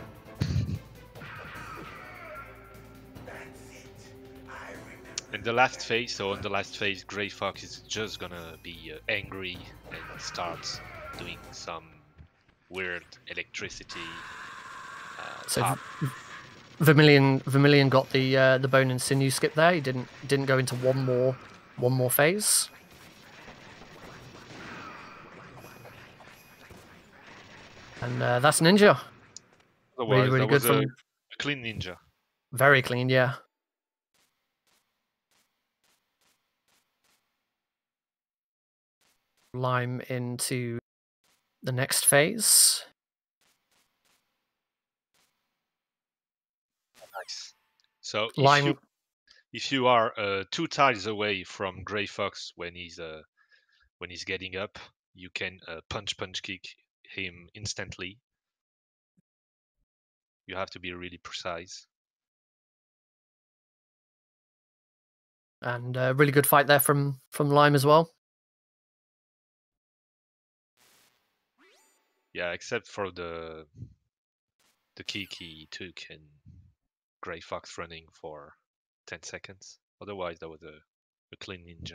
And the last phase, so on the last phase, Grey Fox is just gonna be angry and starts doing some weird electricity. So Vermillion got the bone and sinew skip there. He didn't go into one more phase. And that's Ninja. Really good from a clean Ninja. Very clean, yeah. Lime into the next phase. Nice. So Lime... if you are 2 tiles away from Grey Fox when he's getting up, you can punch kick him instantly. You have to be really precise. And a really good fight there from Lime as well. Yeah, except for the kick he took and Grey Fox running for 10 seconds. Otherwise, that was a clean Ninja.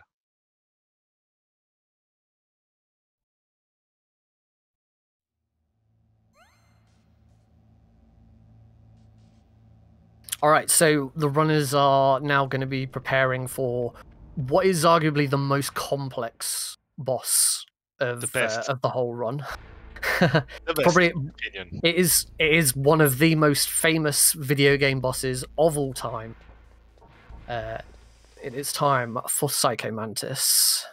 All right, so the runners are now going to be preparing for what is arguably the most complex boss of the whole run. Probably it is one of the most famous video game bosses of all time. It is time for Psycho Mantis.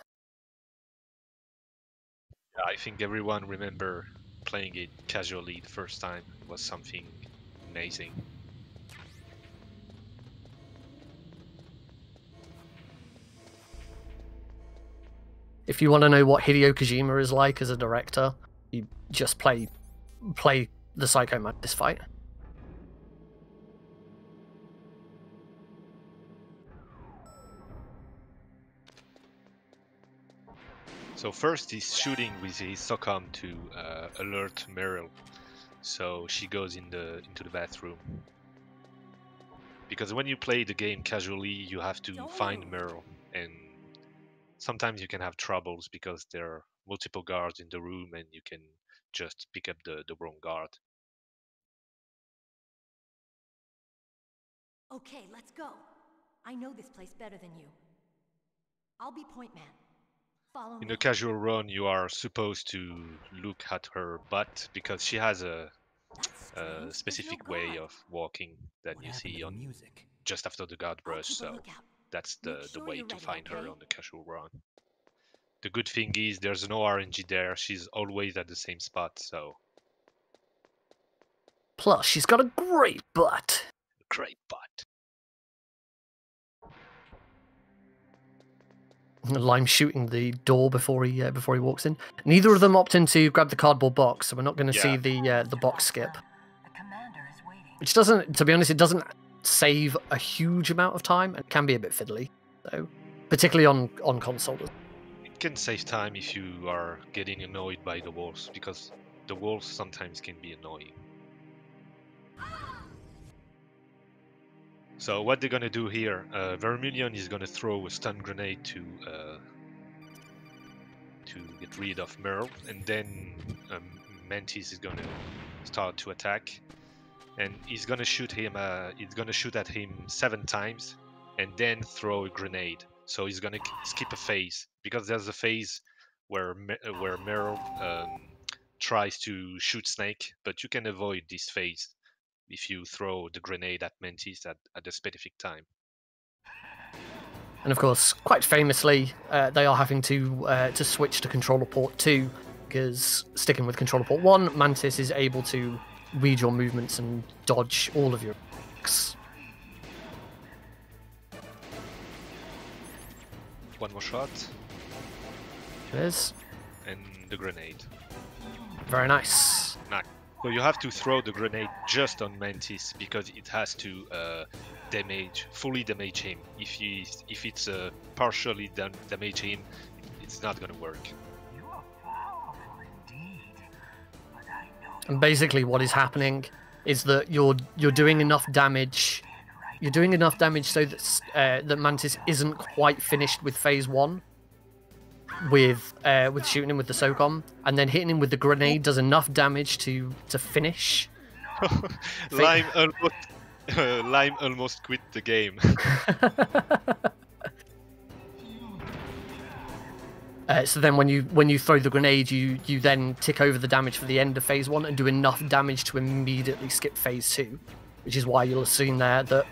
Yeah, I think everyone remember playing it casually the first time. It was something amazing. If you want to know what Hideo Kojima is like as a director, you just play the Psycho Mantis fight. So first he's shooting with his SOCOM to alert Meryl, so she goes into the bathroom. Because when you play the game casually, you have to find Meryl, and sometimes you can have troubles because there are multiple guards in the room and you can just pick up the wrong guard. Okay, let's go. I know this place better than you. I'll be point man. Follow me. In a casual run, you are supposed to look at her butt because she has a specific way of walking that you see on just after the guard brush. So that's the way to find her on the casual run. the good thing is there's no RNG there. She's always at the same spot, so... Plus, she's got a great butt. Great butt. Lime shooting the door before he walks in. Neither of them opt in to grab the cardboard box, so we're not going to see the box skip. Which doesn't, to be honest, it doesn't save a huge amount of time and can be a bit fiddly, so particularly on consoles. It can save time if you are getting annoyed by the walls, because the walls sometimes can be annoying. So what they're gonna do here, Vermillion is gonna throw a stun grenade to get rid of Merle, and then Mantis is gonna start to attack, and he's gonna shoot him. He's gonna shoot at him 7 times, and then throw a grenade. So he's gonna skip a phase, because there's a phase where Merle tries to shoot Snake, but you can avoid this phase if you throw the grenade at Mantis at a specific time. And of course, quite famously, they are having to switch to controller port 2, because sticking with controller port 1, Mantis is able to read your movements and dodge all of your attacks. One more shot. Cheers. And the grenade. Very nice. Nice. So you have to throw the grenade just on Mantis, because it has to fully damage him. If it's partially damage him, it's not gonna work. And basically, what is happening is that you're doing enough damage. You're doing enough damage so that that Mantis isn't quite finished with phase 1. With shooting him with the SOCOM, and then hitting him with the grenade does enough damage to finish. Lime almost quit the game. So then when you throw the grenade, you then tick over the damage for the end of phase 1 and do enough damage to immediately skip phase 2, which is why you'll have seen there that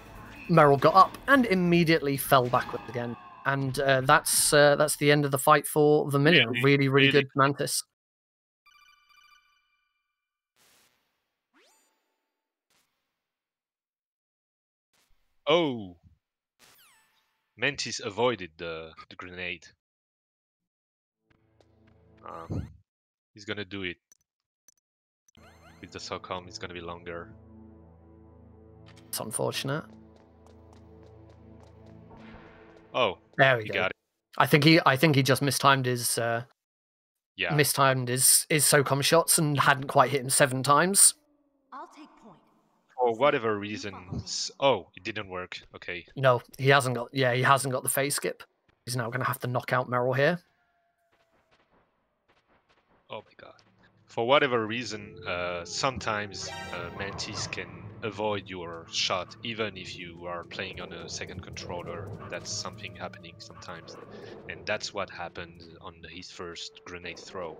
Merrill got up and immediately fell backwards again. And that's the end of the fight for Vermillion. Really good Mantis. Oh, Mantis avoided the grenade. He's gonna do it with the SOCOM. It's gonna be longer. It's unfortunate. Oh, there we go. Got it. I think he just mistimed his mistimed his SOCOM shots and hadn't quite hit him 7 times. I'll take point. For whatever reason, it didn't work. Okay. No, he hasn't got the phase skip. He's now going to have to knock out Merrill here. Oh my god. For whatever reason, sometimes Mantis can avoid your shot, even if you are playing on a second controller. That's something happening sometimes. And that's what happened on his first grenade throw.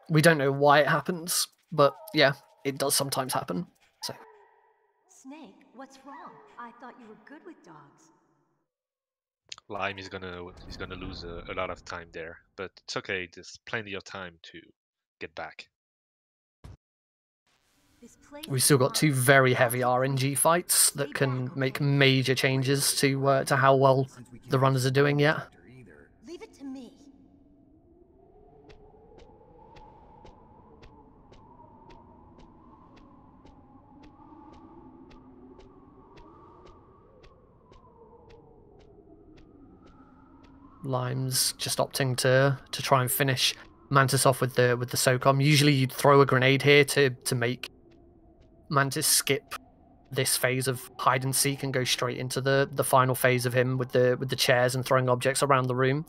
We don't know why it happens, but yeah, it does sometimes happen. So. Snake, what's wrong? I thought you were good with dogs. Lime is gonna lose a lot of time there, but it's okay. There's plenty of time to get back. We've still got 2 very heavy RNG fights that can make major changes to how well the runners are doing yet. Leave it to me. Lime's just opting to try and finish Mantis off with the SOCOM. Usually you'd throw a grenade here to make Mantis skip this phase of hide and seek and go straight into the final phase of him with the chairs and throwing objects around the room.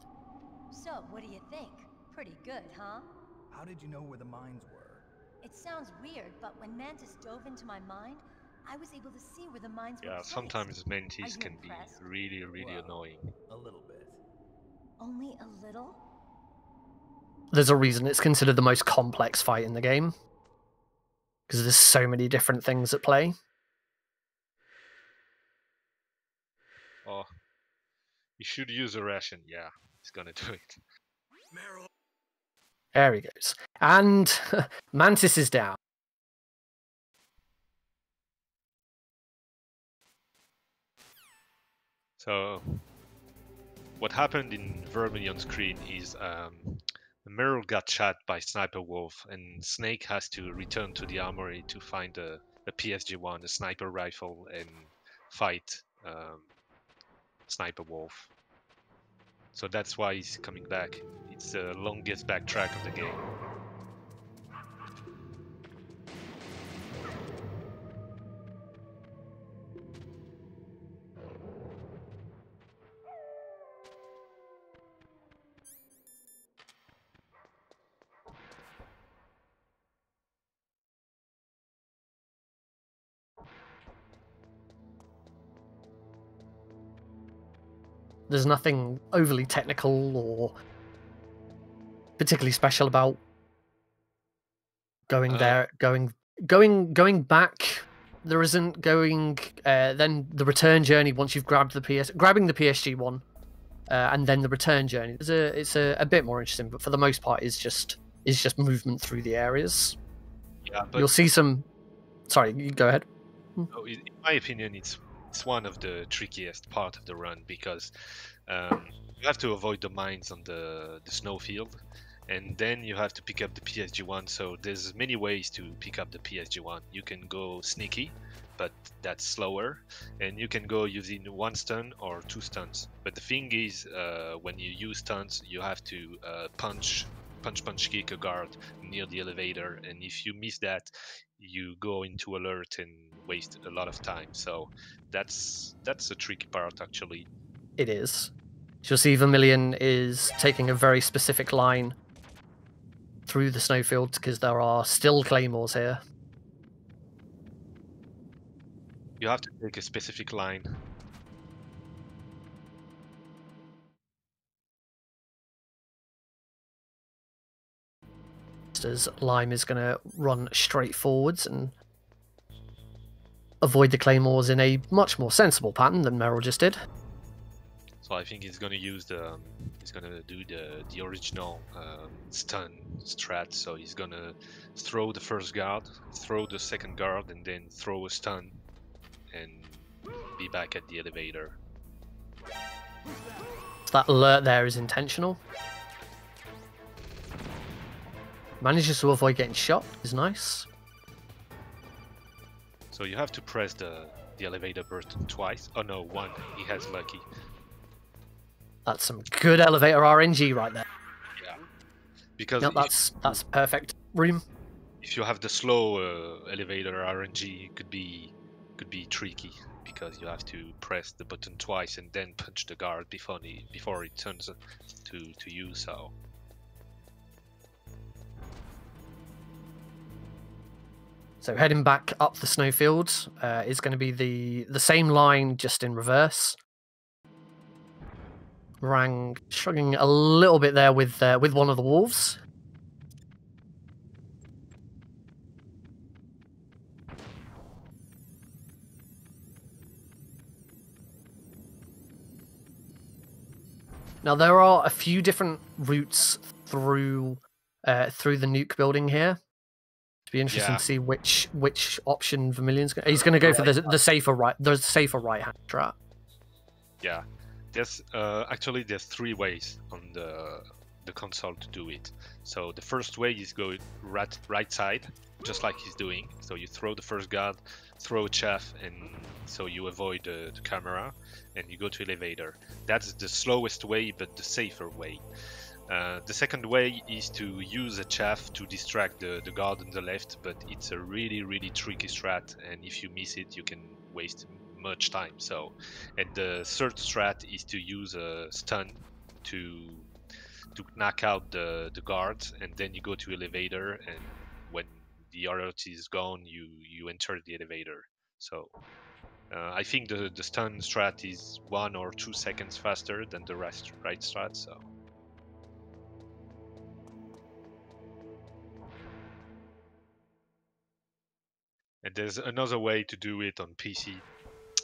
So, what do you think? Pretty good, huh? How did you know where the mines were? It sounds weird, but when Mantis dove into my mind, I was able to see where the mines were. Yeah, sometimes Mantis can be really annoying. A little bit. Only a little? There's a reason it's considered the most complex fight in the game. Because there's so many different things at play. Oh, He should use a ration. Yeah, he's gonna do it. There he goes. And Mantis is down. So, what happened in Vermilion screen is Meryl got shot by Sniper Wolf, and Snake has to return to the armory to find a PSG-1, a sniper rifle, and fight Sniper Wolf. So that's why he's coming back. It's the longest backtrack of the game. There's nothing overly technical or particularly special about going there, going back. There isn't going then the return journey once you've grabbing the PSG-1, and then the return journey. It's a bit more interesting, but for the most part, is just movement through the areas. Yeah, but you'll see some. Sorry, you go ahead. Oh, in my opinion, it's one of the trickiest part of the run because you have to avoid the mines on the snowfield, and then you have to pick up the PSG-1. So there's many ways to pick up the PSG-1. You can go sneaky, but that's slower, and you can go using 1 stun or 2 stuns. But the thing is, when you use stuns, you have to punch kick a guard near the elevator, and if you miss that, you go into alert and waste a lot of time. So that's a tricky part, actually. It is. You'll see Vermilion is taking a very specific line through the snowfields because there are still claymores here. You have to take a specific line. As Lime is going to run straight forwards and avoid the claymores in a much more sensible pattern than Meryl just did. So I think he's gonna use he's gonna do the original stun strat. So he's gonna throw the first guard, throw the second guard, and then throw a stun, and be back at the elevator. That alert there is intentional. Manages to avoid getting shot is nice. So you have to press the elevator button twice. Oh no, one. He has lucky. That's some good elevator RNG right there. Yeah. Because no, that's perfect room. If you have the slow elevator RNG, it could be tricky because you have to press the button twice and then punch the guard before it turns to you. So heading back up the snowfield is going to be the same line, just in reverse. Rang struggling a little bit there with one of the wolves. Now there are a few different routes through the nuke building here. Be interesting to see which option Vermilion's going. He's going to go for the safer right hand strat. Yeah, there's actually there's 3 ways on the console to do it. So the first way is go right side, just like he's doing. So you throw the first guard, throw a chaff, and so you avoid the camera, and you go to elevator. That's the slowest way, but the safer way. The second way is to use a chaff to distract the guard on the left, but it's a really tricky strat, and if you miss it, you can waste much time. So, and the third strat is to use a stun to knock out the guards, and then you go to elevator, and when the alert is gone, you enter the elevator. So I think the stun strat is 1 or 2 seconds faster than the right strat. So. And there's another way to do it on PC.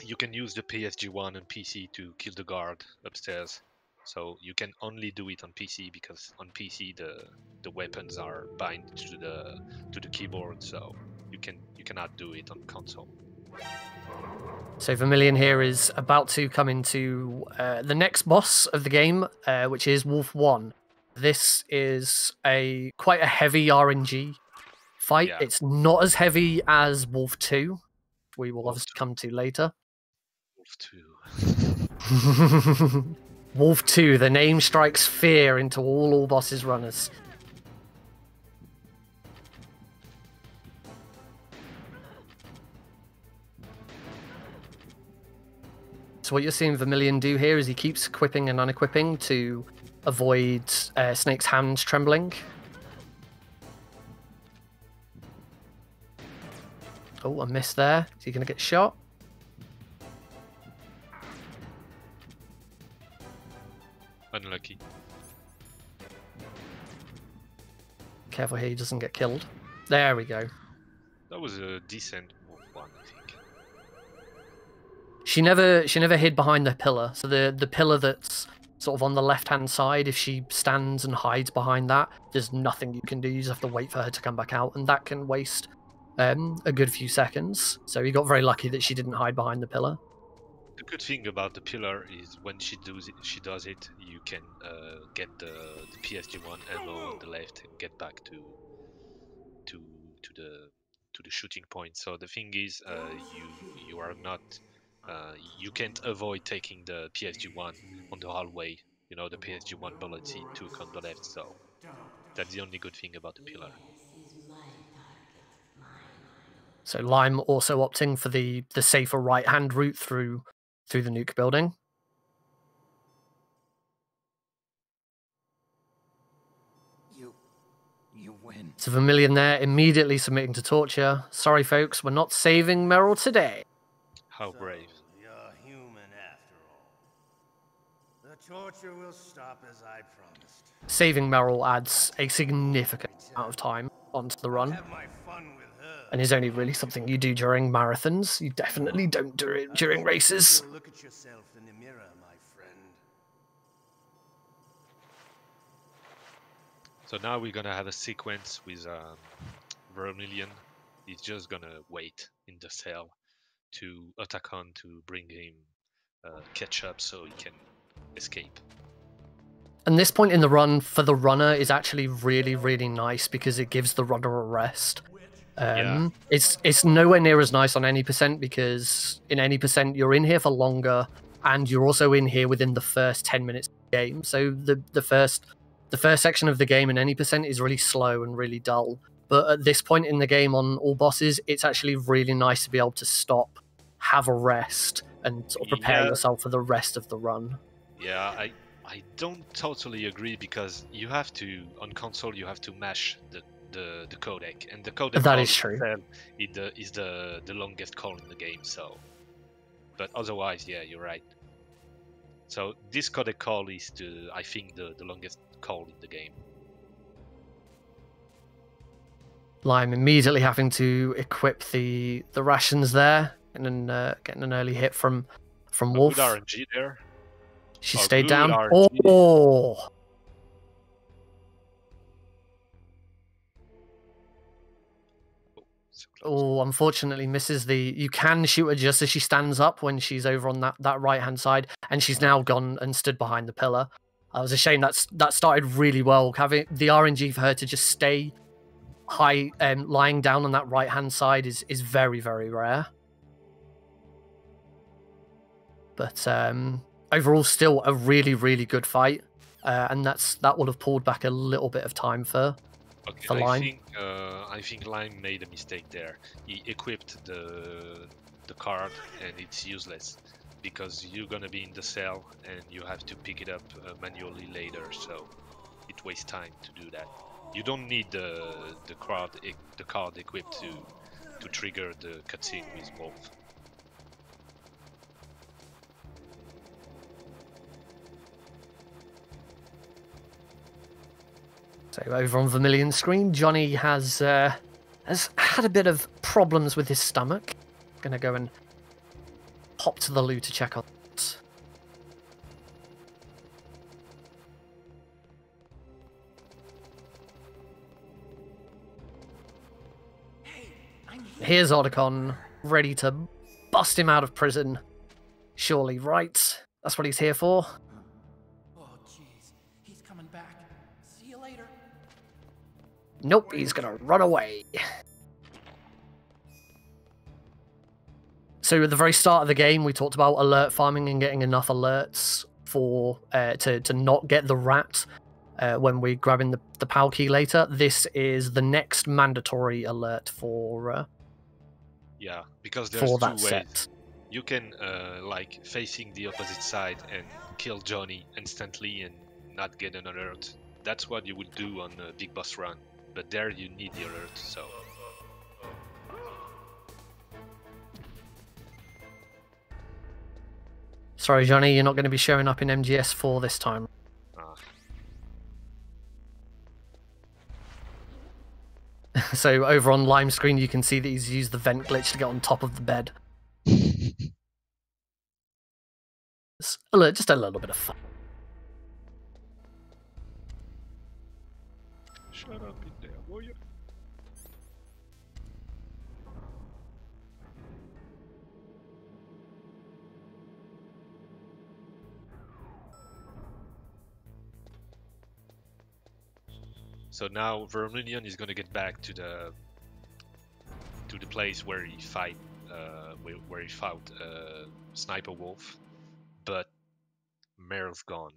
you can use the PSG1 and PC to kill the guard upstairs. So you can only do it on PC because on PC the weapons are bind to the keyboard, so you cannot do it on console. So Vermillion here is about to come into the next boss of the game, which is Wolf 1. This is quite a heavy RNG fight. Yeah. It's not as heavy as Wolf 2, we will obviously come to later. Wolf 2. Wolf 2, the name strikes fear into all bosses runners. So what you're seeing Vermillion do here is he keeps equipping and unequipping to avoid Snake's hands trembling. Oh, a miss there. Is he going to get shot? Unlucky. Careful here, he doesn't get killed. There we go. That was a decent one, I think. She never hid behind the pillar. So the pillar that's sort of on the left-hand side, if she stands and hides behind that, there's nothing you can do. You just have to wait for her to come back out, and that can waste a good few seconds. So he got very lucky that she didn't hide behind the pillar. The good thing about the pillar is when she does it, you can get the PSG1 ammo on the left and get back to the shooting point. So the thing is, you are not you can't avoid taking the PSG1 on the hallway. You know, the PSG1 bullets he took on the left. So that's the only good thing about the pillar. So Lime also opting for the safer right-hand route through the nuke building. You win. So Vermillion there, immediately submitting to torture. Sorry, folks, we're not saving Meryl today. How brave. You're human after all. The torture will stop as I promised. Saving Meryl adds a significant amount of time onto the run. Have my fun with her. And is only really something you do during marathons. You definitely don't do it during races. Look at yourself in the mirror, my friend. So now we're gonna have a sequence with Vermillion. He's just gonna wait in the cell to attack on to bring him catch up so he can escape. And this point in the run for the runner is actually really, really nice because it gives the runner a rest. It's nowhere near as nice on any percent because in any percent you're in here for longer and you're also in here within the first 10 minutes of the game. So the first section of the game in any percent is really slow and really dull. But at this point in the game on all bosses, it's actually really nice to be able to stop, have a rest, and sort of prepare yourself for the rest of the run. Yeah, I don't totally agree because you have to, on console, you have to mash the codec, and the codec that is true. Is the longest call in the game. So, but otherwise, yeah, you're right. So this codec call is I think the longest call in the game. Lime immediately having to equip the rations there, and then getting an early hit from Wolf. Good RNG there. She stayed down. RNG. Oh. Oh, unfortunately misses the... You can shoot her just as she stands up when she's over on that right-hand side, and she's now gone and stood behind the pillar. It was a shame that started really well. Having the RNG for her to just stay high, lying down on that right-hand side is very, very rare. But overall, still a really, really good fight, and that would have pulled back a little bit of time for Lime. I think Lime made a mistake there. He equipped the card, and it's useless because you're gonna be in the cell and you have to pick it up manually later. So it wastes time to do that. You don't need the card equipped to trigger the cutscene with Wolf. So over on Vermillion's screen, Johnny has had a bit of problems with his stomach. Gonna go and hop to the loo to check on it. Here's Otacon, ready to bust him out of prison. Surely, right? That's what he's here for. Oh, jeez. He's coming back. See you later. Nope, he's gonna run away. So at the very start of the game, we talked about alert farming and getting enough alerts for to not get the rat when we're grabbing the PAL key later. This is the next mandatory alert for yeah, because there's for two that ways. set. You can like facing the opposite side and kill Johnny instantly and not get an alert. That's what you would do on a big boss run, but there you need the alert. So. Sorry, Johnny, you're not going to be showing up in MGS4 this time. So over on Lime screen, you can see that he's used the vent glitch to get on top of the bed. Just a little bit of fun. Shut up in there, will you? So now Vermillion is gonna get back to the place where he fought Sniper Wolf, but Meryl's gone.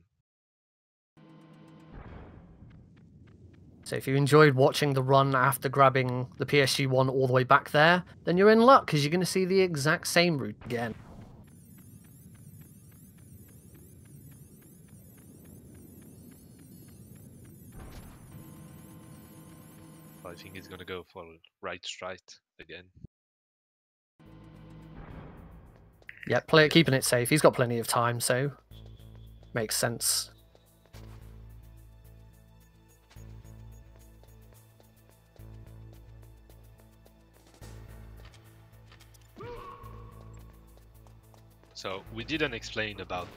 So if you enjoyed watching the run after grabbing the PSG-1 all the way back there, then you're in luck, because you're going to see the exact same route again. I think he's gonna go for right straight again. Yeah, keeping it safe. He's got plenty of time, so makes sense. So we didn't explain about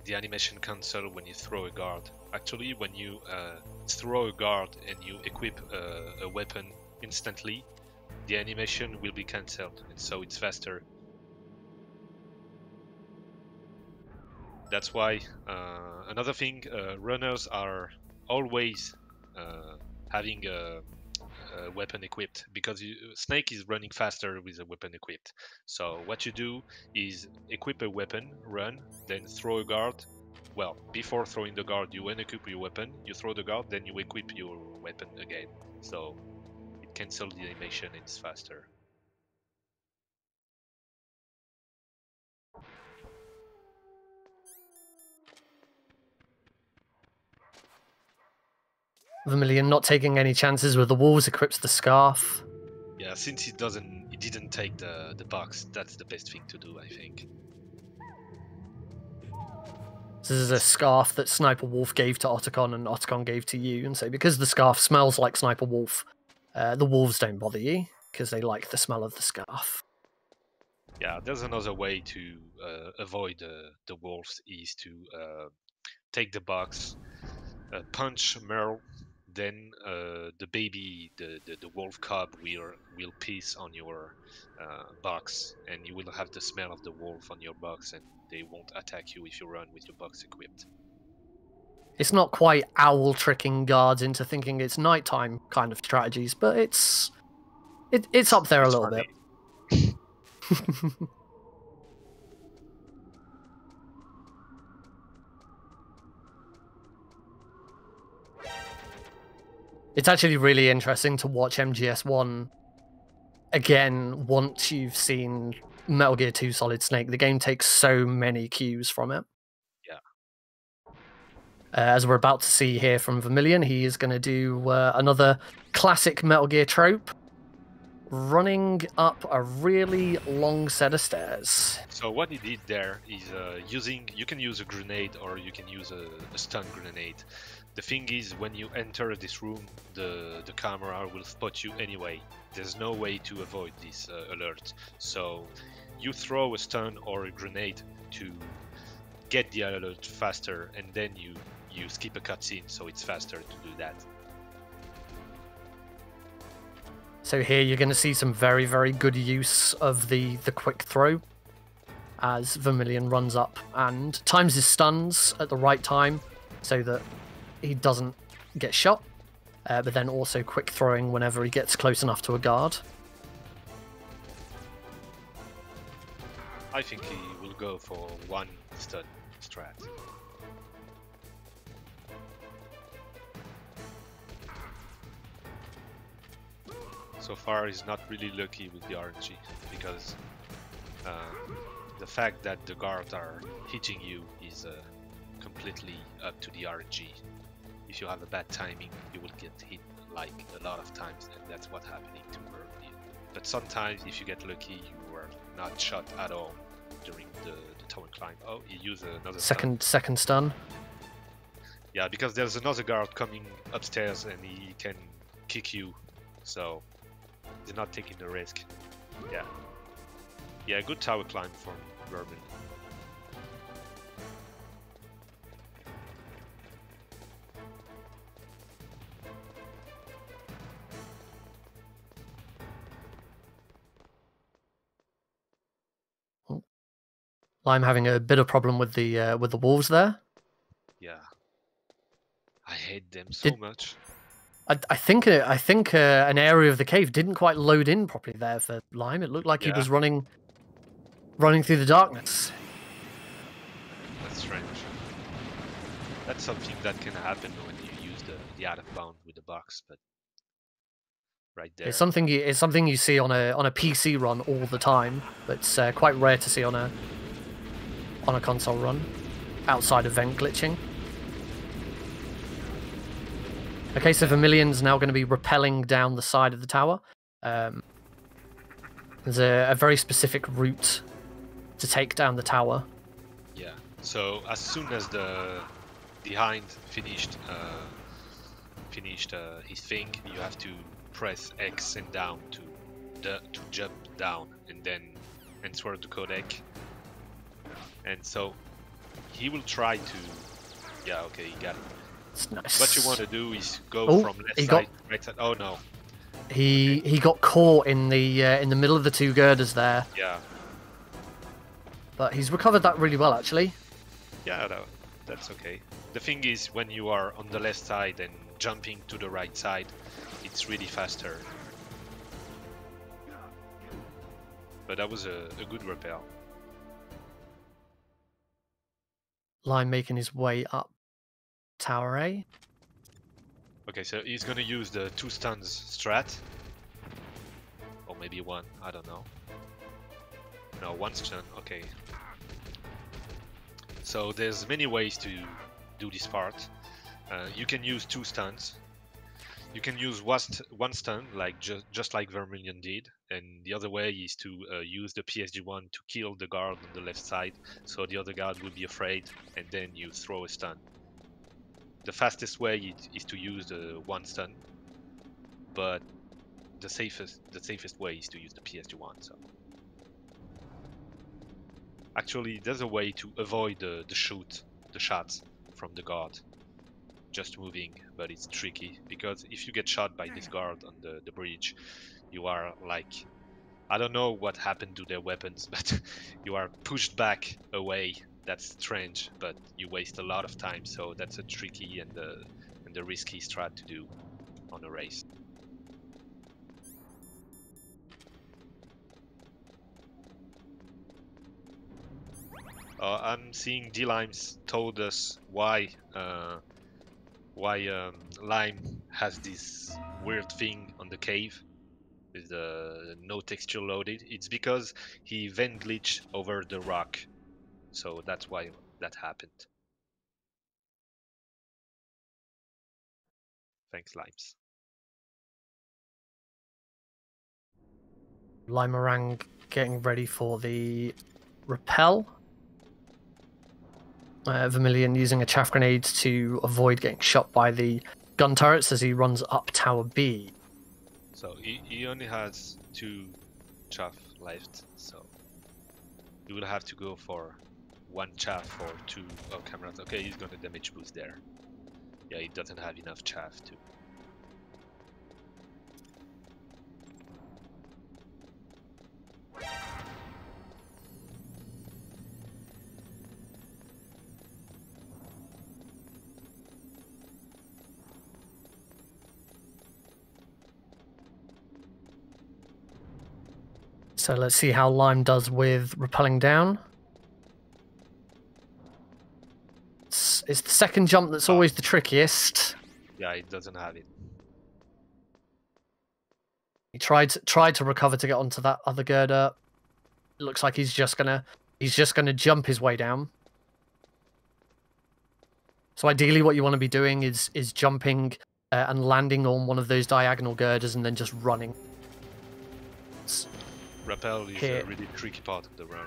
the animation cancel when you throw a guard. Actually, when you throw a guard and you equip a weapon instantly, the animation will be cancelled, and so it's faster. That's why another thing, runners are always having a weapon equipped, because Snake is running faster with a weapon equipped. So what you do is equip a weapon, run, then throw a guard. Well, before throwing the guard, you unequip your weapon, you throw the guard, then you equip your weapon again. So it cancels the animation and it's faster. Vermillion not taking any chances with the wolves, equips the scarf. Yeah, since he didn't take the box, that's the best thing to do, I think. This is a scarf that Sniper Wolf gave to Otacon and Otacon gave to you, and so because the scarf smells like Sniper Wolf, the wolves don't bother you, because they like the smell of the scarf. Yeah, there's another way to avoid the wolves, is to take the box, punch Merle, then the baby, the wolf cub will piss on your box, and you will have the smell of the wolf on your box, and they won't attack you if you run with your box equipped. It's not quite owl tricking guards into thinking it's nighttime kind of strategies, but it's up there a little bit. It's actually really interesting to watch MGS1 again once you've seen Metal Gear 2 Solid Snake. The game takes so many cues from it. Yeah. As we're about to see here from Vermillion, he is going to do another classic Metal Gear trope, running up a really long set of stairs. So what he did there is you can use a grenade or you can use a stun grenade. The thing is, when you enter this room, the camera will spot you anyway. There's no way to avoid this alert. So you throw a stun or a grenade to get the alert faster, and then you skip a cutscene, so it's faster to do that. So here you're going to see some very, very good use of the quick throw as Vermillion runs up and times his stuns at the right time so that he doesn't get shot, but then also quick throwing whenever he gets close enough to a guard. I think he will go for one stun strat. So far he's not really lucky with the RNG, because the fact that the guards are hitting you is completely up to the RNG. If you have a bad timing, you will get hit like a lot of times, and that's what's happening to Aerlien. But sometimes if you get lucky, you are not shot at all during the tower climb. Oh, he used another Second stun. Yeah, because there's another guard coming upstairs and he can kick you, so they're not taking the risk. Yeah. Yeah, good tower climb from Vermillionnoel. I'm having a bit of problem with the wolves there. Yeah. I hate them so much. I think an area of the cave didn't quite load in properly there for Lime. It looked like he was running through the darkness. That's strange. That's something that can happen when you use the out of bound with the box, but right there. It's something you see on a PC run all the time, but it's quite rare to see on a console run outside of vent glitching. Okay, so Vermillion's now going to be rappelling down the side of the tower. There's a very specific route to take down the tower. Yeah. So as soon as the Hind finished his thing, you have to press X and down to jump down, and then enter the codec. And so he will try to. Yeah. Okay, he got it. Nice. What you want to do is go from left side to right side. Oh no. He got caught in the middle of the two girders there. Yeah. But he's recovered that really well, actually. Yeah, no, that's okay. The thing is, when you are on the left side and jumping to the right side, it's really faster. But that was a good rappel. Lime making his way up Tower A. Okay, so he's gonna use the 2 stuns strat. Or maybe 1, I don't know. No, 1 stun, okay. So there's many ways to do this part. You can use 2 stuns. You can use one stun, like just like Vermillion did, and the other way is to use the PSG1 to kill the guard on the left side, so the other guard will be afraid, and then you throw a stun. The fastest way is to use the 1 stun, but the safest way is to use the PSG1. So actually, there's a way to avoid the shots from the guard. Just moving, but it's tricky, because if you get shot by this guard on the bridge, you are like, I don't know what happened to their weapons, but you are pushed back away. That's strange, but you waste a lot of time, so that's a tricky and the risky strat to do on a race. I'm seeing D-Limes told us why Lime has this weird thing on the cave with the no texture loaded. It's because he vent glitched over the rock, so that's why that happened. Thanks, Limes. Limerang getting ready for the rappel. Vermilion using a chaff grenade to avoid getting shot by the gun turrets as he runs up Tower B. So he only has 2 chaff left, so you will have to go for 1 chaff for 2 cameras. Okay, he's gonna damage boost there. Yeah, he doesn't have enough chaff to. So let's see how Lime does with rappelling down. It's the second jump that's always the trickiest. Yeah, he doesn't have it. He tried to recover to get onto that other girder. It looks like he's just gonna jump his way down. So ideally, what you want to be doing is jumping and landing on one of those diagonal girders and then just running. Rappel is a really tricky part of the run.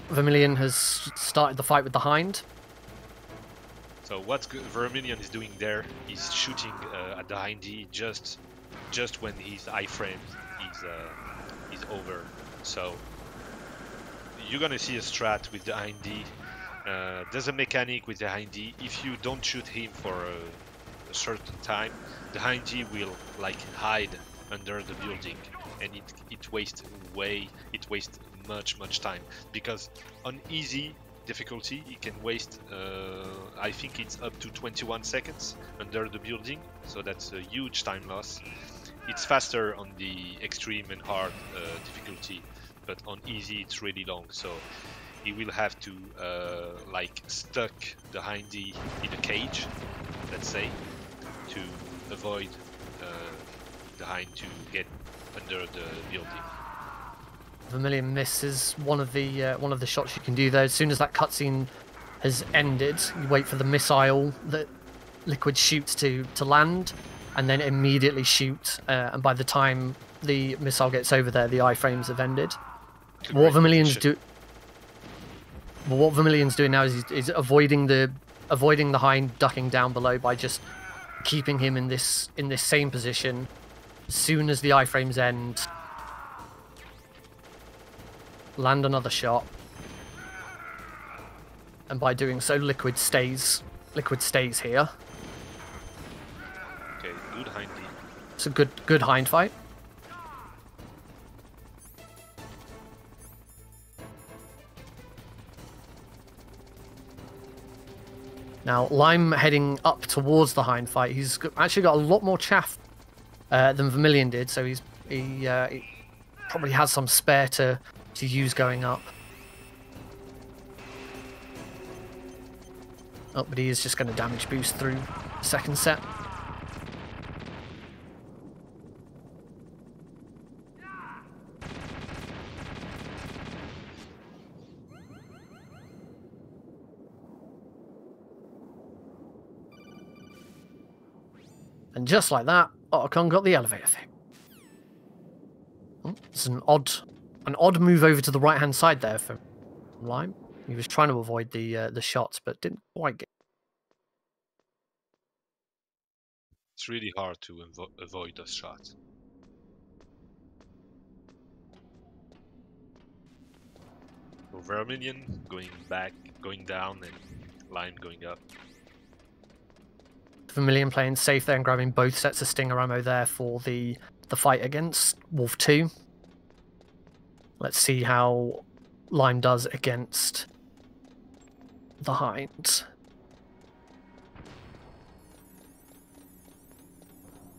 Vermilion has started the fight with the Hind. So what Vermilion is doing there is shooting at the Hindy just when his iframe is over. So you're gonna see a strat with the Hindy. There's a mechanic with the Hindy. If you don't shoot him for a certain time, the Hindy will like hide under the building, and it wastes much time, because on easy difficulty it can waste I think it's up to 21 seconds under the building, so that's a huge time loss. It's faster on the extreme and hard difficulty, but on easy it's really long, so he will have to like stuck the Hindy in a cage, let's say, to avoid the Hind to get under the building. Vermilion misses one of the shots you can do there. As soon as that cutscene has ended, you wait for the missile that Liquid shoots to land, and then immediately shoot. And by the time the missile gets over there, the iframes have ended. What Vermilion's doing now is avoiding the Hind ducking down below by just keeping him in this same position. As soon as the iframes end, land another shot, and by doing so, Liquid stays here. Okay, good Hindy. It's a good Hind fight. Now, Lime heading up towards the Hind fight. He's actually got a lot more chaff than Vermilion did, so he probably has some spare to use going up. Oh, but he is just going to damage boost through the second set. And just like that, Otacon got the elevator thing. Oh, it's an odd move over to the right-hand side there for Lime. He was trying to avoid the shots, but didn't quite get. It's really hard to avoid those shots. So Vermilion going back, going down, and Lime going up. Vermilion playing safe there and grabbing both sets of Stinger ammo there for the fight against Wolf 2. Let's see how Lime does against the Hind.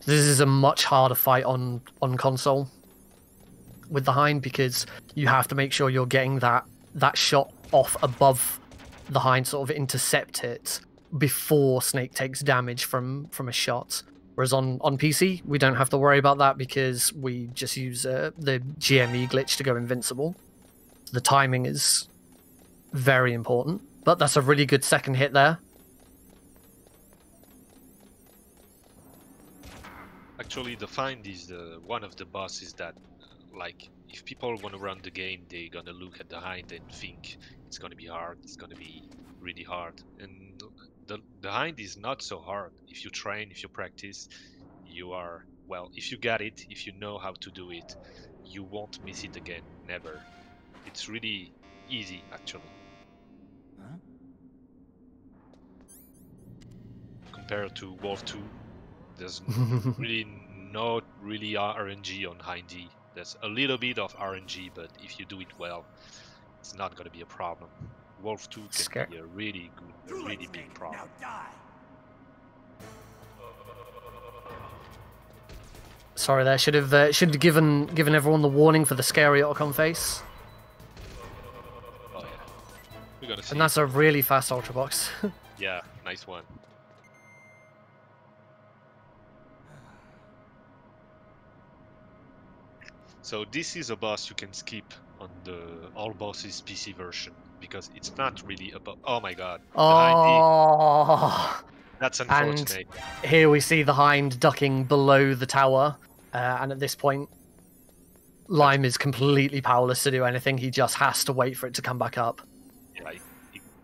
This is a much harder fight on console with the Hind, because you have to make sure you're getting that shot off above the Hind, sort of intercept it before Snake takes damage from a shot. Whereas on PC, we don't have to worry about that because we just use the GME glitch to go invincible. The timing is very important, but that's a really good second hit there. Actually, the Find is one of the bosses that like if people want to run the game, they're gonna look at the hind and think it's gonna be hard. It's gonna be really hard, and the hind is not so hard. If you train, if you practice, you are well. If you got it, if you know how to do it, you won't miss it again. Never. It's really easy, actually. Huh? Compared to Wolf 2, there's really not really RNG on Hindy. There's a little bit of RNG, but if you do it well, it's not going to be a problem. Wolf 2 can be a really good, a really big problem. Sorry, there should have given everyone the warning for the scary Otacon face. Oh yeah, we're gonna see. And that's a really fast Ultra Box. Yeah, nice one. So this is a boss you can skip on the All Bosses PC version because it's not really about. Oh my god! Oh, that's unfortunate. And here we see the hind ducking below the tower, and at this point, Lime is completely powerless to do anything. He just has to wait for it to come back up. Yeah,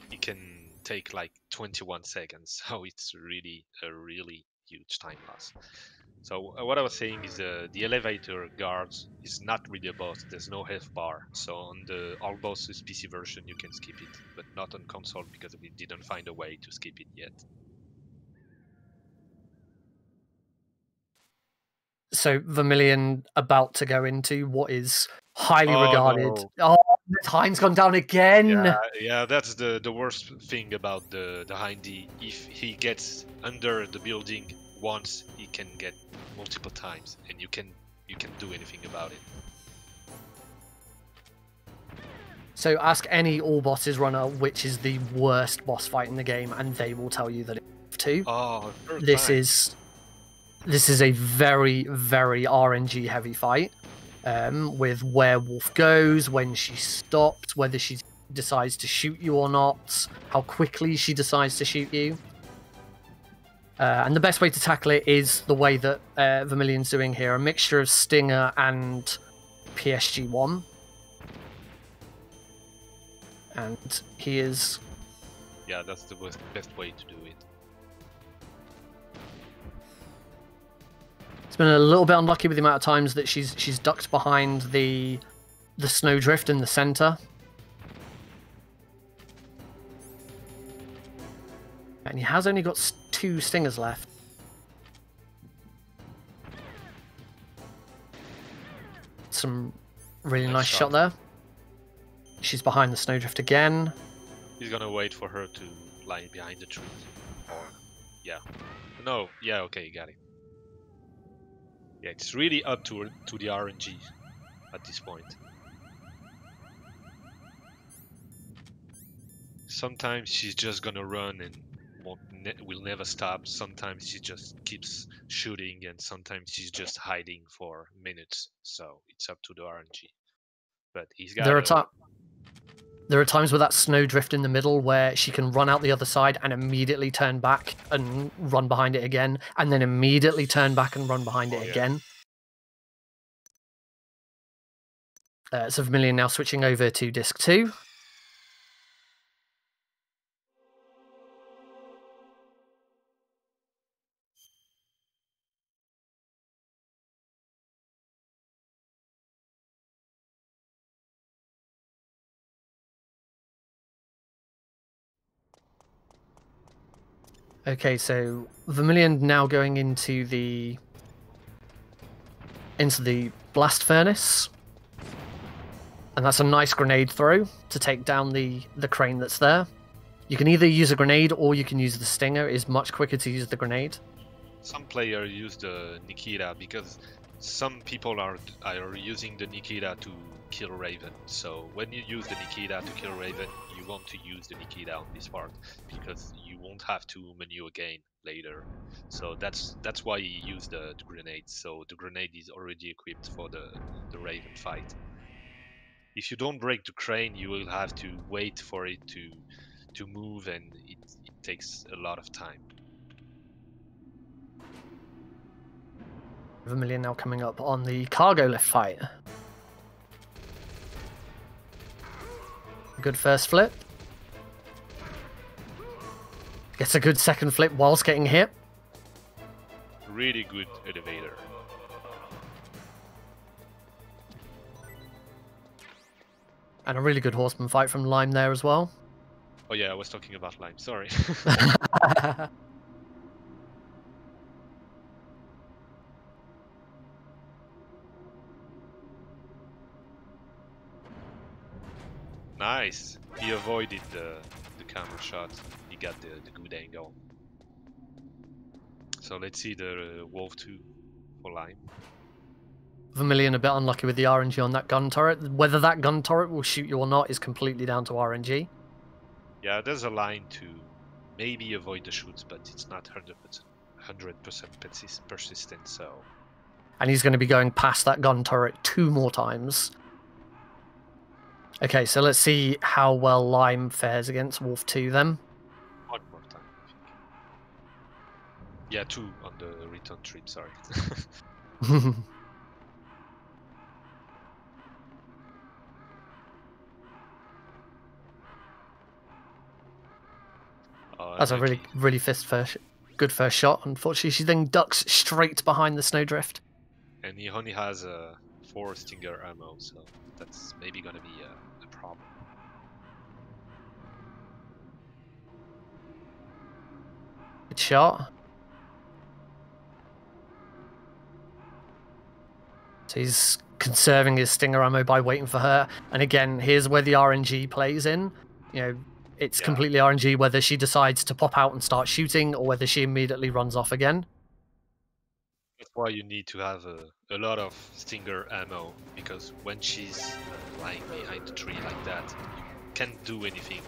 it can take like 21 seconds, so it's really a really huge time loss. So what I was saying is the elevator guards is not really a boss. There's no health bar. So on the All Bosses PC version, you can skip it, but not on console because we didn't find a way to skip it yet. So Vermillion about to go into what is highly regarded. No. Oh, the hind's gone down again. Yeah, that's the worst thing about the hindy. If he gets under the building once, he can get multiple times, and you can do anything about it. So ask any All Bosses runner which is the worst boss fight in the game, and they will tell you that it's 2. Oh, this is a very, very RNG heavy fight, with where Wolf goes, when she stops, whether she decides to shoot you or not, how quickly she decides to shoot you. And the best way to tackle it is the way that Vermillion's doing here, a mixture of Stinger and PSG-1. And he is... Yeah, that's the best way to do it. It's been a little bit unlucky with the amount of times that she's ducked behind the snowdrift in the center. And he has only got 2 stingers left. Some really nice shot there. She's behind the snowdrift again. He's gonna wait for her to lie behind the tree. Or, yeah. No, yeah, okay, got it. Yeah, it's really up to the RNG at this point. Sometimes she's just gonna run and will never stop. Sometimes she just keeps shooting, and sometimes she's just hiding for minutes. So it's up to the RNG. But he's got. There are times with that snowdrift in the middle where she can run out the other side and immediately turn back and run behind it again, and then immediately turn back and run behind it again. So Vermillion now switching over to disc 2. Okay, so Vermillion now going into the blast furnace, and that's a nice grenade throw to take down the crane that's there. You can either use a grenade or you can use the stinger. It is much quicker to use the grenade. Some players use the Nikita because some people are using the Nikita to kill Raven. So when you use the Nikita to kill Raven, you want to use the Nikita on this part because you won't have to menu again later. So that's why you use the grenade. So the grenade is already equipped for the Raven fight. If you don't break the crane, you will have to wait for it to move, and it takes a lot of time. Vermillion now coming up on the cargo lift fight. good first flip. Gets a good second flip whilst getting hit. Really good elevator. And a really good horseman fight from Lime there as well. Oh yeah, I was talking about Lime, sorry. Nice. He avoided the camera shot. He got the good angle. So let's see the Wolf 2 for Lime. Vermillion a bit unlucky with the RNG on that gun turret. Whether that gun turret will shoot you or not is completely down to RNG. Yeah, there's a line to maybe avoid the shoots, but it's not 100% persistent, so... And he's going to be going past that gun turret 2 more times. Okay, so let's see how well Lime fares against Wolf 2 then. 1 more time, I think. Yeah, 2 on the return trip, sorry. That's a really good first shot. Unfortunately, she then ducks straight behind the snowdrift. And he only has 4 Stinger ammo, so that's maybe gonna be a problem. Good shot. So he's conserving his Stinger ammo by waiting for her. And again, here's where the RNG plays in. You know, it's completely RNG whether she decides to pop out and start shooting or whether she immediately runs off again. That's why you need to have a lot of Stinger ammo, because when she's lying behind the tree like that, you can't do anything.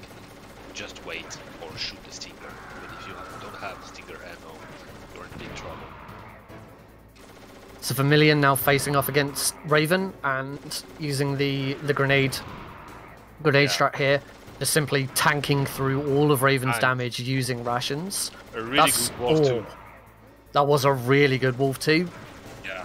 Just wait or shoot the Stinger. But if you don't have Stinger ammo, you're in big trouble. So Vermillion now facing off against Raven and using the grenade strat here. Just simply tanking through all of Raven's damage using rations. A really good Wolf 2. That was a really good Wolf 2. Yeah.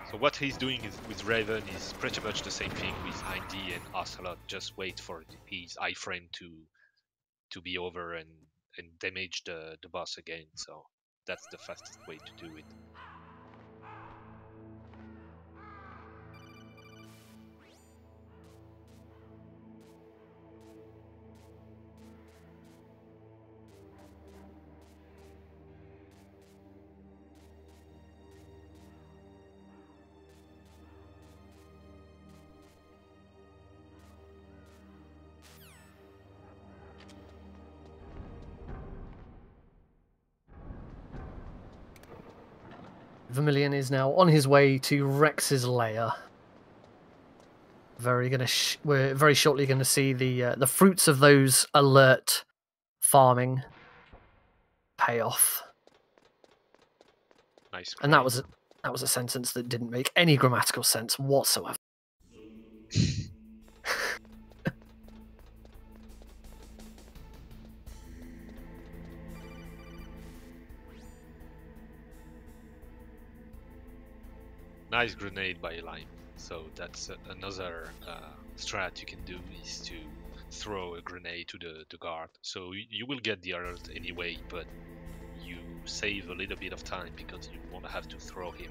So what he's doing with Raven is pretty much the same thing with ID and Ocelot. Just wait for his iframe to be over and damage the boss again. So that's the fastest way to do it. Vermillion is now on his way to Rex's lair. We're very shortly going to see the fruits of those alert farming pay off. Nice. And that was a sentence that didn't make any grammatical sense whatsoever. Nice grenade by Lime. So that's another strat you can do, is to throw a grenade to the guard. So you will get the alert anyway, but you save a little bit of time because you won't have to throw him.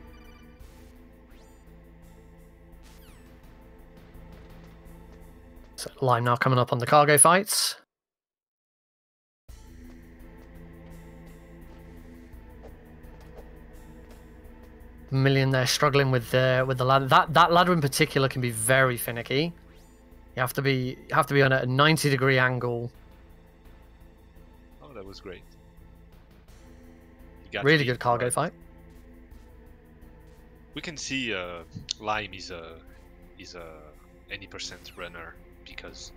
So Lime now coming up on the cargo fights. Vermillion there struggling with the ladder. That ladder in particular can be very finicky. You have to be on a 90-degree angle. Oh, that was great. Really good cargo fight. We can see Lime is a any percent runner, because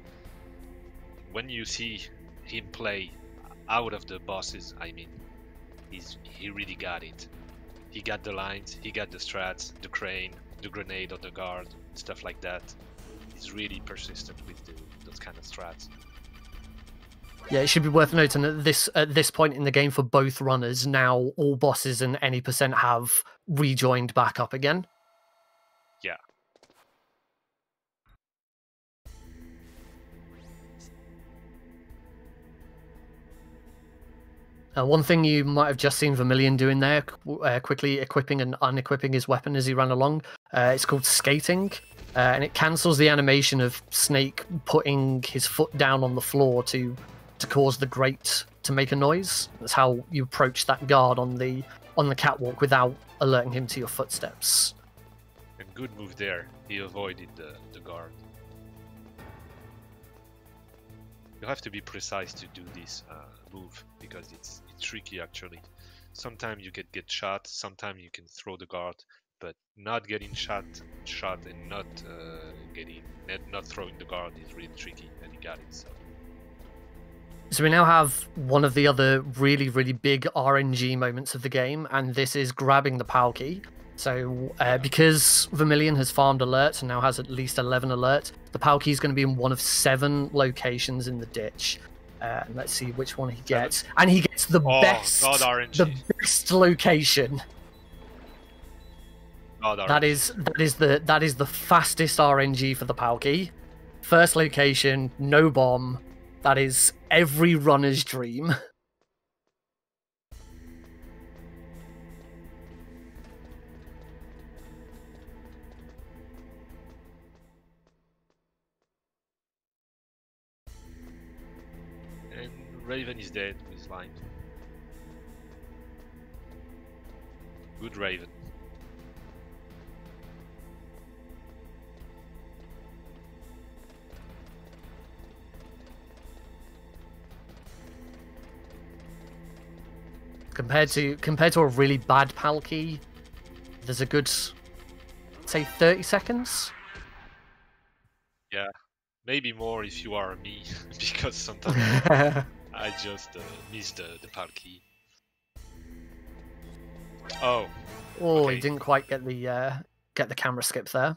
when you see him play out of the bosses, I mean, he really got it. He got the lines, he got the strats, the crane, the grenade on the guard, stuff like that. He's really persistent with those kind of strats. Yeah, it should be worth noting that at this point in the game for both runners, now all bosses and any percent have rejoined back up again. Yeah. One thing you might have just seen Vermillion doing there, quickly equipping and unequipping his weapon as he ran along. It's called skating, and it cancels the animation of Snake putting his foot down on the floor to cause the grate to make a noise. That's how you approach that guard on the catwalk without alerting him to your footsteps. And good move there. He avoided the guard. You have to be precise to do this move because it's tricky actually. Sometimes you can get shot, sometimes you can throw the guard, but not getting shot and not throwing the guard is really tricky, and he got it. So we now have one of the other really, really big RNG moments of the game, and this is grabbing the PAL key. So because Vermillion has farmed alerts and now has at least 11 alerts, the PAL key is going to be in one of 7 locations in the ditch. And let's see which one he gets. And he gets the best location. That is the fastest RNG for the PAL key. First location, no bomb. That is every runner's dream. And Raven is dead with Lime. Good Raven. Compared to a really bad PAL key, there's a good, say, 30 seconds. Yeah, maybe more if you are me, because sometimes I just miss the PAL key. Oh. Okay. He didn't quite get the camera skip there.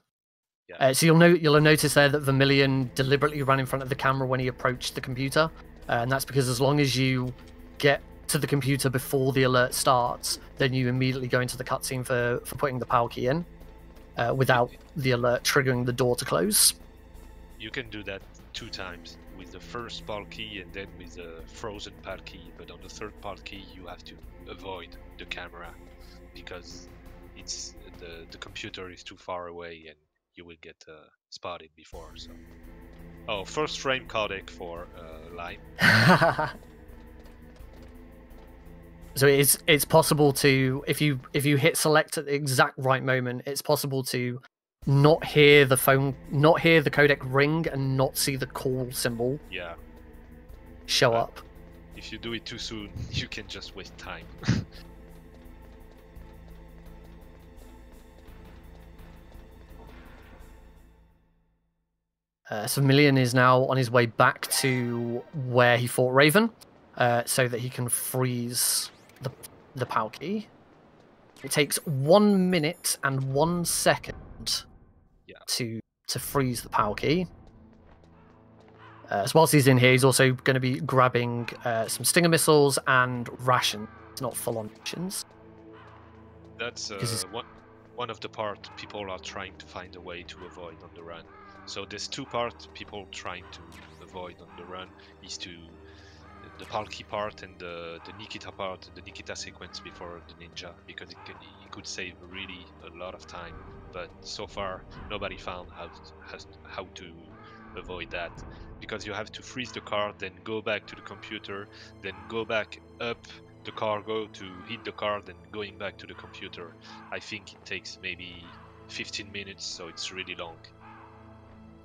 Yeah. So you'll have noticed there that Vermillion deliberately ran in front of the camera when he approached the computer, and that's because as long as you get to the computer before the alert starts, then you immediately go into the cutscene for putting the PAL key in, without the alert triggering the door to close. You can do that 2 times, with the first PAL key and then with the frozen PAL key, but on the third PAL key you have to avoid the camera because it's the computer is too far away and you will get spotted before. So, first frame codec for Lime. So it's possible to, if you hit select at the exact right moment, it's possible to not hear the codec ring and not see the call symbol. Yeah. Show up. If you do it too soon, you can just waste time. So Vermillion is now on his way back to where he fought Raven, so that he can freeze the PAL key. It takes 1 minute and 1 second to freeze the PAL key. So whilst he's in here, he's also going to be grabbing some Stinger missiles and rations, not full-on rations. That's one of the parts people are trying to find a way to avoid on the run. So there's 2 parts people trying to avoid on the run is to the PAL key part and the Nikita part, the Nikita sequence before the ninja, because it could save really a lot of time. But so far, nobody found how to avoid that, because you have to freeze the card, then go back to the computer, then go back up the cargo to hit the card, and going back to the computer. I think it takes maybe 15 minutes, so it's really long.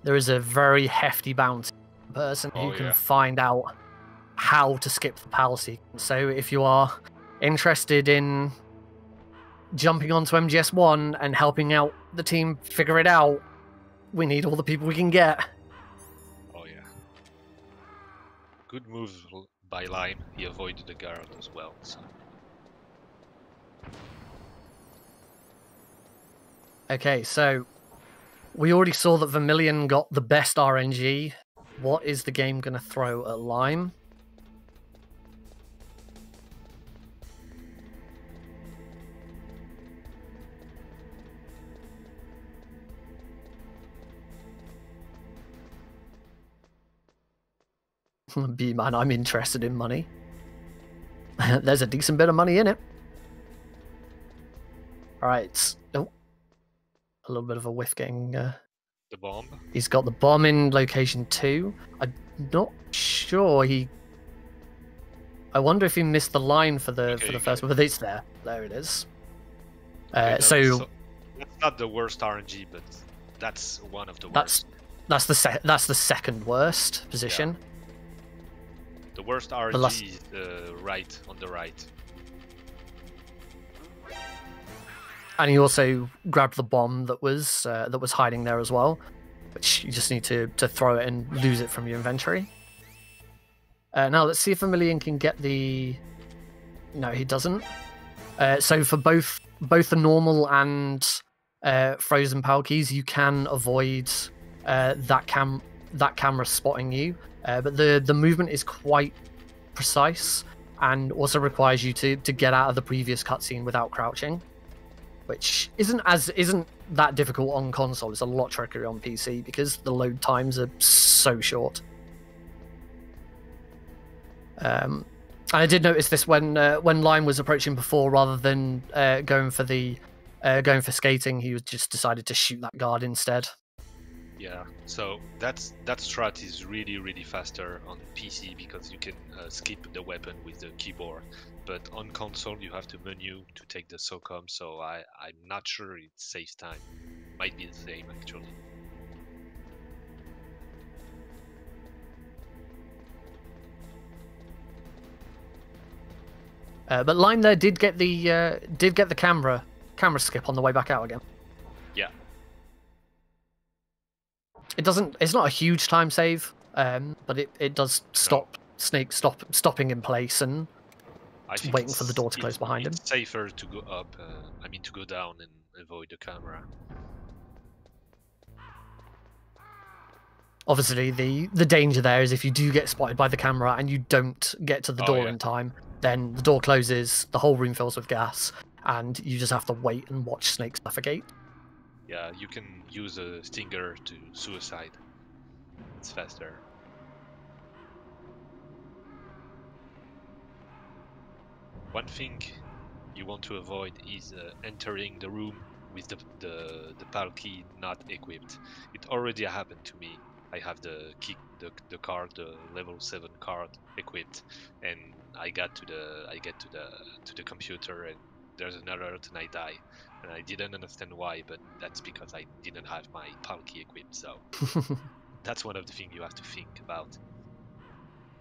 There is a very hefty bounty person who can find out how to skip the PAL sequence. So if you are interested in jumping onto MGS1 and helping out the team figure it out, we need all the people we can get. Oh yeah. Good move by Lime. He avoided the guard as well. So. Okay, so we already saw that Vermillion got the best RNG. What is the game going to throw at Lime? B-Man, I'm interested in money. There's a decent bit of money in it. Alright. Oh. A little bit of a whiff getting... the bomb? He's got the bomb in location 2. I'm not sure he... I wonder if he missed the line for the first one, but it's there. There it is. So that's not the worst RNG, but that's one of the worst. That's the second worst position. Yeah. The worst RNG is right on the right. And he also grabbed the bomb that was hiding there as well, which you just need to throw it and lose it from your inventory. Now let's see if Vermillion can get the... No, he doesn't. So for both the normal and frozen PAL keys, you can avoid that camera spotting you, but the movement is quite precise and also requires you to get out of the previous cutscene without crouching, which isn't that difficult on console. It's a lot trickier on PC because the load times are so short. And I did notice this when Lime was approaching before, rather than going for skating, he just decided to shoot that guard instead. Yeah, so that strat is really faster on PC because you can skip the weapon with the keyboard, but on console you have to menu to take the SOCOM, so I'm not sure it saves time. Might be the same actually. But Lime there did get the camera skip on the way back out again. Yeah. It's not a huge time save, but it does stop Snake stopping in place and waiting for the door to close behind him. It's safer to go up. To go down and avoid the camera. Obviously, the danger there is if you do get spotted by the camera and you don't get to the door in time, then the door closes, the whole room fills with gas, and you just have to wait and watch Snake suffocate. Yeah, you can use a stinger to suicide. It's faster. One thing you want to avoid is entering the room with the PAL key not equipped. It already happened to me. I have the level 7 card equipped, and I get to the computer and there's an alert and I die, and I didn't understand why, but that's because I didn't have my PAL key equipped. So that's one of the things you have to think about.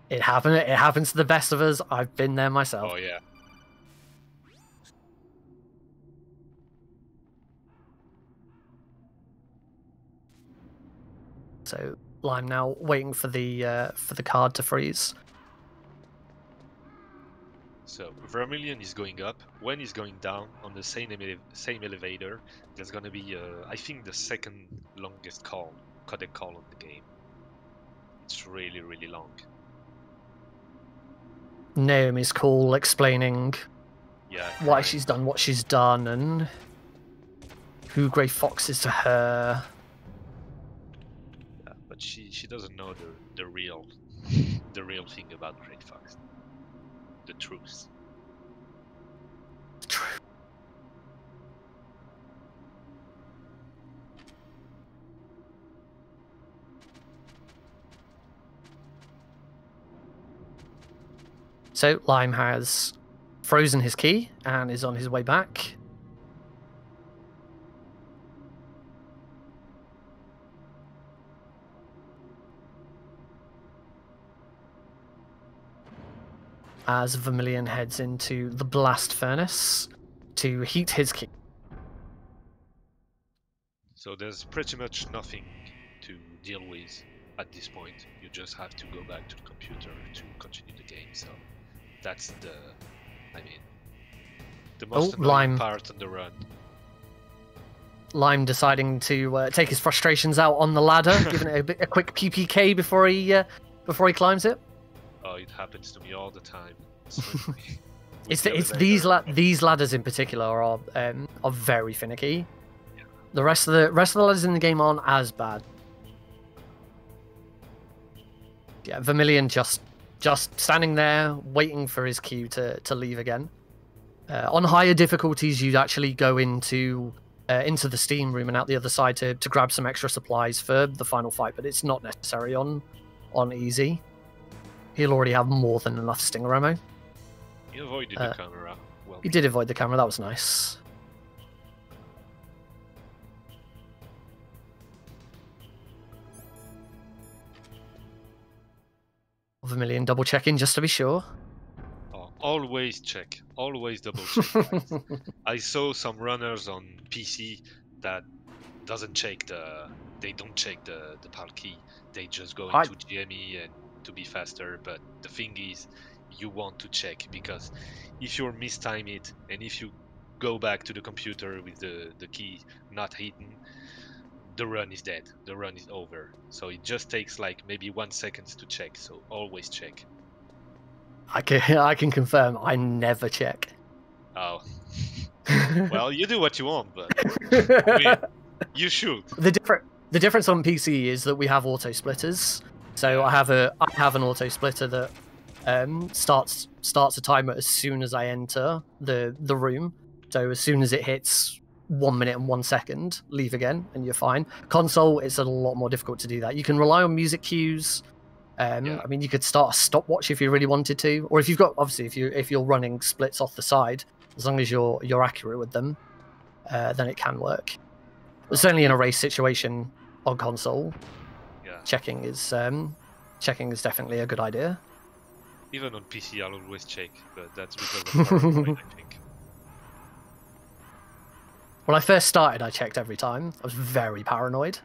It happens to the best of us. I've been there myself. Oh yeah. So Lime now waiting for the card to freeze. So Vermillion is going up. When he's going down on the same elevator, there's gonna be I think the second longest codec call on the game. It's really long. Naomi's call explaining why she's done what she's done and who Grey Fox is to her. Yeah, but she doesn't know the real thing about Grey Fox. The truth. So Lime has frozen his key and is on his way back. As Vermillion heads into the blast furnace to heat his key. So there's pretty much nothing to deal with at this point. You just have to go back to the computer to continue the game. So that's the most annoying part on the run. Lime deciding to take his frustrations out on the ladder, giving it a quick PPK before he climbs it. Oh, it happens to me all the time. It's these ladders in particular are very finicky. Yeah. The rest of the ladders in the game aren't as bad. Yeah, Vermillion just just standing there waiting for his cue to leave again. On higher difficulties, you'd actually go into the steam room and out the other side to grab some extra supplies for the final fight, but it's not necessary on easy. He'll already have more than enough stinger ammo. You avoided the camera. Well, He did avoid the camera, that was nice. Vermillion double checking just to be sure. Oh, always check. Always double check. Guys. I saw some runners on PC that doesn't check they don't check the PAL key. They just go into GME and to be faster. But the thing is, you want to check, because if you mistime it and if you go back to the computer with the key not hidden, the run is dead. The run is over. So it just takes like maybe 1 second to check. So always check. I can confirm I never check. Oh. Well, you do what you want, but I mean, you should. The difference on PC is that we have auto splitters. So I have an auto splitter that starts a timer as soon as I enter the room. So as soon as it hits 1 minute and 1 second, leave again, and you're fine. Console, it's a lot more difficult to do that. You can rely on music cues. I mean, you could start a stopwatch if you really wanted to, or if you've got, obviously, if you're running splits off the side, as long as you're accurate with them, then it can work. But certainly in a race situation on console, checking is definitely a good idea. Even on PC, I'll always check, but that's because I'm paranoid, I think. When I first started, I checked every time. I was very paranoid.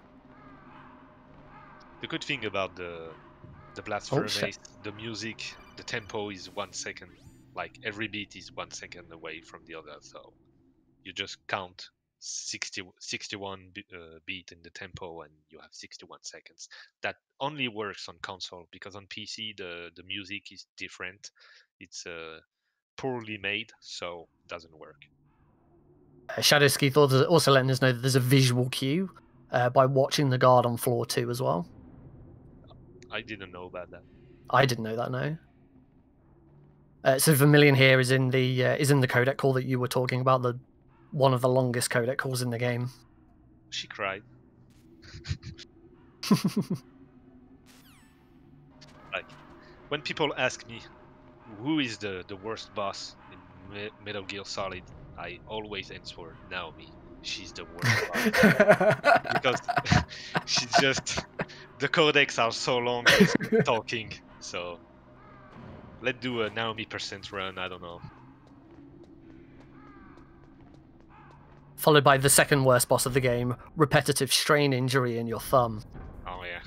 The good thing about the blast furnace, the music, the tempo is 1 second. Like every beat is 1 second away from the other, so you just count 61 beat in the tempo and you have 61 seconds. That only works on console, because on PC the music is different. It's poorly made, so it doesn't work. Shadowski also letting us know that there's a visual cue by watching the guard on floor 2 as well. I didn't know about that. I didn't know that, no. So Vermillion here is in the codec call that you were talking about, one of the longest codec calls in the game. She cried. Like, when people ask me who is the worst boss in Metal Gear Solid, I always answer Naomi. She's the worst boss. Because she just... The codecs are so long talking, so... Let's do a Naomi % run, I don't know. Followed by the second worst boss of the game, repetitive strain injury in your thumb. Oh yeah.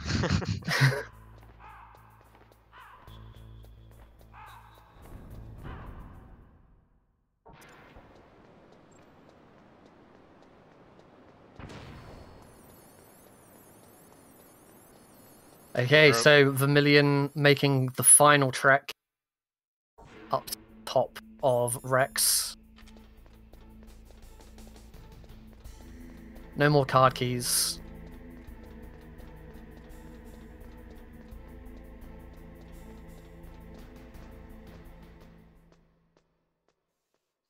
Okay, so Vermillion making the final trek up top of Rex. No more card keys.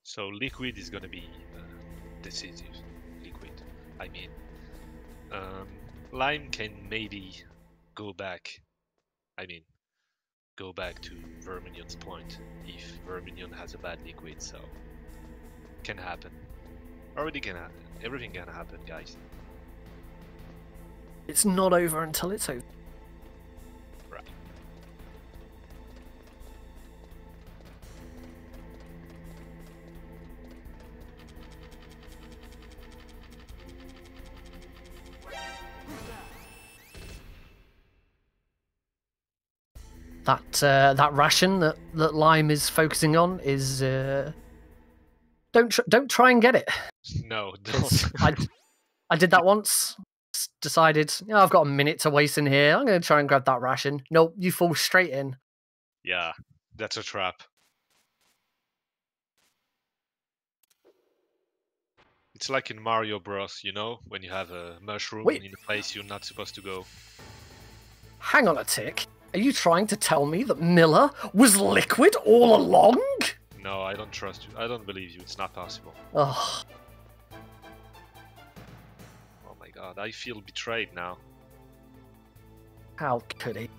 So liquid is gonna be decisive. Liquid. I mean, Lime can maybe go back. I mean, go back to Vermillion's point if Vermillion has a bad liquid. So can happen. Already can happen. Everything can happen, guys. It's not over until it's over. Right. That ration that Lime is focusing on is don't try and get it. No, don't. I did that once. Decided, I've got a minute to waste in here. I'm going to try and grab that ration. Nope, you fall straight in. Yeah, that's a trap. It's like in Mario Bros, you know, when you have a mushroom in a place you're not supposed to go. Hang on a tick. Are you trying to tell me that Miller was liquid all along? No, I don't trust you. I don't believe you. It's not possible. Ugh. Oh my god, I feel betrayed now. How could he?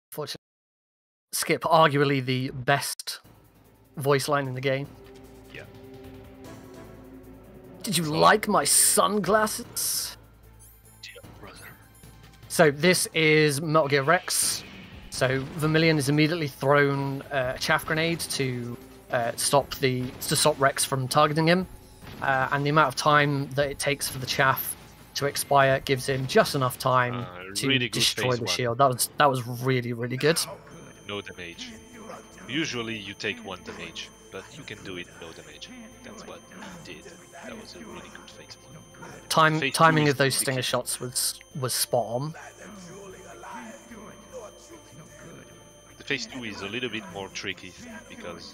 Fortunately, Skip, arguably the best voice line in the game. Yeah. Did you like my sunglasses? Yeah, brother. So this is Metal Gear Rex. So Vermillion is immediately thrown a chaff grenade to stop Rex from targeting him, and the amount of time that it takes for the chaff to expire gives him just enough time to really destroy the one. shield. That was really, really good. No damage. Usually you take 1 damage, but you can do it no damage. That's what he did. That was a really good phase one. Timing of those stinger shots was spot on. The phase 2 is a little bit more tricky because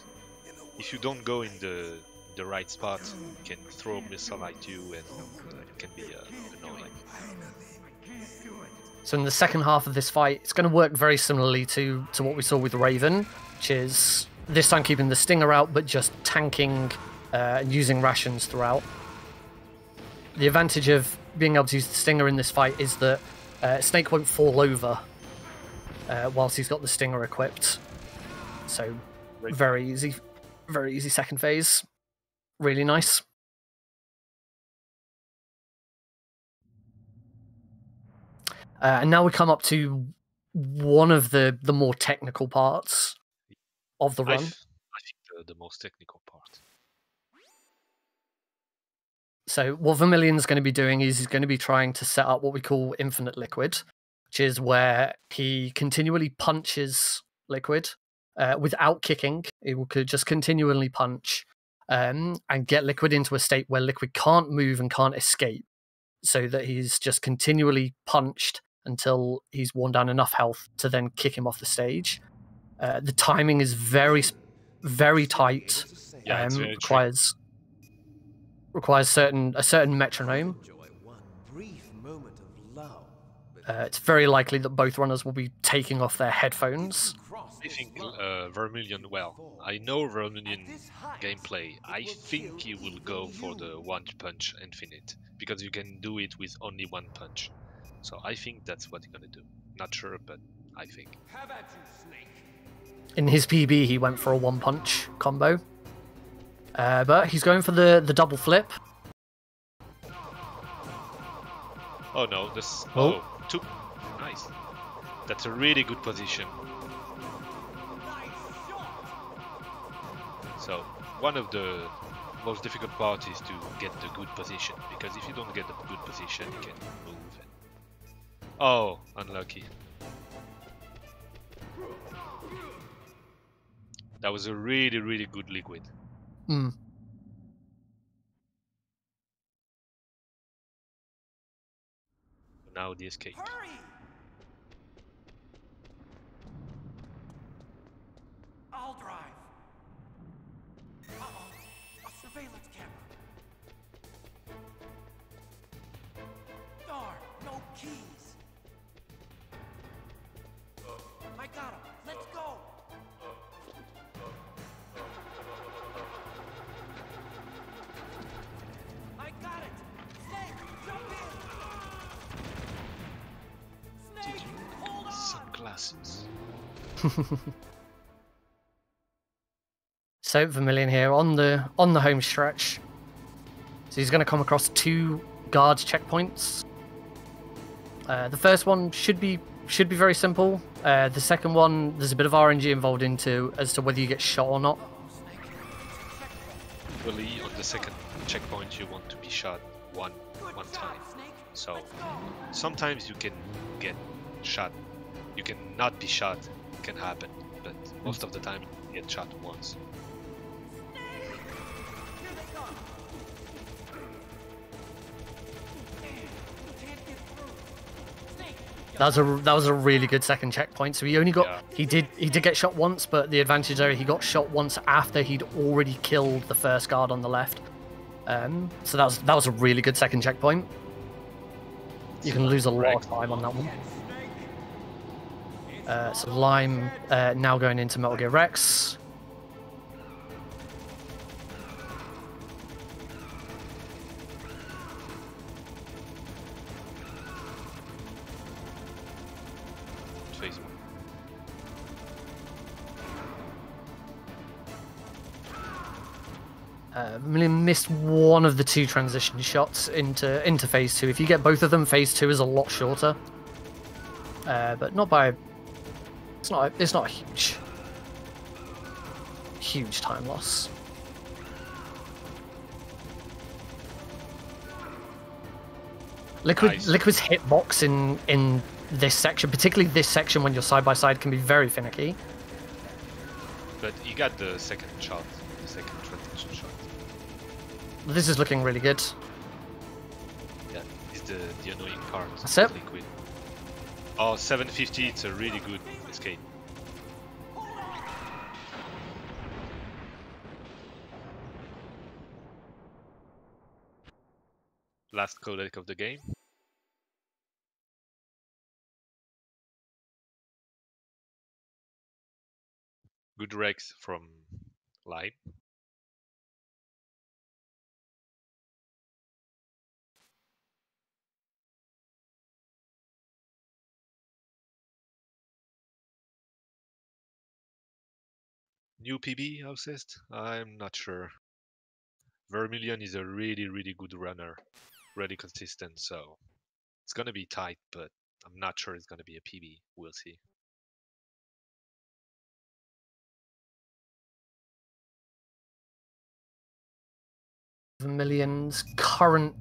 if you don't go in the right spot, you can throw a missile at you and it can be annoying. So in the second half of this fight, it's going to work very similarly to what we saw with Raven, which is this time keeping the stinger out, but just tanking and using rations throughout. The advantage of being able to use the stinger in this fight is that Snake won't fall over whilst he's got the stinger equipped. So very easy second phase. Really nice. And now we come up to one of the more technical parts of the run. I think the most technical part. So what Vermillion's going to be doing is he's going to be trying to set up what we call infinite liquid, which is where he continually punches liquid without kicking. He will just continually punch and get liquid into a state where liquid can't move and can't escape, so that he's just continually punched until he's worn down enough health to then kick him off the stage. The timing is very, very tight. Yeah, it's very requires a certain metronome. It's very likely that both runners will be taking off their headphones. I think Vermillion, well, I know Vermillion gameplay. I think he will go for the 1 punch infinite, because you can do it with only 1 punch. So I think that's what he's gonna do. Not sure, but I think. In his PB, he went for a 1 punch combo. But he's going for the double flip. Oh no, this... Oh, nice. That's a really good position. So, one of the most difficult parts is to get the good position, because if you don't get the good position, you can move. Oh, unlucky. That was a really, really good liquid. Now the escape. Hurry! I'll drive. Uh-oh, a surveillance camera. Darn, no keys. I got him. Let's go. I got it. Snake, jump in. Snake, hold on. Sunglasses. So Vermillion here on the home stretch. So he's going to come across 2 guard checkpoints. The first one should be very simple. The second one, there's a bit of RNG involved as to whether you get shot or not. Usually on the second checkpoint you want to be shot one time. So sometimes you can get shot. You can not be shot. It can happen. But most of the time you get shot once. That was a really good second checkpoint. So he only got he did get shot once, but the advantage there, he got shot once after he'd already killed the first guard on the left. So that was a really good second checkpoint. You can lose a lot of time on that one. So Lime now going into Metal Gear Rex. Missed one of the two transition shots into phase 2. If you get both of them, phase 2 is a lot shorter, but not by. It's not a huge time loss. Liquid's hitbox in this section, particularly this section when you're side by side, can be very finicky. But you got the second shot, the second transition shot. This is looking really good. Yeah, it's the annoying part. That's it. Liquid. Oh, 750, it's a really good escape. Last codec of the game. Good Rex from Lime. New PB, how says? I'm not sure. Vermillion is a really, really good runner. Really consistent, so it's gonna be tight, but I'm not sure it's gonna be a PB. We'll see. Vermillion's current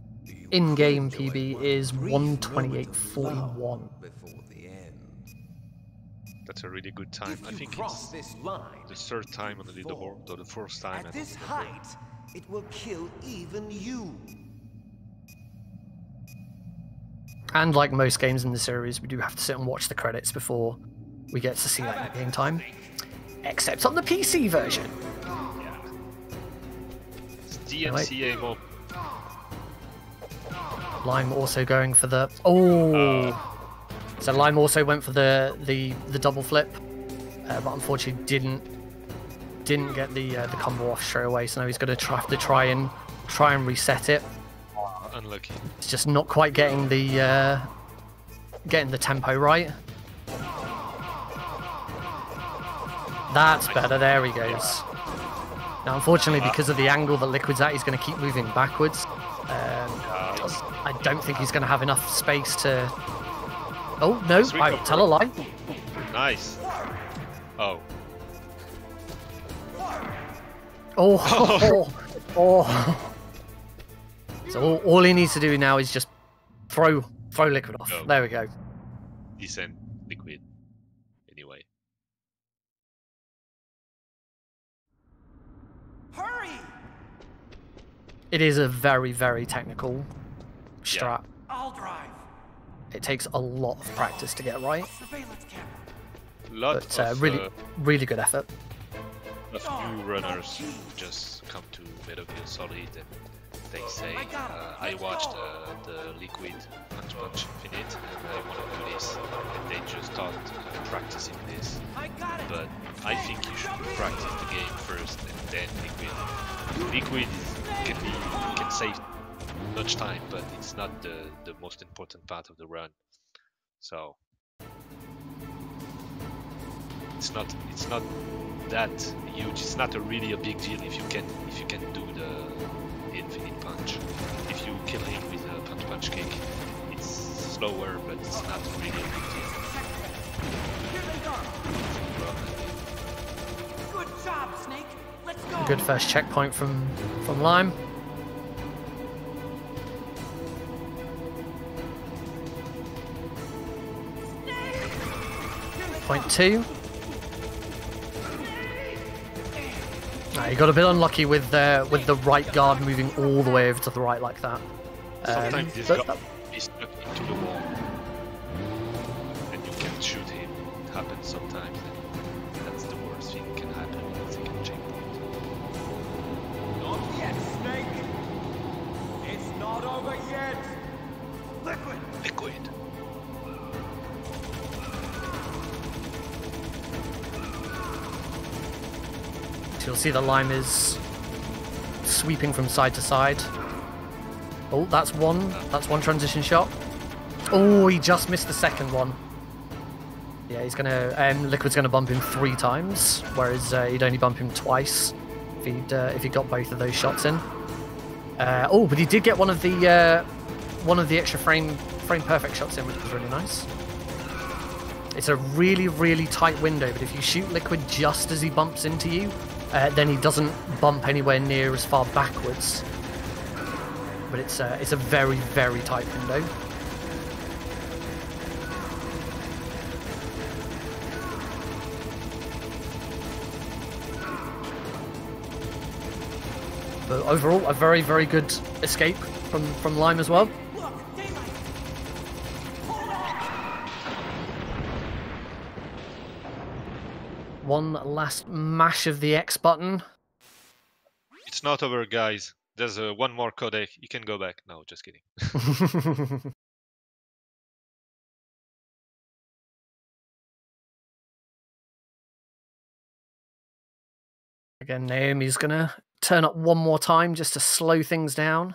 in-game PB is 128.41. That's a really good time. I think it's the third time on the leaderboard, or the fourth time. At this height, it will kill even you. And like most games in the series, we do have to sit and watch the credits before we get to see that in game time. Except on the PC version. Yeah. It's DMCA mode. Lime also going for the So Lime also went for the double flip, but unfortunately didn't get the combo off straight away. So now he's going to have to try and reset it. Unlucky. It's just not quite getting the tempo right. That's better. There he goes. Now, unfortunately, because of the angle that Liquid's at, he's going to keep moving backwards. I don't think he's going to have enough space to. Oh no! Tell a lie. Nice. Oh. Oh. So all he needs to do now is just throw Liquid off. No. There we go. Decent Liquid. Anyway. Hurry! It is a very, very technical strat. I'll drive. It takes a lot of practice to get right. Surveillance camera. But really good effort. New runners just come to Metal Gear Solid and they say, I watched the Liquid Punch Infinite and I want to do this, and they just start practicing this. But I think you should practice the game first and then Liquid. Liquid can save much time, but it's not the most important part of the run. So it's not that huge. It's not really a big deal if you can do the infinite punch. If you kill him with a punch kick, it's slower, but it's not really a big deal. Good job, Snake. Let's go. Good first checkpoint from Lime. Point 2. You got a bit unlucky with the right guard moving all the way over to the right like that. Sometimes this guard is stuck into the wall. just shoot him. It happens sometimes, and that's the worst thing that can happen in the second checkpoint. Not yet, Snake! It's not over yet! Liquid! Liquid! So you'll see the lime is sweeping from side to side. Oh, that's one. That's one transition shot. Oh, he just missed the second one. Yeah, he's gonna. Liquid's gonna bump him 3 times, whereas he'd only bump him twice if he got both of those shots in. Oh, but he did get one of the extra frame perfect shots in, which was really nice. It's a really, really tight window, but if you shoot Liquid just as he bumps into you, then he doesn't bump anywhere near as far backwards. But it's a very, very tight window. But overall, a very, very good escape from Lime as well. One last mash of the X button. It's not over, guys. There's one more codec. You can go back. No, just kidding. Again, Naomi's gonna turn up one more time just to slow things down.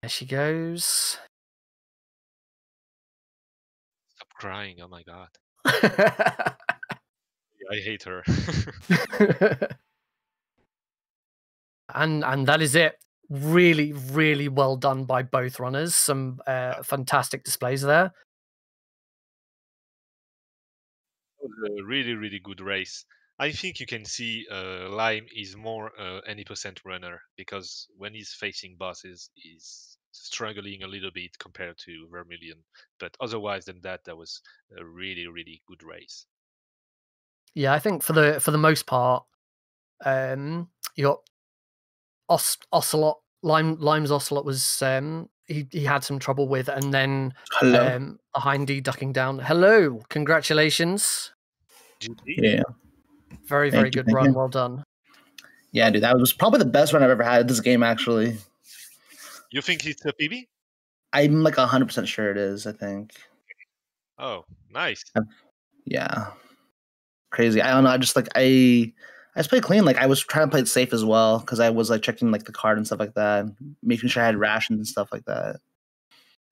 There she goes. Stop crying, oh my god. I hate her. And that is it. Really, really well done by both runners. Some fantastic displays there. It was a really, really good race. I think you can see Lime is more any percent runner, because when he's facing bosses, he's struggling a little bit compared to Vermillion. But otherwise than that, that was a really, really good race. Yeah, I think for the most part, you got Ocelot. Lime's Ocelot was he had some trouble with, and then behind D ducking down. Hello, congratulations. Yeah. Very, very good run. Well done. Yeah, dude, that was probably the best run I've ever had in this game, actually. You think it's a PB? I'm like 100% sure it is, I think. Oh, nice. Yeah. Crazy. I don't know. I just played clean. Like, I was trying to play it safe as well, because I was like checking like the card and stuff like that, making sure I had rations and stuff like that.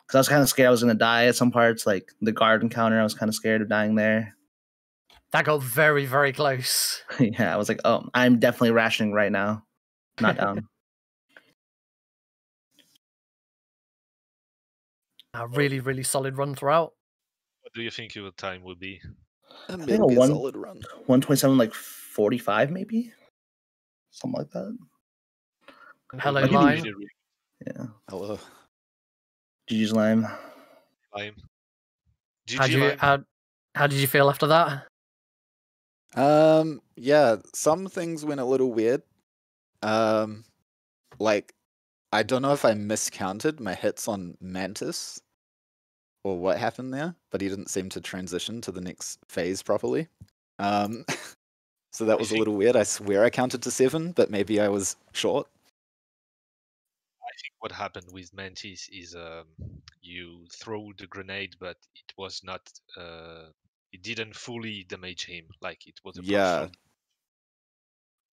Because I was kind of scared I was going to die at some parts, like the guard encounter. I was kind of scared of dying there. That got very, very close. Yeah, I was like, oh, I'm definitely rationing right now. Not down. A really, really solid run throughout. What do you think your time would be? I think a solid run. 127, like 45, maybe? Something like that. Hello, Lime. Yeah. Hello. GG's Lime. Lime. How did you feel after that? Yeah, some things went a little weird. Like, I don't know if I miscounted my hits on Mantis or what happened there, but he didn't seem to transition to the next phase properly. So that was a little weird. I swear I counted to 7, but maybe I was short. I think what happened with Mantis is you throw the grenade, but it was not. It didn't fully damage him. Like it was a Yeah.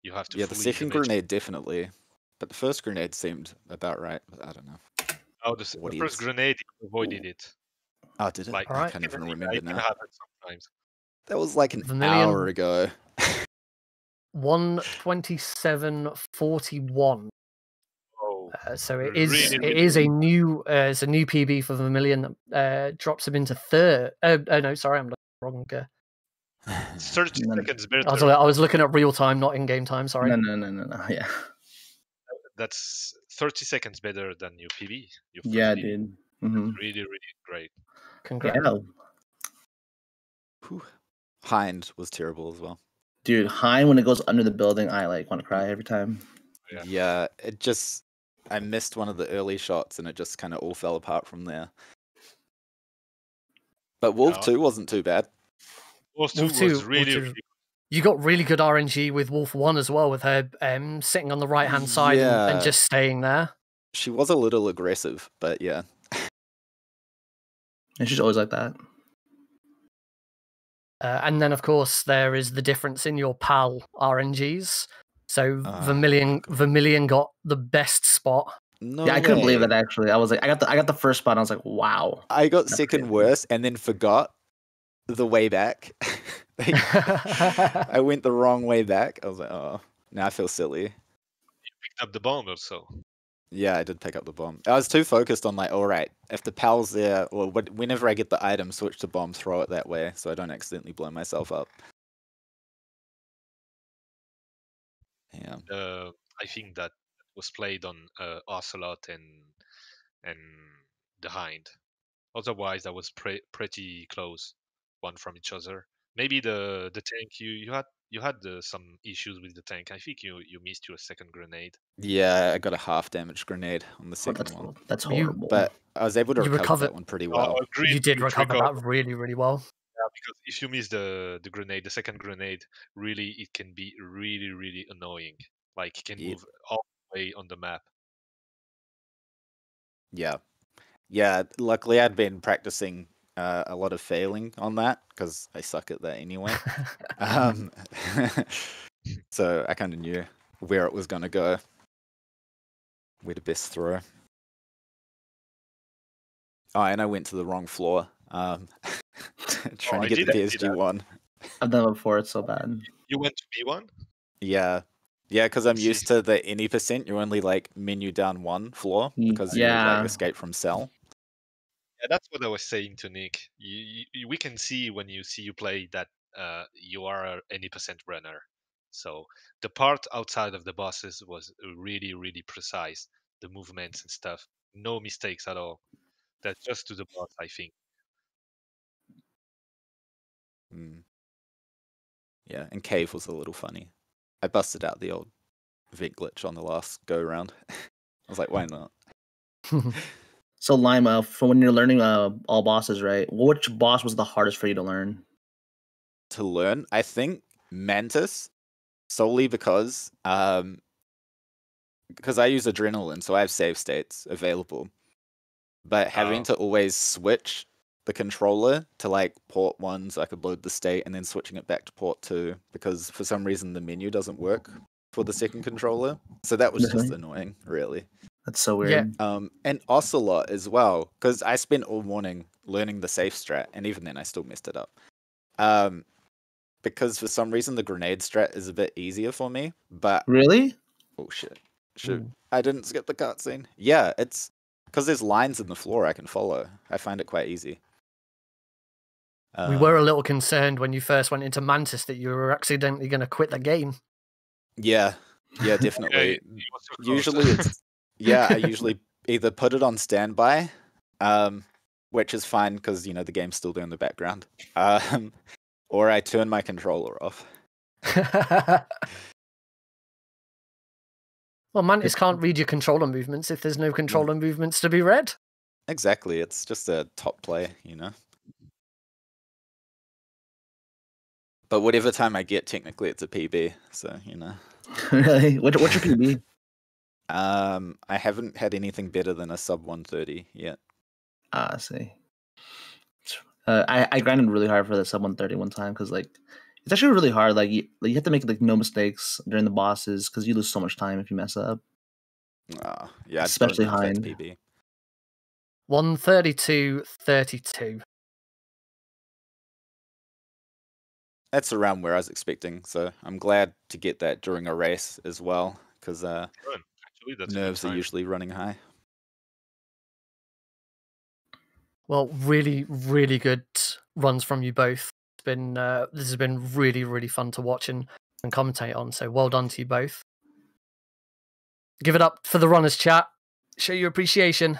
You have to. Yeah, the second grenade definitely, but the first grenade seemed about right. I don't know. Oh, the first grenade avoided it. Oh, did it? Like, I can't even remember it can now. happen sometimes. That was like an hour ago. 127.41. Oh, so it is a new PB for Vermillion that drops him into third. No, sorry, I'm wrong. 30 seconds better. I was looking at real time, not in game time. Sorry. No. Yeah. That's 30 seconds better than your PB. Your first Yeah, PB. dude. Mm-hmm. Really, really great. Congrats. Yeah. Hind was terrible as well. Dude, Hind, when it goes under the building, I like want to cry every time. Yeah, it just, I missed one of the early shots and it just kind of all fell apart from there. But Wolf 2 wasn't too bad. Wolf 2 was really. You got really good RNG with Wolf 1 as well, with her sitting on the right-hand side and just staying there. She was a little aggressive, but yeah. And she's always like that. And then, of course, there is the difference in your PAL RNGs. So Vermillion got the best spot. Yeah, I couldn't believe it. Actually, I was like, I got the first spot. And I was like, wow. I got second worst, and then forgot the way back. I went the wrong way back. I was like, oh, now I feel silly. You picked up the bomb also. Yeah, I did pick up the bomb. I was too focused on like, all right, if the PAL's there, or whenever I get the item, switch to bomb, throw it that way, so I don't accidentally blow myself up. Yeah. I think that was played on Ocelot and the Hind. Otherwise, that was pretty close, one from each other. Maybe the tank you had some issues with the tank. I think you missed your second grenade. Yeah, I got a half damage grenade on the second one. That's horrible. But I was able to recover that one pretty well. You did recover that really, really well. Yeah, because if you miss the grenade, the second grenade, really it can be really, really annoying. Like it can move all the way on the map. Yeah. Yeah, luckily I'd been practicing a lot of failing on that because I suck at that anyway. So I kind of knew where it was going to go, where to best throw. Oh, and I went to the wrong floor, trying to get the PSG one. I've done it before. It's so bad. You went to B1? Yeah. Yeah, because I'm used to the any percent. You only like menu down one floor because you like escape from cell. Yeah, that's what I was saying to Nick. We can see when you play that you are a any percent runner. So the part outside of the bosses was really, really precise. The movements and stuff, no mistakes at all. That's just to the boss, I think. Yeah, and Cave was a little funny. I busted out the old vent glitch on the last go round. I was like, why not? So Lima, for when you're learning all bosses, right? Which boss was the hardest for you to learn? To learn, I think Mantis, solely because I use Adrenaline, so I have save states available. But having to always switch the controller to like port 1 so I could load the state and then switching it back to port 2 because for some reason the menu doesn't work for the second controller. So that was just annoying, really. That's so weird. Yeah. And Ocelot as well, because I spent all morning learning the safe strat, and even then I still messed it up. Because for some reason the grenade strat is a bit easier for me, but really? Oh shit. Shoot. I didn't skip the cutscene. Yeah, it's because there's lines in the floor I can follow. I find it quite easy. We were a little concerned when you first went into Mantis that you were accidentally going to quit the game. Yeah, definitely. Usually it's I usually either put it on standby, which is fine because the game's still doing the background, or I turn my controller off. Well, Mantis can't read your controller movements if there's no controller movements to be read. Exactly, it's just a top play, But whatever time I get, technically it's a PB, so Really? What's your PB? I haven't had anything better than a sub 130 yet. I see. I grinded really hard for the sub 130 one time because it's actually really hard. Like you have to make no mistakes during the bosses because you lose so much time if you mess up. Yeah, especially Hind. PB. 132.32. That's around where I was expecting, so I'm glad to get that during a race as well, because nerves are usually running high. Well, really, really good runs from you both. This has been really, really fun to watch and commentate on, so well done to you both. Give it up for the runners, chat. Show your appreciation.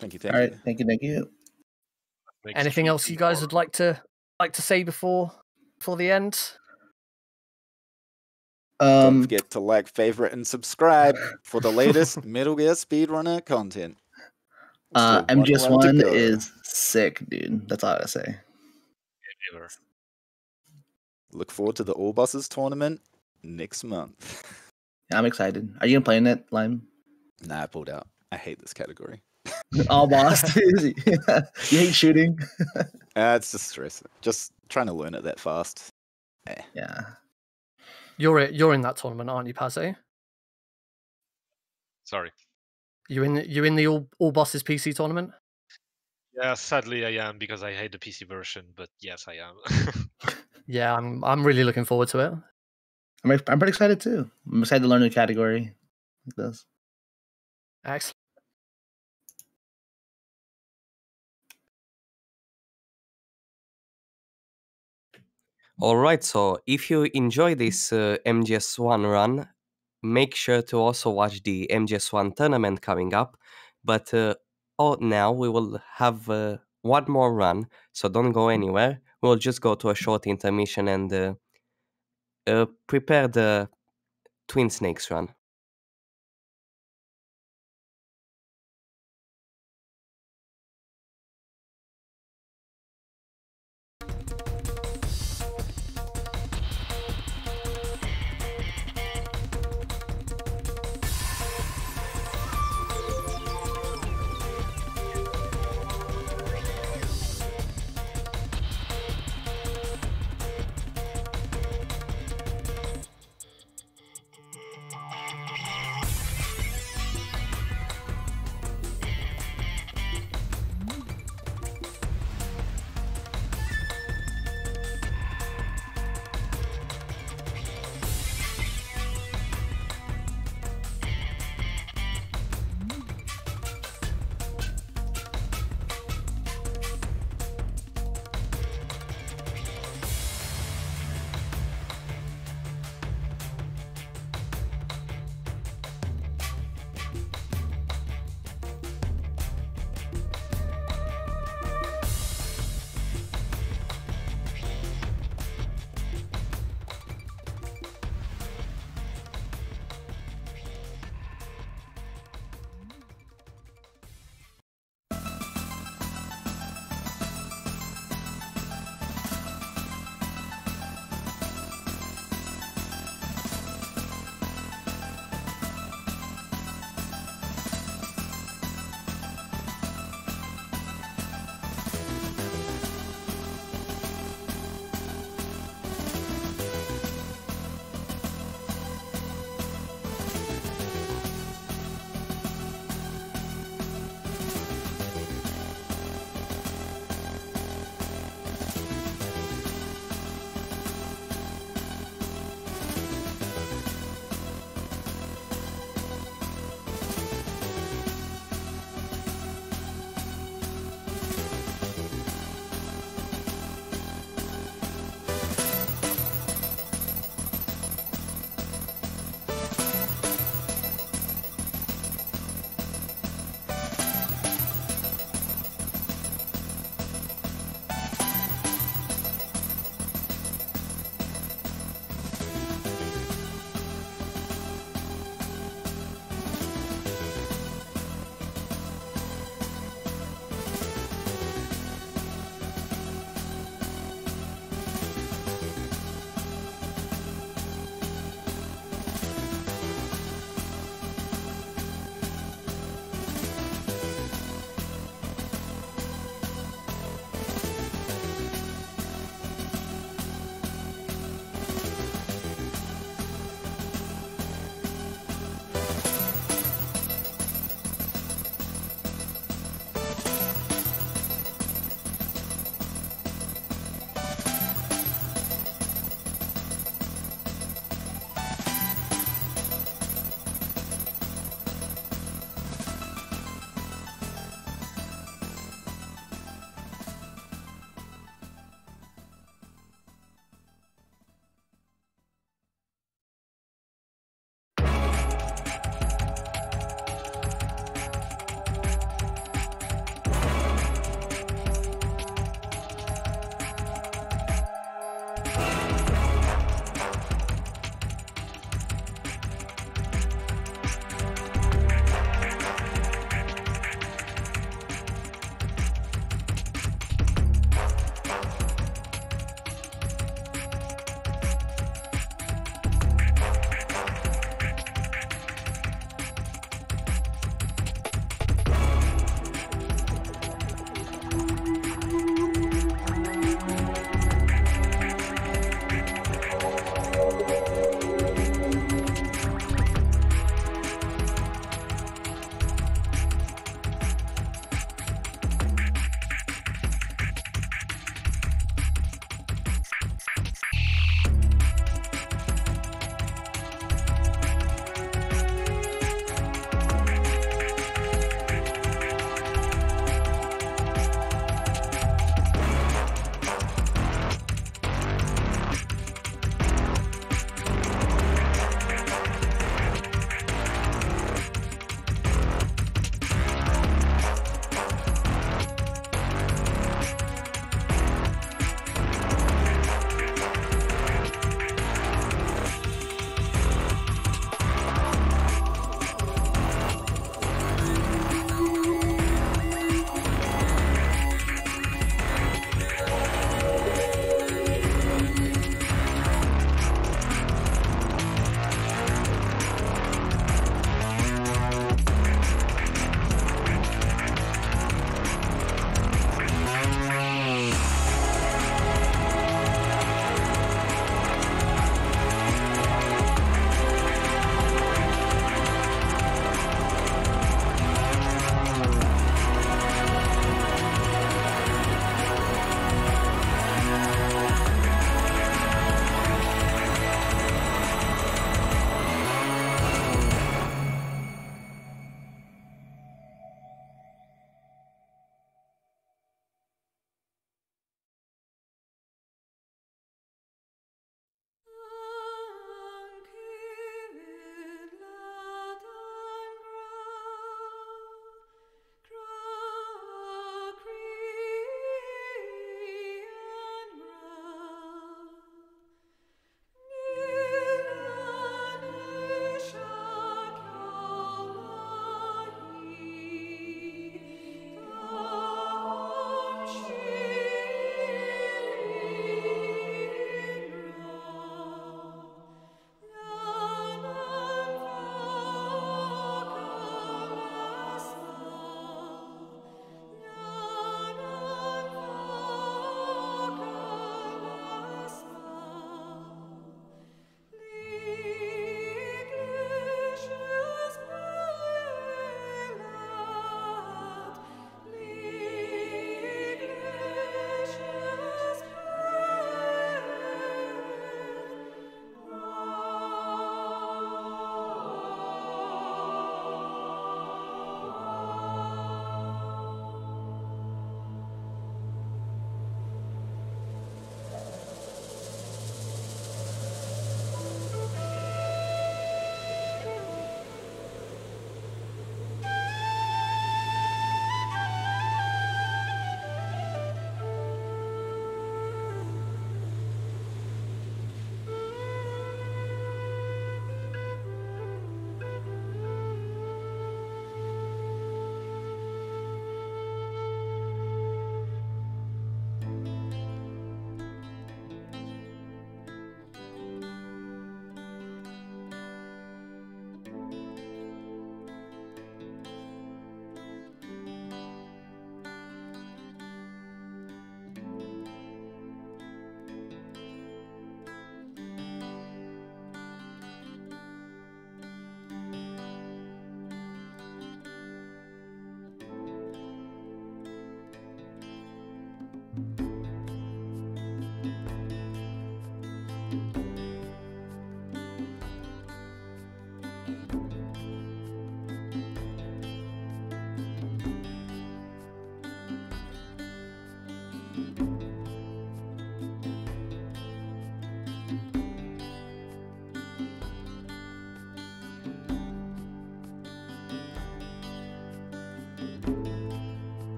Thank you. All right, thank you. Anything else you guys would like to say before the end? Don't forget to like, favorite, and subscribe for the latest Metal Gear Speedrunner content. MGS1 is sick, dude. That's all I gotta say. Look forward to the All Bosses tournament next month. Yeah, I'm excited. Are you gonna play in it, Lime? Nah, I pulled out. I hate this category. All boss. You hate shooting. It's just stressing. Just trying to learn it that fast. Yeah. You're in that tournament, aren't you, Pazze? Sorry. You in the all bosses PC tournament? Yeah, sadly I am because I hate the PC version, but yes, I am. Yeah, I'm really looking forward to it. I'm pretty excited too. I'm excited to learn a category like this. Excellent. All right, so if you enjoy this MGS1 run, make sure to also watch the MGS1 tournament coming up. But now we will have one more run, so don't go anywhere. We'll just go to a short intermission and prepare the Twin Snakes run.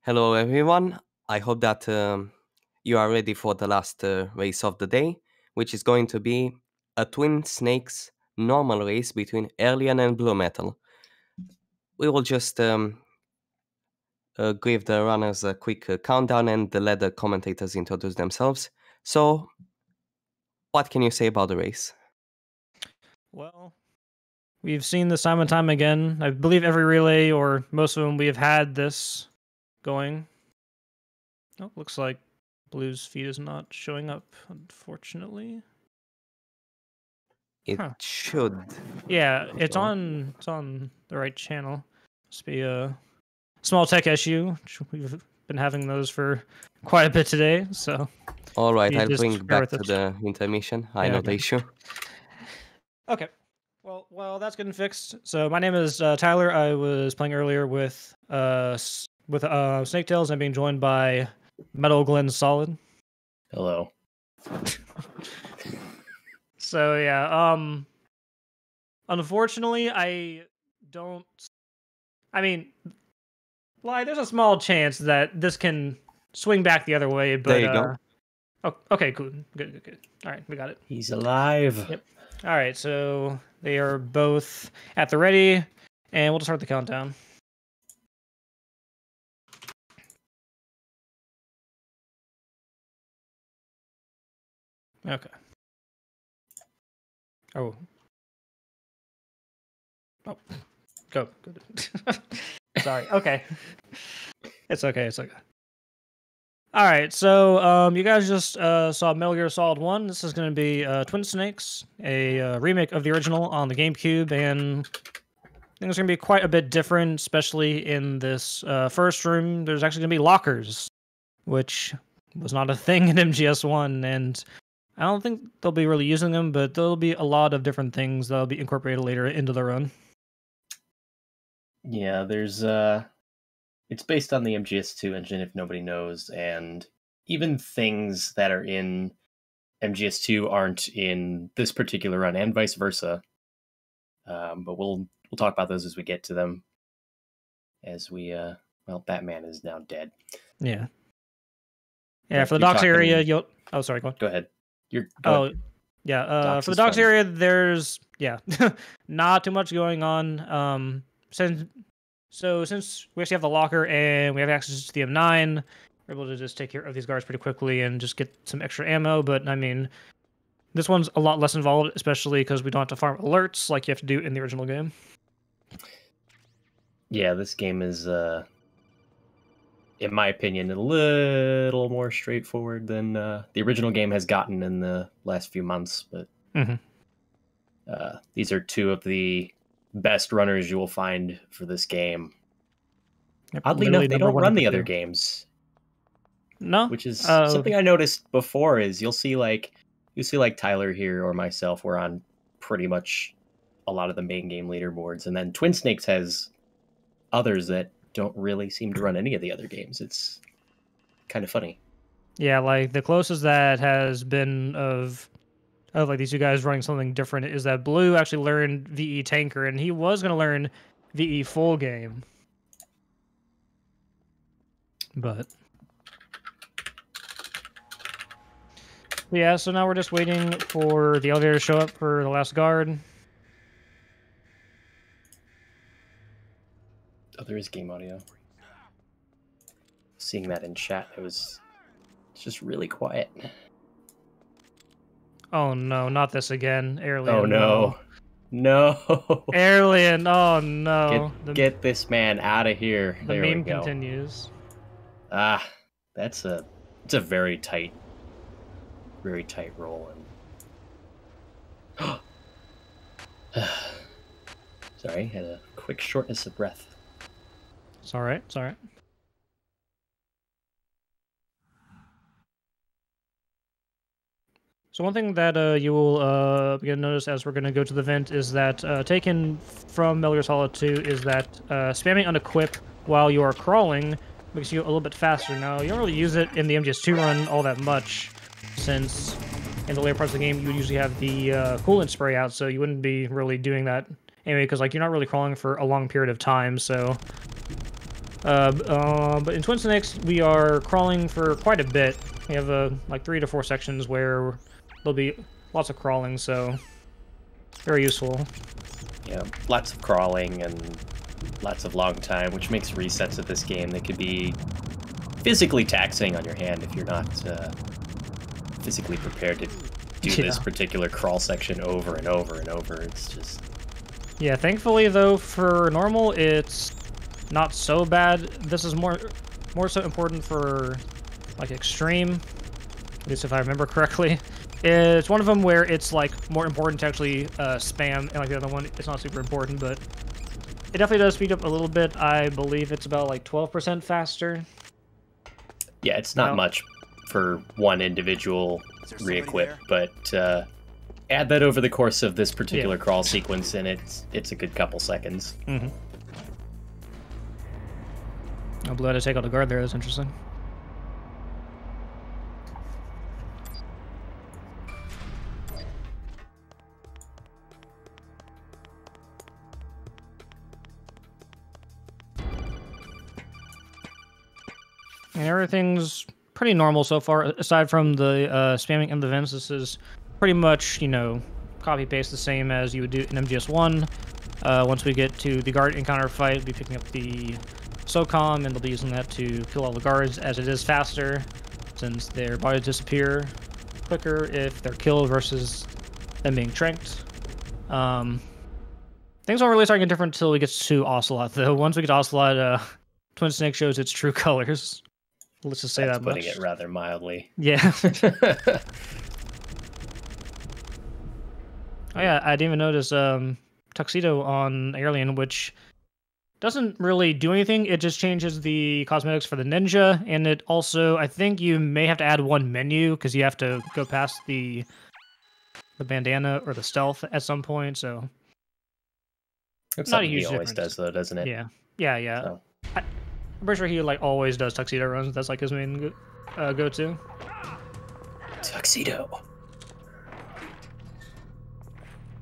Hello, everyone. I hope that you are ready for the last race of the day, which is going to be a Twin Snakes normal race between Aerlien and BlueMetal. We will just give the runners a quick countdown and let the commentators introduce themselves. So, what can you say about the race? Well, we've seen this time and time again. I believe every relay, or most of them, we have had this going. Oh, looks like Blue's feed is not showing up, unfortunately. It should. Yeah, it's on the right channel. Must be a small tech issue. We've been having those for quite a bit today, so. All right, I'll bring back to the intermission. I know the issue. Okay. Well, that's getting fixed. So my name is Tyler. I was playing earlier with Snaketails. I'm being joined by Metal Glenn Solid. Hello. So yeah, unfortunately, I mean, like, there's a small chance that this can swing back the other way, but there you go. Oh, okay, good. All right, we got it. He's alive. Yep. All right, so they are both at the ready, and we'll just start the countdown. Okay. Oh. Go. Sorry. Okay. It's okay. All right, so you guys just saw Metal Gear Solid 1. This is going to be Twin Snakes, a remake of the original on the GameCube, and I think it's going to be quite a bit different, especially in this first room. There's actually going to be lockers, which was not a thing in MGS1, and I don't think they'll be really using them, but there'll be a lot of different things that'll be incorporated later into the run. Yeah, there's it's based on the MGS2 engine, if nobody knows, and even things that are in MGS2 aren't in this particular run, and vice versa. But we'll talk about those as we get to them. As we well, Batman is now dead. Yeah. Yeah, for the docks area, you'll. Oh, sorry. Go on. Go ahead. For the docks area, there's not too much going on. Since we actually have the locker and we have access to the M9, we're able to just take care of these guards pretty quickly and just get some extra ammo. But I mean, this one's a lot less involved, especially because we don't have to farm alerts like you have to do in the original game. Yeah, this game is, in my opinion, a little more straightforward than the original game has gotten in the last few months. But these are two of the best runners you will find for this game. Yep, oddly enough, they don't run the other games. No, which is something I noticed before. Is you'll see like Tyler here or myself, we're on pretty much a lot of the main game leaderboards, and then Twin Snakes has others that don't really seem to run any of the other games. It's kind of funny. Yeah, like the closest that has been of like these two guys running something different is that Blue actually learned VE Tanker, and he was going to learn VE Full Game. But yeah, so now we're just waiting for the elevator to show up for the last guard. Oh, there is game audio. Seeing that in chat, it's just really quiet. Oh no, not this again, Aerlien. Oh no. No. Aerlien, oh no. Get this man out of here. The there meme we go. continues. It's a very tight roll. And sorry, had a quick shortness of breath. It's all right. So one thing that you will begin to notice as we're going to go to the vent is that taken from Metal Gear Solid 2 is that spamming unequip while you are crawling makes you a little bit faster. Now, you don't really use it in the MGS2 run all that much, since in the later parts of the game you would usually have the coolant spray out, so you wouldn't be really doing that anyway, because like you're not really crawling for a long period of time, so But in Twin Snakes, we are crawling for quite a bit. We have like 3 to 4 sections where there'll be lots of crawling, so very useful. Yeah, lots of crawling and lots of long time, which makes resets of this game. They could be physically taxing on your hand if you're not physically prepared to do this particular crawl section over and over and over. It's just... Yeah, thankfully though, for normal, it's not so bad. This is more so important for like extreme, at least if I remember correctly. It's one of them where it's like more important to actually spam, and like the other one, it's not super important, but it definitely does speed up a little bit. I believe it's about like 12% faster. Yeah, it's not much for one individual re-equip, but add that over the course of this particular crawl sequence, and it's a good couple seconds. Mm-hmm. Oh, Blue had to take out a guard there. That's interesting. And everything's pretty normal so far, aside from the spamming in the vents. This is pretty much, you know, copy-paste the same as you would do in MGS1. Once we get to the guard encounter fight, we'll be picking up the SOCOM, and they'll be using that to kill all the guards, as it is faster, since their bodies disappear quicker if they're killed versus them being tranked. Things don't really start getting different until we get to Ocelot, though. Once we get to Ocelot, Twin Snake shows its true colors. Let's just say that much. Putting it rather mildly. Yeah. Oh yeah, I didn't even notice Tuxedo on Aerlien, which doesn't really do anything. It just changes the cosmetics for the ninja, and it also, I think you may have to add one menu because you have to go past the bandana or the stealth at some point. So It's not a something huge he always difference. does, though, doesn't it? Yeah. So. I'm pretty sure he like always does tuxedo runs. That's like his main go-to. Tuxedo.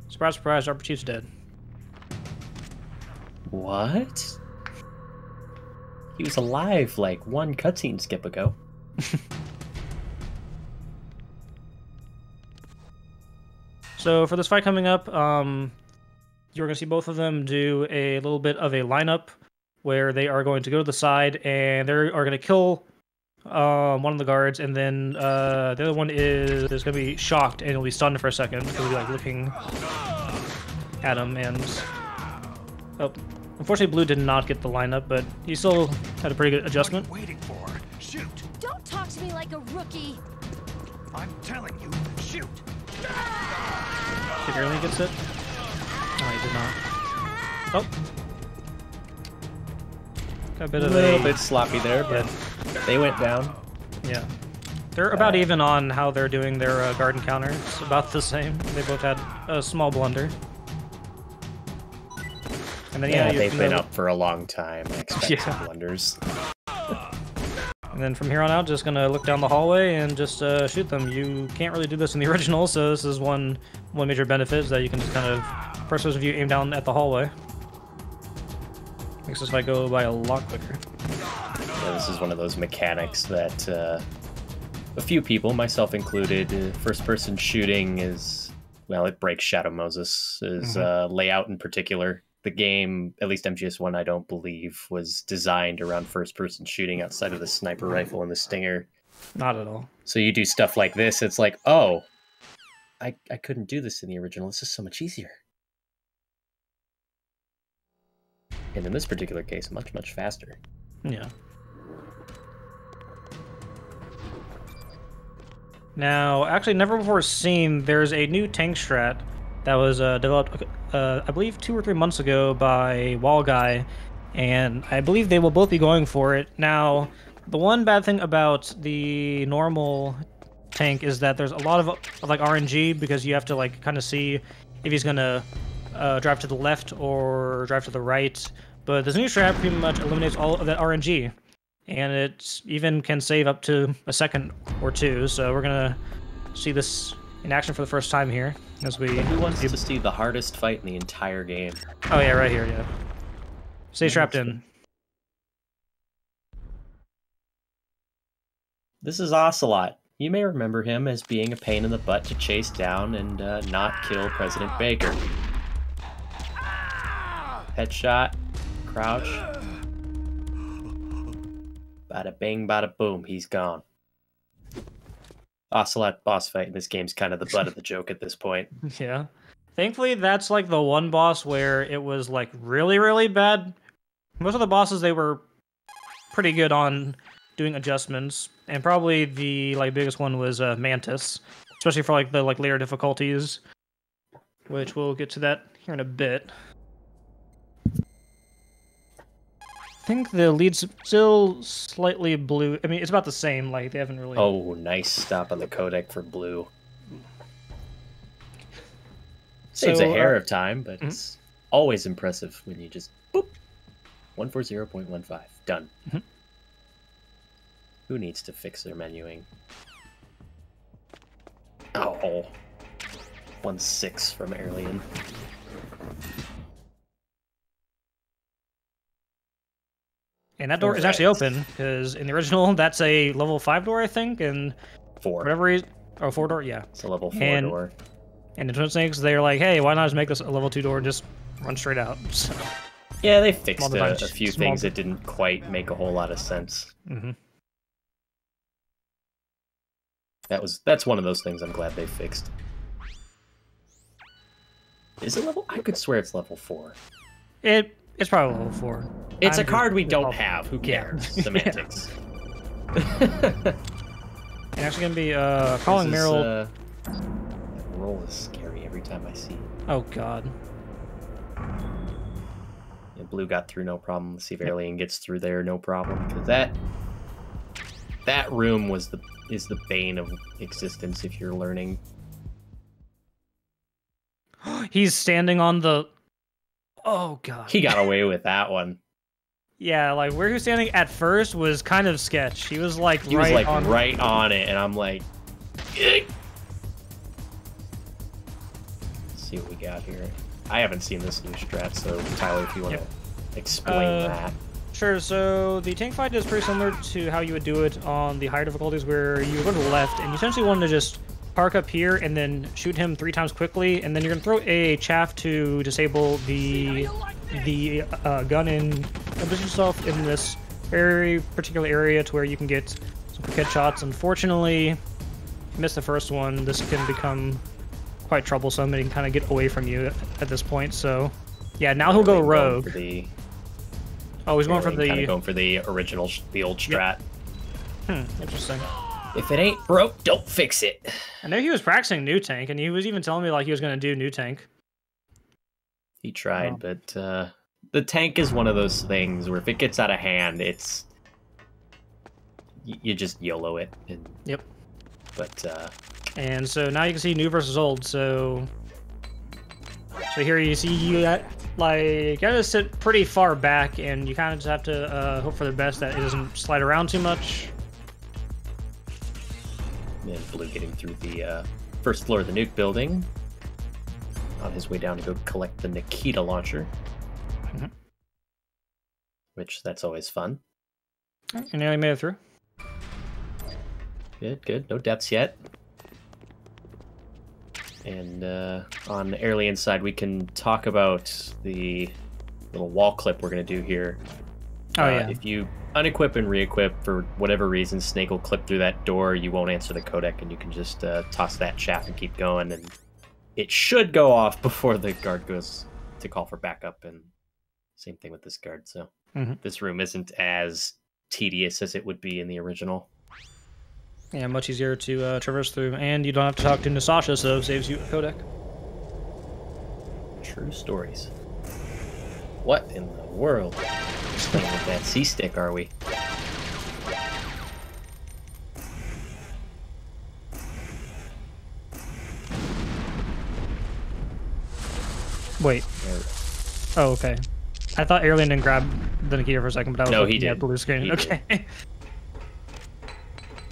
Surprise, surprise! Our chief's dead. What? He was alive like one cutscene skip ago. So for this fight coming up, you're going to see both of them do a little bit of a lineup where they are going to go to the side and they are going to kill one of the guards, and then the other one is going to be shocked and he'll be stunned for a second. He'll be like looking at him, and unfortunately Blue did not get the lineup, but he still had a pretty good adjustment. What are you waiting for? Shoot! Don't talk to me like a rookie. I'm telling you, shoot! Did Aerlien gets it? No, he did not. Oh. Got a bit of a little bit sloppy there, but they went down. Yeah. They're about even on how they're doing their guard encounter. It's about the same. They both had a small blunder. And then they've been up for a long time. I expect some blunders. And then from here on out, just gonna look down the hallway and just shoot them. You can't really do this in the original, so this is one major benefit, is that you can just kind of first-person view aim down at the hallway. Makes this fight go by a lot quicker. Yeah, this is one of those mechanics that a few people, myself included, first-person shooting is, well, it breaks Shadow Moses' layout in particular. The game, at least MGS1, I don't believe, was designed around first-person shooting outside of the sniper rifle and the stinger. Not at all. So you do stuff like this, it's like, oh, I couldn't do this in the original. This is so much easier. And in this particular case, much, much faster. Yeah. Now, actually, never before seen, there's a new tank strat that was developed, I believe, 2 or 3 months ago by Guy, and I believe they will both be going for it. Now, the one bad thing about the normal tank is that there's a lot of like RNG, because you have to like kind of see if he's gonna drive to the left or drive to the right. But this new strat pretty much eliminates all of that RNG, and it even can save up to a second or two. So we're gonna see this in action for the first time here. As we Who wants to see the hardest fight in the entire game? Oh yeah, right here, yeah. Stay strapped in. This is Ocelot. You may remember him as being a pain in the butt to chase down and not kill President Baker. Headshot, crouch. Bada bing, bada boom, he's gone. Ocelot boss fight in this game's kind of the butt of the joke at this point. Yeah. Thankfully, that's like the one boss where it was like really, really bad. Most of the bosses, they were pretty good on doing adjustments, and probably the like biggest one was Mantis, especially for like the later difficulties, which we'll get to that here in a bit. I think the lead's still slightly blue. I mean, it's about the same. Like they haven't really. Oh, nice stop on the codec for blue. Saves a hair of time, but it's always impressive when you just boop. 140.15 done. Who needs to fix their menuing? Oh, 1-6 from Aerlien. And that door is actually open, because in the original, that's a level 5 door, I think, and 4. Whatever reason, 4 door, yeah. It's a level 4 door. And the Twin Snakes, they're like, hey, why not just make this a level 2 door and just run straight out? So, yeah, they fixed a few things that didn't quite make a whole lot of sense. That's one of those things I'm glad they fixed. Is it level? I could swear it's level 4. It's probably level 4. It's a card we don't have. Who cares? Semantics. And actually gonna be calling Meryl. That roll is scary every time I see it. Oh god. Yeah, blue got through no problem. Let's see if Aerlien gets through there no problem. Because that room is the bane of existence if you're learning. He's standing on the. Oh god. He got away with that one. Yeah, like where he was standing at first was kind of sketch. He was like right on it, and I'm like, let's see what we got here. I haven't seen this new strat, so Tyler, if you want to explain that. Sure. So the tank fight is pretty similar to how you would do it on the higher difficulties, where you go to the left and you essentially want to just park up here and then shoot him 3 times quickly, and then you're gonna throw a chaff to disable the gun and position yourself in this very particular area to where you can get some quick headshots. Unfortunately, if you miss the first one, this can become quite troublesome and he can kind of get away from you at this point. So yeah, now he'll go rogue. Oh, he's going for the original, the old strat. Interesting. If it ain't broke, don't fix it. I know he was practicing new tank, and he was even telling me like he was going to do new tank. He tried, but the tank is one of those things where if it gets out of hand, it's you just YOLO it. Yep. But and so now you can see new versus old. So here you see you gotta sit pretty far back, and you kind of just have to hope for the best that it doesn't slide around too much. And Blue getting through the first floor of the nuke building. On his way down to go collect the Nikita launcher. Which, that's always fun. And nearly made it through. Good. No deaths yet. And on the Aerlien side, we can talk about the little wall clip we're going to do here. If you unequip and re-equip for whatever reason, Snake will clip through that door, you won't answer the codec, and you can just toss that chaff and keep going, and it should go off before the guard goes to call for backup, and same thing with this guard. So this room isn't as tedious as it would be in the original. Yeah, much easier to traverse through, and you don't have to talk to Nasasha, so it saves you a codec. True stories. What in the world? Playing with that C-stick, are we? Wait. Oh, okay. I thought Aerlien didn't grab the Nikita for a second, but I was looking at blue screen. He okay. did.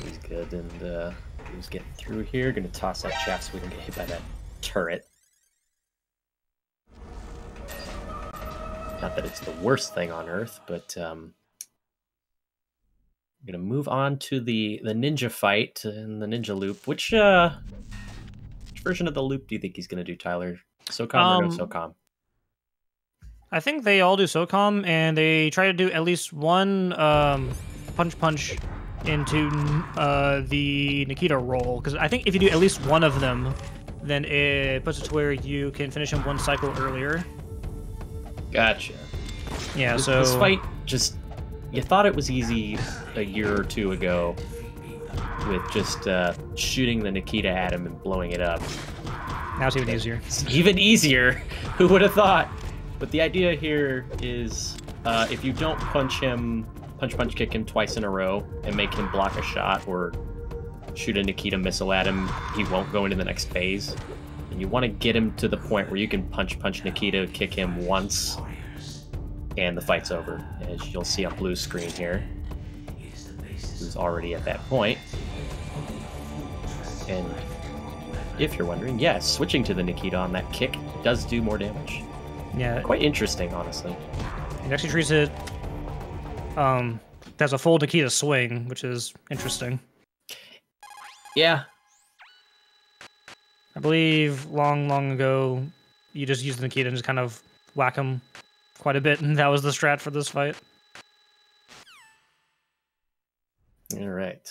He's good, and he's getting through here. Gonna toss that chaff so we can get hit by that turret. Not that it's the worst thing on Earth, but I'm gonna move on to the ninja fight and the ninja loop. Which version of the loop do you think he's gonna do, Tyler? SOCOM or no SOCOM? I think they all do SOCOM, and they try to do at least one punch into the Nikita roll. Because I think if you do at least one of them, then it puts it to where you can finish him one cycle earlier. Gotcha. Yeah, so this fight just, you thought it was easy a year or two ago with just shooting the Nikita at him and blowing it up. Now it's even easier. It's even easier. Who would have thought? But the idea here is if you don't punch kick him twice in a row and make him block a shot or shoot a Nikita missile at him, he won't go into the next phase. And you want to get him to the point where you can punch Nikita, kick him once, and the fight's over. As you'll see on Blue's screen here, who's already at that point. And if you're wondering, yes, switching to the Nikita on that kick does do more damage. Yeah. Quite interesting, honestly. It actually treats it as a full Nikita swing, which is interesting. Yeah. I believe long ago, you just used the Nikita and just kind of whack him quite a bit, and that was the strat for this fight. All right.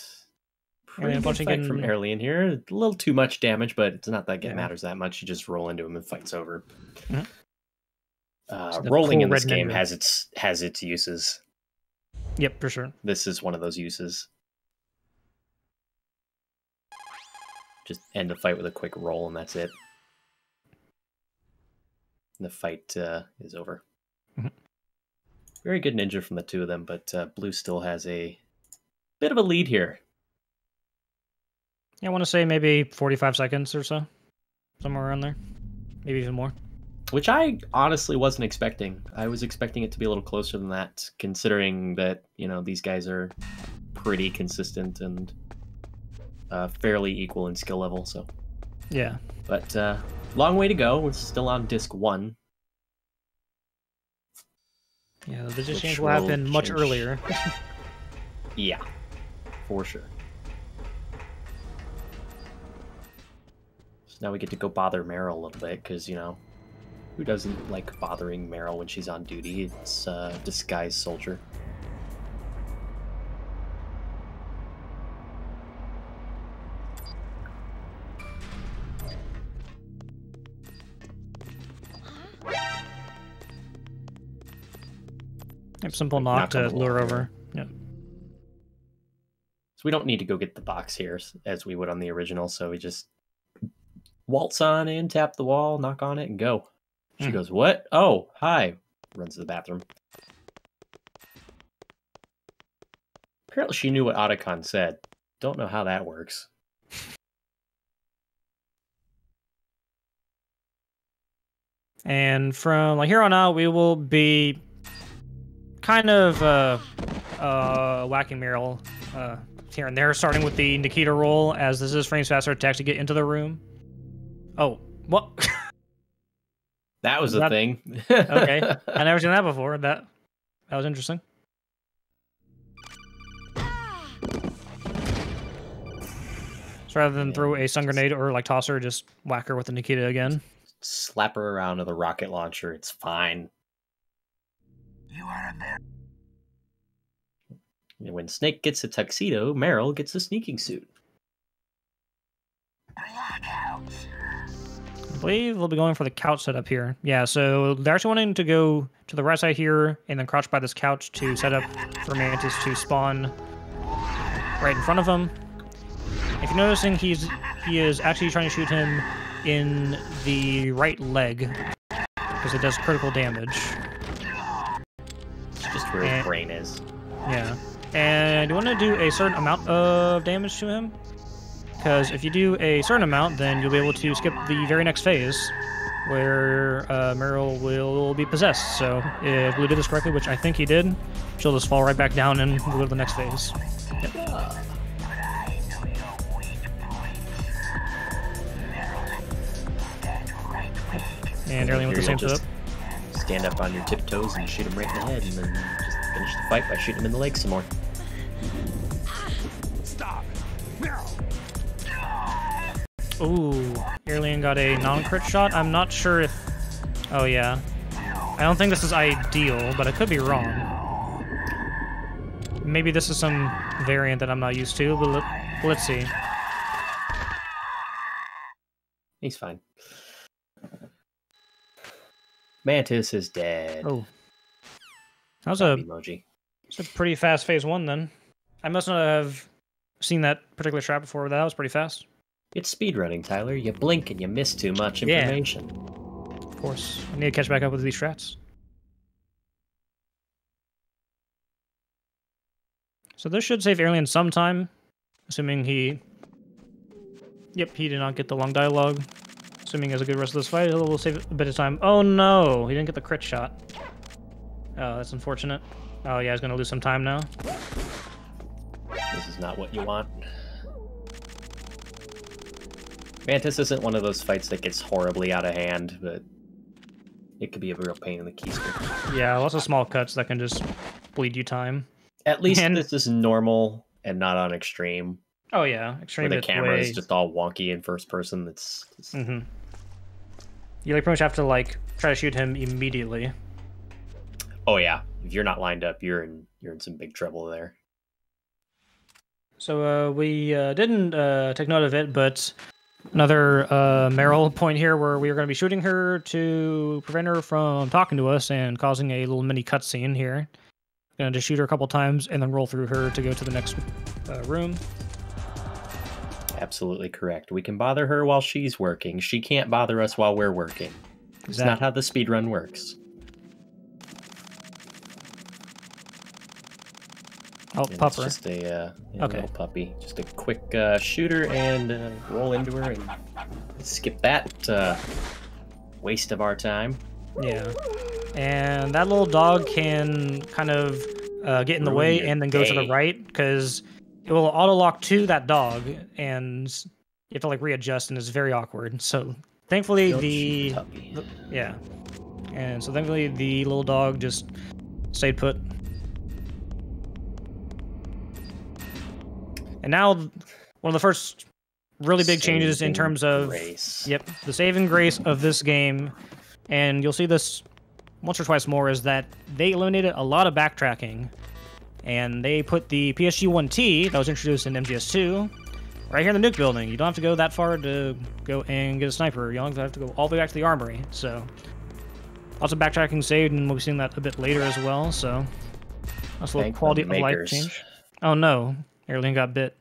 Pretty good fight from Aerlien here. A little too much damage, but it's not that it matters that much. You just roll into him and fight's over. Mm-hmm. Rolling in this game has its uses. Yep, for sure. This is one of those uses. Just end the fight with a quick roll, and that's it. And the fight is over. Mm-hmm. Very good ninja from the two of them, but Blue still has a bit of a lead here. Yeah, I want to say maybe 45 seconds or so. Somewhere around there. Maybe even more. Which I honestly wasn't expecting. I was expecting it to be a little closer than that, considering that, you know, these guys are pretty consistent and fairly equal in skill level, so. Yeah. But long way to go. We're still on disc 1. Yeah, the disc change will happen much earlier. Yeah, for sure. So now we get to go bother Meryl a little bit, because, you know, who doesn't like bothering Meryl when she's on duty? It's disguised soldier. Simple knock to lure over. Yep. So we don't need to go get the box here as we would on the original, so we just waltz on in, tap the wall, knock on it, and go. She goes, what? Oh, hi. Runs to the bathroom. Apparently she knew what Otacon said. Don't know how that works. And from here on out, we will be kind of whacking Meryl here and there, starting with the Nikita roll, as this is frames faster to actually get into the room. Oh, what? That was a thing. Okay, I never seen that before. That was interesting. So rather than throw a stun grenade or like toss her, just whack her with the Nikita again. Slap her around with a rocket launcher. It's fine. You are a very... When Snake gets a tuxedo, Meryl gets a sneaking suit. I believe we'll be going for the couch setup here. Yeah, so they're actually wanting to go to the right side here and then crouch by this couch to set up for Mantis to spawn right in front of him. If you're noticing, he is actually trying to shoot him in the right leg because it does critical damage. It's just where his brain is. Yeah. And you want to do a certain amount of damage to him, because if you do a certain amount, then you'll be able to skip the very next phase, where Meryl will be possessed. So if Blue did this correctly, which I think he did, she'll just fall right back down and we'll go to the next phase. Yep. And Aerlien with the same setup. Stand up on your tiptoes and shoot him right in the head, and then just finish the fight by shooting him in the leg some more. Ooh, Aerlien got a non-crit shot. I'm not sure if... Oh, yeah. I don't think this is ideal, but I could be wrong. Maybe this is some variant that I'm not used to, but let's see. He's fine. Mantis is dead. Oh. That was a emoji. It's a pretty fast phase 1 then. I must not have seen that particular trap before, but that was pretty fast. It's speedrunning, Tyler. You blink and you miss too much information. Yeah. Of course. I need to catch back up with these strats. So this should save Aerlien some time, assuming he... Yep, he did not get the long dialogue. Assuming he has a good rest of this fight, it'll save a bit of time. Oh no! He didn't get the crit shot. Oh, that's unfortunate. Oh yeah, he's gonna lose some time now. This is not what you want. Mantis isn't one of those fights that gets horribly out of hand, but it could be a real pain in the keister. Yeah, lots of small cuts that can just bleed you time. At least this is normal and not on extreme. Oh yeah, extreme. Where the camera is just all wonky in first person. That's You like pretty much have to like try to shoot him immediately. Oh yeah, if you're not lined up, you're in some big trouble there. So we didn't take note of it, but another Meryl point here where we are going to be shooting her to prevent her from talking to us and causing a little mini cutscene here. Going to just shoot her a couple times and then roll through her to go to the next room. Absolutely correct. We can bother her while she's working. She can't bother us while we're working. Exactly. It's not how the speedrun works. Oh, and pupper. It's just a little puppy. Just a quick shooter and roll into her and skip that waste of our time. Yeah. And that little dog can kind of get in the way and then go to the right because it will auto-lock to that dog and you have to like readjust and it's very awkward. So thankfully yeah. And so thankfully the little dog just stayed put. And now, one of the first really big changes in terms of the saving grace of this game, and you'll see this once or twice more, is that they eliminated a lot of backtracking, and they put the PSG-1T that was introduced in MGS2 right here in the nuke building. You don't have to go that far to go and get a sniper. You don't have to go all the way back to the armory. So lots of backtracking saved, and we'll be seeing that a bit later as well. So that's a little quality of life change. Oh no. Aerlien got bit.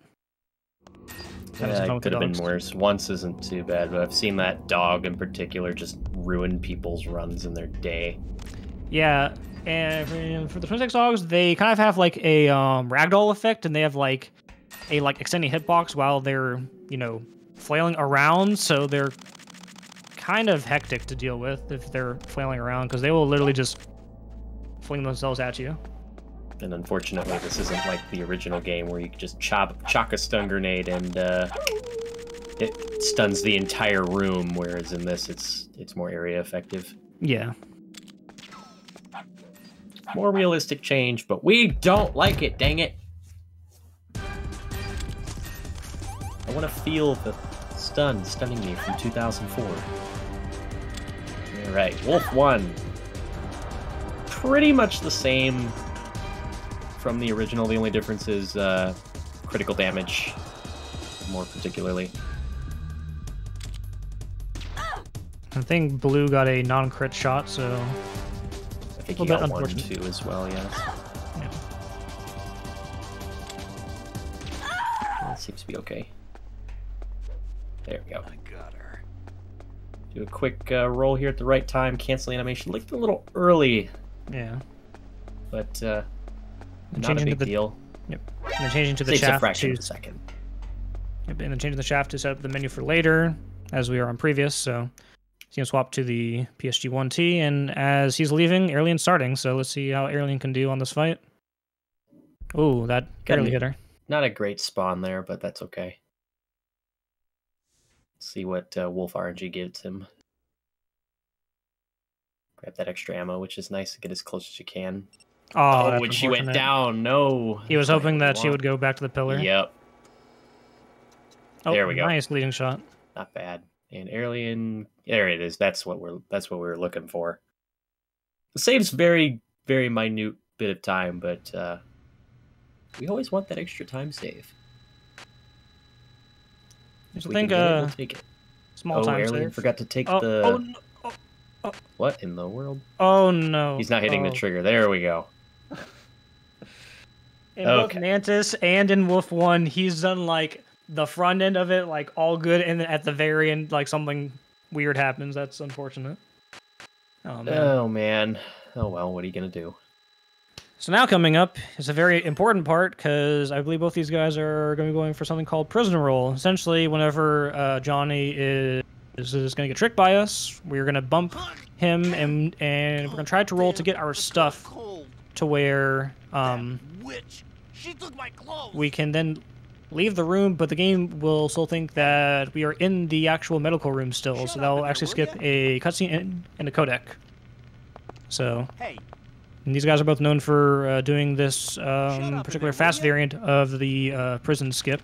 Yeah, it could have been worse. Once isn't too bad, but I've seen that dog in particular just ruin people's runs in their day. Yeah, and for the 26 dogs, they kind of have like a ragdoll effect, and they have like a extending hitbox while they're, you know, flailing around, so they're kind of hectic to deal with if they're flailing around, because they will literally just fling themselves at you. And unfortunately, this isn't like the original game where you can just chock a stun grenade and it stuns the entire room. Whereas in this, it's more area effective. Yeah. More realistic change, but we don't like it. Dang it! I want to feel the stunning me from 2004. All right, Wolf 1. Pretty much the same from the original. The only difference is critical damage, more particularly. I think Blue got a non-crit shot, so I think he got one too as well. Yes. Yeah. That seems to be okay. There we go. I got her. Do a quick roll here at the right time. Cancel animation. Looked a little early. Yeah. But not a big deal. Yep. And then changing to the Saves shaft a fraction to of a second. Yep. And then changing the shaft to set up the menu for later, as we are on previous. So he's gonna swap to the PSG-1T, and as he's leaving, Aerlien's starting. So let's see how Aerlien can do on this fight. Oh, that barely hit her. Not a great spawn there, but that's okay. Let's see what Wolf RNG gives him. Grab that extra ammo, which is nice to get as close as you can. Oh, when she went down, no. He was hoping that she would go back to the pillar. Yep. Oh, there we go. Nice leading shot. not bad. And Aerlien, there it is. That's what we're looking for. The save's very, very minute bit of time, but we always want that extra time save. I We think can get it, we'll take it. small time Aerlien save. forgot to take Oh, the. oh, no. Oh. What in the world? Oh no! He's not hitting the trigger. There we go. In both Mantis and in Wolf 1, he's done like the front end of it like all good, and then at the very end, like something weird happens. That's unfortunate. Oh man. Oh man. Oh well. What are you gonna do? So now coming up is a very important part because I believe both these guys are going to be going for something called prison roll. Essentially, whenever Johnny is going to get tricked by us, we're going to bump him and we're going to try to roll to get our stuff to where we can then leave the room, but the game will still think that we are in the actual medical room still, so they'll actually skip a cutscene and a codec. So. And these guys are both known for doing this particular fast variant of the prison skip.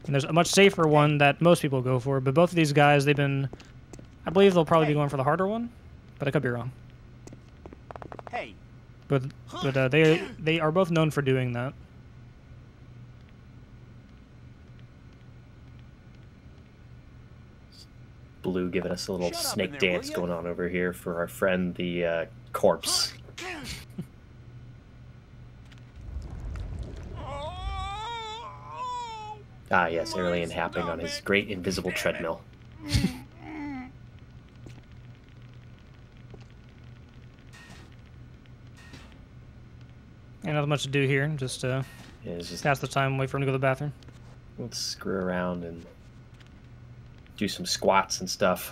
And there's a much safer one that most people go for, but both of these guys, they've been... I believe they'll probably be going for the harder one, but I could be wrong. But they are both known for doing that. Blue giving us a little snake dance going on over here for our friend, the corpse. Ah, yes, Aerlien happing on his great invisible treadmill. Ain't nothing much to do here. Just pass the time, wait for him to go to the bathroom. Let's screw around and do some squats and stuff.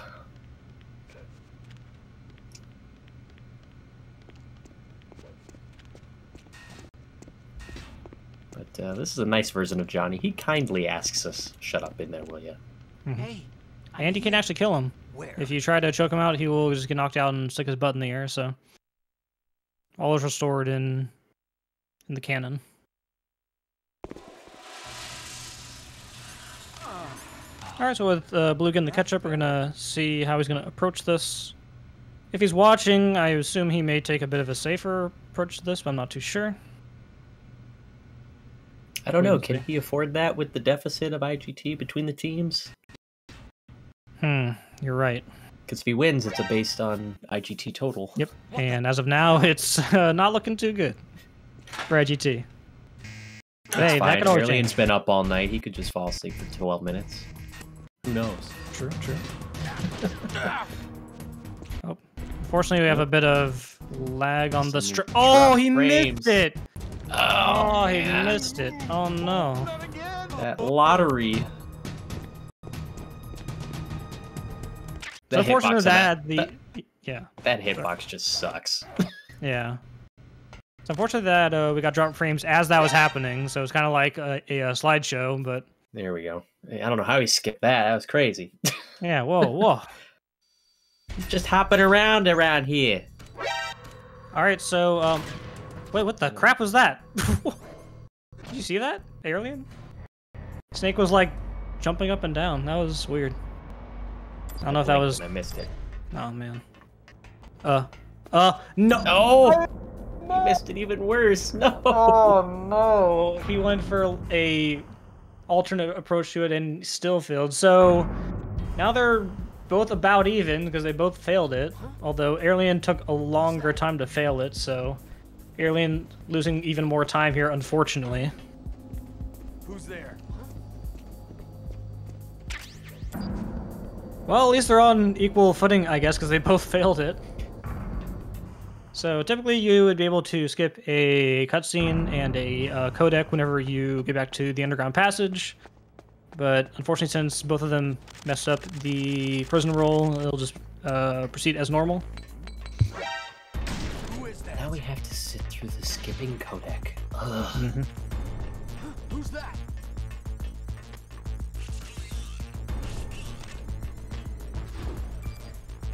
But this is a nice version of Johnny. He kindly asks us, "Shut up in there, will ya?" Hey, and you can actually kill him. If you try to choke him out, he will just get knocked out and stick his butt in the air. So all is restored in the canon. All right, so with Blue getting the catch-up, we're gonna see how he's gonna approach this. If he's watching, I assume he may take a bit of a safer approach to this, but I'm not too sure. I don't know. Can he afford that with the deficit of IGT between the teams? You're right. Because if he wins, it's based on IGT total. Yep, and as of now, it's not looking too good for IGT. That's hey, fine. that could always Aerlien's change. been up all night. He could just fall asleep for 12 minutes. Who knows? True. Oh, unfortunately, we have a bit of lag on the strip. Oh, he missed it! Oh, he missed it. Oh, no. That lottery. It's unfortunate that that hitbox just sucks. Yeah. It's unfortunate that we got drop frames as that was happening, so it's kind of like a slideshow, but... There we go. I don't know how he skipped that. That was crazy. Yeah, whoa. He's just hopping around here. Alright, so, wait, what the crap was that? Did you see that, Aerlien? Snake was, like, jumping up and down. That was weird. I don't know if that was... I missed it. Oh, man. No! Oh! He missed it even worse. No! Oh, no. He went for a alternate approach to it and still failed. So, now they're both about even because they both failed it. Although Aerlien took a longer time to fail it, so... Aerlien losing even more time here, unfortunately. Who's there? Well, at least they're on equal footing, I guess, because they both failed it. So typically you would be able to skip a cutscene and a codec whenever you get back to the underground passage. But unfortunately, since both of them messed up the prison roll, it'll just proceed as normal. Now we have to sit through the skipping codec. Ugh. Who's that?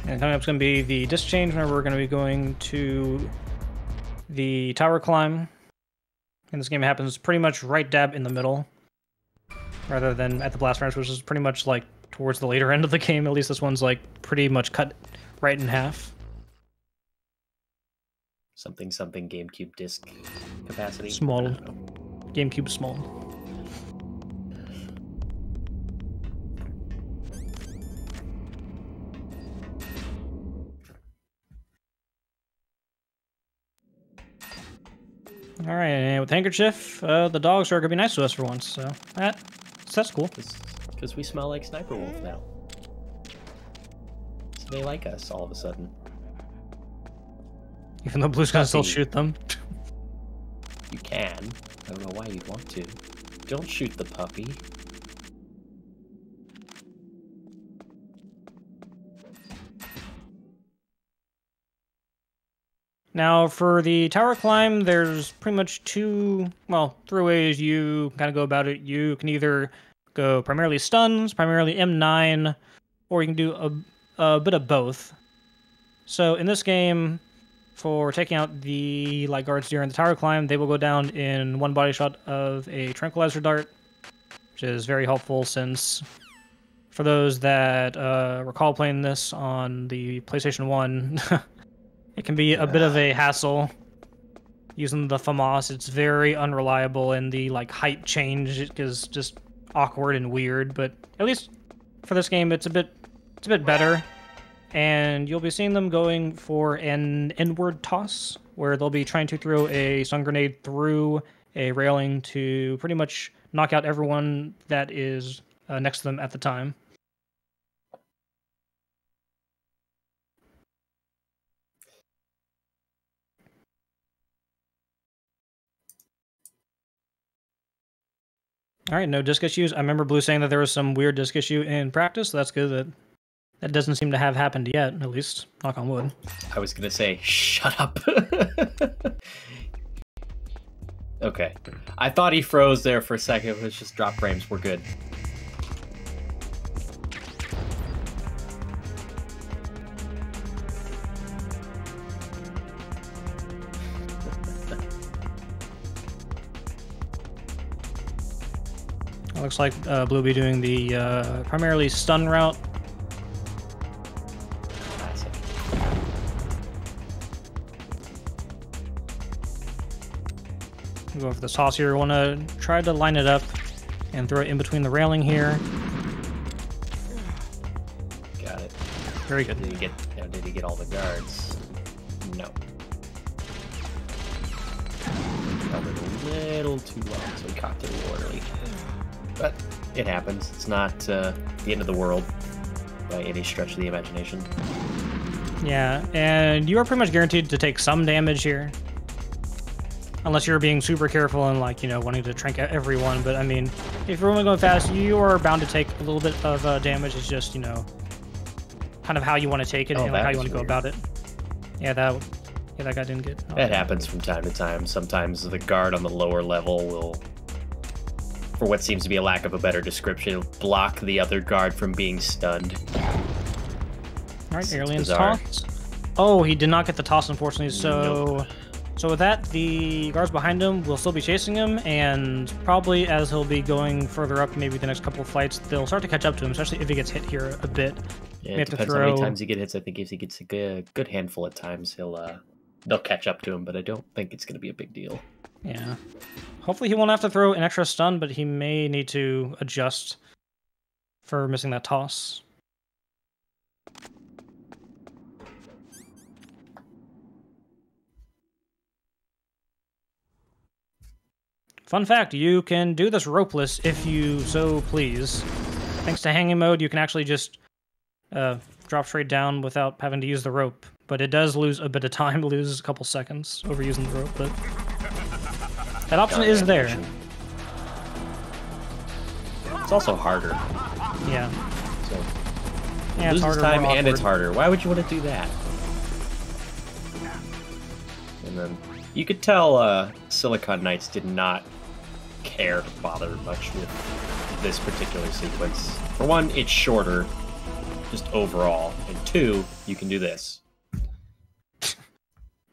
And coming up is going to be the disc change, whenever we're going to be going to the tower climb. And this game happens pretty much right dab in the middle, rather than at the blast furnace, which is pretty much like towards the later end of the game. At least this one's like pretty much cut right in half. Something GameCube disc capacity. Small. GameCube small. All right, and with handkerchief, the dogs are gonna be nice to us for once. So that's cool. Because we smell like Sniper Wolf now. So they like us all of a sudden. Even though Blue's gonna still shoot them. You can. I don't know why you'd want to. Don't shoot the puppy. Now, for the tower climb, there's pretty much three ways you kind of go about it. You can either go primarily stuns, primarily M9, or you can do a bit of both. So in this game, for taking out the light guards during the tower climb, they will go down in one body shot of a tranquilizer dart, which is very helpful since, for those that recall playing this on the PlayStation 1, it can be a bit of a hassle using the FAMAS. It's very unreliable, and the height change is just awkward and weird. But at least for this game, it's a bit better. And you'll be seeing them going for an inward toss, where they'll be trying to throw a stun grenade through a railing to pretty much knock out everyone that is next to them at the time. All right, no disc issues. I remember Blue saying that there was some weird disc issue in practice, so that's good that doesn't seem to have happened yet, at least. Knock on wood. I was gonna say, shut up. Okay. I thought he froze there for a second. It was just drop frames. We're good. It looks like Blue will be doing the primarily stun route. Classic. Go for the toss here. Want to try to line it up and throw it in between the railing here. Got it. Very good. Did he get all the guards? No. Held it a little too long, so he cocked it a little early. But it happens. It's not the end of the world by any stretch of the imagination. Yeah, and you are pretty much guaranteed to take some damage here. Unless you're being super careful and, wanting to trank out everyone. But, I mean, if you're only going fast, you are bound to take a little bit of damage. It's just, kind of how you want to take it and how you want to go about it. Yeah, that guy didn't get... That happens from time to time. Sometimes the guard on the lower level will, for what seems to be a lack of a better description, block the other guard from being stunned. Alright, Aerlien's toss. Oh, he did not get the toss, unfortunately, so... Nope. So with that, the guards behind him will still be chasing him, and probably as he'll be going further up, maybe the next couple of fights, they'll start to catch up to him, especially if he gets hit here a bit. Yeah, it depends how many times he gets hits. I think if he gets a good handful at times, they'll catch up to him, but I don't think it's going to be a big deal. Yeah. Hopefully he won't have to throw an extra stun, but he may need to adjust for missing that toss. Fun fact, you can do this ropeless if you so please. Thanks to hanging mode, you can actually just drop straight down without having to use the rope. But it does lose a bit of time, loses a couple seconds over using the rope, but that option is there. It's also harder. Yeah. So yeah, it loses harder, time and it's harder. Why would you want to do that? And then you could tell Silicon Knights did not care to bother much with this particular sequence. For one, it's shorter, just overall, and two, you can do this.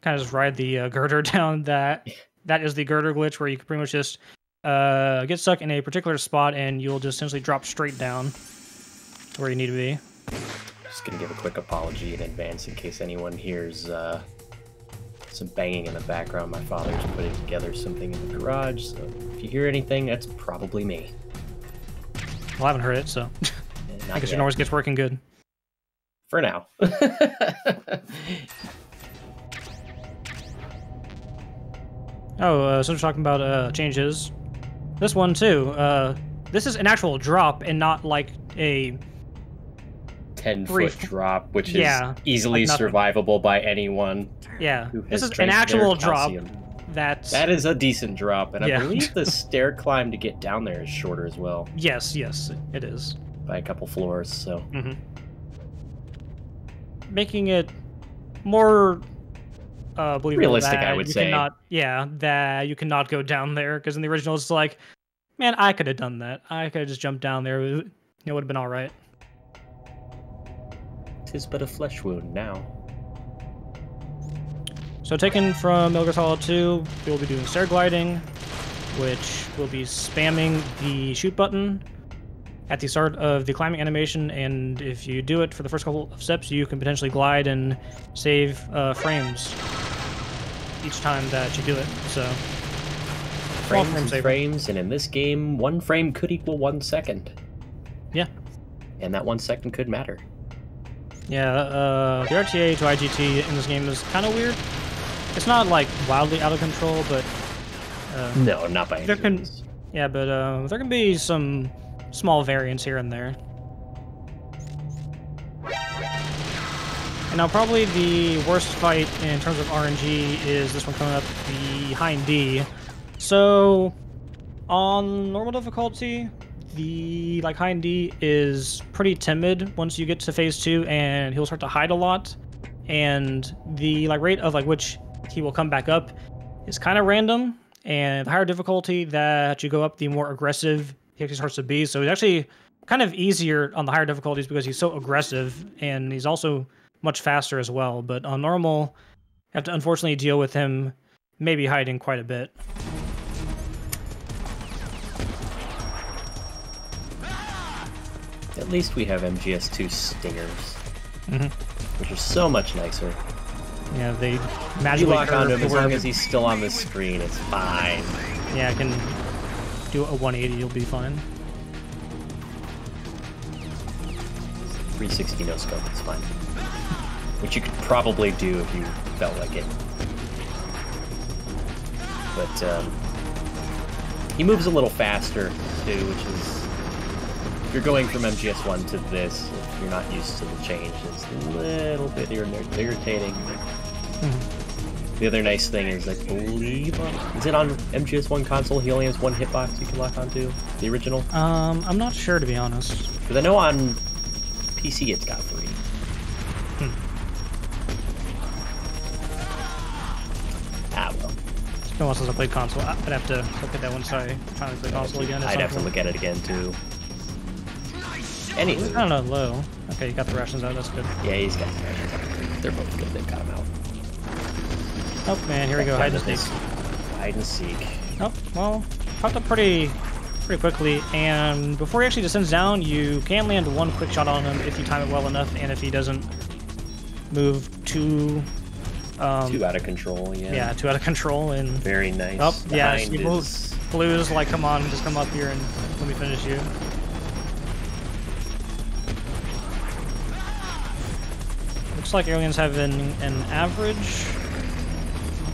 Kind of just ride the girder down. That is the girder glitch, where you can pretty much just get stuck in a particular spot and you'll just essentially drop straight down. where you need to be. Just gonna give a quick apology in advance in case anyone hears some banging in the background. My father's putting together something in the garage, so if you hear anything, that's probably me. Well, I haven't heard it, so I guess your noise gets working good. For now. So we're talking about changes. This one too. This is an actual drop and not like a 10-foot drop, which is easily like survivable by anyone. Yeah, who this has is an drank actual their drop. calcium. That is a decent drop, and I Yeah. believe the stair climb to get down there is shorter as well. Yes, it is. By a couple floors, so. Making it more believable realistic, that I would you say. that you cannot go down there, because in the original it's like, man, I could have done that. I could have just jumped down there. It would have been all right. 'Tis but a flesh wound now. So taken from Metal Gear Solid 2, we will be doing stair gliding, which will be spamming the shoot button at the start of the climbing animation, and if you do it for the first couple of steps, you can potentially glide and save frames each time that you do it. So frames, and in this game, 1 frame could equal 1 second. Yeah. And that 1 second could matter. Yeah, the RTA to IGT in this game is kind of weird. It's not like wildly out of control, but no, not by any means. Yeah, but there can be some small variants here and there. And now probably the worst fight in terms of RNG is this one coming up behind D. So on normal difficulty, the Hind D is pretty timid once you get to phase 2, and he'll start to hide a lot. And the rate of which he will come back up is kind of random. And the higher difficulty that you go up, the more aggressive he actually starts to be. So he's actually kind of easier on the higher difficulties because he's so aggressive, and he's also much faster as well. But on normal, you have to unfortunately deal with him maybe hiding quite a bit. At least we have MGS2 stingers, which are so much nicer. Yeah, they magically lock onto him as long as he's still on the screen. It's fine. Yeah, I can do a 180. You'll be fine. 360 no scope. It's fine. Which you could probably do if you felt like it. But he moves a little faster too, which is. If you're going from MGS1 to this, if you're not used to the change, it's a little bit irritating. The other nice thing is, I believe, is it on MGS1 console, he only has 1 hitbox you can lock onto, the original? I'm not sure, to be honest. Because I know on PC it's got 3. Ah, well. It's been a while since I played console. I'd have to look at that one, sorry. Finally play console again. I'd have to look at it again, too. It's kind of low. Okay, you got the rations out. That's good. Yeah, he's got the rations out. They're both good. They've got them out. Oh man, here we go. Hide and seek. Hide and seek. Oh well, popped up pretty quickly. And before he actually descends down, you can land 1 quick shot on him if you time it well enough, and if he doesn't move too. Too out of control. Yeah. Yeah, too out of control and. Very nice. Oh yeah, he moves. Blue's like, come on, just come up here and let me finish you. Looks like Aerlien's have an average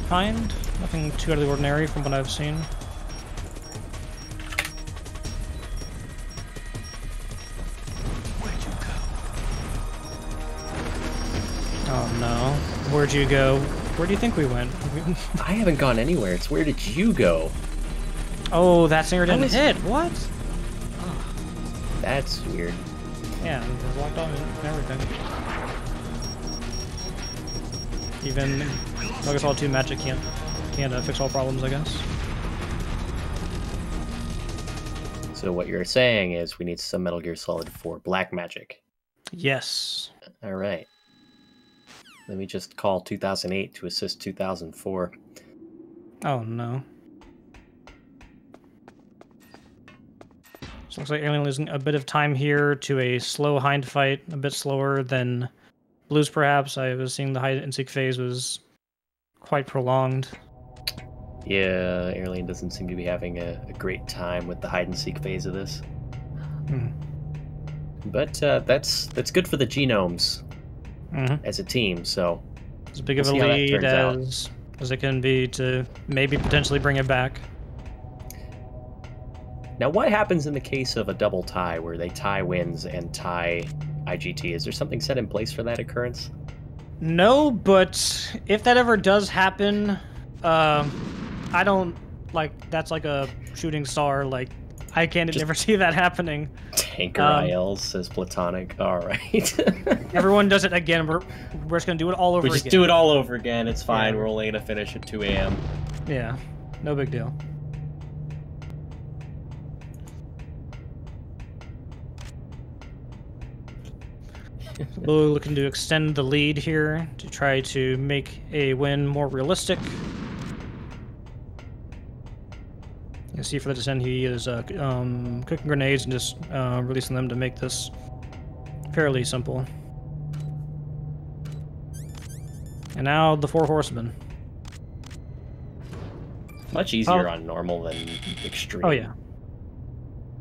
Hind. Nothing too out of the ordinary from what I've seen. Oh no. Where'd you go? Where do you think we went? I haven't gone anywhere. It's where did you go? Oh, that singer didn't hit. What? That's weird. Yeah, it's locked on and everything. Even Metal Gear Solid 2 magic can't fix all problems, I guess. So what you're saying is we need some Metal Gear Solid 4 black magic. Yes. All right. Let me just call 2008 to assist 2004. Oh no. So looks like Aerlien losing a bit of time here to a slow hind fight, a bit slower than Blue's perhaps. I was seeing the hide and seek phase was quite prolonged. Yeah, Aerlien doesn't seem to be having a great time with the hide and seek phase of this. But that's good for the genomes as a team. So as big of a lead as it can be to maybe potentially bring it back. Now, what happens in the case of a double tie where they tie wins and tie IGT? Is there something set in place for that occurrence? No, but if that ever does happen, I don't that's like a shooting star. Like I can't never see that happening. Tanker IL says Platonic. All right. Everyone does it again. We're just gonna do it all over again. We just do it all over again. It's fine. Yeah. We're only gonna finish at 2 a.m. Yeah, no big deal. Blue looking to extend the lead here to try to make a win more realistic. You see for the descent he is cooking grenades and just releasing them to make this fairly simple. And now the 4 horsemen. Much easier on normal than extreme. Oh yeah.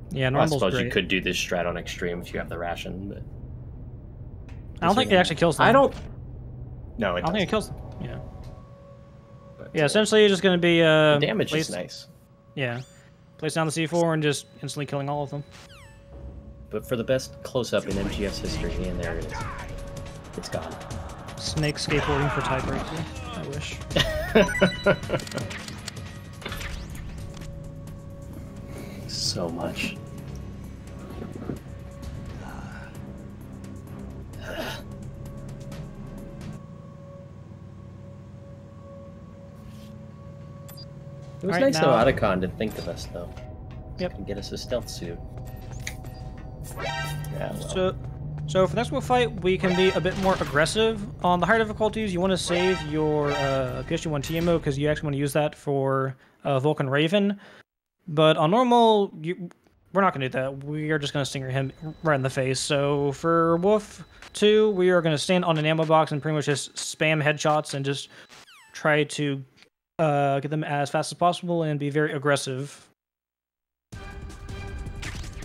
Yeah, normal's I suppose great. You could do this strat on extreme if you have the ration, but I don't think it actually kills them. I don't. No, I don't think it kills them. Yeah. But, yeah, essentially you're just going to be the damage is nice. Yeah. Place down the C4 and just instantly killing all of them. But for the best close-up in MGS history, and there it is. It's gone. Snake skateboarding for tiebreaker. I wish. So much. It was nice of Otacon to think of us, though. Yep. And get us a stealth suit. Yeah, well. So for the next fight, we can be a bit more aggressive. On the higher difficulties, you want to save your PSG-1 TMO because you actually want to use that for Vulcan Raven. But on normal, we're not going to do that. We are just going to stinger him right in the face. So for Wolf 2, we are going to stand on an ammo box and pretty much just spam headshots and just try to get them as fast as possible and be very aggressive.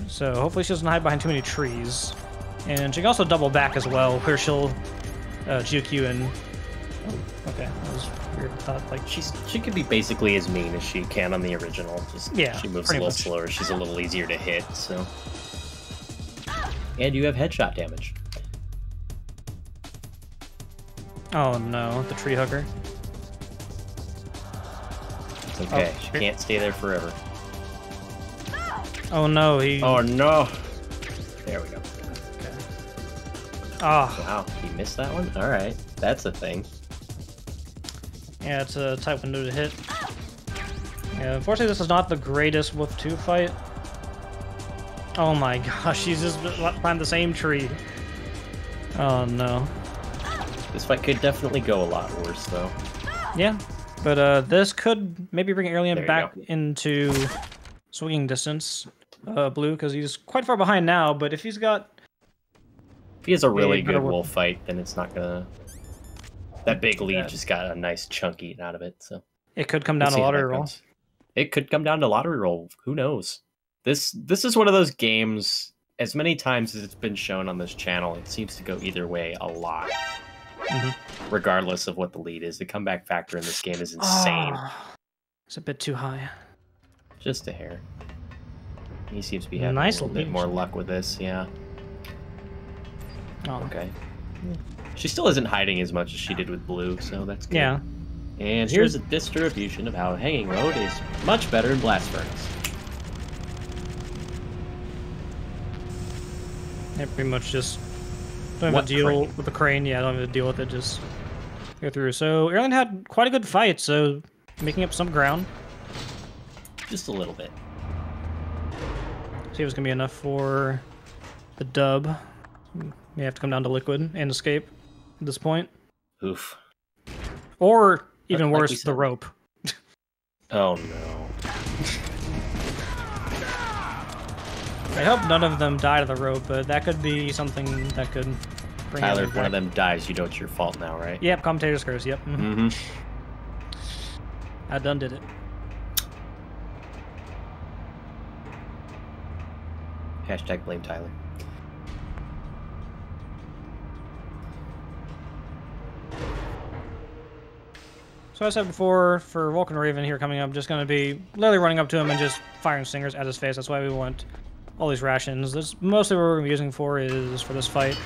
So hopefully she doesn't hide behind too many trees. And she can also double back as well, where she'll juke you and... Oh, okay, that was weird. I thought, like... She could be basically as mean as she can on the original. Just yeah, she moves a little slower. She's a little easier to hit, so... And you have headshot damage. Oh no, the tree hugger. It's okay, she can't stay there forever. Oh no, he... Oh no! There we go. Okay. Oh. Wow, he missed that one? Alright, that's a thing. Yeah, it's a tight window to hit. Yeah, unfortunately this is not the greatest Wolf 2 fight. Oh my gosh, she's just behind the same tree. Oh no. This fight could definitely go a lot worse, though. Yeah, but this could maybe bring Aerlien back into swinging distance. Blue, because he's quite far behind now, but if he's got... If he has a really good wolf fight, then it's not gonna... That big lead just got a nice chunk eaten out of it, so... It could come down to lottery roll. It could come down to lottery roll. Who knows? This is one of those games, as many times as it's been shown on this channel, it seems to go either way a lot. Regardless of what the lead is. The comeback factor in this game is insane. It's a bit too high. Just a hair. He seems to be having a little bit more luck with this, yeah. Oh. Okay. She still isn't hiding as much as she did with Blue, so that's good. Yeah. And here's a distribution of how Hanging Road is much better in Blast Furnace. Yeah, pretty much just don't have to deal with the crane. Yeah, I don't have to deal with it, just go through. So Aerlien had quite a good fight, so making up some ground. Just a little bit. See if it's going to be enough for the dub. We have to come down to Liquid and escape at this point. Oof. Or, even worse, the rope. Oh no. I hope none of them die to the rope, but that could be something that could bring Tyler, if one of them dies, you know it's your fault now, right? Yep, commentator's curse, yep. Mm-hmm. I done did it. Hashtag blame Tyler. So as I said before, for Vulcan Raven here coming up, just going to be literally running up to him and just firing stingers at his face. That's why we want all these rations. That's mostly what we're going to be using for is for this fight.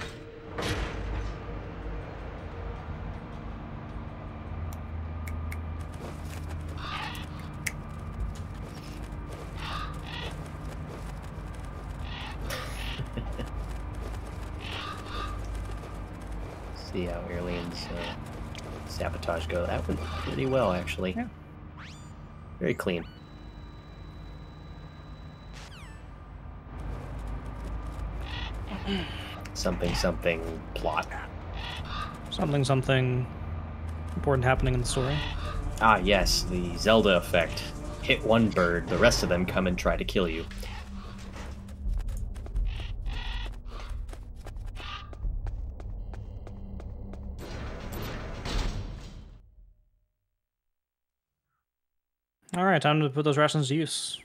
See how Aerlien's sabotage go. That went pretty well, actually. Yeah. Very clean. Something plot. Something important happening in the story. Ah, yes, the Zelda effect. Hit one bird, the rest of them come and try to kill you. Alright, time to put those rations to use.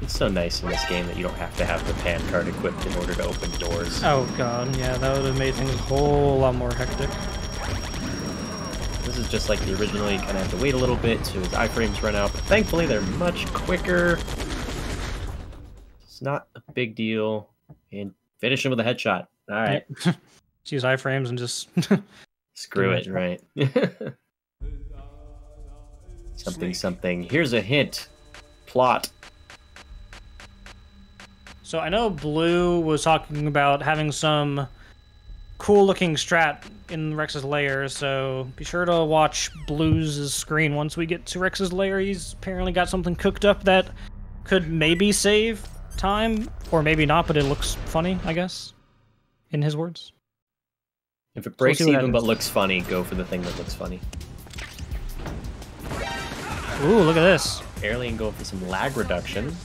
It's so nice in this game that you don't have to have the pan card equipped in order to open doors. Oh god, yeah, that would have made things a whole lot more hectic. This is just like the original, you kind of have to wait a little bit to his iframes run out, but thankfully they're much quicker. It's not a big deal. And finish him with a headshot. Alright. Just use iframes and just... Screw it, right. Something. Here's a hint. Plot. So I know Blue was talking about having some cool-looking strat in Rex's lair, so be sure to watch Blue's screen once we get to Rex's lair. He's apparently got something cooked up that could maybe save time, or maybe not, but it looks funny, I guess, in his words. If it breaks even but looks funny, go for the thing that looks funny. Ooh, look at this. Aerlien going for some lag reduction.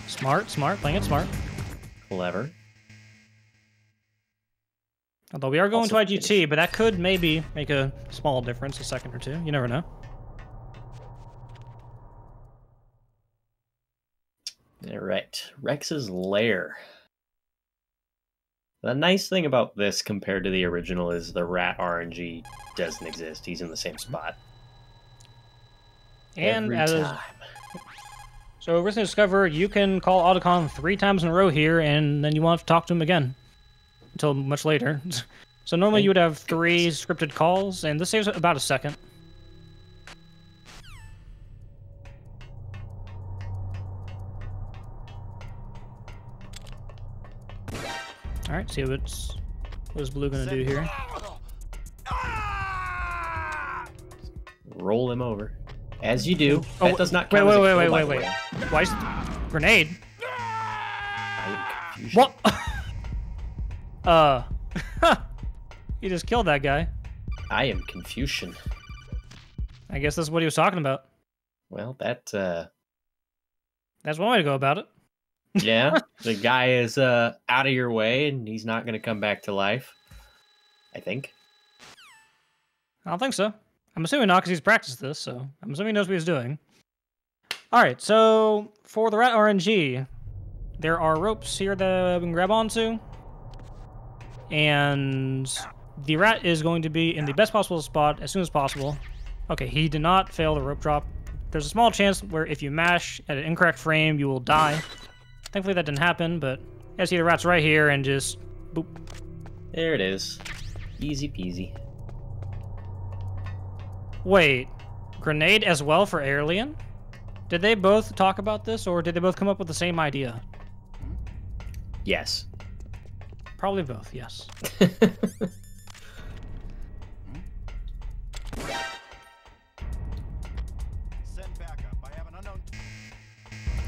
Smart, playing it smart. Clever. Although we are going to IGT, but that could maybe make a small difference, a second or two. You never know. Alright, Rex's lair. The nice thing about this compared to the original is the rat RNG doesn't exist. He's in the same spot. And so recently discovered you can call Otacon 3 times in a row here, and then you won't have to talk to him again until much later. So normally you would have 3 scripted calls, and this saves about a second. All right, see what is Blue gonna do here? Roll him over. As you do. Oh, that does not wait, count as a kill, by wait. the way. Why is grenade? Confusion. What? You just killed that guy. I am confusion. I guess that's what he was talking about. Well, that's one way to go about it. Yeah, the guy is out of your way, and he's not going to come back to life. I think. I don't think so. I'm assuming not because he's practiced this, so I'm assuming he knows what he's doing. Alright, so for the rat RNG, there are ropes here that we can grab onto. And the rat is going to be in the best possible spot as soon as possible. Okay, he did not fail the rope drop. There's a small chance where if you mash at an incorrect frame, you will die. Thankfully that didn't happen, but you see the rat's right here and just boop. There it is. Easy peasy. Wait, grenade as well for Aerlien? Did they both talk about this, or did they both come up with the same idea? Yes. Probably both, yes.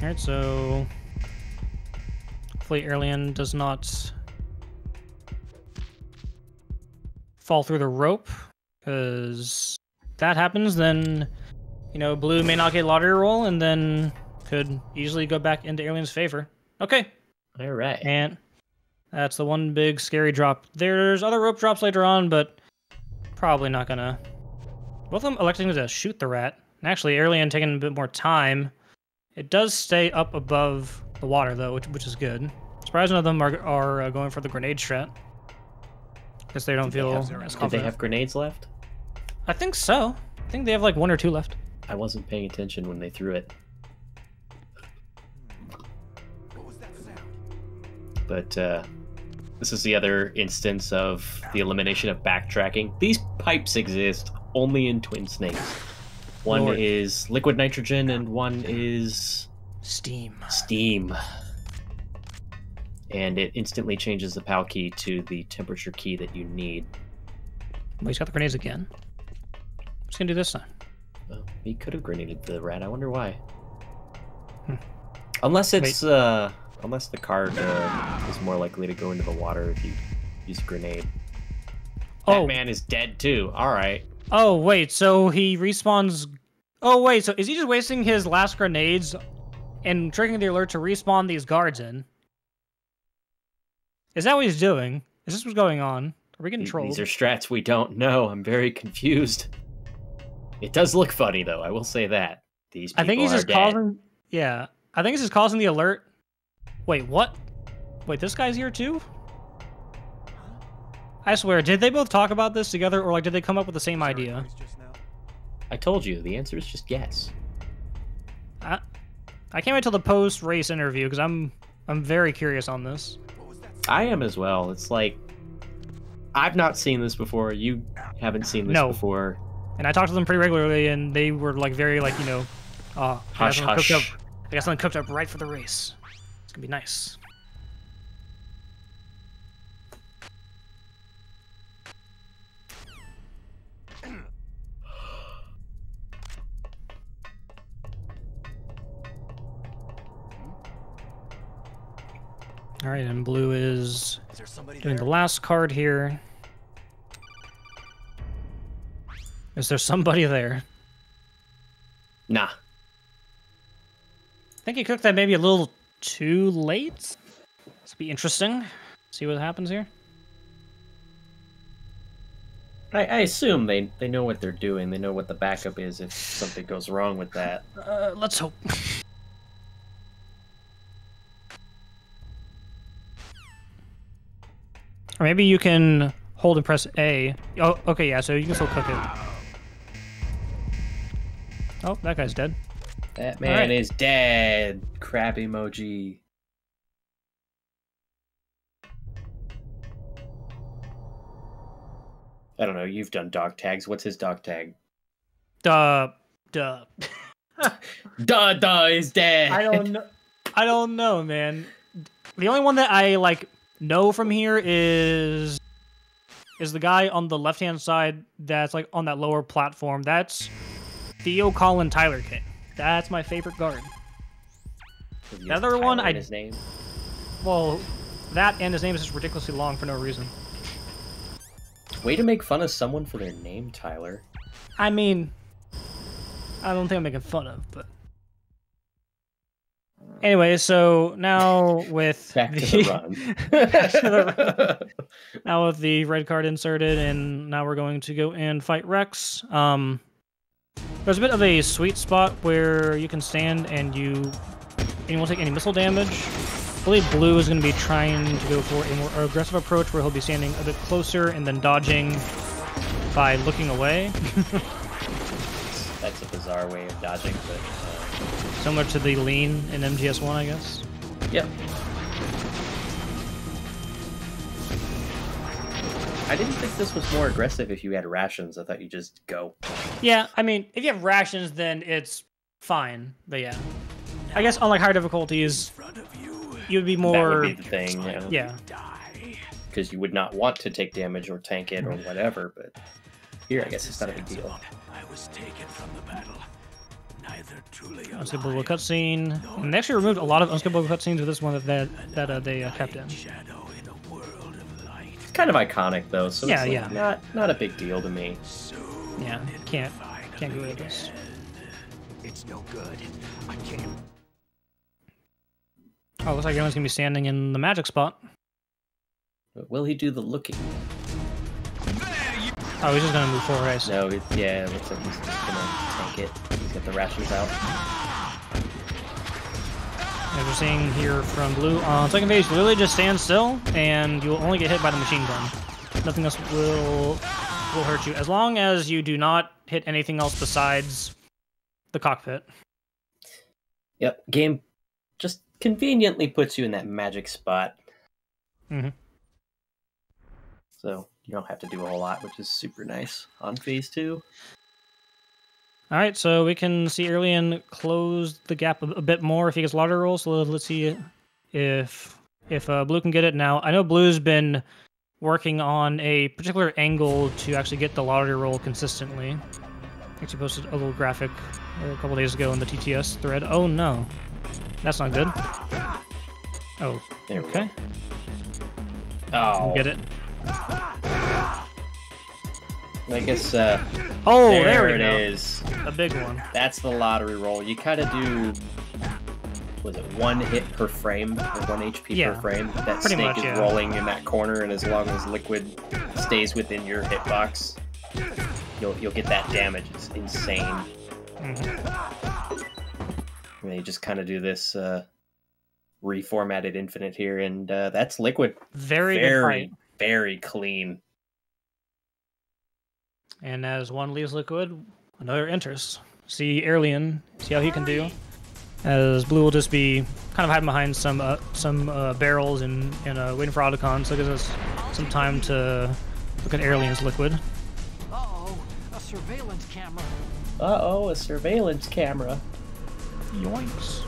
Alright, so hopefully Aerlien does not fall through the rope, because if that happens, then, you know, Blue may not get lottery roll, and then could easily go back into Aerlien's favor. Okay. All right. And that's the one big scary drop. There's other rope drops later on, but probably not gonna. Both of them electing to shoot the rat. And actually, Aerlien taking a bit more time. It does stay up above the water, though, which is good. Surprised none of them are going for the grenade strat. Because they don't feel as confident. Did they have grenades left? I think so. I think they have like 1 or 2 left. I wasn't paying attention when they threw it. But this is the other instance of the elimination of backtracking. These pipes exist only in Twin Snakes. One is liquid nitrogen and one is steam. Steam. And it instantly changes the PAL key to the temperature key that you need. Well, he's got the grenades again. What's he gonna do this time? Well, he could have grenaded the rat. I wonder why. Unless it's unless the card is more likely to go into the water if you use a grenade. That man is dead too. All right. Oh wait, so he respawns. Oh wait, so is he just wasting his last grenades and triggering the alert to respawn these guards in? Is that what he's doing? Is this what's going on? Are we getting trolled? These are strats we don't know. I'm very confused. It does look funny though. I will say that. These people I think he's just dead. causing. Yeah, I think he's just causing the alert. Wait, what? Wait, this guy's here too? I swear, did they both talk about this together, or like did they come up with the same idea? I told you, the answer is just yes. I can't wait till the post-race interview because I'm very curious on this. I am as well. It's like I've not seen this before. You haven't seen this before. And I talked to them pretty regularly, and they were like very like hush hush. I got something cooked up right for the race. It's gonna be nice. All right, and blue is doing the last card here. Is there somebody there? Nah. I think he cooked that maybe a little too late. This will be interesting. See what happens here. I assume they know what they're doing. They know what the backup is if something goes wrong with that. Let's hope. Or maybe you can hold and press A. Oh, okay, yeah, so you can still cook it. Oh, that guy's dead. That man is dead. Crap emoji. I don't know, you've done dog tags. What's his dog tag? Duh. Duh is dead. I don't know, man. The only one that I know from here is the guy on the left-hand side that's like on that lower platform. That's Theo Colin Tyler King. That's my favorite guard. The other one, his name. Well, that and his name is just ridiculously long for no reason. Way to make fun of someone for their name, Tyler. I mean, I don't think I'm making fun of, but anyway, so now with back to the run. Now with the red card inserted, and now we're going to go and fight Rex. There's a bit of a sweet spot where you can stand and you won't take any missile damage. I believe blue is going to be trying to go for a more aggressive approach where he'll be standing a bit closer and then dodging by looking away. That's a bizarre way of dodging, but similar to the lean in MGS1, I guess. Yep. I didn't think this was more aggressive if you had rations. I thought you just go. Yeah, I mean, if you have rations, then it's fine. But yeah, I guess on like higher difficulties, you would be more. That would be the thing, yeah. Because you would not want to take damage or tank it or whatever. But here, I guess it's not a big deal. I was taken from the battle. Unskippable cutscene. And they actually removed a lot of unskippable cutscenes with this one that they kept in. It's kind of iconic though, so yeah, it's not a big deal to me. Yeah, can't go with this. It's no good. I can't. Oh, looks like Aerlien's gonna be standing in the magic spot. But will he do the looking? Oh, he's just gonna move forward, I see. No, yeah, it looks like he's just gonna tank it. He's got the rations out. As we're seeing here from Blue, on second phase, literally just stand still, and you'll only get hit by the machine gun. Nothing else will hurt you, as long as you do not hit anything else besides the cockpit. Yep, game just conveniently puts you in that magic spot. Mm-hmm. So you don't have to do a whole lot, which is super nice on phase 2. All right, so we can see Aerlien close the gap a bit more if he gets lottery roll. So let's see if Blue can get it now. I know Blue's been working on a particular angle to actually get the lottery roll consistently. Actually posted a little graphic a couple days ago in the TTS thread. Oh no, that's not good. Oh, there we okay. Oh, Get it. I guess. Oh, there we it go. is. A big one. That's the lottery roll. You kind of do. Was it 1 hit per frame or 1 HP per frame? That pretty snake much, is yeah. rolling in that corner, and as long as liquid stays within your hitbox, you'll get that damage. It's insane. Mm-hmm. And you just kind of do this reformatted infinite here, and that's liquid. Very good fight. Very clean. And as one leaves liquid, another enters. See Aerlien, see how he can do. As Blue will just be kind of hiding behind some barrels and waiting for Autocon, so it gives us some time to look at Aerlien's liquid. Uh-oh, a surveillance camera. Uh-oh, a surveillance camera. Yoinks.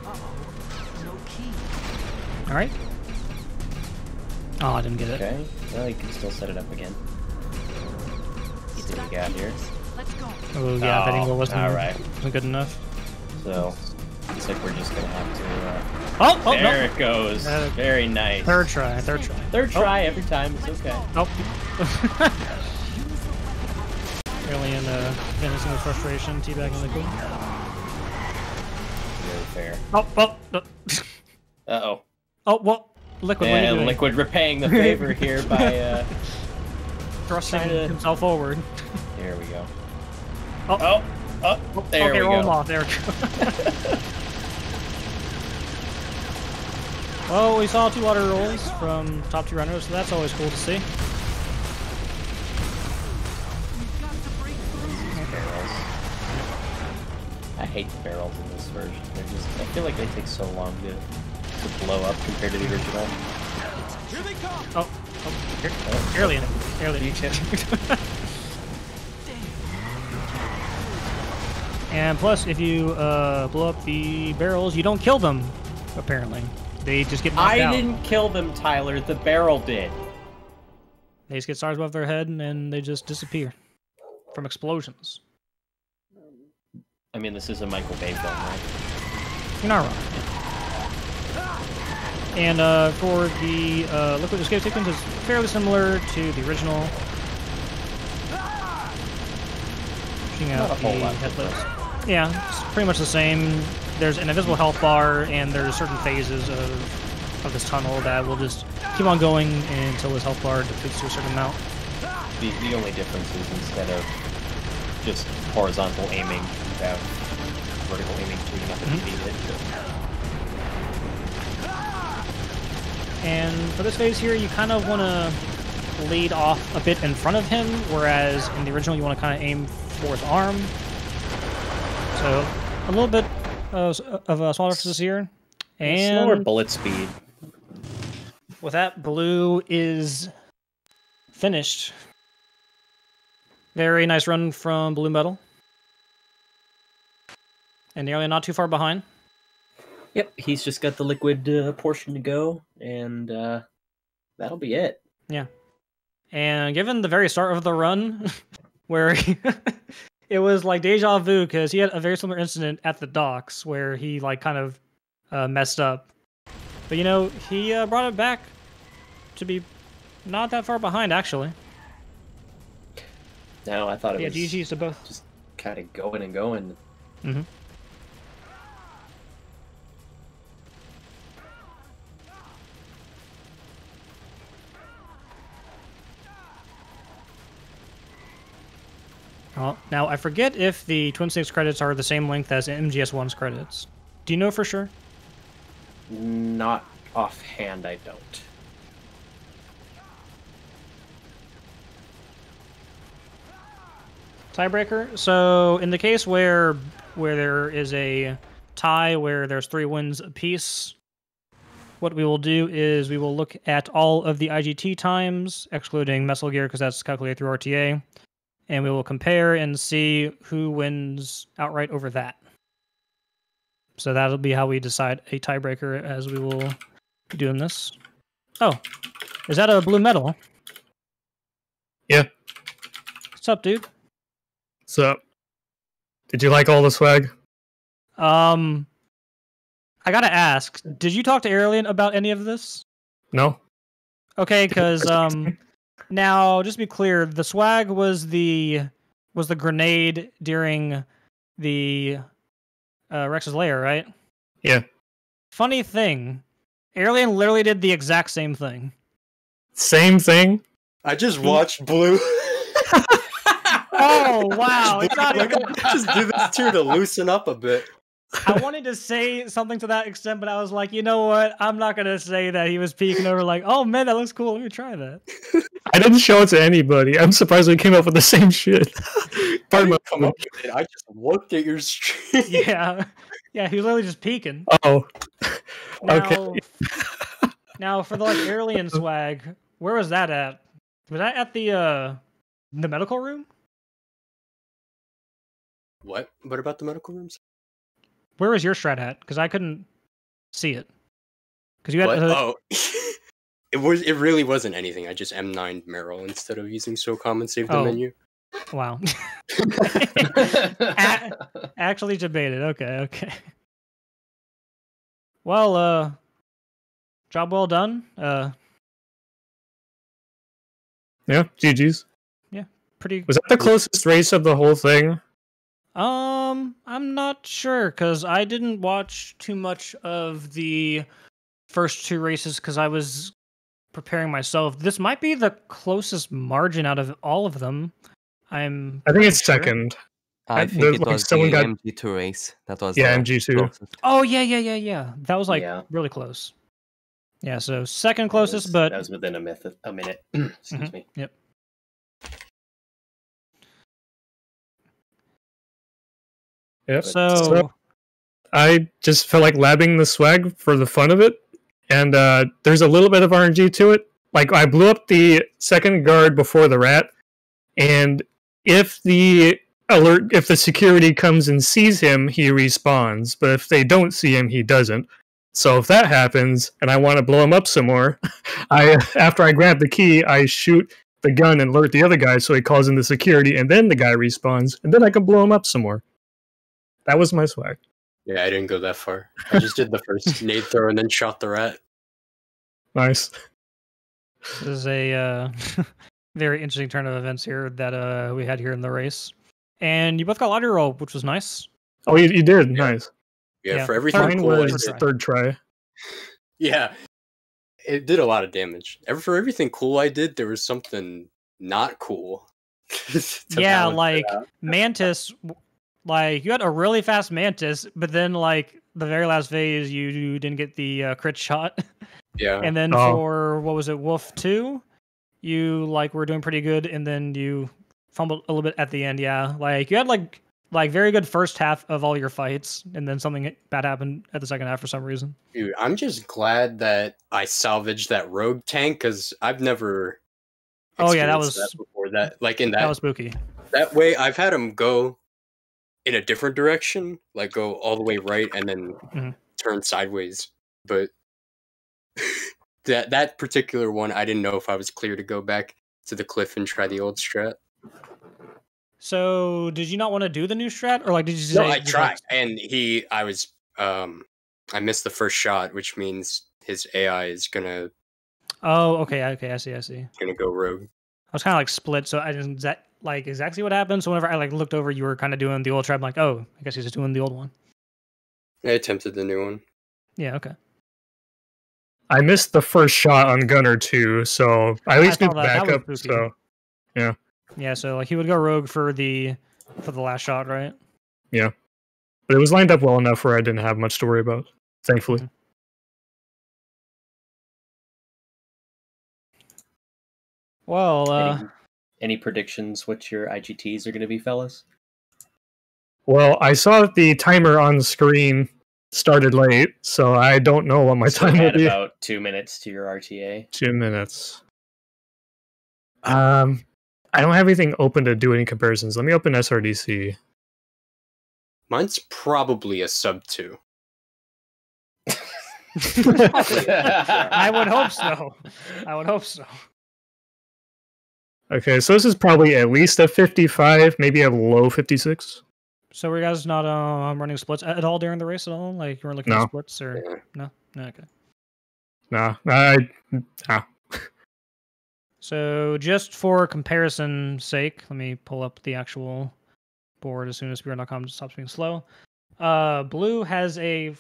Uh-oh, no key. All right. Oh, I didn't get it. Okay, well, you can still set it up again. See what we got here. Let's go. Oh yeah, that angle wasn't good enough. So, looks like we're just gonna have to. Oh, there no. it goes. Very nice. Third try. Third try every time. It's okay. Nope. Aerlien finishing with frustration, teabagging liquid. Very fair. Oh. Uh-oh. Oh, well, liquid. Yeah, liquid repaying the favor here by thrusting himself forward. There we go. Oh, there okay, we roll go. him off. There we go. Well, we saw 2 water rolls from top 2 runners, so that's always cool to see. Barrels. I hate the barrels in this version. They're just, I feel like they take so long to blow up compared to the original. Here they come. Oh, here. Aerlien. And plus, if you blow up the barrels, you don't kill them, apparently. They just get knocked out. I didn't kill them, Tyler. The barrel did. They just get stars above their head, and they just disappear from explosions. I mean, this is a Michael Bay film, right? You're not wrong. And for the liquid escape sequence, is fairly similar to the original. Shooting out the headlights. Yeah, it's pretty much the same. There's an invisible health bar, and there's certain phases of this tunnel that will just keep on going until this health bar depletes to a certain amount. The only difference is instead of just horizontal aiming, you have vertical aiming so you have to beat it. And for this phase here, you kind of want to lead off a bit in front of him, whereas in the original you want to kind of aim for his arm. So a little bit of a smaller differences here. And slower bullet speed. With that, Blue is finished. Very nice run from BlueMetal. And nearly not too far behind. Yep, he's just got the liquid portion to go, and that'll be it. Yeah. And given the very start of the run, where it was like deja vu, because he had a very similar incident at the docks where he like kind of messed up. But you know, he brought it back to be not that far behind, actually. No, I thought it was GG's to both. Just kind of going and going. Mm-hmm. Well, now I forget if the Twin Snakes credits are the same length as MGS1's credits. Do you know for sure? Not offhand, I don't. Tiebreaker. So in the case where there is a tie where there's 3 wins apiece, what we will do is we will look at all of the IGT times, excluding Metal Gear because that's calculated through RTA, and we will compare and see who wins outright over that. So that'll be how we decide a tiebreaker as we will be doing this. Oh, is that a BlueMetal? Yeah. What's up, dude? What's up? Did you like all the swag? I gotta ask, did you talk to Aerlien about any of this? No. Okay, because now just to be clear, the swag was the grenade during the Rex's lair, right? Yeah. Funny thing, Aerlien literally did the exact same thing. Same thing? I just watched Blue. Oh wow! It's not even... Just do this too to loosen up a bit. I wanted to say something to that extent, but I was like, you know what? I'm not gonna say that he was peeking over like, oh man, that looks cool. Let me try that. I didn't show it to anybody. I'm surprised we came up with the same shit. I didn't come up with it. I just looked at your stream. Yeah, he was literally just peeking. Oh, now, okay. Now for the Aerlien swag, where was that at? Was that at the medical room? What? What about the medical rooms? Where was your strat at? Because I couldn't see it. Because you had. Oh, it really wasn't anything. I just M9'd Meryl instead of using SOCOM and saved the menu. Wow. Actually debated. Okay. Well, job well done. Yeah, GG's. Yeah, pretty. Was that the closest race of the whole thing? I'm not sure because I didn't watch too much of the first 2 races because I was preparing myself. This might be the closest margin out of all of them. I think it's second. I think it was the MG2 race. That was MG2. Closest. Oh yeah. That was really close. Yeah, so second closest, but that was within a minute. Excuse me. Yep. Yep. So I just felt like labbing the swag for the fun of it, and there's a little bit of RNG to it. Like I blew up the second guard before the rat, and if the security comes and sees him, he respawns. But if they don't see him, he doesn't. So if that happens, and I want to blow him up some more, after I grab the key, I shoot the gun and alert the other guy, so he calls in the security, and then the guy respawns, and then I can blow him up some more. That was my swag. Yeah, I didn't go that far. I just did the first nade throw and then shot the rat. Nice. This is a very interesting turn of events here that we had here in the race. And you both got audio roll, which was nice. Oh, you did? Nice. Yeah, for everything Mine cool was third try. Yeah, it did a lot of damage. For everything cool I did, there was something not cool. Yeah, like Mantis... Like, you had a really fast Mantis, but then, like, the very last phase, you didn't get the crit shot. Yeah. And then for, what was it, Wolf 2? You, like, were doing pretty good, and then you fumbled a little bit at the end, yeah. Like, you had, like very good first half of all your fights, and then something bad happened at the second half for some reason. Dude, I'm just glad that I salvaged that rogue tank, because I've never experienced that before. That was spooky. That way, I've had him go in a different direction, like go all the way right and then turn sideways. But that particular one, I didn't know if I was clear to go back to the cliff and try the old strat. So, did you not want to do the new strat, or like did you? No, I tried, and I missed the first shot, which means his AI is gonna. Oh, okay, I see. Gonna go rogue. I was kind of like split, so I didn't like exactly what happened. So whenever I like looked over, you were kind of doing the old trap. I'm like, oh, I guess he's just doing the old one. I attempted the new one. Yeah, okay. I missed the first shot on Gunner too, so I at least did the backup. So, yeah. Yeah, so like he would go rogue for the last shot, right? Yeah. But it was lined up well enough where I didn't have much to worry about, thankfully. Well, any predictions what your IGTs are going to be, fellas? Well, I saw the timer on the screen started late, so I don't know what my time will add be. about 2 minutes to your RTA. 2 minutes. I don't have anything open to do any comparisons. Let me open SRDC. Mine's probably a sub 2. I would hope so. I would hope so. Okay, so this is probably at least a 55, maybe a low 56. So were you guys not running splits at all during the race at all? Like you weren't looking No. at splits or no? No, okay. Nah. So just for comparison sake, let me pull up the actual board as soon as Speedrun.com stops being slow. Blue has a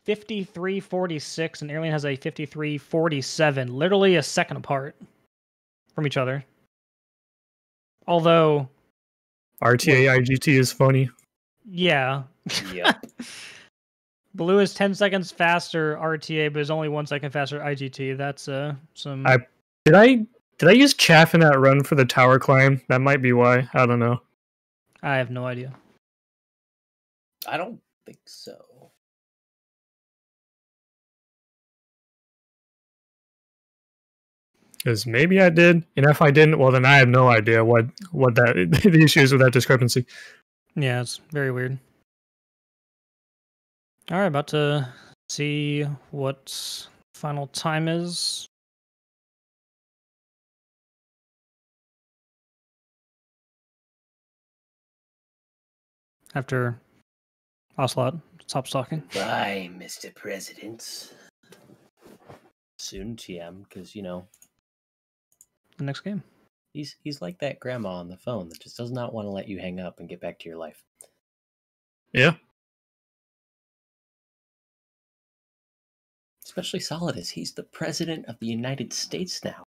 53.46 and Aerlien has a 53.47, literally a second apart from each other. Although RTA IGT is funny. yeah. Yep. Blue is 10 seconds faster RTA, but is only 1 second faster IGT. That's some. Did I use chaff in that run for the tower climb? That might be why. I don't know. I have no idea. I don't think so. Because maybe I did, and if I didn't, well then I have no idea what that the issue is with that discrepancy. Yeah, it's very weird. All right, about to see what final time is. After Ocelot stops talking. Bye, Mr. President. Soon, TM, because the next game. He's like that grandma on the phone that just does not want to let you hang up and get back to your life. Yeah. Especially Solidus. He's the president of the United States now.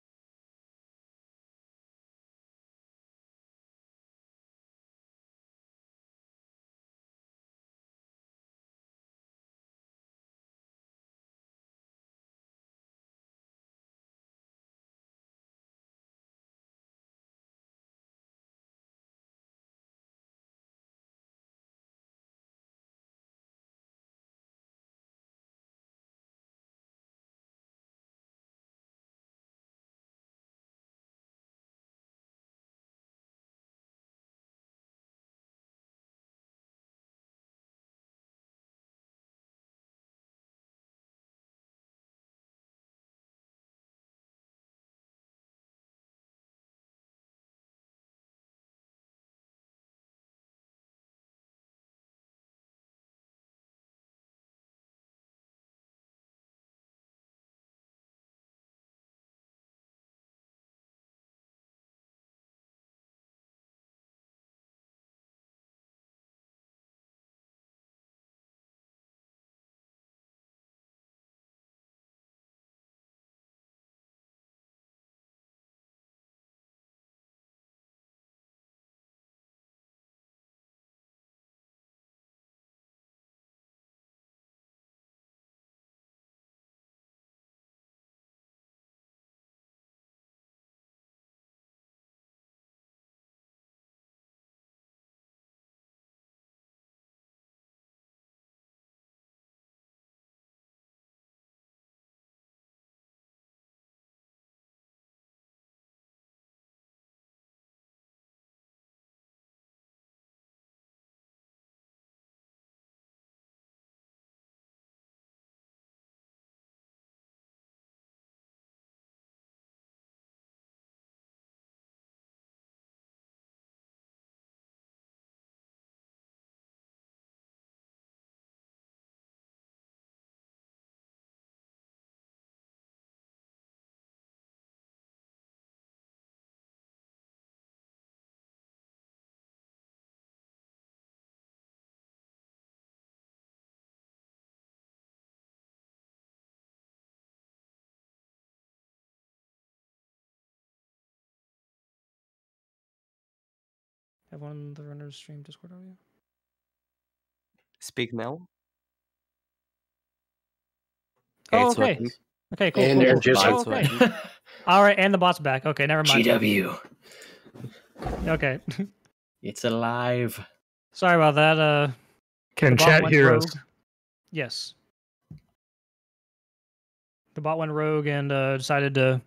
Everyone in the runners stream Discord audio. Speak now. Oh, It's okay. working. Okay, cool. And cool, they're cool. just Oh, okay. All right, and the bot's back. Okay, never mind. GW. Okay. It's alive. Sorry about that. Can the bot chat went hear rogue. us? Yes. The bot went rogue and decided to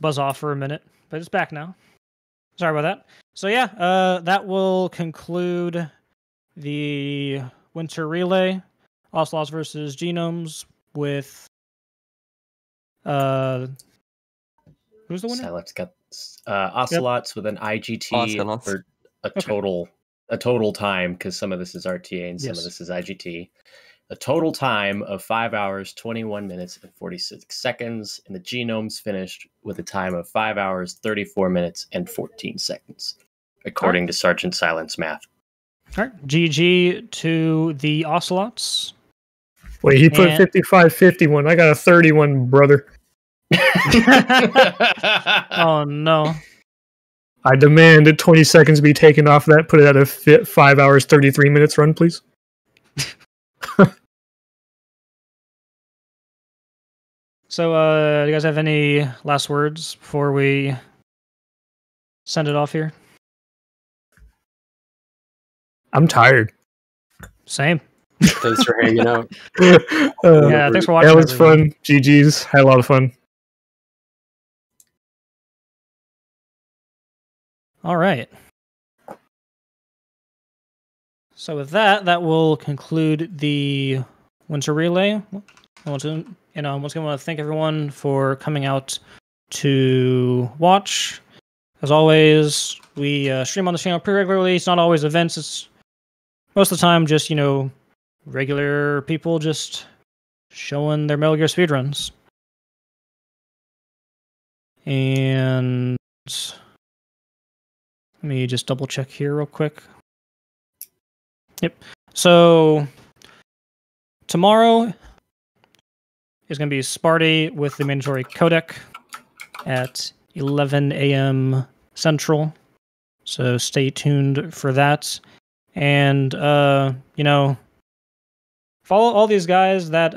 buzz off for a minute, but it's back now. Sorry about that. So yeah, that will conclude the Winter Relay, Ocelots versus Genomes with who's the winner? So let's get Ocelots with an IGT Ocelots. for a total time, because some of this is RTA and some of Yes. this is IGT. A total time of 5 hours, 21 minutes, and 46 seconds. And the Genomes finished with a time of 5 hours, 34 minutes, and 14 seconds, according to SRGTsilent's math. All right, GG to the Ocelots. Wait, he put And- 55-51. I got a 31, brother. Oh no. I demand that 20 seconds be taken off that. Put it at a 5 hours, 33 minutes run, please. So, do you guys have any last words before we send it off here? I'm tired. Same. Thanks for hanging out. Yeah, thanks for watching, That was everyone. fun. GG's. Had a lot of fun. All right. So with that will conclude the Winter Relay. I want to, once again, I want to thank everyone for coming out to watch. As always, we stream on the channel pretty regularly. It's not always events. It's most of the time just, regular people just showing their Metal Gear speedruns. And let me just double check here real quick. Yep. So tomorrow is going to be Spartyy with the mandatory codec at 11 a.m. Central. So stay tuned for that. And, follow all these guys that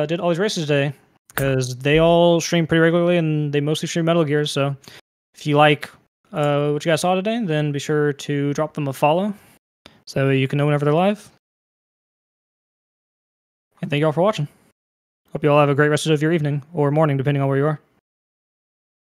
did all these races today, because they all stream pretty regularly and they mostly stream Metal Gear. So if you like what you guys saw today, then be sure to drop them a follow so you can know whenever they're live. And thank you all for watching. Hope you all have a great rest of your evening or morning, depending on where you are.